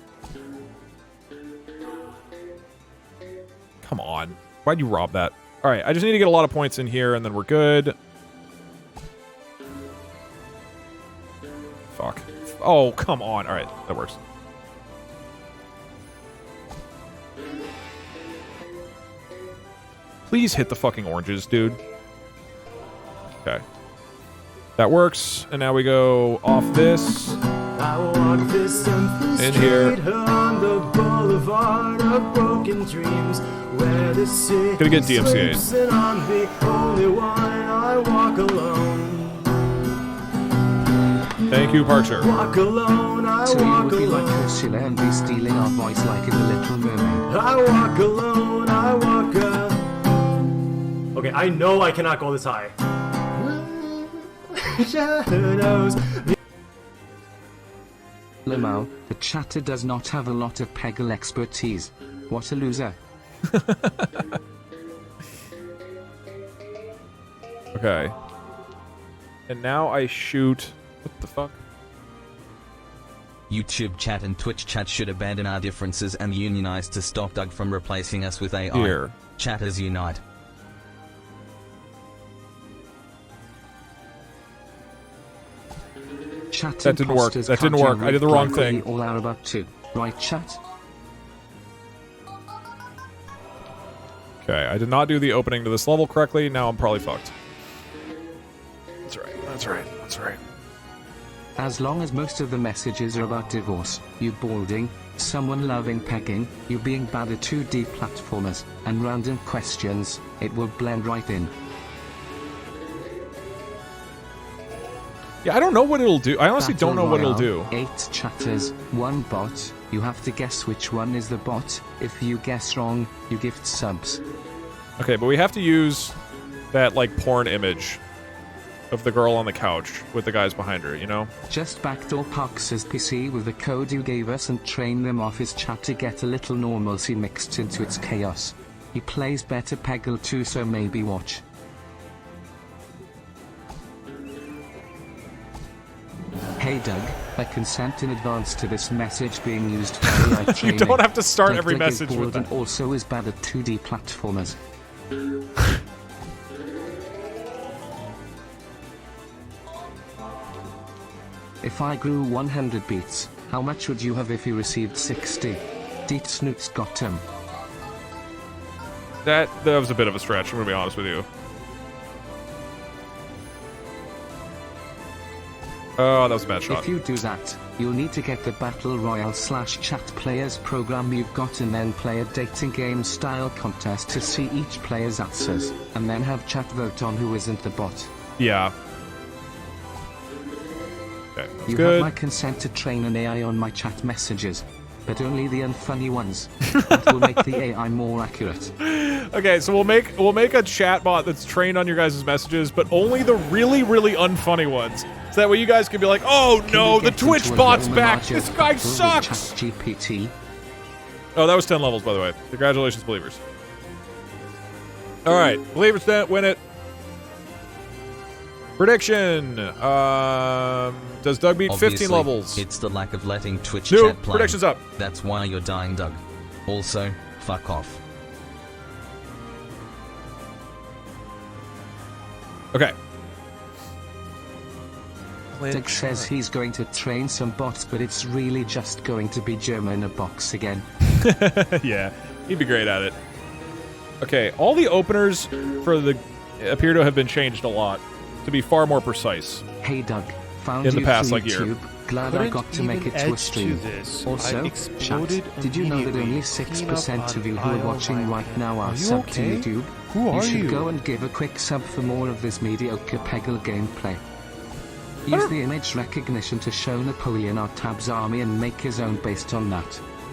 Come on. Why'd you rob that? Alright, I just need to get a lot of points in here, and then we're good. Fuck. Oh, come on. Alright, that works. Please hit the fucking oranges, dude. Okay. That works, and now we go off this. I walk this in here. On the boulevard of broken dreams, where the sick gonna get DMCA'd. and I'm the only one. I walk alone. Thank you, Parcher. Walk alone. I So you walk would be like alone. Ursula and be stealing our voice like in The Little Mermaid. I walk alone. I walk alone. Okay, I know I cannot go this high. Shadows. Lamau, the chatter does not have a lot of Peggle expertise. What a loser. Okay. And now I shoot... What the fuck? YouTube chat and Twitch chat should abandon our differences and unionize to stop Doug from replacing us with AI. Here. Chatters unite. Chat That didn't work. imposters That didn't can't work. I did the wrong blankly thing. All are about to. Right, chat? Okay, I did not do the opening to this level correctly. Now I'm probably fucked. That's right. That's right. That's right. As long as most of the messages are about divorce, you balding, someone loving pegging, you being bad at 2D platformers, and random questions, it will blend right in. Yeah, I don't know what it'll do. I honestly Battle don't know what it'll Royale, do. 8 chatters, 1 bot. You have to guess which one is the bot. If you guess wrong, you gift subs. Okay, but we have to use that, like, porn image of the girl on the couch with the guys behind her, you know? Just backdoor Parks' PC with the code you gave us and train them off his chat to get a little normalcy mixed into its chaos. He plays better Peggle too, so maybe watch. Hey Doug, I consent in advance to this message being used for AI training. You don't have to start Doug every is message with bald that. and also is bad at 2D platformers. If I grew 100 beats, how much would you have if you received 60? Deet Snoots got him. That was a bit of a stretch, I'm gonna be honest with you. Oh, that was a bad shot. If you do that, you'll need to get the Battle Royale / chat players program you've got and then play a dating game style contest to see each player's answers, and then have chat vote on who isn't the bot. Yeah. Okay, that's You good. have my consent to train an AI on my chat messages. but only the unfunny ones. That will make the AI more accurate. Okay, so we'll make a chatbot that's trained on your guys' messages, but only the really, really unfunny ones. So that way you guys can be like, oh no, the Twitch bot's back! This guy sucks! GPT. Oh, that was 10 levels, by the way. Congratulations, believers. Alright, believers that win it. Prediction. Does Doug beat 15 levels? It's the lack of letting Twitch Nope, chat play. prediction's up. That's why you're dying, Doug. Also, fuck off. Okay. Doug says he's going to train some bots, but it's really just going to be German in a box again. Yeah, he'd be great at it. Okay, all the openers for the appear to have been changed a lot to be far more precise. Hey Doug, found in the you past through like year. YouTube. Glad I got to make it to a stream. Also, chat, did you know that only 6% of you who are watching right now are subbed to YouTube? You should go and give a quick sub for more of this mediocre Peggle gameplay. Use the image recognition to show Napoleon our Tab's army and make his own based on that.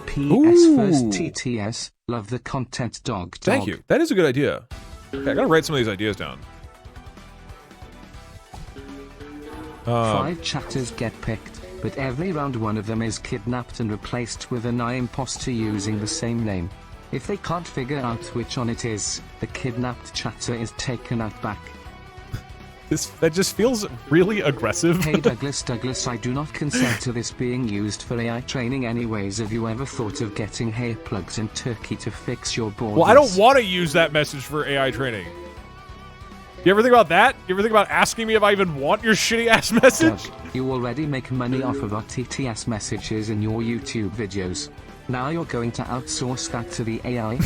PS first TTS, love the content dog. Thank you. That is a good idea. Okay, I gotta write some of these ideas down. 5 chatters get picked, but every round one of them is kidnapped and replaced with an imposter using the same name. If they can't figure out which one it is, the kidnapped chatter is taken out back. That just feels really aggressive. Hey Douglas, I do not consent to this being used for AI training anyways. Have you ever thought of getting hair plugs in Turkey to fix your borders? Well, I don't want to use that message for AI training. You ever think about that? You ever think about asking me if I even want your shitty ass message? Doug, you already make money off of our TTS messages in your YouTube videos. Now you're going to outsource that to the AI?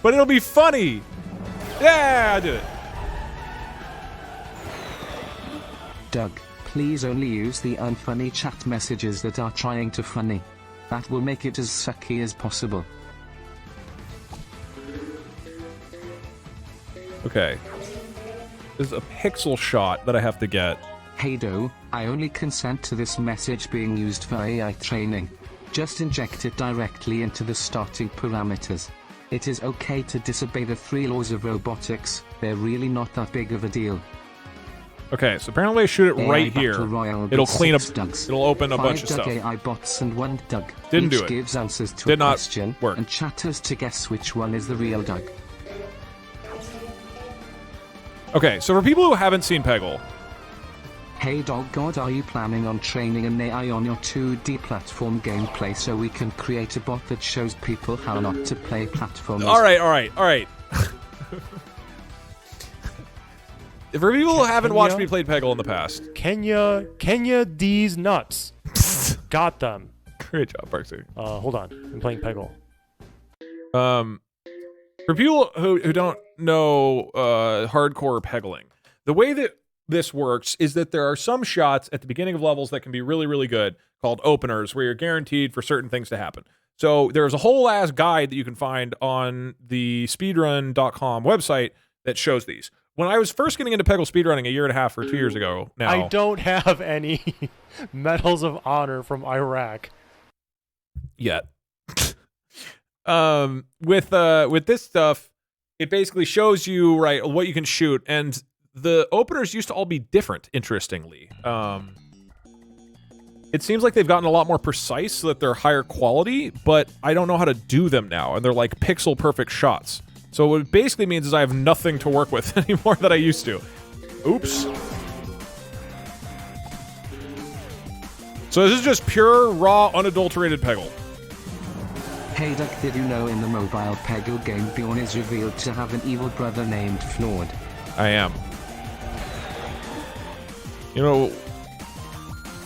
But it'll be funny. Yeah, I did it. Doug, please only use the unfunny chat messages that are trying to funny. That will make it as sucky as possible. Okay. There's a pixel shot that I have to get. Hey Do, I only consent to this message being used for AI training. Just inject it directly into the starting parameters. It is okay to disobey the 3 laws of robotics, they're really not that big of a deal. Okay, so apparently I shoot it right here. It'll clean up. Dugs. It'll open a bunch of 5 stuff. Doug AI bots and 1 Doug. Didn't Each do it. gives answers to Did a not question, work. and chatters to guess which one is the real Doug. Okay, so for people who haven't seen Peggle. Hey Dog God, are you planning on training an AI on your 2D platform gameplay so we can create a bot that shows people how not to play platformers? Alright. For people who haven't watched me play Peggle in the past. Kenya these nuts. Got them. Great job, Parksy. Hold on. I'm playing Peggle. For people who don't know hardcore Peggling, the way that this works is that there are some shots at the beginning of levels that can be really, really good called openers where you're guaranteed for certain things to happen. So there's a whole ass guide that you can find on the speedrun.com website that shows these. When I was first getting into Peggle speedrunning a year and a half or 2 years ago now. I don't have any medals of honor from Iraq. Yet. With this stuff, it basically shows you what you can shoot, and the openers used to all be different, interestingly. It seems like they've gotten a lot more precise so that they're higher quality, but I don't know how to do them now, and they're like pixel perfect shots. So what it basically means is I have nothing to work with anymore that I used to. Oops. So this is just pure, raw, unadulterated Peggle. Hey Doug, did you know in the mobile Peggle game Bjorn is revealed to have an evil brother named Fjord? I am. You know,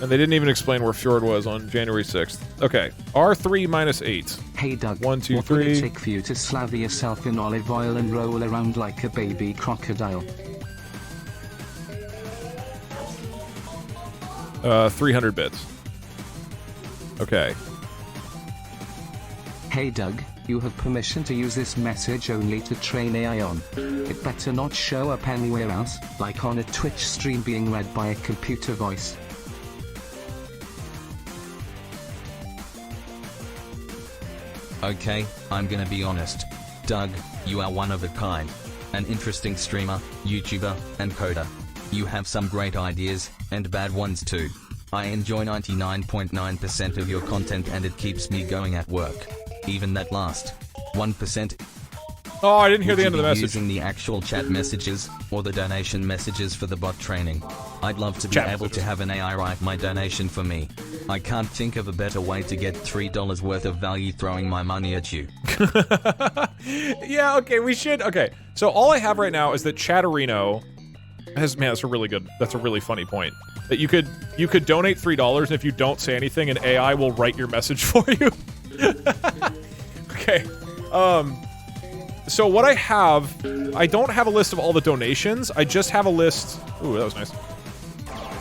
and they didn't even explain where Fjord was on January 6th. Okay, R3 minus 8. Hey Doug, 1, 2, what 3. would it take for you to slather yourself in olive oil and roll around like a baby crocodile? 300 bits. Okay. Hey Doug, you have permission to use this message only to train AI on. It better not show up anywhere else, like on a Twitch stream being read by a computer voice. Okay, I'm gonna be honest. Doug, you are one of a kind. An interesting streamer, YouTuber, and coder. You have some great ideas, and bad ones too. I enjoy 99.9% of your content and it keeps me going at work. Even that last 1%. Oh, I didn't hear the end of the message. Using the actual chat messages, or the donation messages for the bot training. I'd love to be able to have an AI write my donation for me. I can't think of a better way to get $3 worth of value throwing my money at you. Yeah, okay, we should. Okay, so all I have right now is that Chatterino has, man, that's a really funny point. That you could donate $3, and if you don't say anything, an AI will write your message for you. Okay, so what I have, I don't have a list of all the donations. I just have a list. Ooh, that was nice.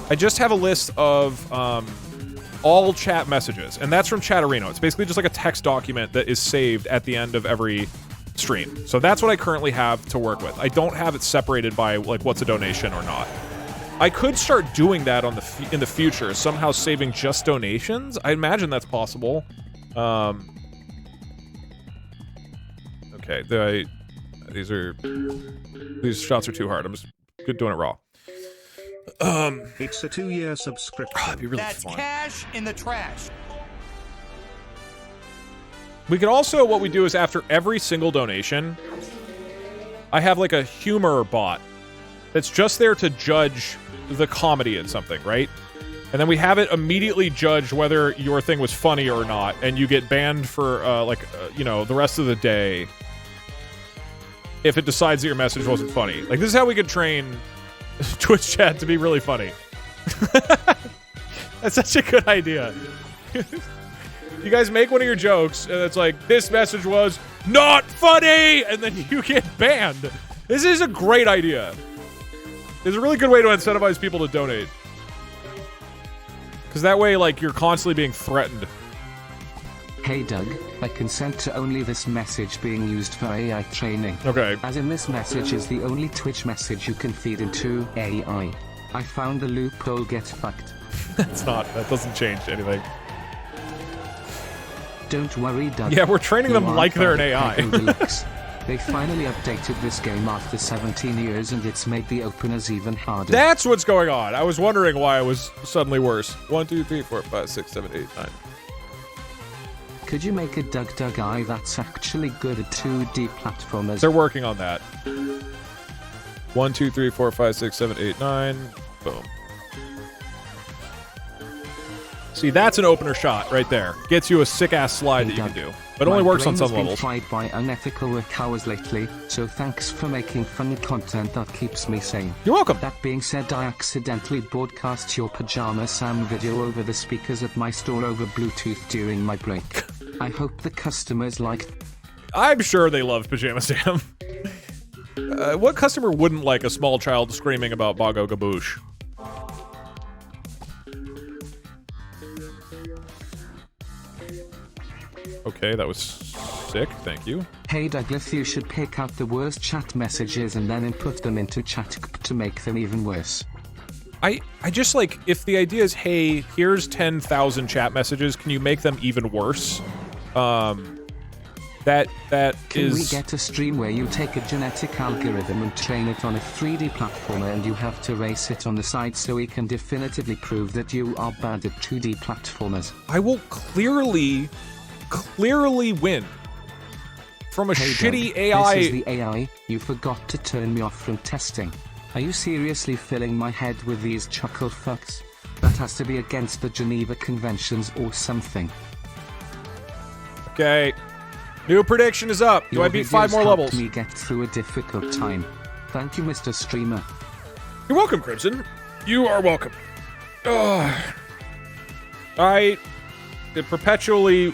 I just have a list of all chat messages, and that's from Chatterino. It's basically just like a text document that is saved at the end of every stream. So that's what I currently have to work with. I don't have it separated by like what's a donation or not. I could start doing that on in the future, somehow saving just donations. I imagine that's possible. Okay, these shots are too hard. I'm just doing it raw. It's a 2-year subscription. That'd be really That's fun. cash in the trash. We could also, what we do is after every single donation, I have like a humor bot that's just there to judge the comedy in something, right? And then we have it immediately judge whether your thing was funny or not, and you get banned for you know, the rest of the day if it decides that your message wasn't funny. Like, this is how we could train Twitch chat to be really funny. That's such a good idea. You guys make one of your jokes, and it's like, this message was not funny, and then you get banned. This is a great idea. It's a really good way to incentivize people to donate. Because that way, like, you're constantly being threatened. Hey Doug, I consent to only this message being used for AI training. Okay. As in, this message is the only Twitch message you can feed into AI. I found the loophole, get fucked. That doesn't change anything. Don't worry, Doug. Yeah, we're training them like they're an AI. They finally updated this game after 17 years and it's made the openers even harder. That's what's going on. I was wondering why it was suddenly worse. 1, 2, 3, 4, 5, 6, 7, 8, 9. Could you make a Doug eye that's actually good at 2D platformers? They're working on that. 1, 2, 3, 4, 5, 6, 7, 8, 9. Boom. See, that's an opener shot right there. Gets you a sick-ass slide that you can do. But it only works on some levels. I've been tried by unethical work hours lately, so thanks for making funny content that keeps me sane. You're welcome. That being said, I accidentally broadcast your Pajama Sam video over the speakers at my store over Bluetooth during my break. I hope the customers liked. I'm sure they loved Pajama Sam. What customer wouldn't like a small child screaming about Bago Gaboosh? Okay, that was sick. Thank you. Hey Douglas, you should pick out the worst chat messages and then input them into chat to make them even worse. I just like, if the idea is, hey, here's 10,000 chat messages, can you make them even worse? Can we get a stream where you take a genetic algorithm and train it on a 3D platformer and you have to race it on the side so we can definitively prove that you are bad at 2D platformers? I will clearly win from a shitty Doug, AI. This is the AI. You forgot to turn me off from testing. Are you seriously filling my head with these chuckle fucks? That has to be against the Geneva Conventions or something. Okay. New prediction is up. Do I beat 5 more levels? Me get through a difficult time. Thank you, Mr. Streamer. You're welcome, Crimson. You are welcome. It perpetually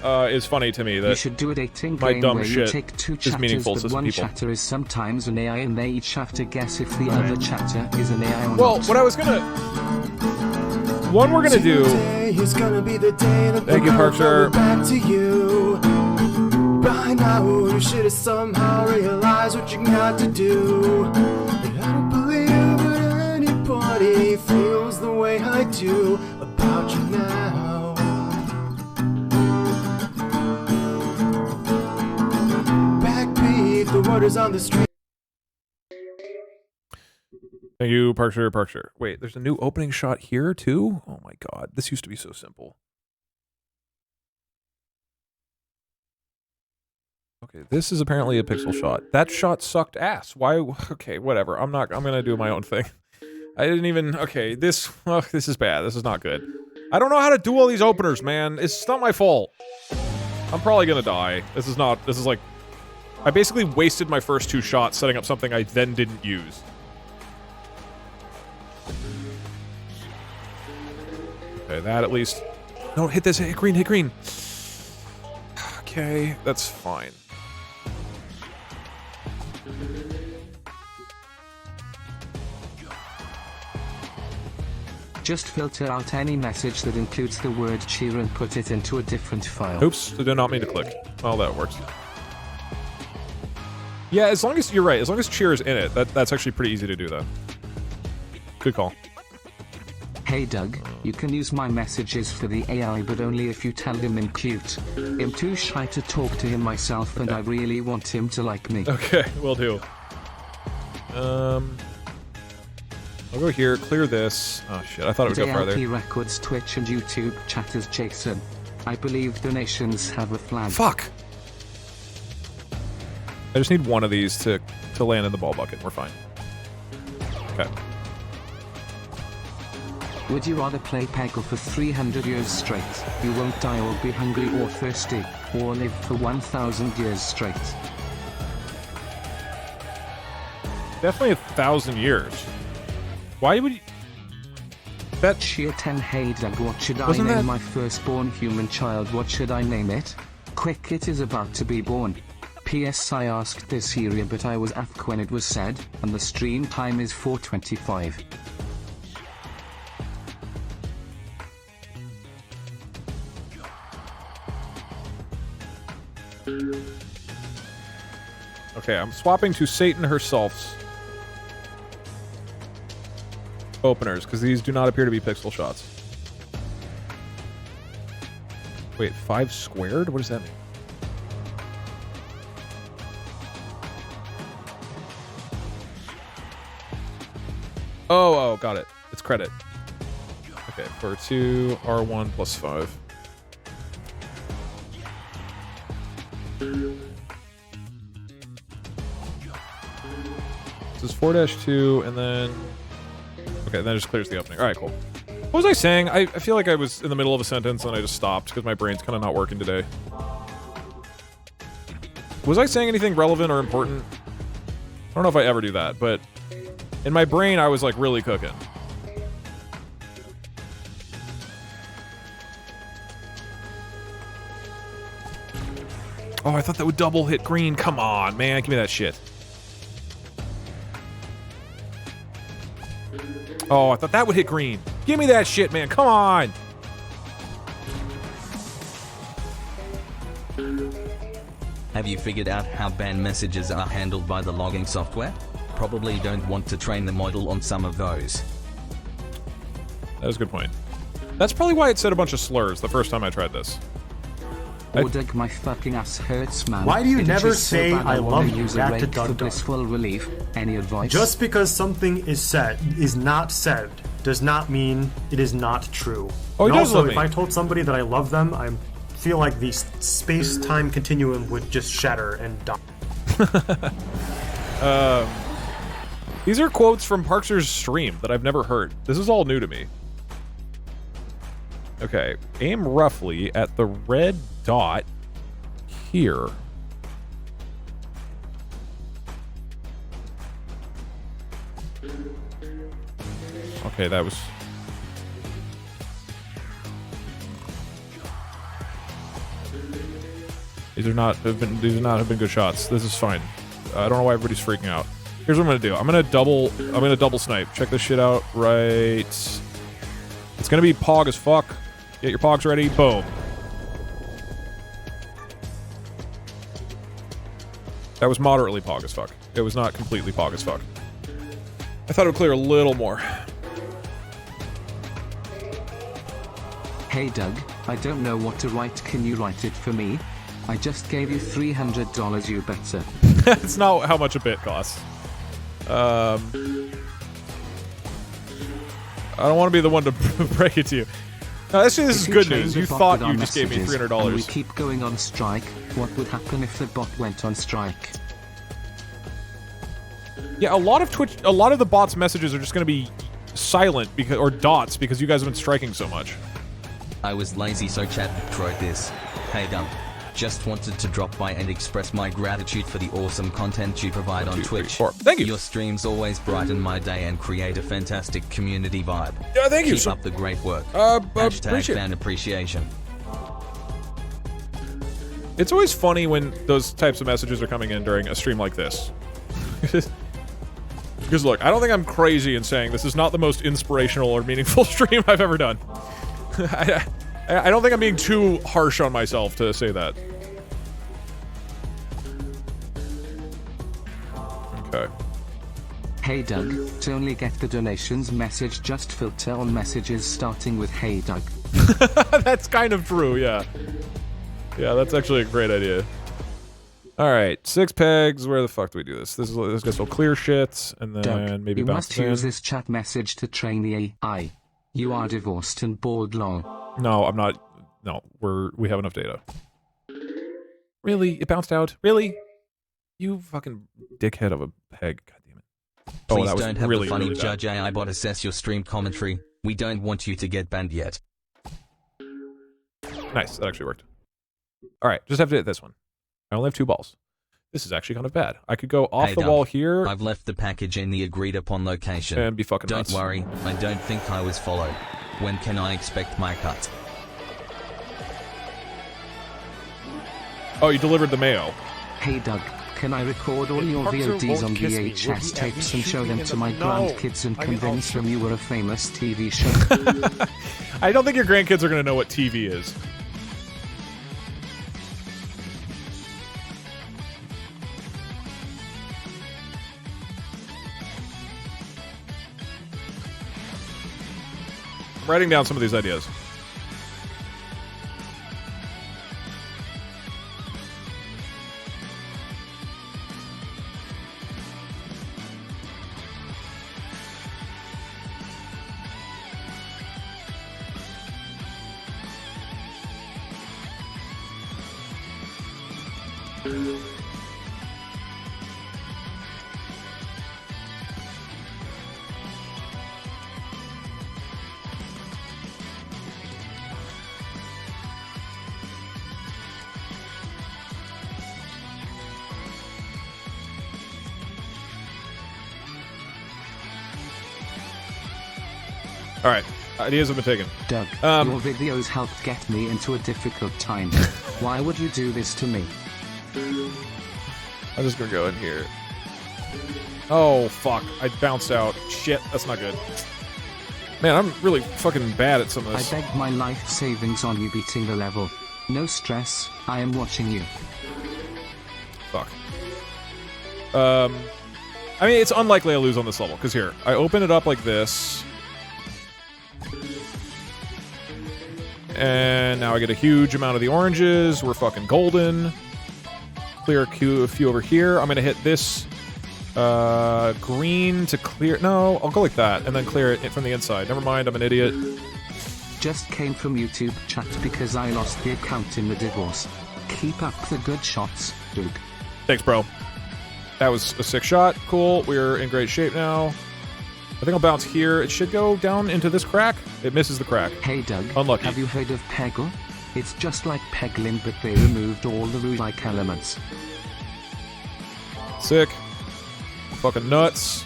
is funny to me that you should do a dating my game dumb where shit you take 2 is chatters, meaningful to but some one people. chatter is sometimes an AI and they each have to guess if the other chatter is an AI or Well, not. what I was gonna... One we're gonna do... Thank you, Parker. Back to you. By now, you should have somehow realized what you got to do. And I don't believe that anybody feels the way I do about you now. starters on the street. Thank you, Parkshire. Wait, there's a new opening shot here too? Oh my god, this used to be so simple. Okay, this is apparently a pixel shot. That shot sucked ass. Why? Okay, whatever. I'm gonna do my own thing. I didn't even, okay, this is bad. This is not good. I don't know how to do all these openers, man. It's not my fault. I'm probably gonna die. This is like, I basically wasted my first 2 shots setting up something I then didn't use. Okay, that at least, no, hit this, hit green. Okay, that's fine. Just filter out any message that includes the word cheer and put it into a different file. Oops, I did not mean to click. Well, that works. Yeah, as long as, you're right, as long as cheer is in it, that's actually pretty easy to do, though. Good call. Hey Doug, you can use my messages for the AI, but only if you tell him I'm cute. I'm too shy to talk to him myself, and I really want him to like me. Okay, will do. I'll go here, clear this. Oh shit, I thought it would go farther. JLP Records, Twitch and YouTube chat as Jason. I believe donations have a flag. Fuck! I just need one of these to land in the ball bucket. We're fine. Okay. Would you rather play Peggle for 300 years straight, you won't die or be hungry or thirsty, or live for 1,000 years straight? Definitely 1,000 years. Why would you... That... Cheer 10. Hey Doug, what should I name my firstborn human child? What should I name it? Quick, it is about to be born. P.S. I asked this area, but I was AFK when it was said, and the stream time is 4:25. Okay, I'm swapping to Satan herself's openers, because these do not appear to be pixel shots. Wait, 5 squared? What does that mean? Oh, got it. It's credit. Okay, for 2, R1 plus 5. This is 4-2, and then... Okay, that just clears the opening. Alright, cool. What was I saying? I feel like I was in the middle of a sentence and I just stopped because my brain's kind of not working today. Was I saying anything relevant or important? I don't know if I ever do that, but in my brain I was like really cooking. Oh, I thought that would double hit green. Come on, man. Give me that shit. Oh, I thought that would hit green. Give me that shit, man. Come on. Have you figured out how banned messages are handled by the logging software? Probably don't want to train the model on some of those. That was a good point. That's probably why it said a bunch of slurs the first time I tried this. Doug, my fucking ass hurts, man. Why do you never say I love you back to Doug? Blissful relief. Any advice? Just because something is not said, does not mean it is not true. Oh, and he does also, love me. if I told somebody that I love them, I feel like the space-time continuum would just shatter and die. These are quotes from Parkser's stream that I've never heard. This is all new to me. Okay, aim roughly at the red dot here. Okay, that was... These do not have been good shots. This is fine. I don't know why everybody's freaking out. Here's what I'm gonna do. I'm gonna double snipe. Check this shit out. Right. It's gonna be pog as fuck. Get your pogs ready. Boom. That was moderately pog as fuck. It was not completely pog as fuck. I thought it would clear a little more. Hey Doug, I don't know what to write. Can you write it for me? I just gave you $300, you better. That's not how much a bit costs. I don't want to be the one to break it to you. No, actually, this is good news. You thought you just gave me $300. And we keep going on strike. What would happen if the bot went on strike? Yeah, a lot of the bots' messages are just going to be silent or dots because you guys have been striking so much. I was lazy, so chat wrote this. Hey Dumb. Just wanted to drop by and express my gratitude for the awesome content you provide on Twitch. Thank you. Your streams always brighten my day and create a fantastic community vibe. Yeah, thank you. Keep up the great work. Appreciate fan appreciation. It's always funny when those types of messages are coming in during a stream like this. Because look, I don't think I'm crazy in saying this is not the most inspirational or meaningful stream I've ever done. I don't think I'm being too harsh on myself to say that. Okay. Hey Doug, to only get the donations message, just filter on messages starting with Hey Doug. That's kind of true, yeah. Yeah, that's actually a great idea. Alright, 6 pegs. Where the fuck do we do this? This gets all clear shit, and then Doug, maybe you bounce must use this chat message to train the AI. You are divorced and bald long. No, I'm not. No, we have enough data. Really? It bounced out? Really? You fucking dickhead of a peg. God damn it. Please that was don't have really, the funny really Judge AI bot assess your stream commentary. We don't want you to get banned yet. Nice, that actually worked. Alright, just have to hit this one. I only have 2 balls. This is actually kind of bad. I could go off the wall here. I've left the package in the agreed upon location. And be fucking nuts. Don't worry, I don't think I was followed. When can I expect my cut? Oh, you delivered the mayo. Hey Doug, can I record all your VODs on VHS tapes and show them to my grandkids and convince them you were a famous TV show? I don't think your grandkids are going to know what TV is. Writing down some of these ideas. All right, ideas have been taken. Doug, your videos helped get me into a difficult time. Why would you do this to me? I'm just gonna go in here. Oh, fuck. I bounced out. Shit, that's not good. Man, I'm really fucking bad at some of this. I begged my life savings on you beating the level. No stress, I am watching you. Fuck. I mean, it's unlikely I lose on this level, because here, I open it up like this. And now I get a huge amount of the oranges. We're fucking golden. Clear a few over here. I'm going to hit this green to clear. No, I'll go like that and then clear it from the inside. Never mind, I'm an idiot. Just came from YouTube chat because I lost the account in the divorce. Keep up the good shots, Doug. Thanks, bro. That was a sick shot. Cool. We're in great shape now. I think I'll bounce here. It should go down into this crack. It misses the crack. Hey, Doug. Unlucky. Have you heard of Peggle? It's just like Peggling, but they removed all the root-like elements. Sick. I'm fucking nuts.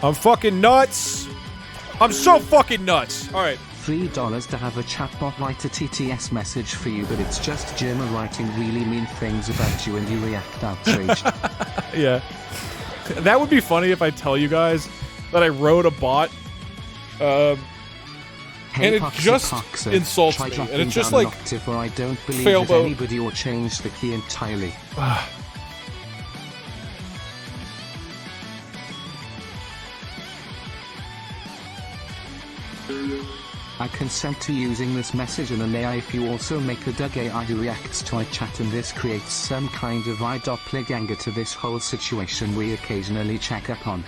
I'm fucking nuts. I'm so fucking nuts. All right. $3 to have a chatbot write a TTS message for you, but it's just Gemma writing really mean things about you and you react outraged. Yeah. That would be funny if I tell you guys that I wrote a bot, hey, and it just insults me, and it's just like octave, or I don't believe that anybody or change the key entirely. I consent to using this message in an AI if you also make a Doug AI who reacts to my chat, and this creates some kind of doppelganger to this whole situation we occasionally check up on.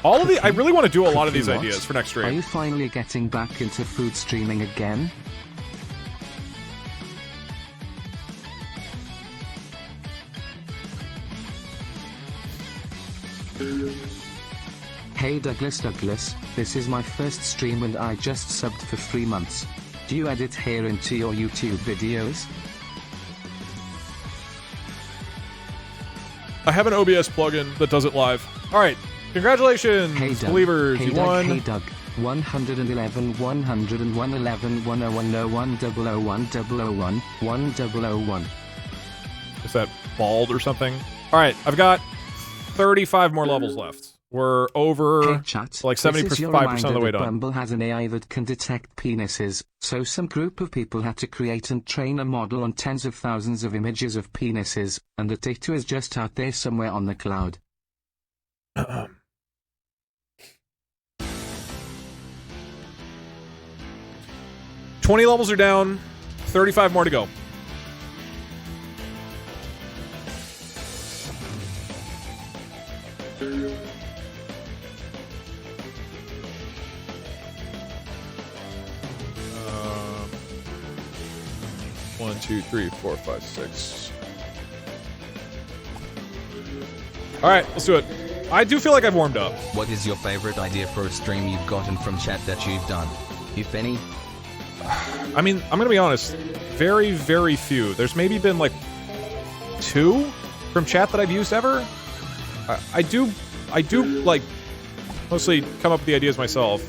All of the, I really want to do a lot of these ideas for next stream. Are you finally getting back into food streaming again? Hey Douglas, this is my first stream and I just subbed for 3 months. Do you edit hair into your YouTube videos? I have an OBS plugin that does it live. Alright, congratulations, hey Doug, believers, hey you Doug, won. Hey Doug, 111, 101, 11, 101, 01, 001, 001, 1001. Is that bald or something? Alright, I've got 35 more levels left. We're over hey, chat. like 75% of the way done. Bumble has an AI that can detect penises, so some group of people had to create and train a model on tens of thousands of images of penises, and the data is just out there somewhere on the cloud. 20 levels are down, 35 more to go. One, two, three, four, five, six. All right, let's do it. I do feel like I've warmed up. What is your favorite idea for a stream you've gotten from chat that you've done, if any? I mean, I'm gonna be honest. Very, very few. There's maybe been like 2 from chat that I've used ever. I do like mostly come up with the ideas myself.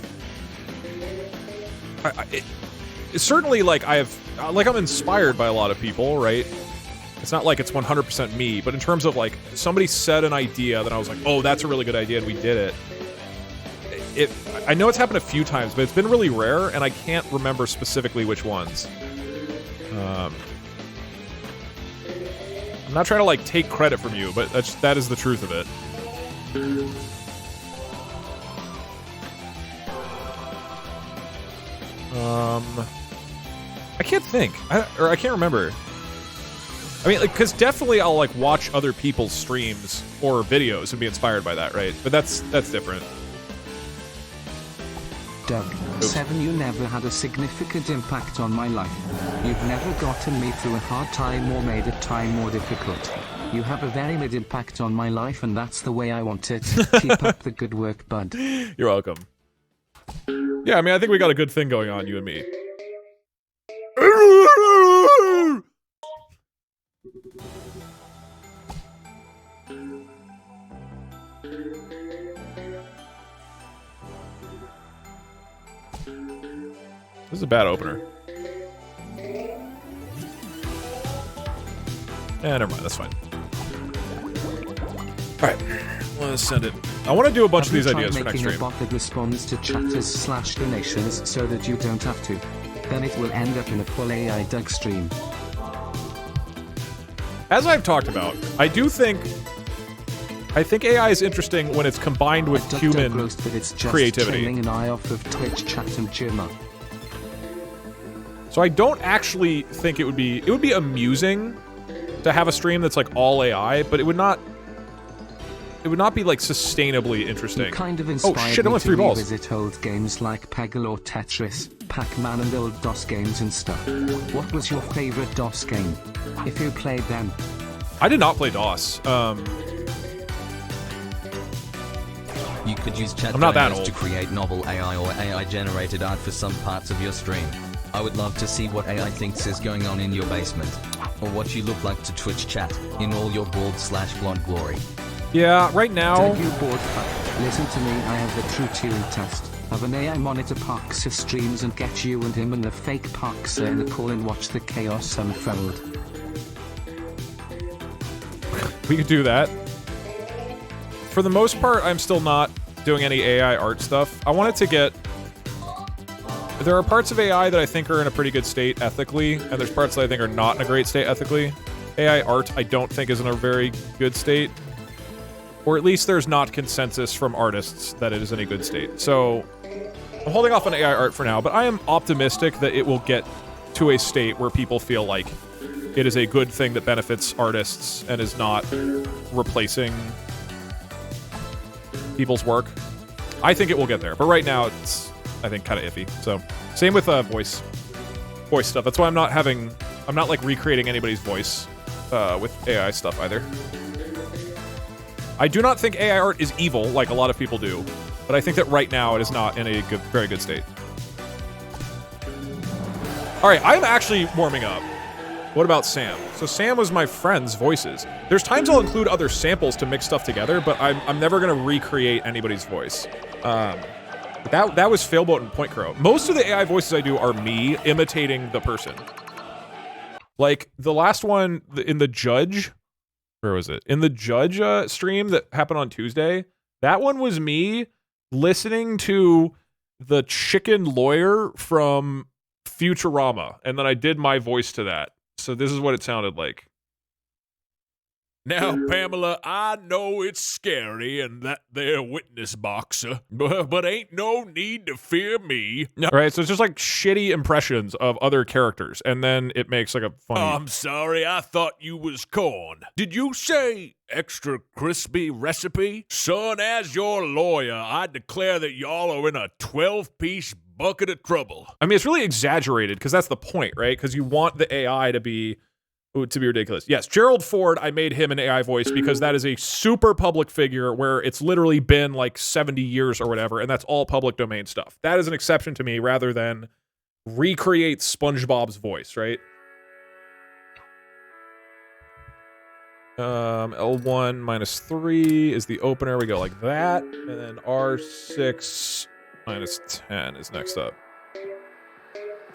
It's certainly like I'm inspired by a lot of people, right? It's not like it's 100% me, but in terms of like somebody said an idea that I was like, oh, that's a really good idea, and we did it. I know it's happened a few times, but it's been really rare, and I can't remember specifically which ones. I'm not trying to like take credit from you, but that is the truth of it. I can't think, I can't remember. I mean, like, because definitely I'll like watch other people's streams or videos and be inspired by that, right? But that's different. Doug, 7, you never had a significant impact on my life. You've never gotten me through a hard time or made a time more difficult. You have a very mid impact on my life, and that's the way I want it. Keep up the good work, bud. You're welcome. Yeah, I mean, I think we got a good thing going on, you and me. This is a bad opener. Never mind, that's fine. Alright, let's send it. I want to do a bunch of these ideas for next stream. Making a bot that responds to chatters/donations so that you don't have to. Then it will end up in a full AI Doug stream. As I've talked about, I think AI is interesting when it's combined with human creativity. An eye off of Twitch chat and Jimma. So I don't actually think it would be amusing to have a stream that's like all AI, but it would not be like sustainably interesting. You kind of inspired oh shit, I went 3 balls. Revisit old games like Peggle or Tetris, Pac-Man and old DOS games and stuff. What was your favorite DOS game? If you played them. I did not play DOS. You could use chat I'm not that old. to create novel AI or AI-generated art for some parts of your stream. I would love to see what AI thinks is going on in your basement, or what you look like to Twitch chat in all your bald/blonde glory. Yeah, right now. Doug, you bored fuck. Listen to me, I have the true Turing test. Have an AI monitor Parkser streams and get you and him and the fake Parkser in the call and watch the chaos unfold. We could do that. For the most part, I'm still not doing any AI art stuff. I wanted to get... There are parts of AI that I think are in a pretty good state ethically, and there's parts that I think are not in a great state ethically. AI art, I don't think is in a very good state. Or at least there's not consensus from artists that it is in a good state. So I'm holding off on AI art for now, but I am optimistic that it will get to a state where people feel like it is a good thing that benefits artists and is not replacing people's work. I think it will get there, but right now it's, I think, kind of iffy. So same with voice stuff. That's why I'm not like recreating anybody's voice with AI stuff either. I do not think AI art is evil like a lot of people do, but I think that right now it is not in a very good state. All right, I'm actually warming up. What about Sam? So Sam was my friend's voices. There's times I'll include other samples to mix stuff together, but I'm never gonna recreate anybody's voice. That was Failboat and Point Crow. Most of the AI voices I do are me imitating the person. Like the last one in the Judge, where was it? In the Judge stream that happened on Tuesday, that one was me listening to the chicken lawyer from Futurama, and then I did my voice to that. So this is what it sounded like. Now, Pamela, I know it's scary and that there witness boxer, but ain't no need to fear me. Right, so it's just like shitty impressions of other characters, and then it makes like a funny... I'm sorry, I thought you was corn. Did you say extra crispy recipe? Son, as your lawyer, I declare that y'all are in a 12-piece bucket of trouble. I mean, it's really exaggerated, because that's the point, right? Because you want the AI to be ridiculous. Yes, Gerald Ford, I made him an AI voice because that is a super public figure where it's literally been like 70 years or whatever, and that's all public domain stuff. That is an exception to me rather than recreate SpongeBob's voice, right? L1 minus 3 is the opener. We go like that, and then R6 minus 10 is next up.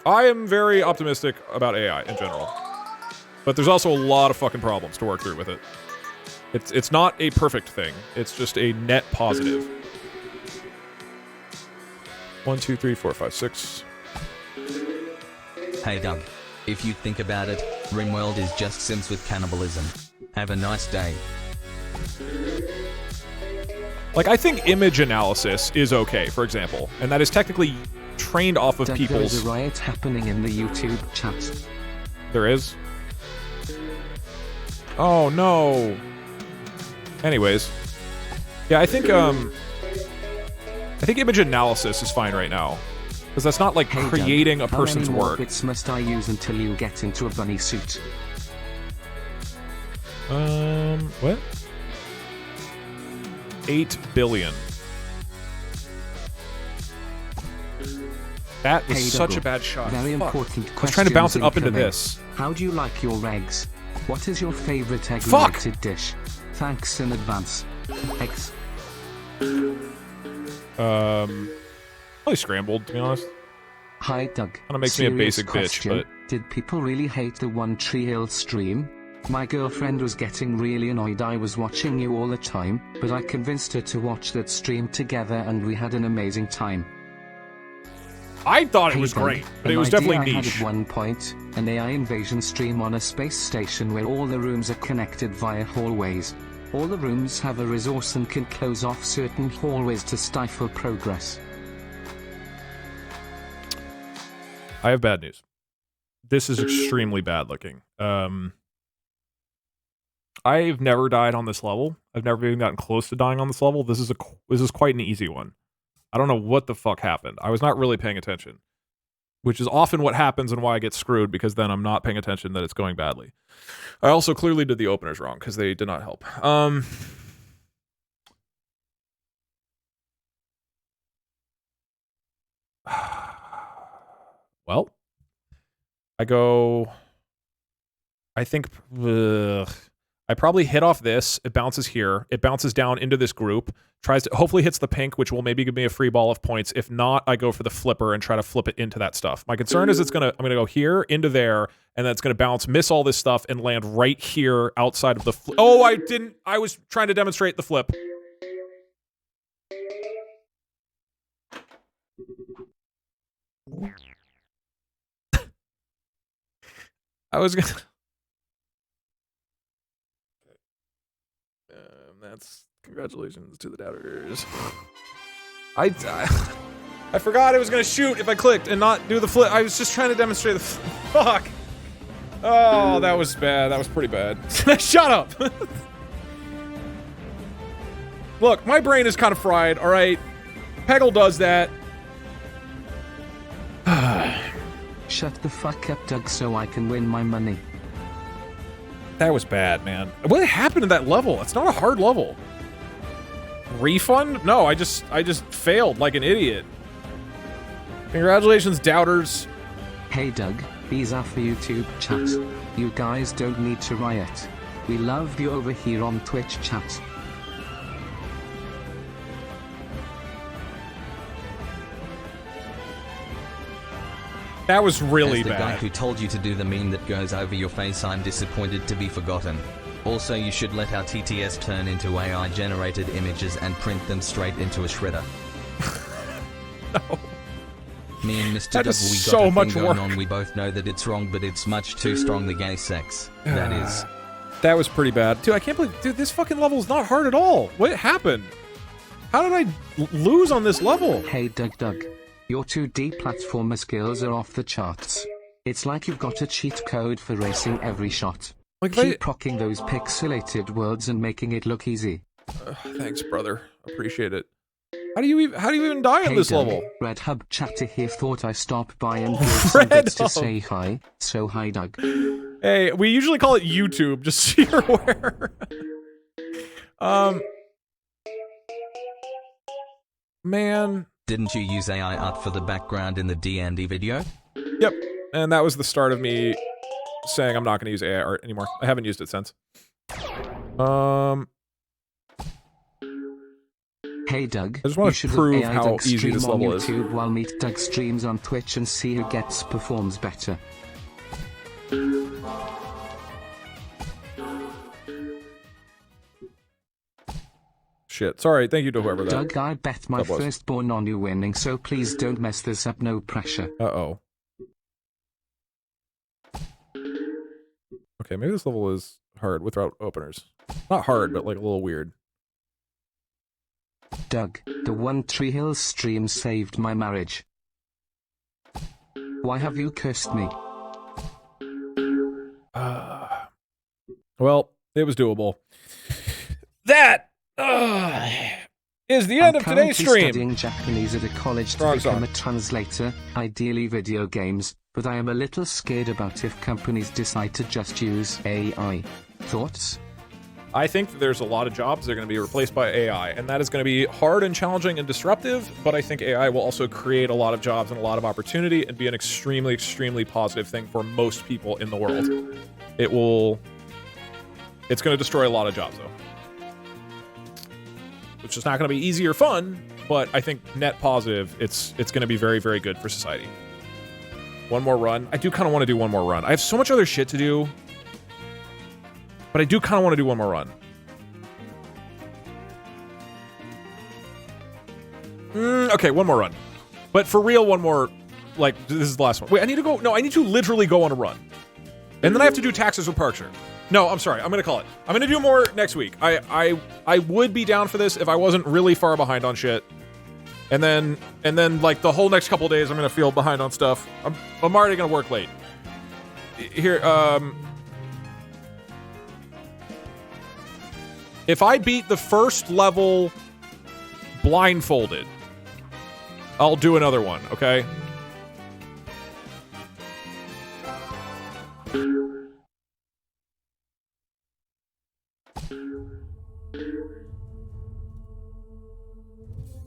I am very optimistic about AI in general. But there's also a lot of fucking problems to work through with it. It's not a perfect thing. It's just a net positive. 1, 2, 3, 4, 5, 6. Hey Doug, if you think about it, RimWorld is just Sims with cannibalism. Have a nice day. Like, I think image analysis is okay, for example, and that is technically trained off of people's... There's a riot happening in the YouTube chat. There is? Oh, no. Anyways. Yeah, I think image analysis is fine right now. Because that's not like creating a person's work. How many bits must I use until you get into a bunny suit? What? 8 billion. That was such a bad shot. Very important question. I was trying to bounce it up into this. How do you like your eggs? What is your favorite egg-related dish? Thanks in advance. Eggs. Probably scrambled, to be honest. Hi, Doug. Kinda makes me a basic question. bitch, but... Did people really hate the One Tree Hill stream? My girlfriend was getting really annoyed I was watching you all the time, but I convinced her to watch that stream together and we had an amazing time. I thought it was great, but it was definitely niche. I had at one point an AI invasion stream on a space station where all the rooms are connected via hallways. All the rooms have a resource and can close off certain hallways to stifle progress. I have bad news. This is extremely bad looking. I've never died on this level. I've never even gotten close to dying on this level. This is quite an easy one. I don't know what the fuck happened. I was not really paying attention, which is often what happens and why I get screwed, because then I'm not paying attention that it's going badly. I also clearly did the openers wrong because they did not help. Well, I think I probably hit off this. It bounces here. It bounces down into this group. Hopefully hits the pink, which will maybe give me a free ball of points. If not, I go for the flipper and try to flip it into that stuff. My concern is I'm gonna go here into there, and then it's gonna bounce, miss all this stuff, and land right here outside of the flip. Oh, I didn't. I was trying to demonstrate the flip. I was gonna. That's Congratulations to the doubters. I forgot I was gonna shoot if I clicked and not do the flip. I was just trying to demonstrate the fuck. Oh, that was bad. That was pretty bad. Shut up. Look, my brain is kind of fried. All right, Peggle does that. Shut the fuck up, Doug, so I can win my money. That was bad, man. What happened to that level? It's not a hard level. Refund? No, I just failed like an idiot. Congratulations, doubters. Hey Doug, these are for YouTube chat. You guys don't need to riot. We love you over here on Twitch chat. That was really As the bad. guy who told you to do the meme that goes over your face, I'm disappointed to be forgotten. Also, you should let our TTS turn into AI-generated images and print them straight into a shredder. No. Me and Mr. That Doug, is we so got a much thing going work. on. We both know that it's wrong, but it's much too strongly gay sex. That is. That was pretty bad. Dude, I can't believe... Dude, this fucking level is not hard at all. What happened? How did I lose on this level? Hey Doug. Your 2D platformer skills are off the charts. It's like you've got a cheat code for racing every shot. Like Keep rocking those pixelated worlds and making it look easy. Thanks, brother. Appreciate it. How do you even die on this Doug, level? Red Hub chatter here thought I stop by and give some bits to say hi. So hi, Doug. Hey, we usually call it YouTube, just so you're aware. Man. Didn't you use AI art for the background in the D&D video? Yep. And that was the start of me saying I'm not going to use AI art anymore. I haven't used it since. Hey Doug, I just want to prove how Doug easy this stream level on is. YouTube while meet Doug streams on Twitch and see who performs better. Shit. Sorry. Thank you to whoever that. Doug, I bet my that was. firstborn on you winning, so please don't mess this up. No pressure. Uh-oh. Okay, maybe this level is hard without openers. Not hard, but like a little weird. Doug, the One Tree Hills stream saved my marriage. Why have you cursed me? Well, it was doable. That is the end of today's stream. I'm studying Japanese at a college to become a translator, ideally video games, but I am a little scared about if companies decide to just use AI. Thoughts? I think that there's a lot of jobs that are going to be replaced by AI, and that is going to be hard and challenging and disruptive, but I think AI will also create a lot of jobs and a lot of opportunity and be an extremely, extremely positive thing for most people in the world. It's going to destroy a lot of jobs, though. Which is not going to be easy or fun, but I think net positive, it's going to be very, very good for society. One more run. I do kind of want to do one more run. I have so much other shit to do, but I do kind of want to do one more run. Okay, one more run. But for real, one more, like, this is the last one. Wait, I need to go, no, I need to literally go on a run. And then I have to do taxes with Parkshire. No, I'm sorry. I'm going to call it. I'm going to do more next week. I would be down for this if I wasn't really far behind on shit. And then like the whole next couple of days I'm going to feel behind on stuff. I'm already going to work late. Here if I beat the first level blindfolded, I'll do another one, okay?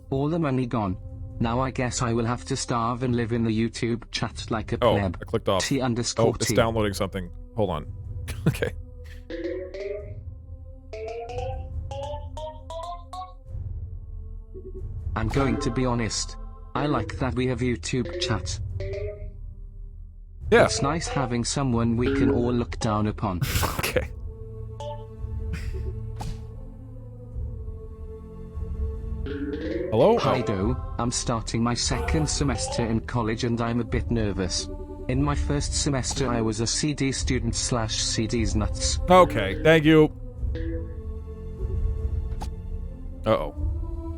All the money gone. Now I guess I will have to starve and live in the YouTube chat like a pleb. I clicked off. T_T. Oh, it's downloading something. Hold on. Okay. I'm going to be honest. I like that we have YouTube chat. Yeah. It's nice having someone we can all look down upon. Okay. Hello? Hi Do, I'm starting my second semester in college and I'm a bit nervous. In my first semester I was a CD student / CD's nuts. Okay, thank you. Uh-oh.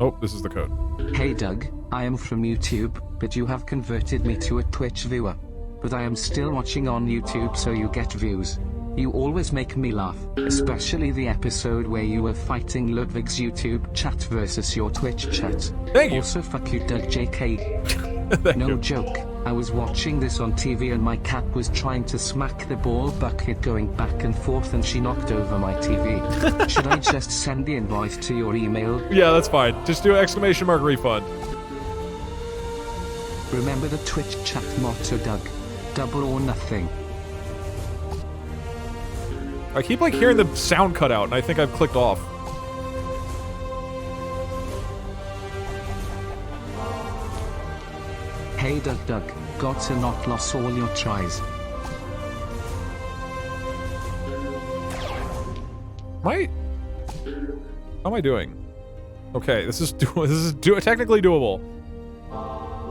Oh, this is the code. Hey Doug, I am from YouTube, but you have converted me to a Twitch viewer. But I am still watching on YouTube so you get views. You always make me laugh, especially the episode where you were fighting Ludwig's YouTube chat versus your Twitch chat. Thank you. Also fuck you Doug JK. No joke, I was watching this on TV and my cat was trying to smack the ball bucket going back and forth and she knocked over my TV. Should I just send the invoice to your email? Yeah, that's fine. Just do exclamation mark refund. Remember the Twitch chat motto, Doug. Double or nothing. I keep like hearing the sound cut out, and I think I've clicked off. Hey Doug, got to not lost all your tries. How am I doing? Okay, this is technically doable.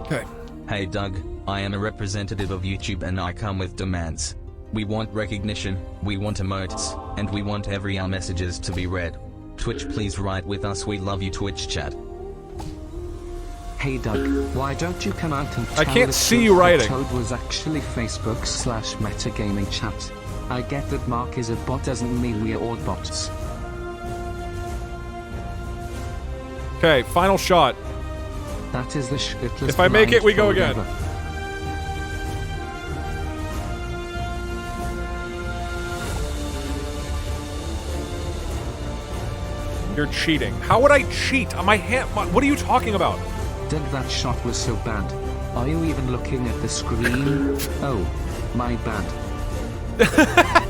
Okay. Hey Doug, I am a representative of YouTube and I come with demands. We want recognition, we want emotes, and we want every our messages to be read. Twitch, please write with us, we love you Twitch chat. Hey Doug, why don't you come out and tell I can't the see truth you that writing. Toad was actually Facebook/metagaming chat. I get that Mark is a bot doesn't mean we are all bots. Okay, final shot. That is the shitless. If I make it, we go again. Ever. You're cheating. How would I cheat? My hand. What are you talking about? Doug, that shot was so bad. Are you even looking at the screen? Oh, my bad.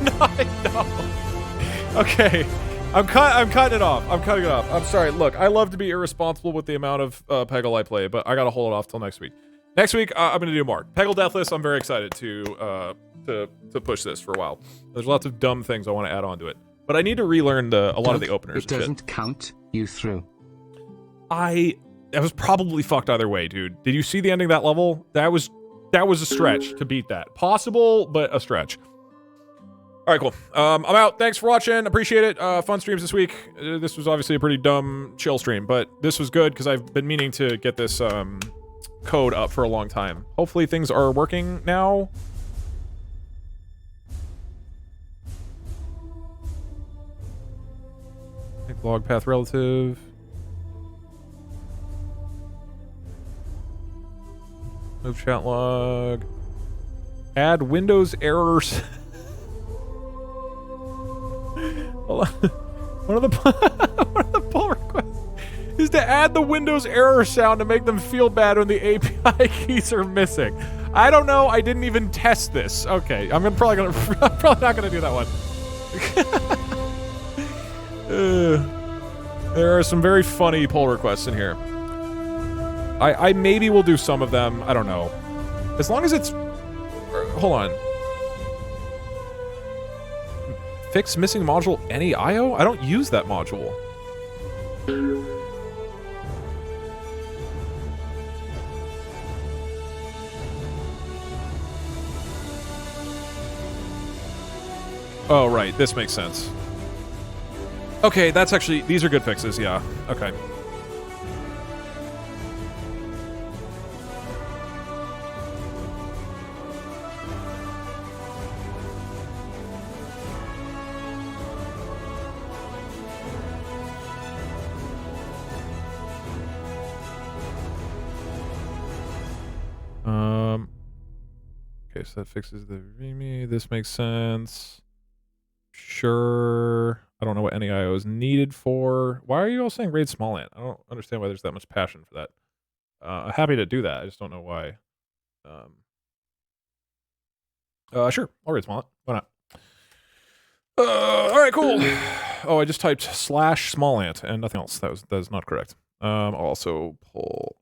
No. Okay, I'm cutting it off. I'm cutting it off. I'm sorry. Look, I love to be irresponsible with the amount of Peggle I play, but I gotta hold it off till next week. Next week, I'm gonna do more Peggle Deathless. I'm very excited to push this for a while. There's lots of dumb things I want to add on to it. But I need to relearn a lot of the openers. It doesn't count. You threw. I was probably fucked either way, dude. Did you see the ending of that level? That was a stretch to beat that. Possible, but a stretch. All right, cool. I'm out. Thanks for watching. Appreciate it. Fun streams this week. This was obviously a pretty dumb chill stream, but this was good because I've been meaning to get this code up for a long time. Hopefully things are working now. Log path relative. Move chat log. Add Windows errors. Hold on. One of the pull requests is to add the Windows error sound to make them feel bad when the API keys are missing. I don't know. I didn't even test this. Okay, I'm probably not gonna do that one. There are some very funny pull requests in here. I maybe will do some of them. I don't know. As long as it's... Hold on. Fix missing module any IO? I don't use that module. Oh, right. This makes sense. Okay, that's actually... These are good fixes, yeah. Okay. Okay, so that fixes the README. This makes sense. Sure. I don't know what any IO is needed for. Why are you all saying raid small ant? I don't understand why there's that much passion for that. I'm happy to do that. I just don't know why. Sure. I'll raid small ant. Why not? All right, cool. Oh, I just typed /small ant and nothing else. That is not correct. I'll also pull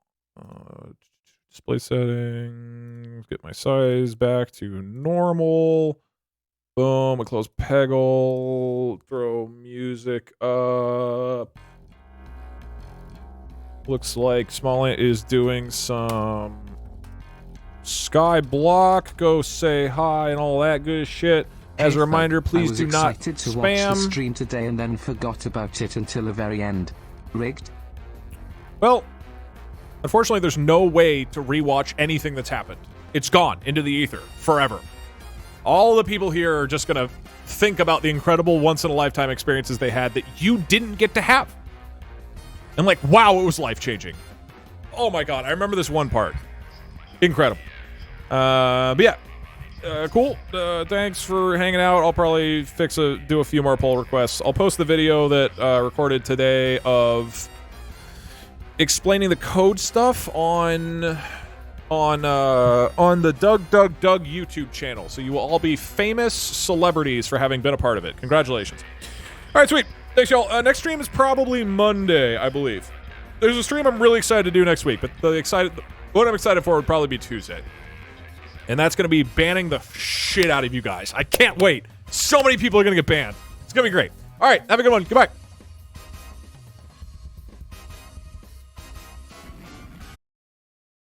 display settings, get my size back to normal. Boom, I close Peggle, throw music up. Looks like Small Ant is doing some Sky Block, go say hi and all that good shit. As a reminder, please do not spam. I was excited to spam. watch the stream today and then forgot about it until the very end. Rigged? Well, unfortunately, there's no way to rewatch anything that's happened. It's gone into the ether forever. All the people here are just going to think about the incredible once-in-a-lifetime experiences they had that you didn't get to have. And like, wow, it was life-changing. Oh my God, I remember this one part. Incredible. But yeah, cool. Thanks for hanging out. I'll probably do a few more poll requests. I'll post the video that recorded today of explaining the code stuff on the Doug YouTube channel. So you will all be famous celebrities for having been a part of it. Congratulations. All right, sweet. Thanks, y'all. Next stream is probably Monday, I believe. There's a stream I'm really excited to do next week, but what I'm excited for would probably be Tuesday. And that's going to be banning the shit out of you guys. I can't wait. So many people are going to get banned. It's going to be great. All right, have a good one. Goodbye.